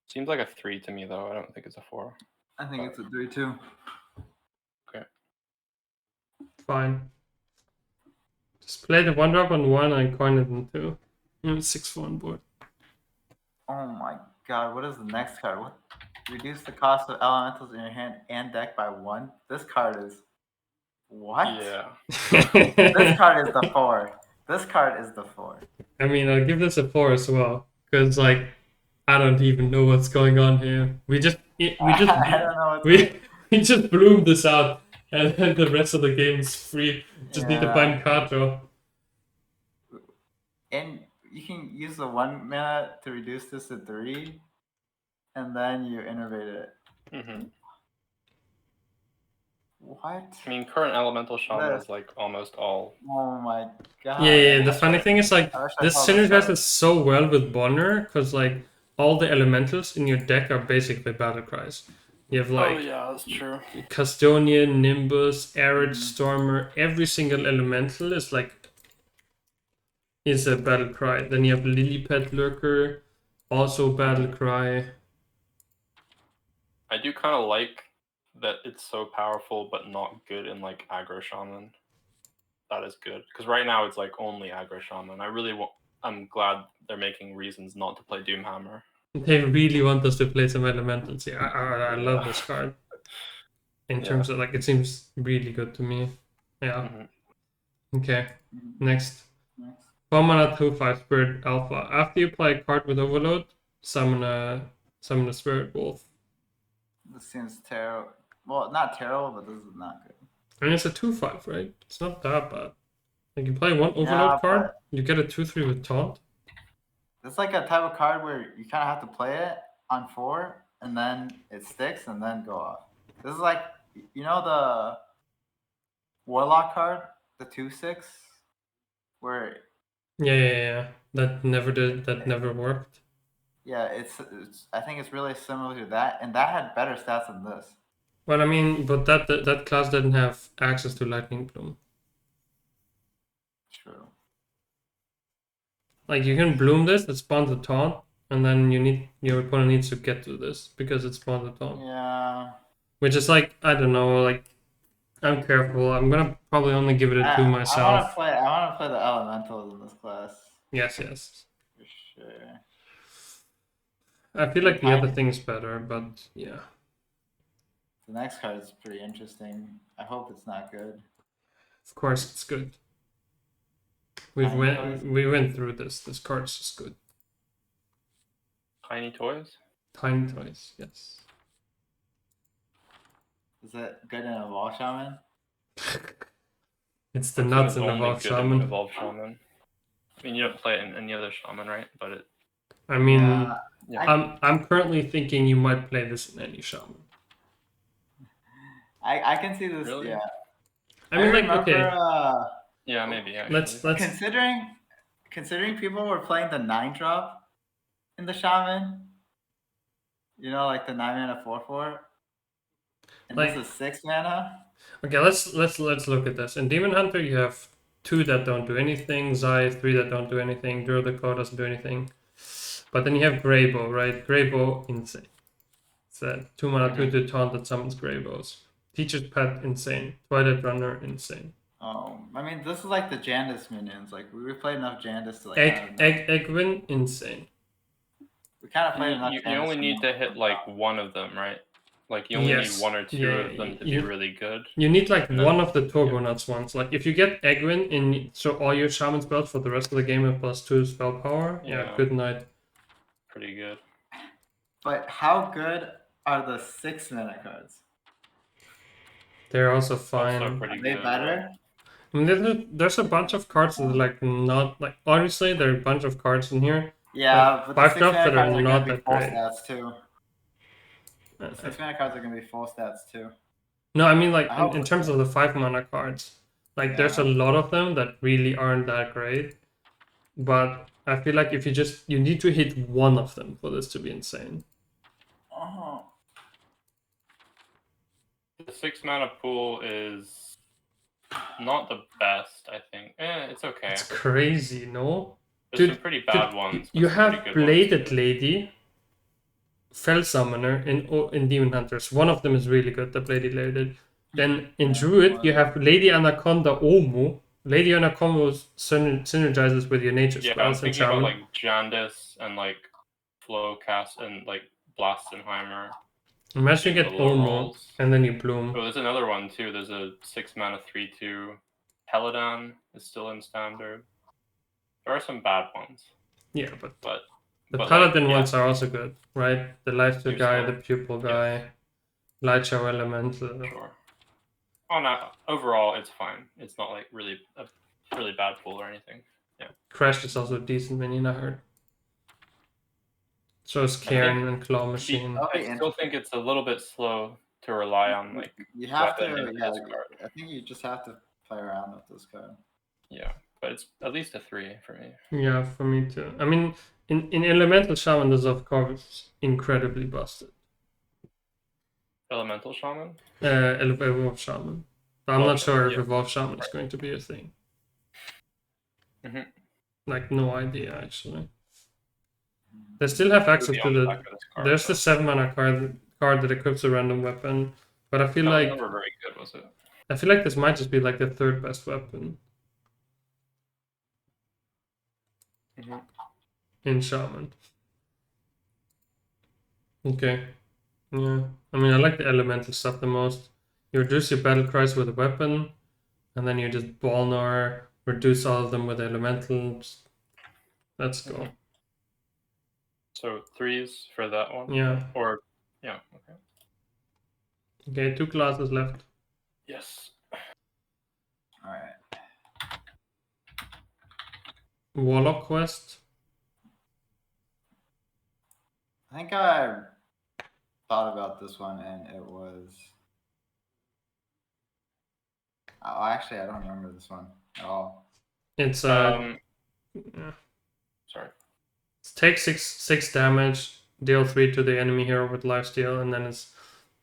Seems like a 3 to me, though. I don't think it's a 4. I think it's a 3 too. Okay. Fine. Just play the 1-drop on 1 and coin it in 2. 6/4 on board. Oh my god, what is the next card? What? Reduce the cost of elementals in your hand and deck by 1? This card is... What? Yeah. This card is the 4. This card is the 4. I mean, I'll give this a 4 as well. Because, like, I don't even know what's going on here. We just I don't know we just bloomed this out, and then the rest of the game is free. Just need to Yeah. find card draw. And you can use the 1 mana to reduce this to 3, and then you innervate it. Mm-hmm. What? I mean, current Elemental Shaman This- is like almost all. Oh my god. Yeah. The funny thing is, like, I wish I this saw this synergizes card. so well with Bonner, because, like, all the elementals in your deck are basically battle cries. You have, like, yeah, that's true. Custodian, Nimbus, Arid, Stormer. Every single elemental is, like, is a battle cry. Then you have Lillipad Lurker, also battle cry. I do kind of like that it's so powerful, but not good in like aggro shaman. That is good, because right now it's like only aggro shaman. I'm glad they're making reasons not to play Doomhammer. They really want us to play some elementals. Yeah, I love this card. In terms of, like, it seems really good to me. Yeah. Okay. Next. 4 mana 2/5 Spirit Alpha. After you play a card with Overload, summon a Spirit Wolf. This seems terrible. Well, not terrible, but this is not good. And it's a 2/5, right? It's not that bad. Like, you play one Overload Yeah, card, but- you get a 2/3 with Taunt. It's like a type of card where you kind of have to play it on 4, and then it sticks, and then go off. This is like, you know, the Warlock card, the 2/6, where Yeah. That never worked. yeah, it's I think it's really similar to that, and that had better stats than this. Well, I mean, but that class didn't have access to Lightning Bloom. True. Like, you can bloom this, it spawns a taunt, and then your opponent needs to get to this because it spawns a taunt. Yeah. Which is like, I don't know, like, I'm careful. I'm gonna probably only give it a 2 myself. I want to play the elementals in this class Yes. for sure. I feel like the other thing's better, but yeah. The next card is pretty interesting. I hope it's not good. Of course, it's good. We went through this. This card's just good. Tiny toys. Tiny toys, yes. Is it good in Evolve Shaman? It's the nuts in the Only Evolve good in Shaman. Evolve Shaman. I mean, you don't play it in any other shaman, right? But it. I mean, Yeah. I'm currently thinking you might play this in any shaman. I can see this. Really? Yeah. I mean, like, remember, okay, Yeah, maybe. Actually. let's. considering people were playing the 9-drop in the shaman. You know, like the 9 mana 4/4. And Like- this is 6 mana. Okay, let's look at this. In Demon Hunter, you have 2 that don't do anything, Zai 3 that don't do anything, Druid the Core doesn't do anything. But then you have Greybow, right? Greybow, insane. It's a 2 mana 2/2 taunt that summons Greybows. Teacher's Pet, insane. Twilight Runner, insane. I mean, this is like the Jandis minions. Like we played enough Jandis to like. kind of know. Egwin, insane. We kind of played enough. You Jandis only to need know to hit what's like up. one of them, right? Like you only need one or two of them to be really good. You need like And then- one of the Turbo Nuts ones. Like if you get Egwin in, so all your Shaman spells for the rest of the game have +2 spell power. Yeah, good night. Pretty good. But how good are the 6 mana cards? They're also fine. Also pretty Are they good. better? I mean, there's a bunch of cards that are like not like obviously there are a bunch of cards in here. Yeah, but the 5 6 drop mana that cards are are not going to be that full great. stats too. The 6 mana cards are going to be full stats too. No, I mean like I hope in terms of the 5 mana cards, like there's a Yeah. lot of them that really aren't that great. But I feel like if you need to hit one of them for this to be insane. Oh. The 6 mana pool is not the best, I think. It's okay. It's crazy, no? There's some pretty bad ones. but You some have pretty good ones, Bladed too. Lady, Fell Summoner in Demon Hunters. One of them is really good, the Bladed Lady. Then in Druid, you have Lady Anaconda Omu. Lady Anaconda synergizes with your nature Yeah, I'm spells and thinking about Shaman. like Jandis and like Flowcast and like Blastenheimer. Imagine you the get low Omu rolls. and then you bloom. Oh, there's another one too. There's a 6 mana 3/2. Peladan is still in standard. There are some bad ones. Yeah, but the but, Paladin like, yeah. ones are also good, right? The Lifesteal They're guy, still- the Pupil guy, Light Shower Elemental. Sure. Oh no, overall it's fine. It's not like really a really bad pool or anything. Yeah. Crash is also a decent minion, I heard. So is Cairn and Claw Machine. I still think it's a little bit slow to rely on like You have to, weapon into yeah. this card. I think you just have to play around with this card. Yeah, but it's at least a 3 for me. Yeah, for me too. I mean, in Elemental Shaman, this of course incredibly busted. Elemental Shaman? Evolve Shaman. But I'm not sure if yeah. Evolve Shaman is going to be a thing. Mhm. Like, no idea, actually. They still have access to the... There's the 7 mana card that equips a random weapon. But I feel That was like... never very good, was it? I feel like this might just be like the 3rd best weapon. Mhm. In Shaman. Okay. Yeah. I mean, I like the elemental stuff the most. You reduce your battle cries with a weapon, and then you just Balnor, reduce all of them with elementals. Let's go. So 3s for that one? Yeah. Or, yeah, okay. Okay, 2 classes left. Yes. Alright. Warlock quest. I think I thought about this one and it was. Oh, actually, I don't remember this one at all. It's Sorry. take 6 damage, deal 3 to the enemy hero with lifesteal, and then it's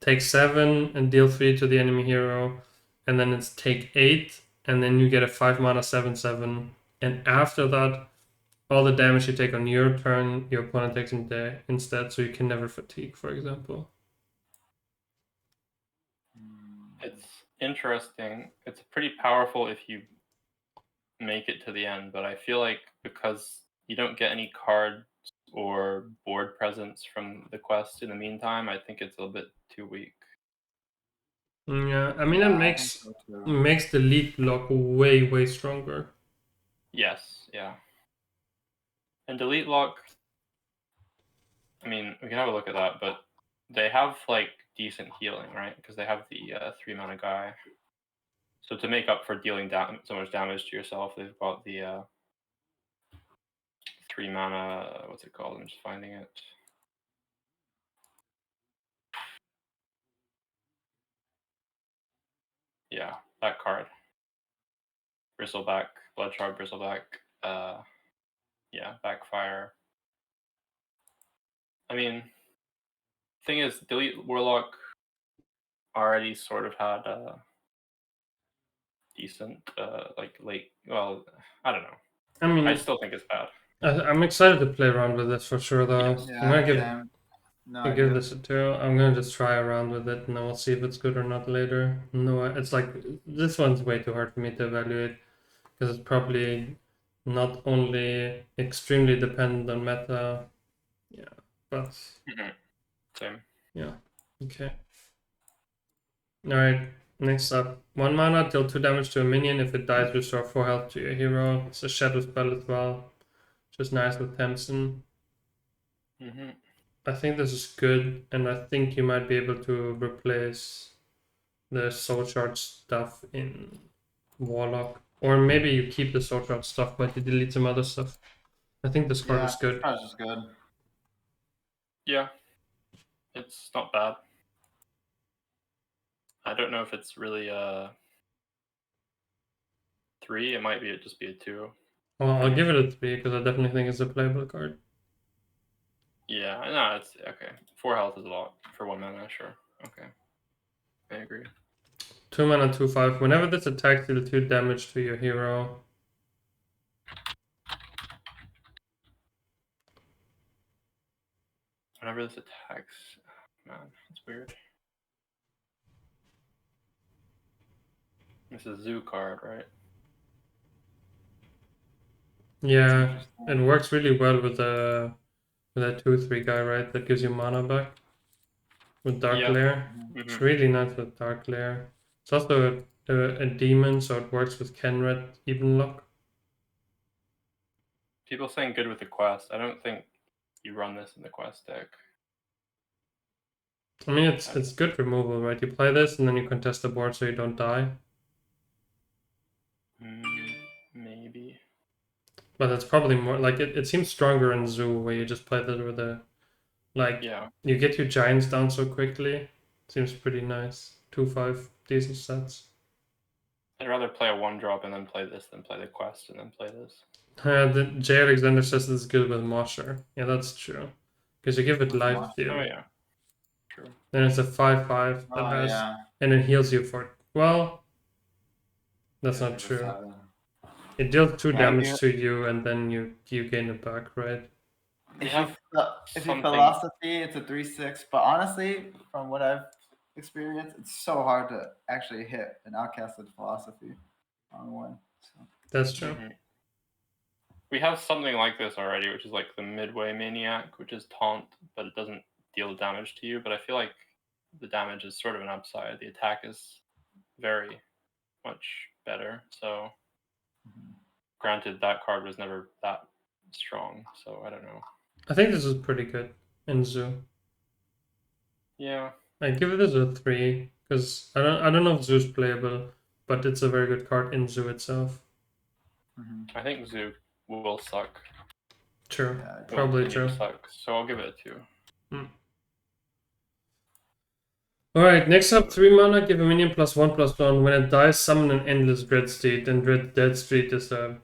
take 7 and deal 3 to the enemy hero, and then it's take 8, and then you get a 5 mana 7/7, and after that, all the damage you take on your turn, your opponent takes instead, so you can never fatigue, for example. It's interesting. It's pretty powerful if you make it to the end, but I feel like because you don't get any cards or board presence from the quest in the meantime, I think it's a little bit too weak. Yeah, I mean, Yeah, it I makes think so too. makes the lead block way stronger. Yes, yeah. And delete lock, I mean, we can have a look at that, but they have like decent healing, right? Because they have the 3 mana guy. So to make up for dealing so much damage to yourself, they've got the 3 mana. What's it called? I'm just finding it. Yeah, that card. Bristleback, Bloodshard Bristleback. Yeah, Backfire. I mean, thing is, delete Warlock already sort of had decent. Like late. Well, I don't know. I mean, I still think it's bad. I'm excited to play around with this for sure, though. Yes. I'm gonna give same. No I idea. give this a 2. I'm gonna just try around with it, and then we'll see if it's good or not later. No, it's like this one's way too hard for me to evaluate because it's probably not only extremely dependent on meta, yeah, but Same. yeah, okay. All right, next up, 1 mana, deal 2 damage to a minion. If it dies, restore 4 health to your hero. It's a shadow spell as well, which is nice with Tempson. I think this is good, and I think you might be able to replace the soul shard stuff in Warlock. Or maybe you keep the soul shard stuff, but you delete some other stuff. I think this card is good. This card's just good. Yeah, it's not bad. I don't know if it's really a 3. It might be just be a 2. Well, I'll give it a 3 because I definitely think it's a playable card. Yeah, no, it's okay. 4 health is a lot for 1 mana, sure. Okay, I agree. 2 mana, 2/5. Whenever this attacks, deal 2 damage to your hero. Whenever this attacks, man, it's weird. This is a zoo card, right? Yeah, it works really well with a 2/3 guy, right? That gives you mana back with Dark Yeah. Lair. It's really nice with Dark Lair. It's also a demon, so it works with Kenred Even Lock. People saying good with the quest. I don't think you run this in the quest deck. I mean, it's good removal, right? You play this and then you contest the board so you don't die. Maybe. But it's probably more like it seems stronger in Zoo where you just play that with a Yeah. You get your giants down so quickly. Seems pretty nice. 2/5 decent stats. I'd rather play a 1-drop and then play this than play the quest and then play this. The J. Alexander says this is good with Mosher. Yeah, that's true. Because you give it life Oh steal. yeah. True. Then it's a 5/5 that has and it heals you for that's not true. 7. It deals 2 Yeah, damage to you and then you gain it back, right? We If have you something- philosophy, it's a 3/6. But honestly, from what I've experienced, it's so hard to actually hit an outcasted philosophy on one. So. That's true. We have something like this already, which is like the Midway Maniac, which is taunt, but it doesn't deal damage to you. But I feel like the damage is sort of an upside. The attack is very much better. So, granted, that card was never that strong. So I don't know. I think this is pretty good in Zoo. Yeah. I give it as a 3 because I don't know if Zoo's playable, but it's a very good card in Zoo itself. I think Zoo will suck. True, Yeah, probably true. Suck, so I'll give it a 2. Alright, next up, 3 mana, give a minion +1/+1. When it dies, summon an endless Dread Steed, and Dead Street is the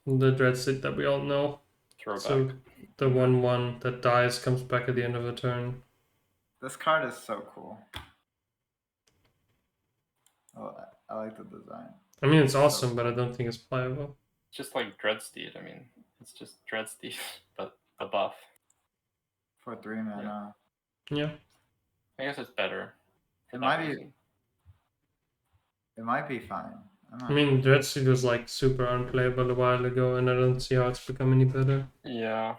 Dread Steed that we all know. Throwback. So the 1/1 that dies comes back at the end of the turn. This card is so cool. Oh, I like the design. I mean, it's awesome, but I don't think it's playable. It's just like Dreadsteed. I mean, it's just Dreadsteed, but a buff. For 3 mana. Yeah. I guess it's better. It might be fine. I mean, Dread Steed was like super unplayable a while ago, and I don't see how it's become any better. Yeah.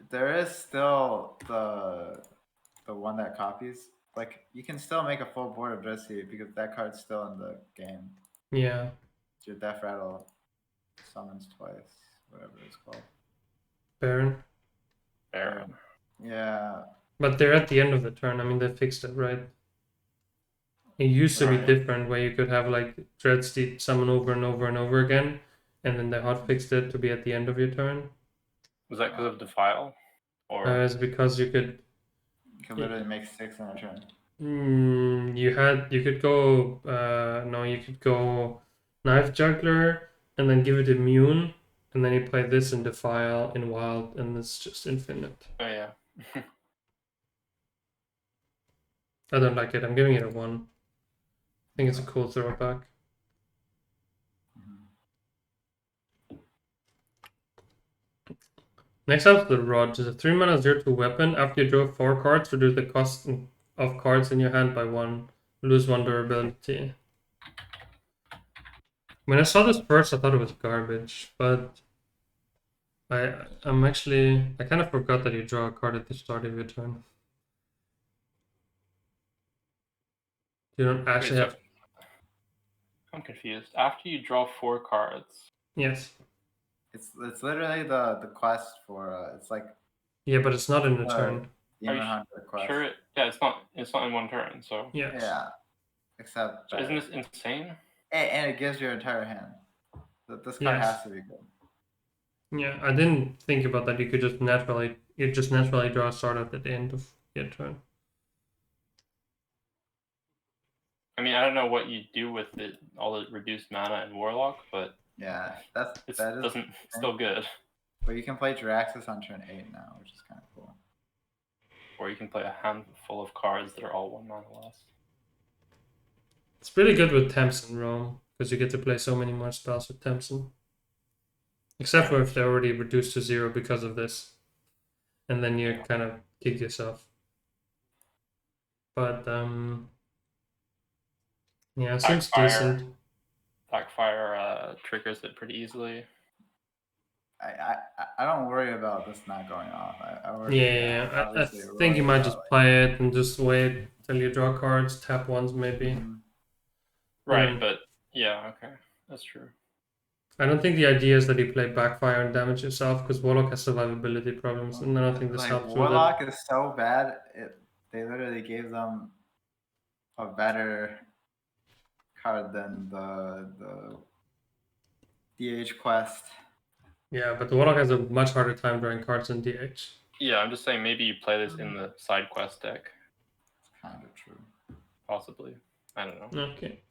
There is still the one that copies. Like, you can still make a full board of Dread Steed because that card's still in the game. Yeah. Your Death Rattle summons twice, whatever it's called. Baron. Yeah. But they're at the end of the turn. I mean, they fixed it, right? It used to be different, where you could have like Dread Steed summon over and over and over again, and then they hot fixed it to be at the end of your turn. Was that because of Defile? Or It's because you could You can literally make 6 in a turn. you could go you could go Knife Juggler and then give it immune, and then you play this in Defile in Wild, and it's just infinite. Oh yeah. I don't like it. I'm giving it a 1. I think it's a cool throwback. Next up, the Rod. It's a 3-mana 0/2 weapon. After you draw 4 cards, reduce the cost of cards in your hand by 1. Lose 1 durability. When I saw this first, I thought it was garbage, but I kind of forgot that you draw a card at the start of your turn. You don't actually Wait, have. so I'm confused. After you draw 4 cards, Yes. It's literally the quest for it's like Yeah, but it's not in a turn. Are you Demon Hunter quest. sure? Yeah, it's not in one turn. So Yes. Yeah. Except so isn't this insane? and it gives your entire hand. This card Yes. has to be good. Yeah, I didn't think about that. You could just naturally draw a start at the end of your turn. I mean, I don't know what you do with all the reduced mana in Warlock, but Yeah, it's still good. But you can play Jiraxis on turn 8 now, which is kind of cool. Or you can play a handful of cards that are all 1 mana less. It's pretty good with Tamsin Rome, because you get to play so many more spells with Tamsin. Except for if they're already reduced to 0 because of this. And then you kind of kick yourself. But, yeah, it seems decent. Backfire triggers it pretty easily. I don't worry about this not going off. I worry. Yeah, I think you might just play it and just wait till you draw cards, tap ones maybe. Mm-hmm. Right, but yeah, okay, that's true. I don't think the idea is that you play backfire and damage yourself, because Warlock has survivability problems, and I don't think this helps Warlock with it. is so bad, they literally gave them a better card than the DH quest. Yeah, but the Warlock has a much harder time drawing cards than DH. Yeah, I'm just saying maybe you play this in the side quest deck. It's kind of true. Possibly. I don't know. Okay.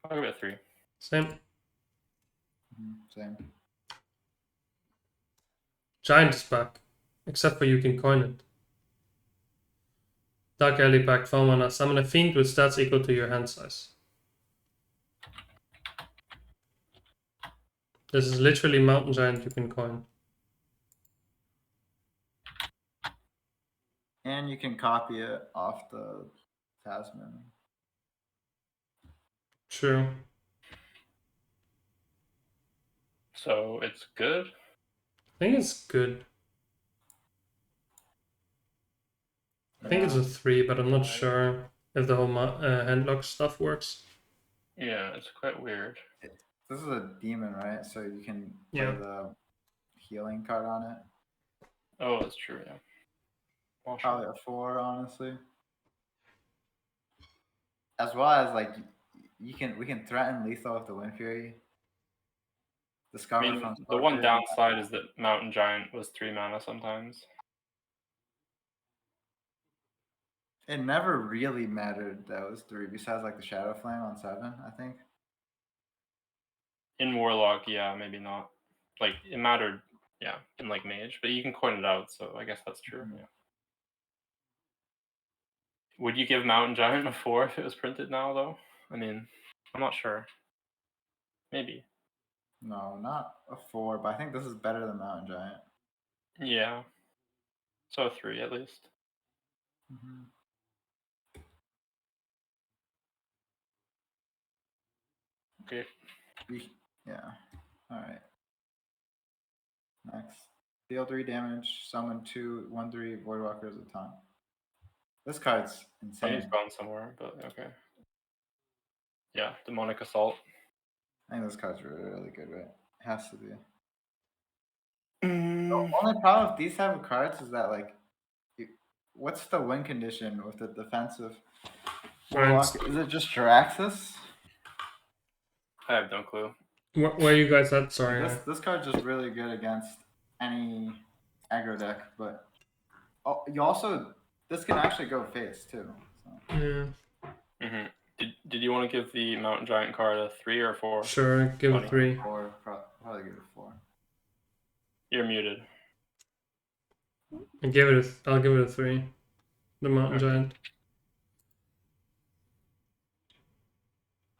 I'll give it 3. Same. Same. Giant is back, except for you can coin it. Dark Alley back 4 mana. Summon a fiend with stats equal to your hand size. This is literally Mountain Giant you can coin. And you can copy it off the Tasman. True. So it's good? I think it's good. I think it's a 3, but I'm not sure if the whole handlock stuff works. Yeah, it's quite weird. This is a demon, right? So you can play the healing card on it. Oh, that's true, yeah. Well, Probably a 4, honestly. As well as like we can threaten lethal with the Wind Fury. Discover from the one downside is that Mountain Giant was 3 mana sometimes. It never really mattered that it was 3, besides like the Shadow Flame on 7, I think. In Warlock, yeah, maybe not. Like it mattered, yeah, in like Mage, but you can coin it out, so I guess that's true. Yeah. Would you give Mountain Giant a 4 if it was printed now, though? I mean, I'm not sure. Maybe. No, not a 4, but I think this is better than Mountain Giant. Yeah. So a 3 at least. Okay. Yeah. All right. Next. Deal 3 damage, summon 2, 1/3 Voidwalkers a ton. This card's insane. He's gone somewhere, but okay. Yeah, Demonic Assault. I think this card's really good, right? It has to be. The only problem with these type of cards is that, like, what's the win condition with the defensive Warlock? Is it just Jiraxis? I have no clue. Where are you guys at? Sorry. This card's just really good against any aggro deck, but you also this can actually go face too. So. Yeah. Did you want to give the Mountain Giant card a 3 or 4? Sure, give it 3. 4, probably give it 4. You're muted. I'll give it a 3. The Mountain Giant.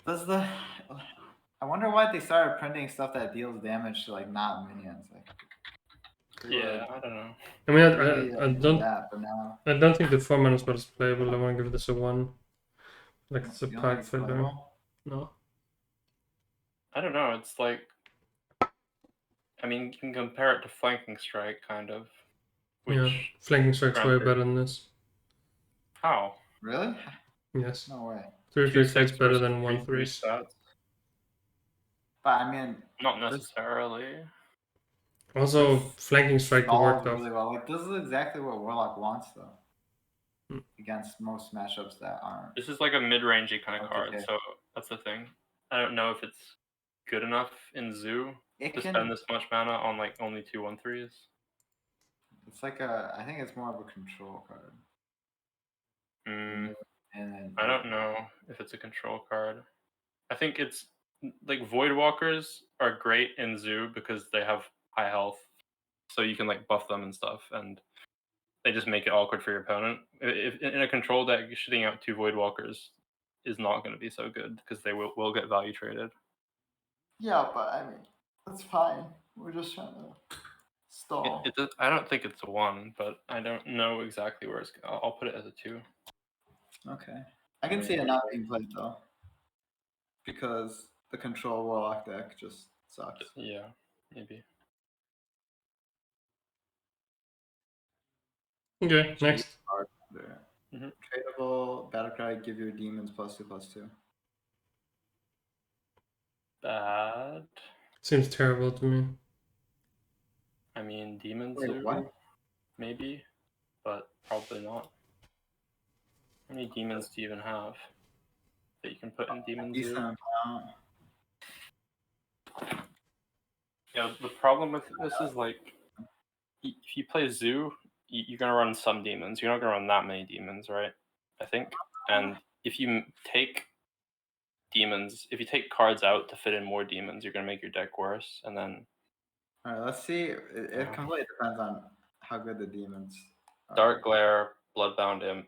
I wonder why they started printing stuff that deals damage to like not minions. Like, Yeah, I don't know. I mean, Maybe, I don't that, but now I don't think the 4-mana spell is playable. I want to give this a 1. Like it's a you don't think pack it's filler. playable? No. I don't know. It's like, I mean, you can compare it to Flanking Strike, kind of. Which, Yeah, Flanking Strike's way granted- better than this. How? Really? Yes. No way. 3/3 fight's 2/6 better versus than 1/3. 3/3 stats? But I mean, Not this necessarily. Also, Flanking Strike to work stalls off. really well. Like this is exactly what Warlock wants though. Hmm. Against most matchups that aren't. This is like a mid-rangey kind of card, Okay. so that's the thing. I don't know if it's good enough in Zoo It to can. spend this much mana on like only 2/1/3s. It's like a. I think it's more of a control card. Mm, And then I don't know if it's a control card. I think it's like Voidwalkers are great in Zoo because they have high health, so you can like buff them and stuff, and they just make it awkward for your opponent. If in a control deck, shooting out 2 Voidwalkers is not going to be so good because they will get value traded. Yeah, but I mean, that's fine. We're just trying to stall. I don't think it's a 1, but I don't know exactly where it's. I'll put it as a 2. Okay. I can see it not being played though. Because the control Warlock deck just sucks. Yeah, maybe. Okay, next. There. Mhm. Tradable Battlecry, give your demons +2/+2. Bad. Seems terrible to me. I mean, Demon Wait, Zoo, what? maybe, but probably not. How many demons do you even have that you can put in Demon Decent Zoo? amount. Yeah, the problem with this is like, if you play Zoo, you're gonna run some demons. You're not gonna run that many demons, right? I think. And if you take demons, if you take cards out to fit in more demons, you're gonna make your deck worse. And then Alright, let's see. It completely depends on how good the demons are. Dark Glare, Bloodbound Imp,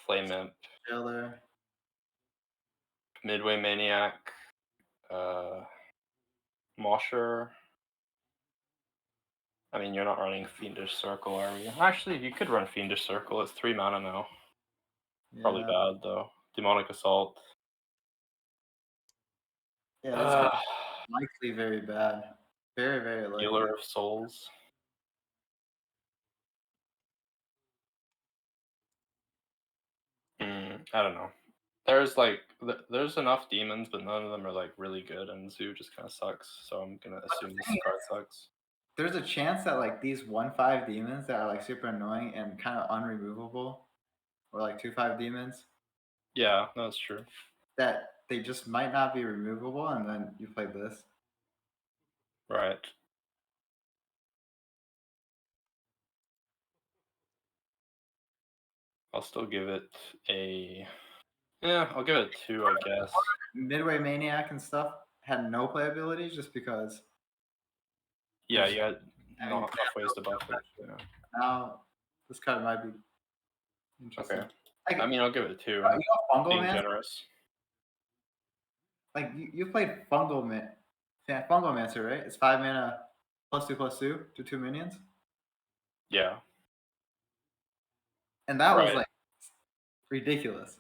Flame Imp, Jailer. Midway Maniac, Mosher. I mean, you're not running Fiendish Circle, are you? Actually, you could run Fiendish Circle. It's 3 mana now. Probably Yeah. bad, though. Demonic Assault. Yeah, that's likely very bad. Very, very likely. Healer of Souls. I don't know. There's enough demons, but none of them are like really good, and Zoo just kind of sucks. So I'm gonna assume this card sucks. There's a chance that like these 1/5 demons that are like super annoying and kind of unremovable, or like 2/5 demons, Yeah, that's true. that they just might not be removable, and then you play this. Right. I'll still give it a. Yeah, I'll give it a 2, I guess. Midway Maniac and stuff had no playability just because Yeah, you had not enough ways to buff it. Yeah. now this card might be interesting. Okay. Like, I mean, I'll give it a 2. you know Fungal Being Man? generous. Like you played Fungal Man. Yeah, Fungal Mancer, right? It's 5 mana +2/+2 to 2 minions. Yeah. And that was Right. like ridiculous.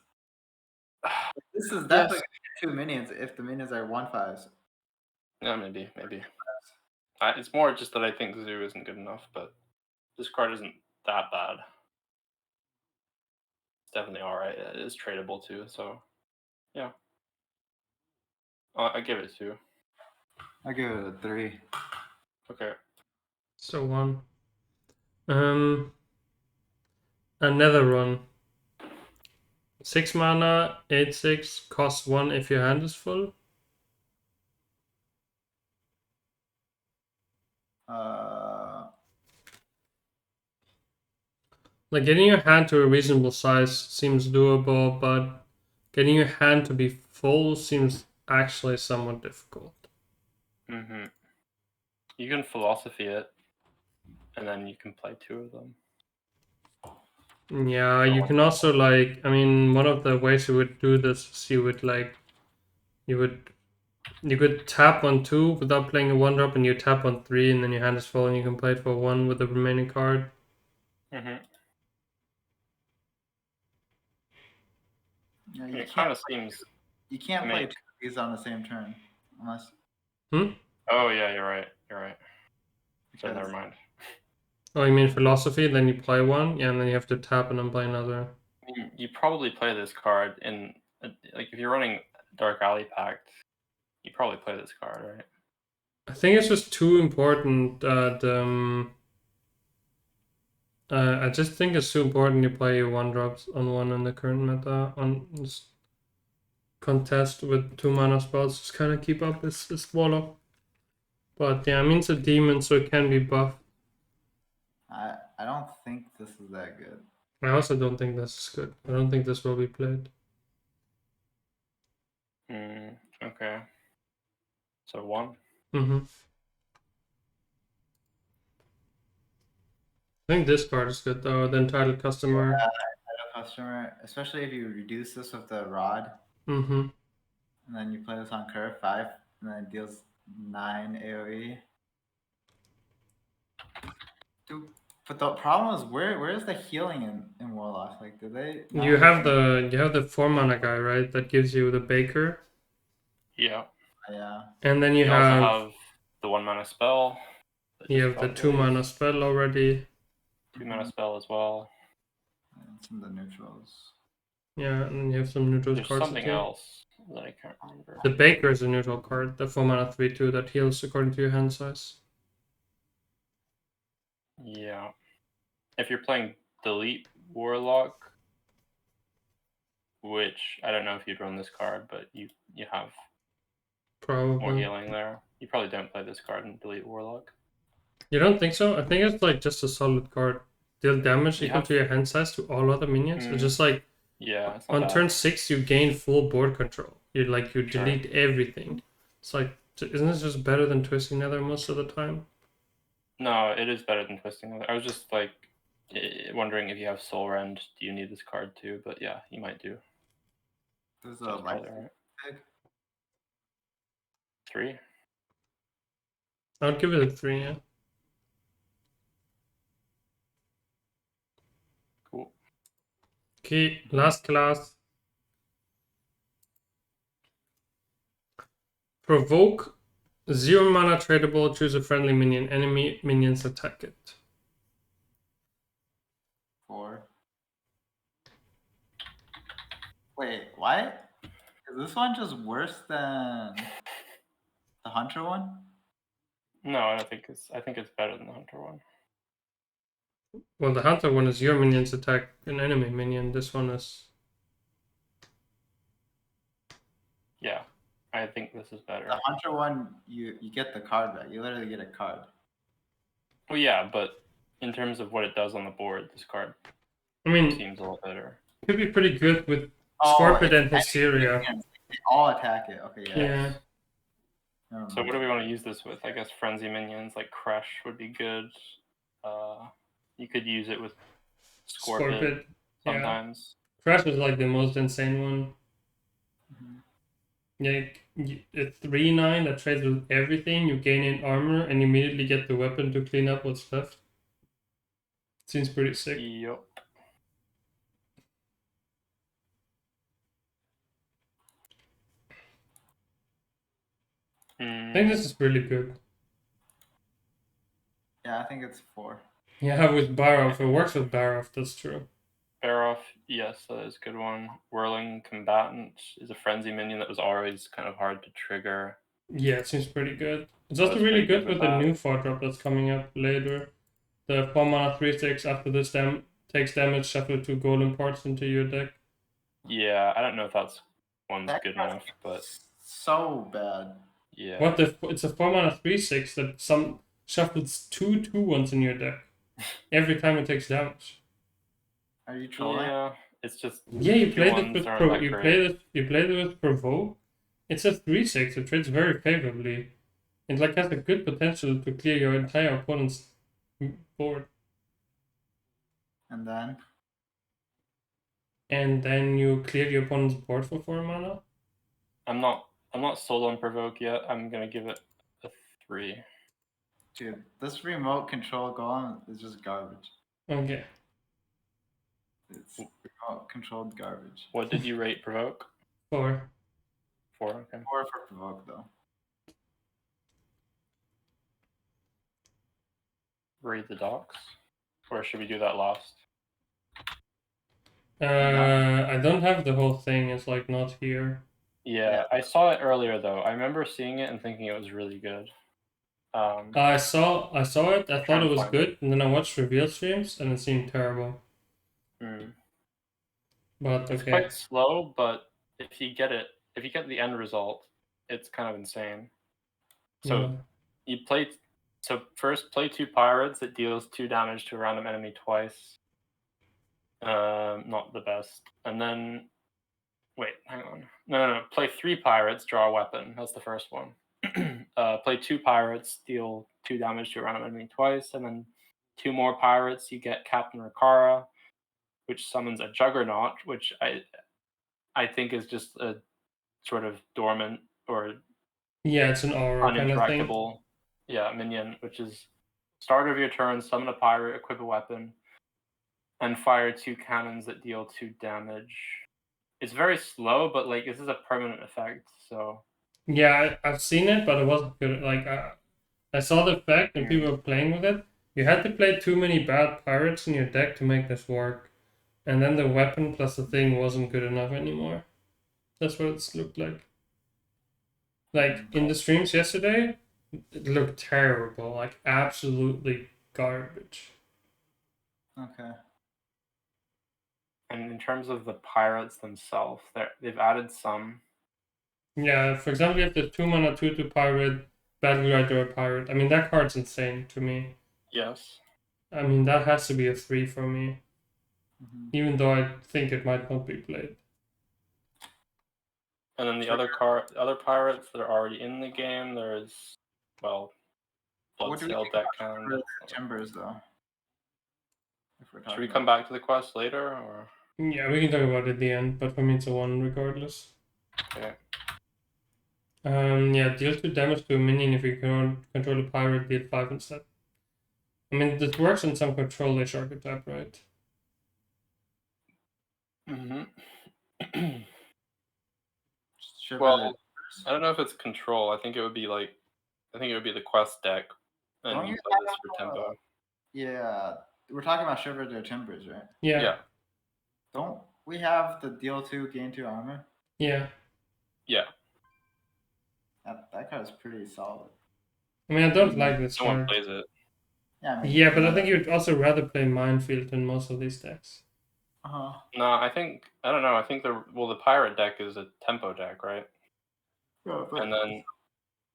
This is definitely gonna get 2 minions if the minions are 1/5s. Yeah, maybe. It's more just that I think Zoo isn't good enough, but this card isn't that bad. It's definitely alright. It is tradable too, so yeah. I give it a 2. I give it a 3. Okay. So 1. Another one. 6 mana, 8/6, costs 1 if your hand is full. Like getting your hand to a reasonable size seems doable, but getting your hand to be full seems actually somewhat difficult. You can philosophy it, and then you can play 2 of them. Yeah, you can also like, I mean, one of the ways you would do this is you would You could tap on 2 without playing a 1-drop, and you tap on 3, and then your hand is full, and you can play it for 1 with the remaining card. Mm-hmm. Yeah, you It can't. kind of seems. You can't to play make- 2 of these on the same turn, unless. Oh yeah, you're right. You're right. So Because- never mind. Oh, you mean philosophy? Then you play 1, yeah, and then you have to tap and then play another. I mean, you probably play this card in like if you're running Dark Alley Pact, you probably play this card, right? I think it's just too important. I just think it's too important you play your 1-drops on 1 in the current meta. On just contest with 2 mana spells, just kind of keep up this Warlock. But yeah, I mean it's a demon, so it can be buffed. I don't think this is that good. I also don't think this is good. I don't think this will be played. Okay. So 1. Mm-hmm. I think this card is good though. The entitled customer. Customer, especially if you reduce this with the rod, Mm-hmm. and then you play this on curve 5, and then it deals 9 AoE. Dude, but the problem is where's the healing in Warlock? Like, do they? You have the 4 mana guy, right? That gives you the Baker, Yeah. Yeah. and then you You have also have the 1 mana spell. that you just have the got 2 mana released. spell already. 2 mana spell as well. And some of the neutrals. Yeah, and then you have some neutral There's cards. something too. else that I can't remember. The Baker is a neutral card. The 4 mana 3/2 that heals according to your hand size. Yeah. If you're playing Delete Warlock, which I don't know if you'd run this card, but you have more Probably. healing there. You probably don't play this card in Delete Warlock. You don't think so? I think it's like just a solid card. Deal damage You equal have- to your hand size to all other minions. So just like Yeah, it's not on bad. turn 6 you gain full board control. You Sure. delete everything. It's like, isn't this just better than Twisting Nether most of the time? No, it is better than Twisting Nether. I was just like wondering if you have Soul Rend, do you need this card too? But yeah, you might do. There's So a it's light probably alright. pig. 3. I would give it a 3, yeah. Cool. Okay, last class. Provoke 0 mana tradable, choose a friendly minion. Enemy minions attack it. 4. Wait, what? Is this one just worse than the Hunter one? No, I don't think it's. I think it's better than the Hunter one. Well, the Hunter one is your minions attack an enemy minion. This one is... Yeah, I think this is better. The Hunter one, you get the card back. You literally get a card. Well, yeah, but in terms of what it does on the board, this card I mean, seems a lot better. could be pretty good with Oh, Scorpion and it's Hysteria. They all attack it. Okay, yeah. Yeah. Never So mind. what do we want to use this with? I guess Frenzy minions like Crush would be good. You could use it with Scorpion Yeah. sometimes. Crash is like the most insane one. Mhm. Yeah, a 3/9 that trades with everything. You gain in armor and immediately get the weapon to clean up what's left. Seems pretty sick. Yup. I think this is really good. Yeah, I think it's 4. Yeah, with Barov. It works with Barov, that's true. Baroff, yes, that is a good one. Whirling Combatant is a frenzy minion that was always kind of hard to trigger. Yeah, it seems pretty good. It's So also it's really pretty good good with with the that. new 4-drop that's coming up later. The 4 mana 3/6 after this takes damage, shuffle 2 golden parts into your deck. Yeah, I don't know if that's one's That good card's enough, but so bad. yeah. What the? It's a 4 mana 3/6 that some shuffles 2 2/1s in your deck every time it takes damage. Are you trolling? Yeah, it's just Yeah, you played it 2/1s with aren't that you great. played it with Provoke. It's a 3/6. It trades very favorably. It like has a good potential to clear your entire opponent's board. And then And then you clear your opponent's board for 4 mana. I'm not I'm not sold on provoke yet. I'm gonna give it a 3. Dude, this remote control golem is just garbage. Okay. It's remote controlled garbage. What did you rate provoke? 4. 4. Okay. 4 for provoke though. Read the docs, or should we do that last? I don't have the whole thing. It's like not here. Yeah, I saw it earlier though. I remember seeing it and thinking it was really good. I saw it. I thought Trying it to was find good, and then I watched reveal streams, and it seemed terrible. But It's okay. quite slow, but if you get the end result, it's kind of insane. So first play 2 pirates that deals 2 damage to a random enemy twice. Not the best. And then wait, hang on. No. Play 3 pirates, draw a weapon. That's the first one. Play 2 pirates, deal 2 damage to a random enemy twice, and then 2 more pirates, you get Captain Rikara, which summons a Juggernaut, which I think is just a sort of dormant or Yeah, it's an aura kind of thing. uninteractable minion, which is start of your turn, summon a pirate, equip a weapon, and fire 2 cannons that deal 2 damage. It's very slow, but like this is a permanent effect, so Yeah, I've seen it, but it wasn't good. Like I saw the effect, and people were playing with it. You had to play too many bad pirates in your deck to make this work, and then the weapon plus the thing wasn't good enough anymore. That's what it looked like. Like in the streams yesterday, it looked terrible. Like absolutely garbage. Okay. and in terms of the pirates themselves, they've added some. Yeah, for example, you have the 2 mana 2/2 pirate, battle rider pirate. I mean, that card's insane to me. Yes. I mean, that has to be a 3 for me, even though I think it might not be played. And then the other pirates that are already in the game, there's What do we Bloodsail think deck about count. Timbers though? If we're Should we talking come back to the quest later, or? Yeah, we can talk about it at the end, but for me it's a 1 regardless. Okay. Yeah, deal 2 damage to a minion if you can control a pirate, deal 5 instead. I mean, this works in some control-ish archetype, right? Well, I don't know if it's control. I think it would be the quest deck, and Don't you you play this for tempo. Yeah, we're talking about Shiver Their Timbers, right? Yeah. Don't we have the deal 2, gain 2 armor? Yeah. Yeah. That card is pretty solid. I mean, I don't like this Someone card. plays it. Yeah, I mean, Yeah, but I think you'd also rather play Minefield in most of these decks. Uh-huh. No, I don't know. I think the pirate deck is a tempo deck, right? Yeah, but, And then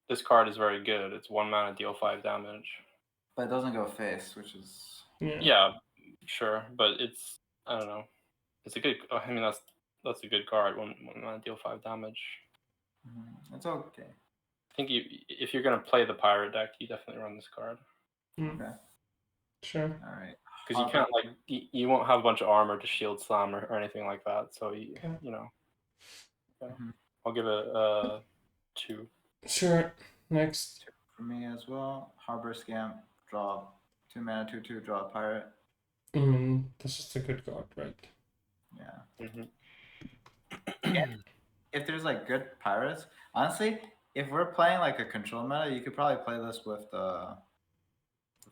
this card is very good. It's 1 mana, deal 5 damage. but it doesn't go face, which is Yeah, sure, but I don't know. It's a good. I mean, that's a good card. 1 mana, deal 5 damage. it's okay. I think if you're gonna play the pirate deck, you definitely run this card. Okay. Sure. All right. Because you can't you won't have a bunch of armor to shield slam or anything like that. So you know. Yeah. I'll give it a 2. Sure. Next. For me as well. Harbor Scamp, draw 2 mana 2/2, draw a pirate. This is a good card, right? Yeah. Yeah. If there's like good pirates, honestly, if we're playing like a control meta, you could probably play this with the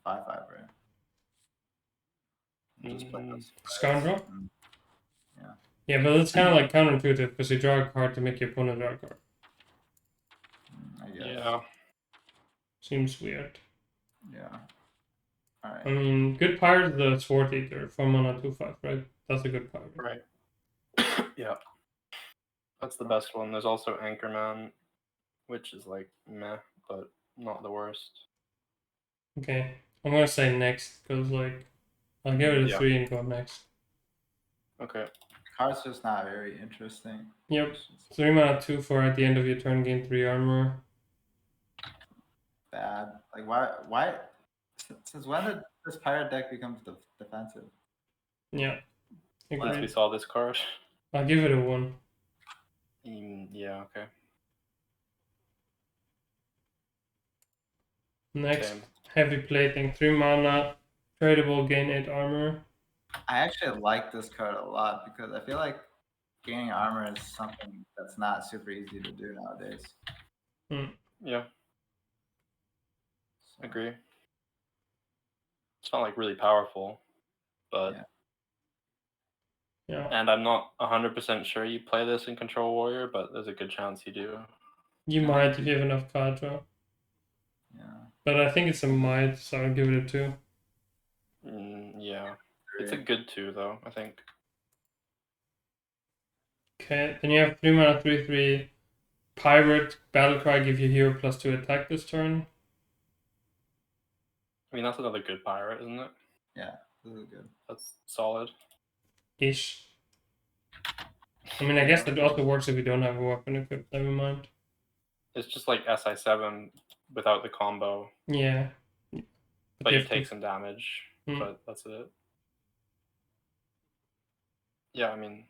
5/5, right? Just play this. Scoundrel? Yeah. Yeah, but it's kind of like counterintuitive because you draw a card to make your opponent draw a card. I guess. Yeah. Seems weird. Yeah. All right. I mean, good pirate, the Sword Eater, 4 mana 2/5, right? That's a good pirate. Right. Yeah. That's the best one. There's also Anchorman, which is like meh, but not the worst. Okay, I'm gonna say next because like I'll give it a 3 and go next. Okay. The card's just not very interesting. Yep. 3 mana 2/4 at the end of your turn, gain 3 armor. Bad. Like why? Since when did this pirate deck become defensive? Yeah. Once we saw this card. I'll give it a 1. Yeah. Okay. Next, Same. heavy plating, 3 mana, tradable, gain 8 armor. I actually like this card a lot because I feel like gaining armor is something that's not super easy to do nowadays. Yeah, So, agree. It's not like really powerful, but Yeah. Yeah. and I'm not 100% sure you play this in Control Warrior, but there's a good chance you do. You might if you have enough card draw. Yeah. But I think it's a might, so I'll give it a 2. Yeah, it's a good 2 though, I think. Okay, then you have 3 mana, 3/3. Pirate, Battlecry, give you hero +2 attack this turn. I mean, that's another good pirate, isn't it? Yeah, this is good. That's solid. Ish. I mean, I guess that also works if you don't have a weapon equipped, never mind. It's just like SI7 without the combo, Yeah. but you have take to- some damage, Hmm. but that's it. Yeah, I mean,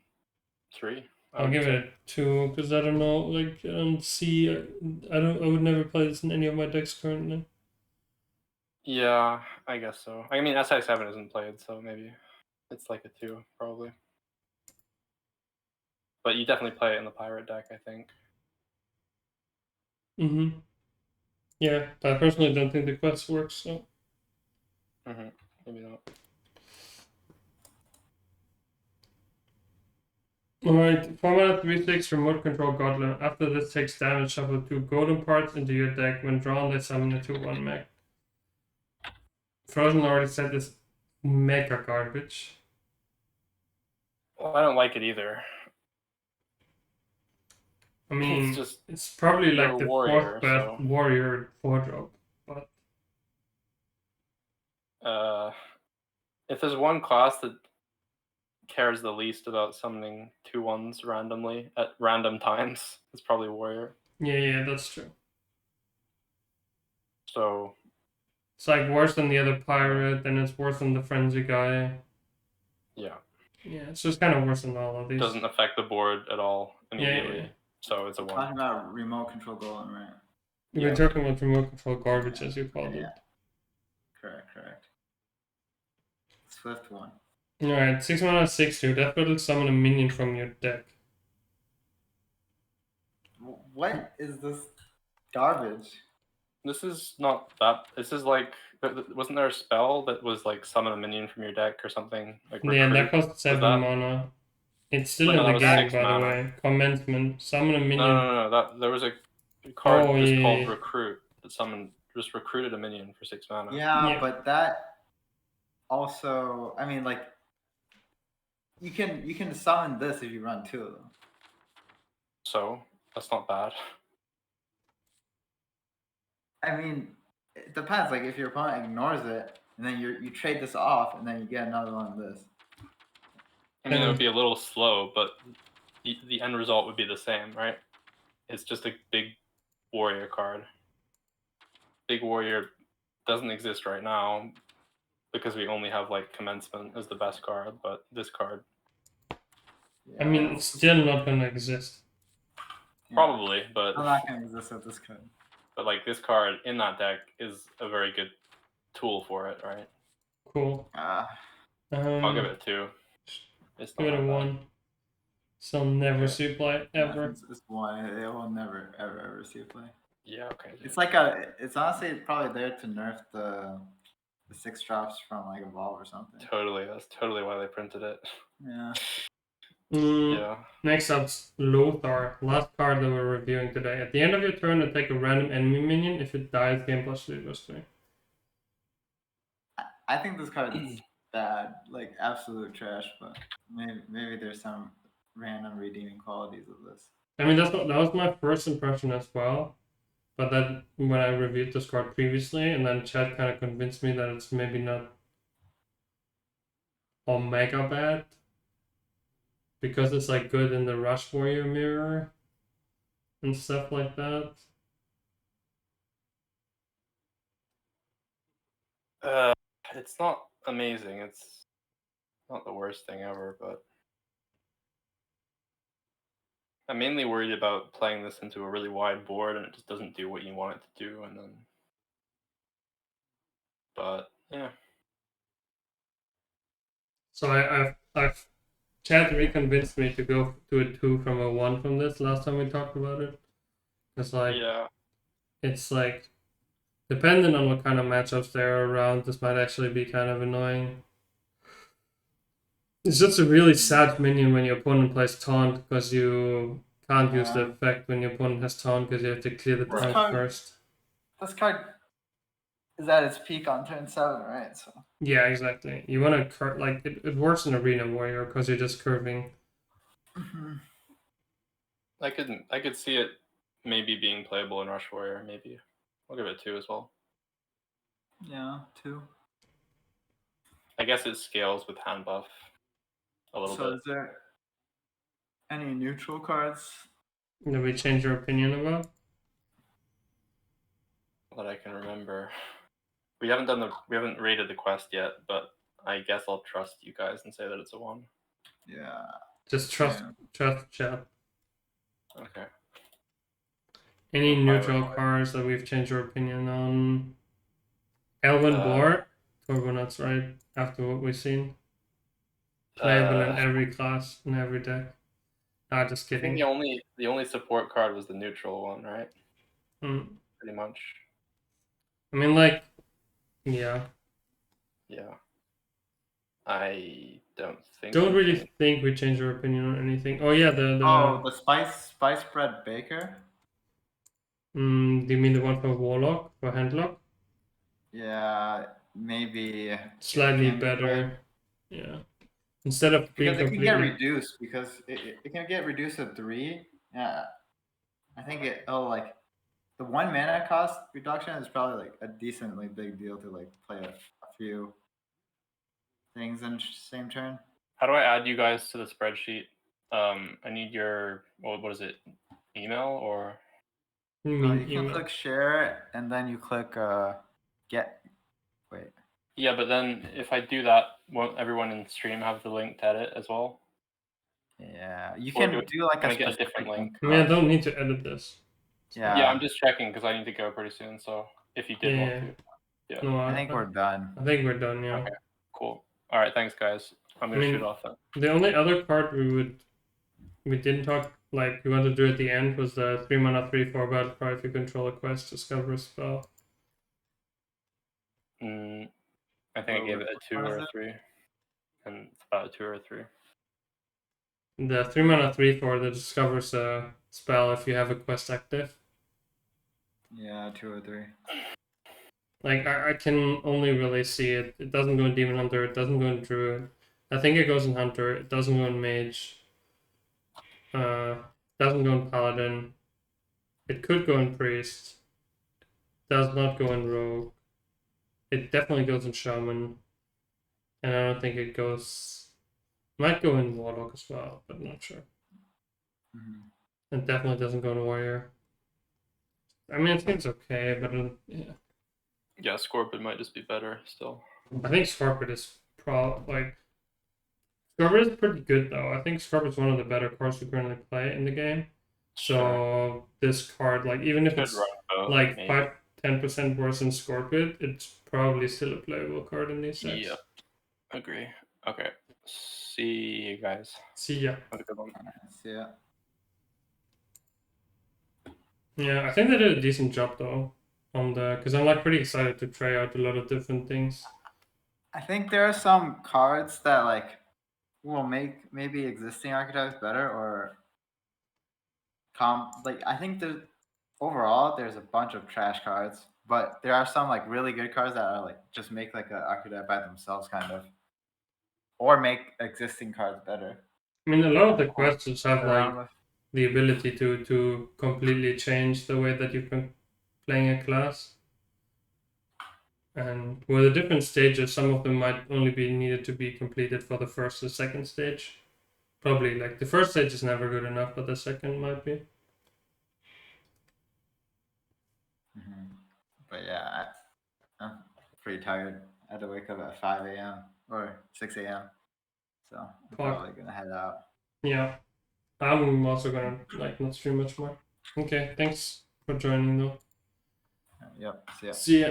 3. I I'll would give say. it a 2, because I don't know, like, I don't see, I would never play this in any of my decks currently. Yeah, I guess so. I mean, SI7 isn't played, so maybe it's like a 2, probably. But you definitely play it in the pirate deck, I think. Mm-hmm. Yeah, but I personally don't think the quest works, so. Maybe not. Alright, 4 mana, 3/6, remote control Godland. After this takes damage, shuffle 2 golden parts into your deck. When drawn, they summon a 2/1 mech. Fr0zen already said this mega garbage. Well, I don't like it either. I mean, It's just it's probably you're like a the warrior, 4th best so warrior 4-drop, but if there's one class that cares the least about summoning 2/1s randomly at random times, it's probably warrior. yeah, that's true. So It's like worse than the other pirate, and it's worse than the frenzy guy. yeah, Yeah, it's just kind of worse than all of these. doesn't affect the board at all immediately. Yeah. So it's a 1. Talking about remote control golem, right? We've been talking about remote control garbage, as you called it. Correct. Swift one. Alright, 6 mana, 6/2. Death Battle, summon a minion from your deck. What is this garbage? This is not that. This is like, wasn't there a spell that was like summon a minion from your deck or something? Like Yeah, recruit? that cost 7 that- mana. It's still But in no, the that was game, 6 by mana. the way. Commencement. Summon a minion. No. That there was a card Oh, just yeah, called yeah. recruit that summoned just recruited a minion for 6 mana. Yeah, but that also, I mean, like, you can summon this if you run 2 of them. So that's not bad. I mean, it depends. Like, if your opponent ignores it, and then you trade this off, and then you get another one of this. I mean, it would be a little slow, but the end result would be the same, right? It's just a big warrior card. Big warrior doesn't exist right now because we only have like commencement as the best card, but this card I mean, it's still not gonna exist. probably, but I'm not gonna exist with this card. But like this card in that deck is a very good tool for it, right? Cool. I'll give it a 2. It's not Give it a that bad. 1. So never see play ever. It's 1. It will never ever see play. Yeah, okay. It's like it's honestly probably there to nerf the 6 drops from like Evolve or something. Totally, that's totally why they printed it. Yeah. Yeah. Next up's Lothar, last card that we're reviewing today. At the end of your turn, attack a random enemy minion. If it dies, game +3/+3. I think this card is bad, like absolute trash, but maybe there's some random redeeming qualities of this. I mean, that was my first impression as well. But then when I reviewed this card previously, and then chat kind of convinced me that it's maybe not omega bad. Because it's like good in the Rush Warrior mirror and stuff like that. It's not amazing. It's not the worst thing ever, but I'm mainly worried about playing this into a really wide board and it just doesn't do what you want it to do, and then But yeah. So I've Chad reconvinced me to go to a 2 from a 1 from this last time we talked about it. It's like Yeah. it's like depending on what kind of matchups there are around, this might actually be kind of annoying. It's just a really sad minion when your opponent plays taunt because you can't use the effect when your opponent has taunt because you have to clear the This taunt card- first. This card is at its peak on turn 7, right? So Yeah, exactly. You want to curve like it works in Arena Warrior because you're just curving. I could see it maybe being playable in Rush Warrior, maybe. I'll give it 2 as well. yeah, 2. I guess it scales with hand buff a little So bit. is there any neutral cards? Did we change your opinion about? That I can remember. We haven't rated the quest yet, but I guess I'll trust you guys and say that it's a 1. Yeah. Just trust chat. Okay. Any We'll neutral fire cards that we've changed our opinion on? Elwynn boar, Turbonuts, right? After what we've seen, playable in every class in every deck. Ah, just I think kidding. the only support card was the neutral one, right? Pretty much. I mean, like, yeah. Yeah. I don't think. Don't really think we changed our opinion on anything. Oh yeah, the spice bread baker. Do you mean the one for Warlock for Handlock? Yeah, maybe Slightly better. Yeah. Instead of being because it can completely get reduced because it can get reduced to 3. Yeah, I think like the 1 mana cost reduction is probably like a decently big deal to like play a few things in the same turn. How do I add you guys to the spreadsheet? I need your what is it? Email or? You can click share and then you click get. Wait. Yeah, but then if I do that, won't everyone in stream have the link to edit as well? Yeah, you can do like can a I get a different link? I mean, I don't need to edit this. Yeah. Yeah, I'm just checking because I need to go pretty soon. So if you did want to, yeah. No, I think we're done. I think we're done. Yeah. Okay. Cool. All right. Thanks, guys. I'm gonna shoot off then. The only other card we didn't talk like we want to do at the end was the 3 mana 3/4 battle cry. If you control a quest, discover a spell. I think I gave it a 2 or a 3, and it's about a 2 or a 3. The 3 mana 3/4 that discovers a spell if you have a quest active. Yeah, 2 or 3. Like I can only really see it. It doesn't go in Demon Hunter. It doesn't go in Druid. I think it goes in Hunter. It doesn't go in Mage. Doesn't go in Paladin. It could go in Priest. Does not go in Rogue. It definitely goes in Shaman. And I don't think it goes... Might go in Warlock as well, but not sure. It definitely doesn't go in Warrior. I mean, it seems okay, but yeah. Yeah, Scorpion might just be better still. I think Scorpion is Scorpion is pretty good though. I think Scorpion is one of the better cards we currently play in the game. So this card, like even if it's like 5-10% worse than Scorpion, it's probably still a playable card in these sets. Yep. Agree. Okay. See you guys. See ya. Have a good one. See ya. Yeah, I think they did a decent job though on because I'm like pretty excited to try out a lot of different things. I think there are some cards that like will make maybe existing archetypes better or I think overall there's a bunch of trash cards, but there are some like really good cards that are like just make like an archetype by themselves kind of. Or make existing cards better. I mean, a lot of the quests have like the ability to completely change the way that you've been playing a class. And with the different stages, some of them might only be needed to be completed for the first or second stage. Probably like the first stage is never good enough, but the second might be. But yeah, I'm pretty tired. I had to wake up at 5 a.m. or 6 a.m. So I'm probably gonna head out. Yeah, I'm also gonna not stream much more. Okay, thanks for joining though. Yep. See ya. See ya.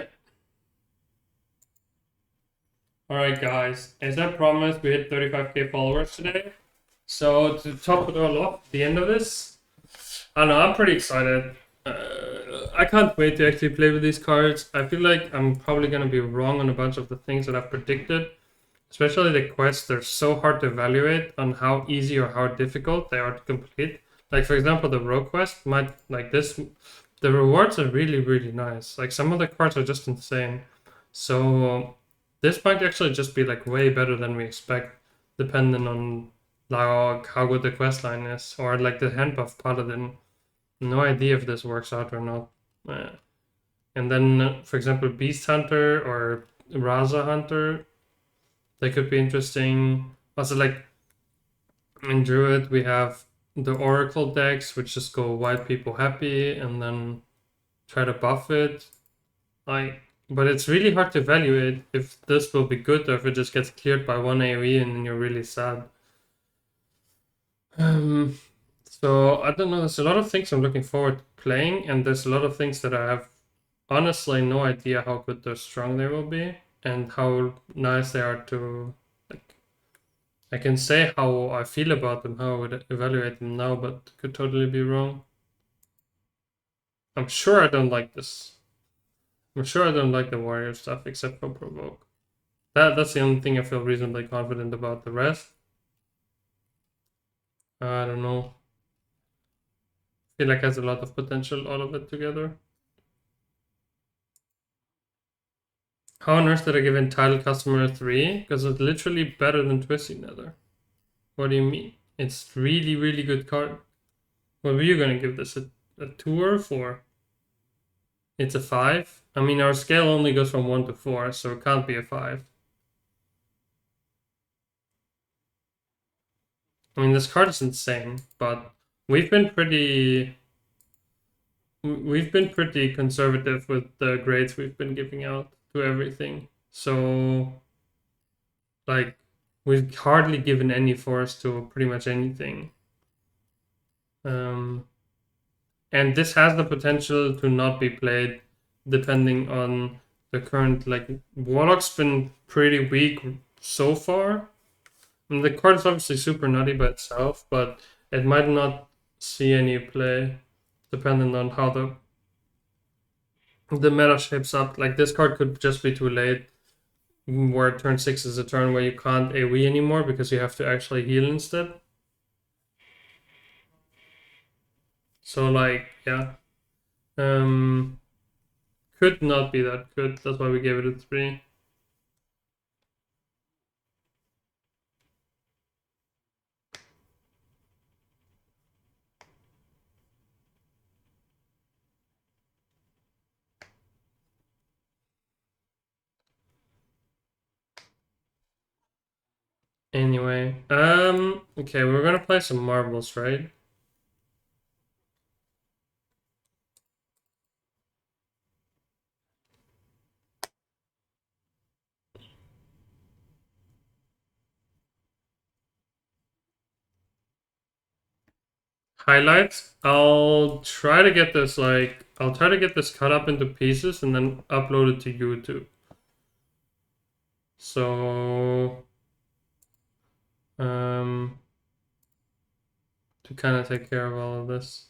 Alright guys, as I promised, we hit 35k followers today. So to top it all off, the end of this, I don't know, I'm pretty excited. I can't wait to actually play with these cards. I feel like I'm probably going to be wrong on a bunch of the things that I've predicted. Especially the quests, they're so hard to evaluate on how easy or how difficult they are to complete. Like for example, the rogue quest might, like this, the rewards are really, really nice. Like some of the cards are just insane. So this might actually just be like way better than we expect, depending on like how good the quest line is, or like the hand buff paladin. No idea if this works out or not. And then, for example, Beast Hunter or Raza Hunter, they could be interesting. Also, like in Druid, we have the Oracle decks, which just go white people happy and then try to buff it. But it's really hard to evaluate if this will be good or if it just gets cleared by one AoE and then you're really sad. So I don't know. There's a lot of things I'm looking forward to playing, and there's a lot of things that I have honestly no idea how good or strong they will be and how nice they are to like. I can say how I feel about them, how I would evaluate them now, but could totally be wrong. I'm sure I don't like this. I'm sure I don't like the warrior stuff except for provoke. That's the only thing I feel reasonably confident about. The rest, I don't know. I feel like it has a lot of potential, all of it together. How on earth did I give Entitled Customer a 3? Because it's literally better than Twisty Nether. What do you mean? It's really, really good card. What were you gonna give this? A 2 or a 4? It's a 5? I mean, our scale only goes from 1 to 4, so it can't be a 5. I mean, this card is insane, but we've been pretty conservative with the grades we've been giving out to everything. So, like, we've hardly given any force to pretty much anything. And this has the potential to not be played depending on the current, like, Warlock's been pretty weak so far. I mean, the card is obviously super nutty by itself, but it might not see any play depending on how the meta shapes up. Like, this card could just be too late, where turn 6 is a turn where you can't AoE anymore because you have to actually heal instead. So, like, yeah. Could not be that good. That's why we gave it a 3. Anyway, okay, we're gonna play some marbles, right? Highlights. I'll try to get this cut up into pieces and then upload it to YouTube. So, to kind of take care of all of this.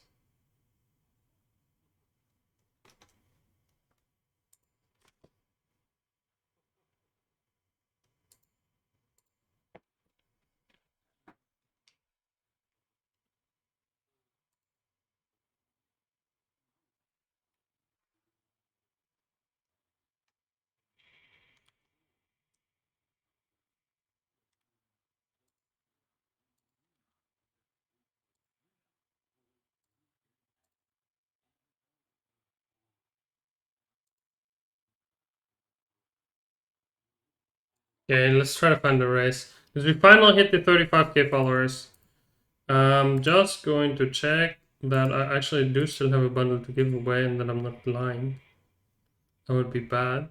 Okay, let's try to find the race. Because we finally hit the 35k followers. I'm just going to check that I actually do still have a bundle to give away and that I'm not lying. That would be bad.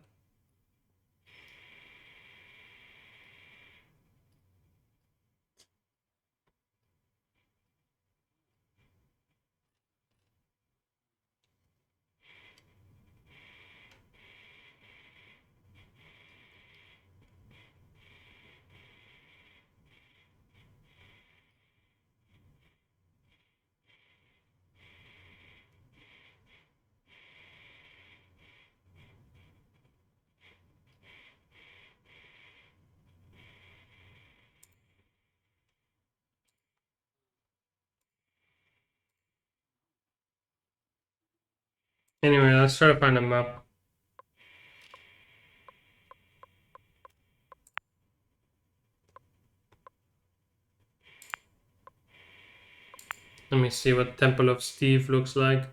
Anyway, let's try to find a map. Let me see what Temple of Steve looks like.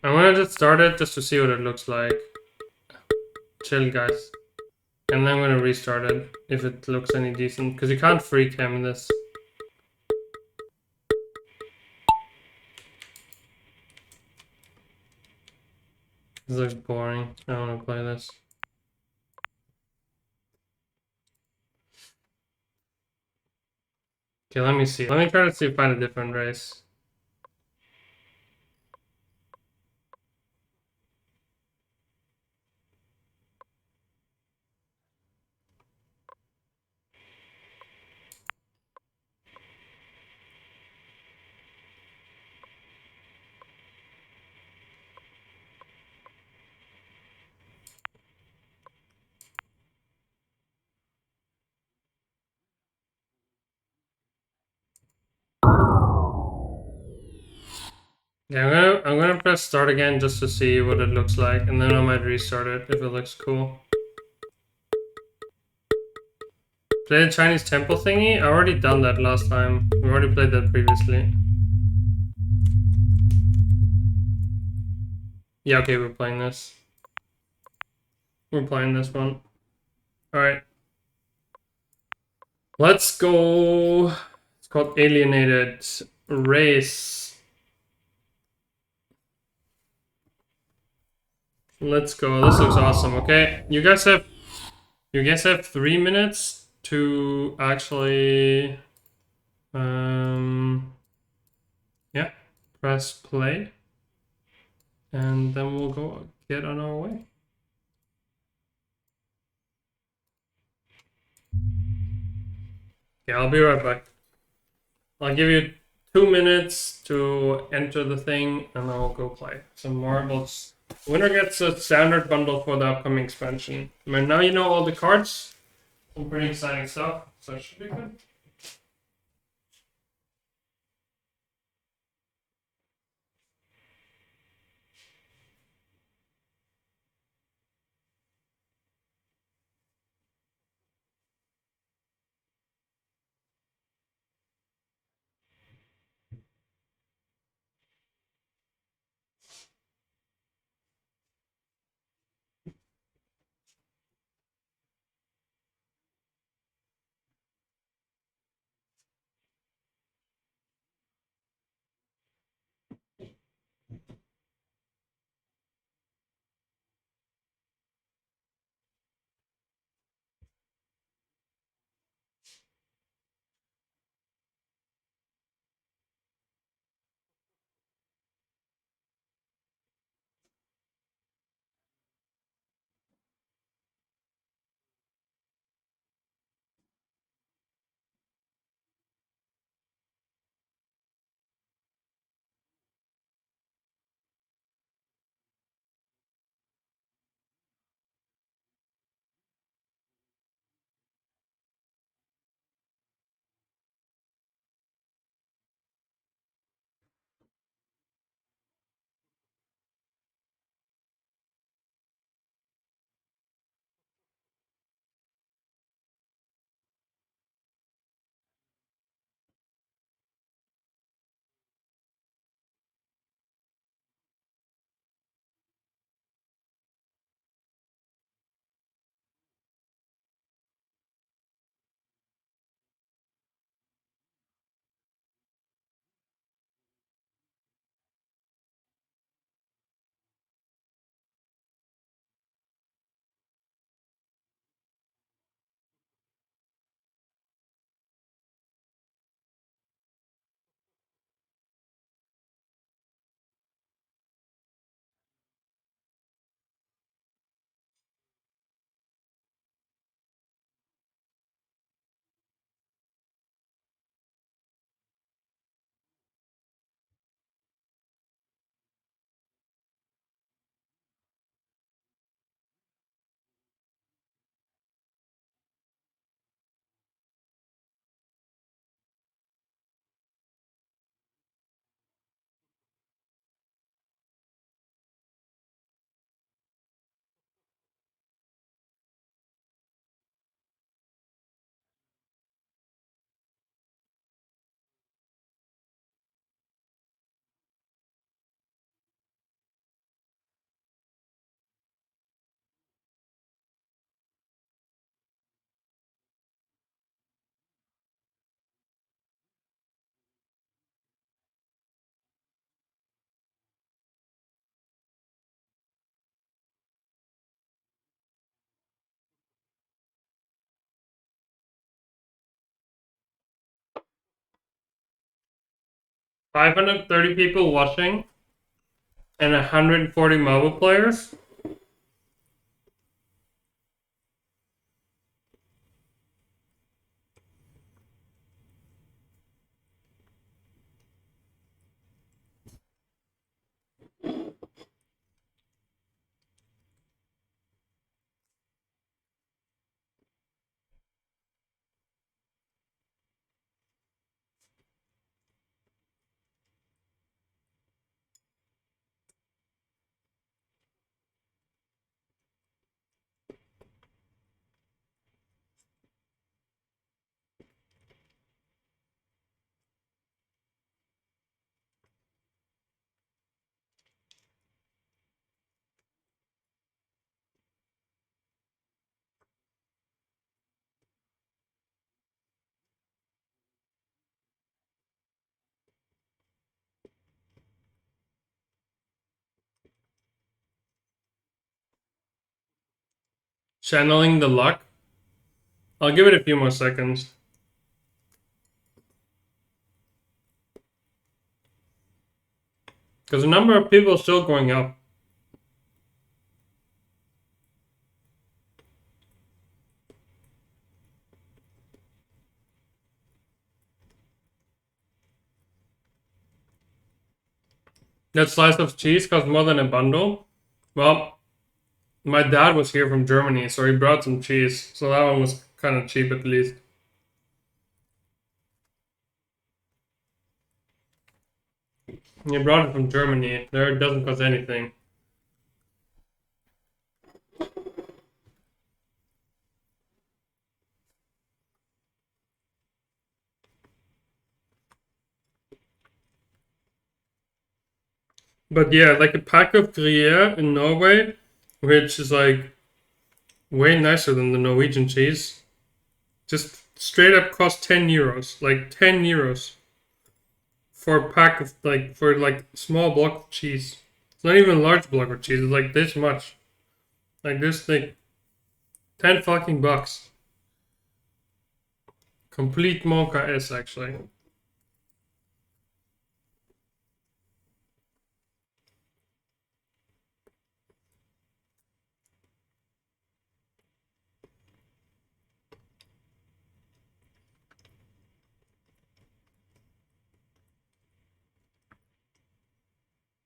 I'm gonna just start it just to see what it looks like. Chill, guys. And then I'm gonna restart it if it looks any decent, because you can't free cam this. This looks boring. I don't want to play this. Okay, let me see. Let me try to see find a different race. Yeah, I'm gonna press start again just to see what it looks like, and then I might restart it if it looks cool. Play the Chinese temple thingy? I already done that last time. We already played that previously. Yeah, okay, we're playing this. We're playing this one. Alright. Let's go. It's called Alienated Race. Let's go. This looks awesome. Okay, you guys have 3 minutes to actually yeah, press play, and then we'll go get on our way. Okay, I'll be right back. I'll give you 2 minutes to enter the thing, and then we'll go play some more. Winner gets a standard bundle for the upcoming expansion. I mean, now you know all the cards. Some pretty exciting stuff, so it should be good. 530 people watching and 140 mobile players. Channeling the luck. I'll give it a few more seconds. Because the number of people is still going up. That slice of cheese cost more than a bundle. Well, my dad was here from Germany, so he brought some cheese. So that one was kind of cheap at least. He brought it from Germany. There it doesn't cost anything. But yeah, like a pack of Gruyere in Norway, which is like way nicer than the Norwegian cheese, just straight up cost 10 euros. Like 10 euros for a pack of for small block of cheese. It's not even a large block of cheese, it's like this much. Like this thing. 10 fucking bucks. Complete Monka is actually.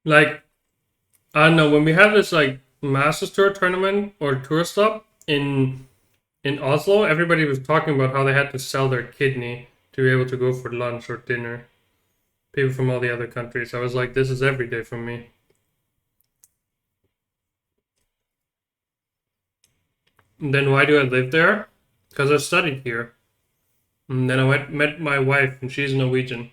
Like, I don't know, when we had this like Masters Tour tournament or tour stop in Oslo, everybody was talking about how they had to sell their kidney to be able to go for lunch or dinner. People from all the other countries. I was like, this is every day for me. And then why do I live there? Because I studied here. And then I met my wife, and she's Norwegian.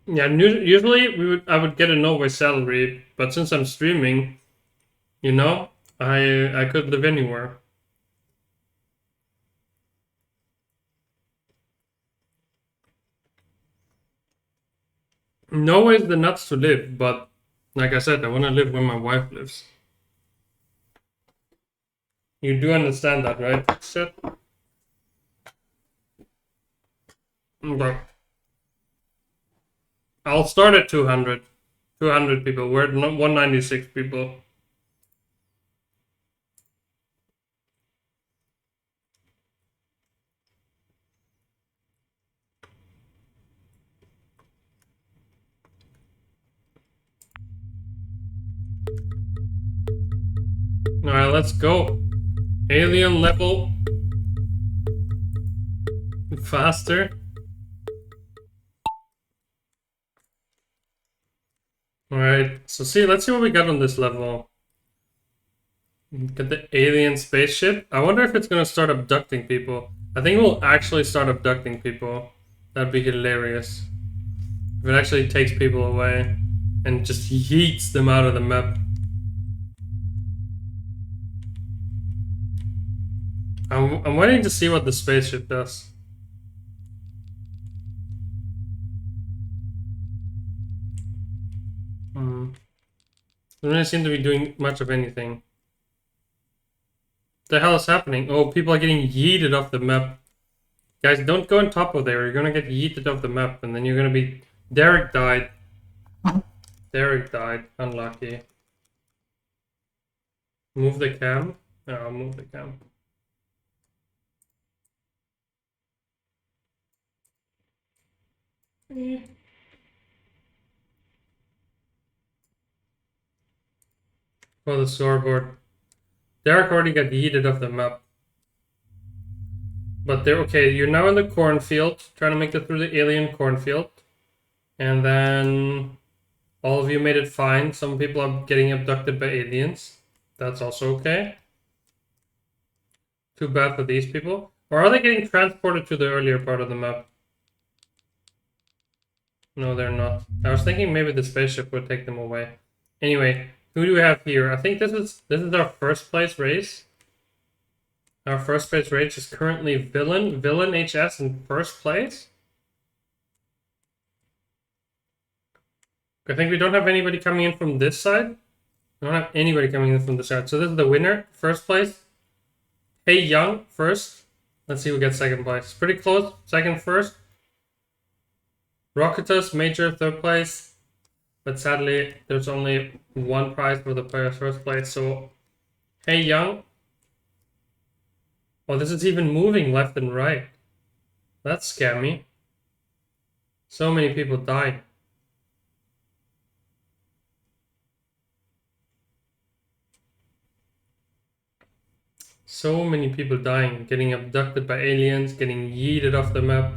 Yeah, usually I would get a Norway salary, but since I'm streaming, you know, I could live anywhere. Norway's the nuts to live, but like I said, I want to live where my wife lives. You do understand that, right, Seth? Okay. I'll start at 200. 200 people. We're at 196 people. Alright, let's go. Alien level. Faster. Alright, so let's see what we got on this level. Get the alien spaceship. I wonder if it's gonna start abducting people. I think it will actually start abducting people. That'd be hilarious. If it actually takes people away and just yeets them out of the map. I'm waiting to see what the spaceship does. Doesn't really seem to be doing much of anything. The hell is happening? Oh, people are getting yeeted off the map. Guys, don't go on top of there. You're gonna get yeeted off the map, and then you're gonna be... Derek died. Derek died. Unlucky. Move the cam. No, I'll move the cam. For the scoreboard. Derek already got yeeted off the map. But they're okay. You're now in the cornfield, trying to make it through the alien cornfield. And then all of you made it fine. Some people are getting abducted by aliens. That's also okay. Too bad for these people. Or are they getting transported to the earlier part of the map? No, they're not. I was thinking maybe the spaceship would take them away. Anyway, who do we have here? I think this is our first place race. Our first place race is currently Villain HS in first place. I think we don't have anybody coming in from this side. We don't have anybody coming in from this side. So this is the winner, first place. Hey Young, first. Let's see who gets second place. Pretty close. Second, first. Rocketus, Major, third place. But sadly, there's only one prize for the player's first place. So, Hey Young. Oh, this is even moving left and right. That's scammy. So many people died. So many people dying, getting abducted by aliens, getting yeeted off the map.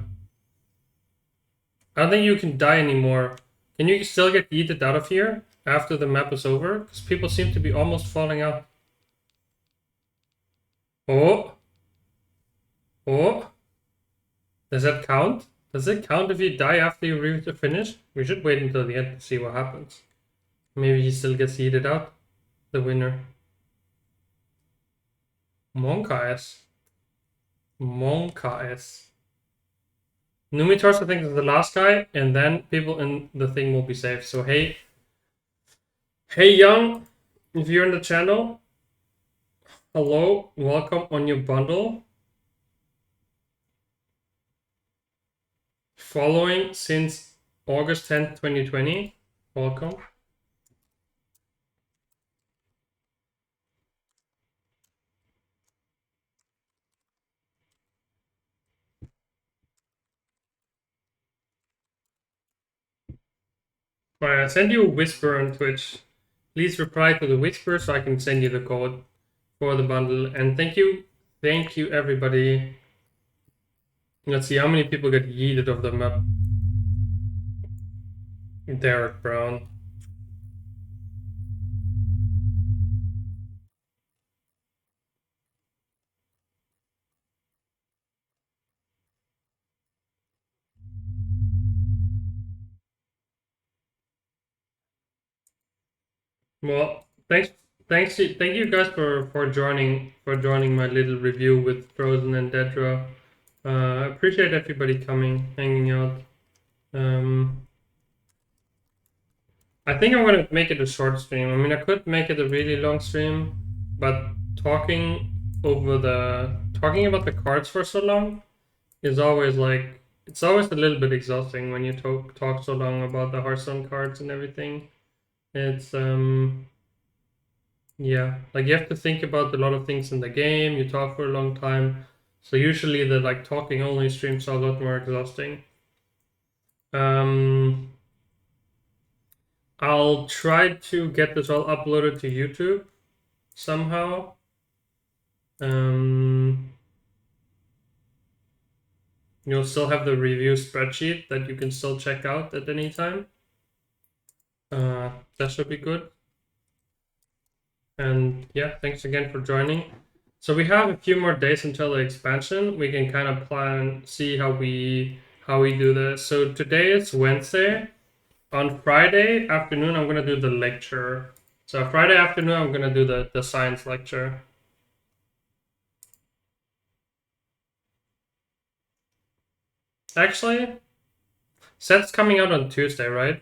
I don't think you can die anymore. Can you still get yeeted out of here after the map is over? Because people seem to be almost falling out. Oh. Oh. Does that count? Does it count if you die after you reach the finish? We should wait until the end to see what happens. Maybe he still gets yeeted out. The winner. Monka-S. Monka-S. Numitors, I think, is the last guy, and then people in the thing will be safe. So, hey Young, if you're in the channel, hello, welcome on your bundle. Following since August 10th, 2020, welcome. Alright, I send you a whisper on Twitch. Please reply to the whisper so I can send you the code for the bundle. And thank you everybody. Let's see how many people get yeeted off the map. Derek Brown. Well, thank you guys for joining my little review with Fr0zen Deaddraw. I appreciate everybody coming, hanging out. I think I'm gonna make it a short stream. I mean, I could make it a really long stream, but talking about the cards for so long is always like, it's always a little bit exhausting when you talk so long about the Hearthstone cards and everything. It's yeah, like you have to think about a lot of things in the game. You talk for a long time, so usually the like talking only streams are a lot more exhausting. I'll try to get this all uploaded to YouTube somehow. You'll still have the review spreadsheet that you can still check out at any time. That should be good. And yeah, thanks again for joining. So we have a few more days until the expansion. We can kind of plan, see how we do this. So today is Wednesday. On Friday afternoon, I'm gonna do the lecture. So Friday afternoon, I'm gonna do the science lecture. Actually, set's coming out on Tuesday, right?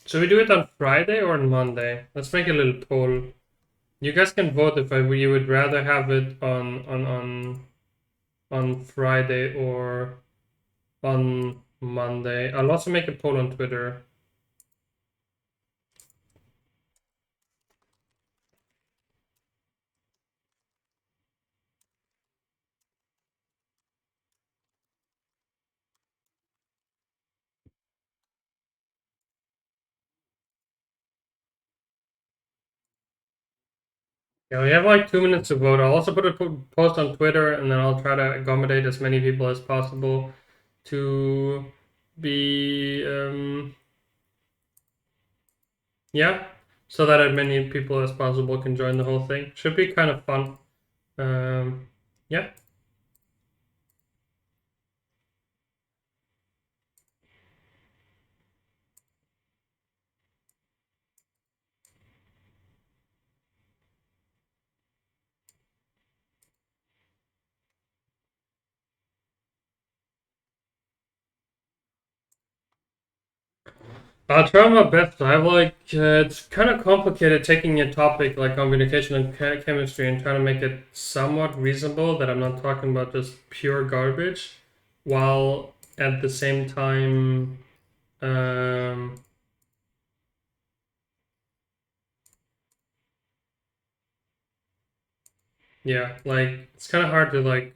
Should we do it on Friday or on Monday? Let's make a little poll. You guys can vote if you would rather have it on Friday or on Monday. I'll also make a poll on Twitter. Yeah, we have like 2 minutes to vote. I'll also put a post on Twitter, and then I'll try to accommodate as many people as possible to be yeah, so that as many people as possible can join the whole thing. Should be kind of fun. Yeah. I'll try my best. I have like it's kind of complicated taking a topic like communication and chemistry and trying to make it somewhat reasonable that I'm not talking about just pure garbage, while at the same time, yeah, like it's kind of hard to like,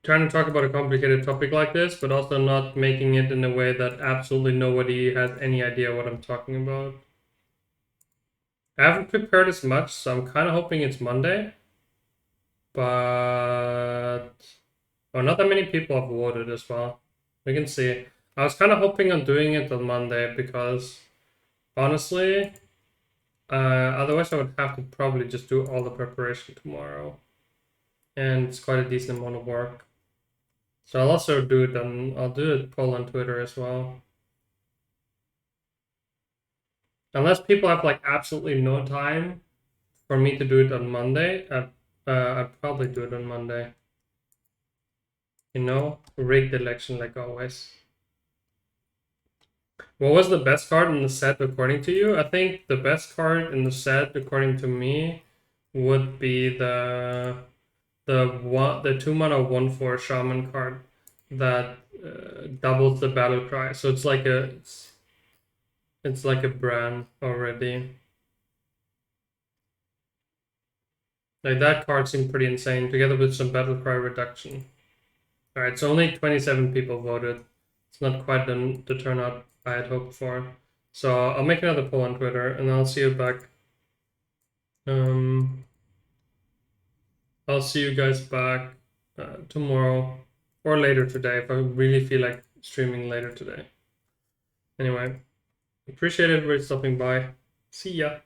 trying to talk about a complicated topic like this, but also not making it in a way that absolutely nobody has any idea what I'm talking about. I haven't prepared as much, so I'm kind of hoping it's Monday. But not that many people have voted as well. We can see. I was kind of hoping on doing it on Monday because honestly, otherwise I would have to probably just do all the preparation tomorrow, and it's quite a decent amount of work. So I'll also do it on. I'll do a poll on Twitter as well. Unless people have like absolutely no time for me to do it on Monday, I'd probably do it on Monday. You know, rigged election like always. What was the best card in the set according to you? I think the best card in the set according to me would be the 2-mana 1/4 Shaman card that doubles the battle cry. So it's like it's like a brand already. Like that card seemed pretty insane, together with some battle cry reduction. Alright, so only 27 people voted. It's not quite the turnout I had hoped for. So I'll make another poll on Twitter, and I'll see you back. I'll see you guys back tomorrow or later today if I really feel like streaming later today. Anyway, appreciate everybody stopping by. See ya.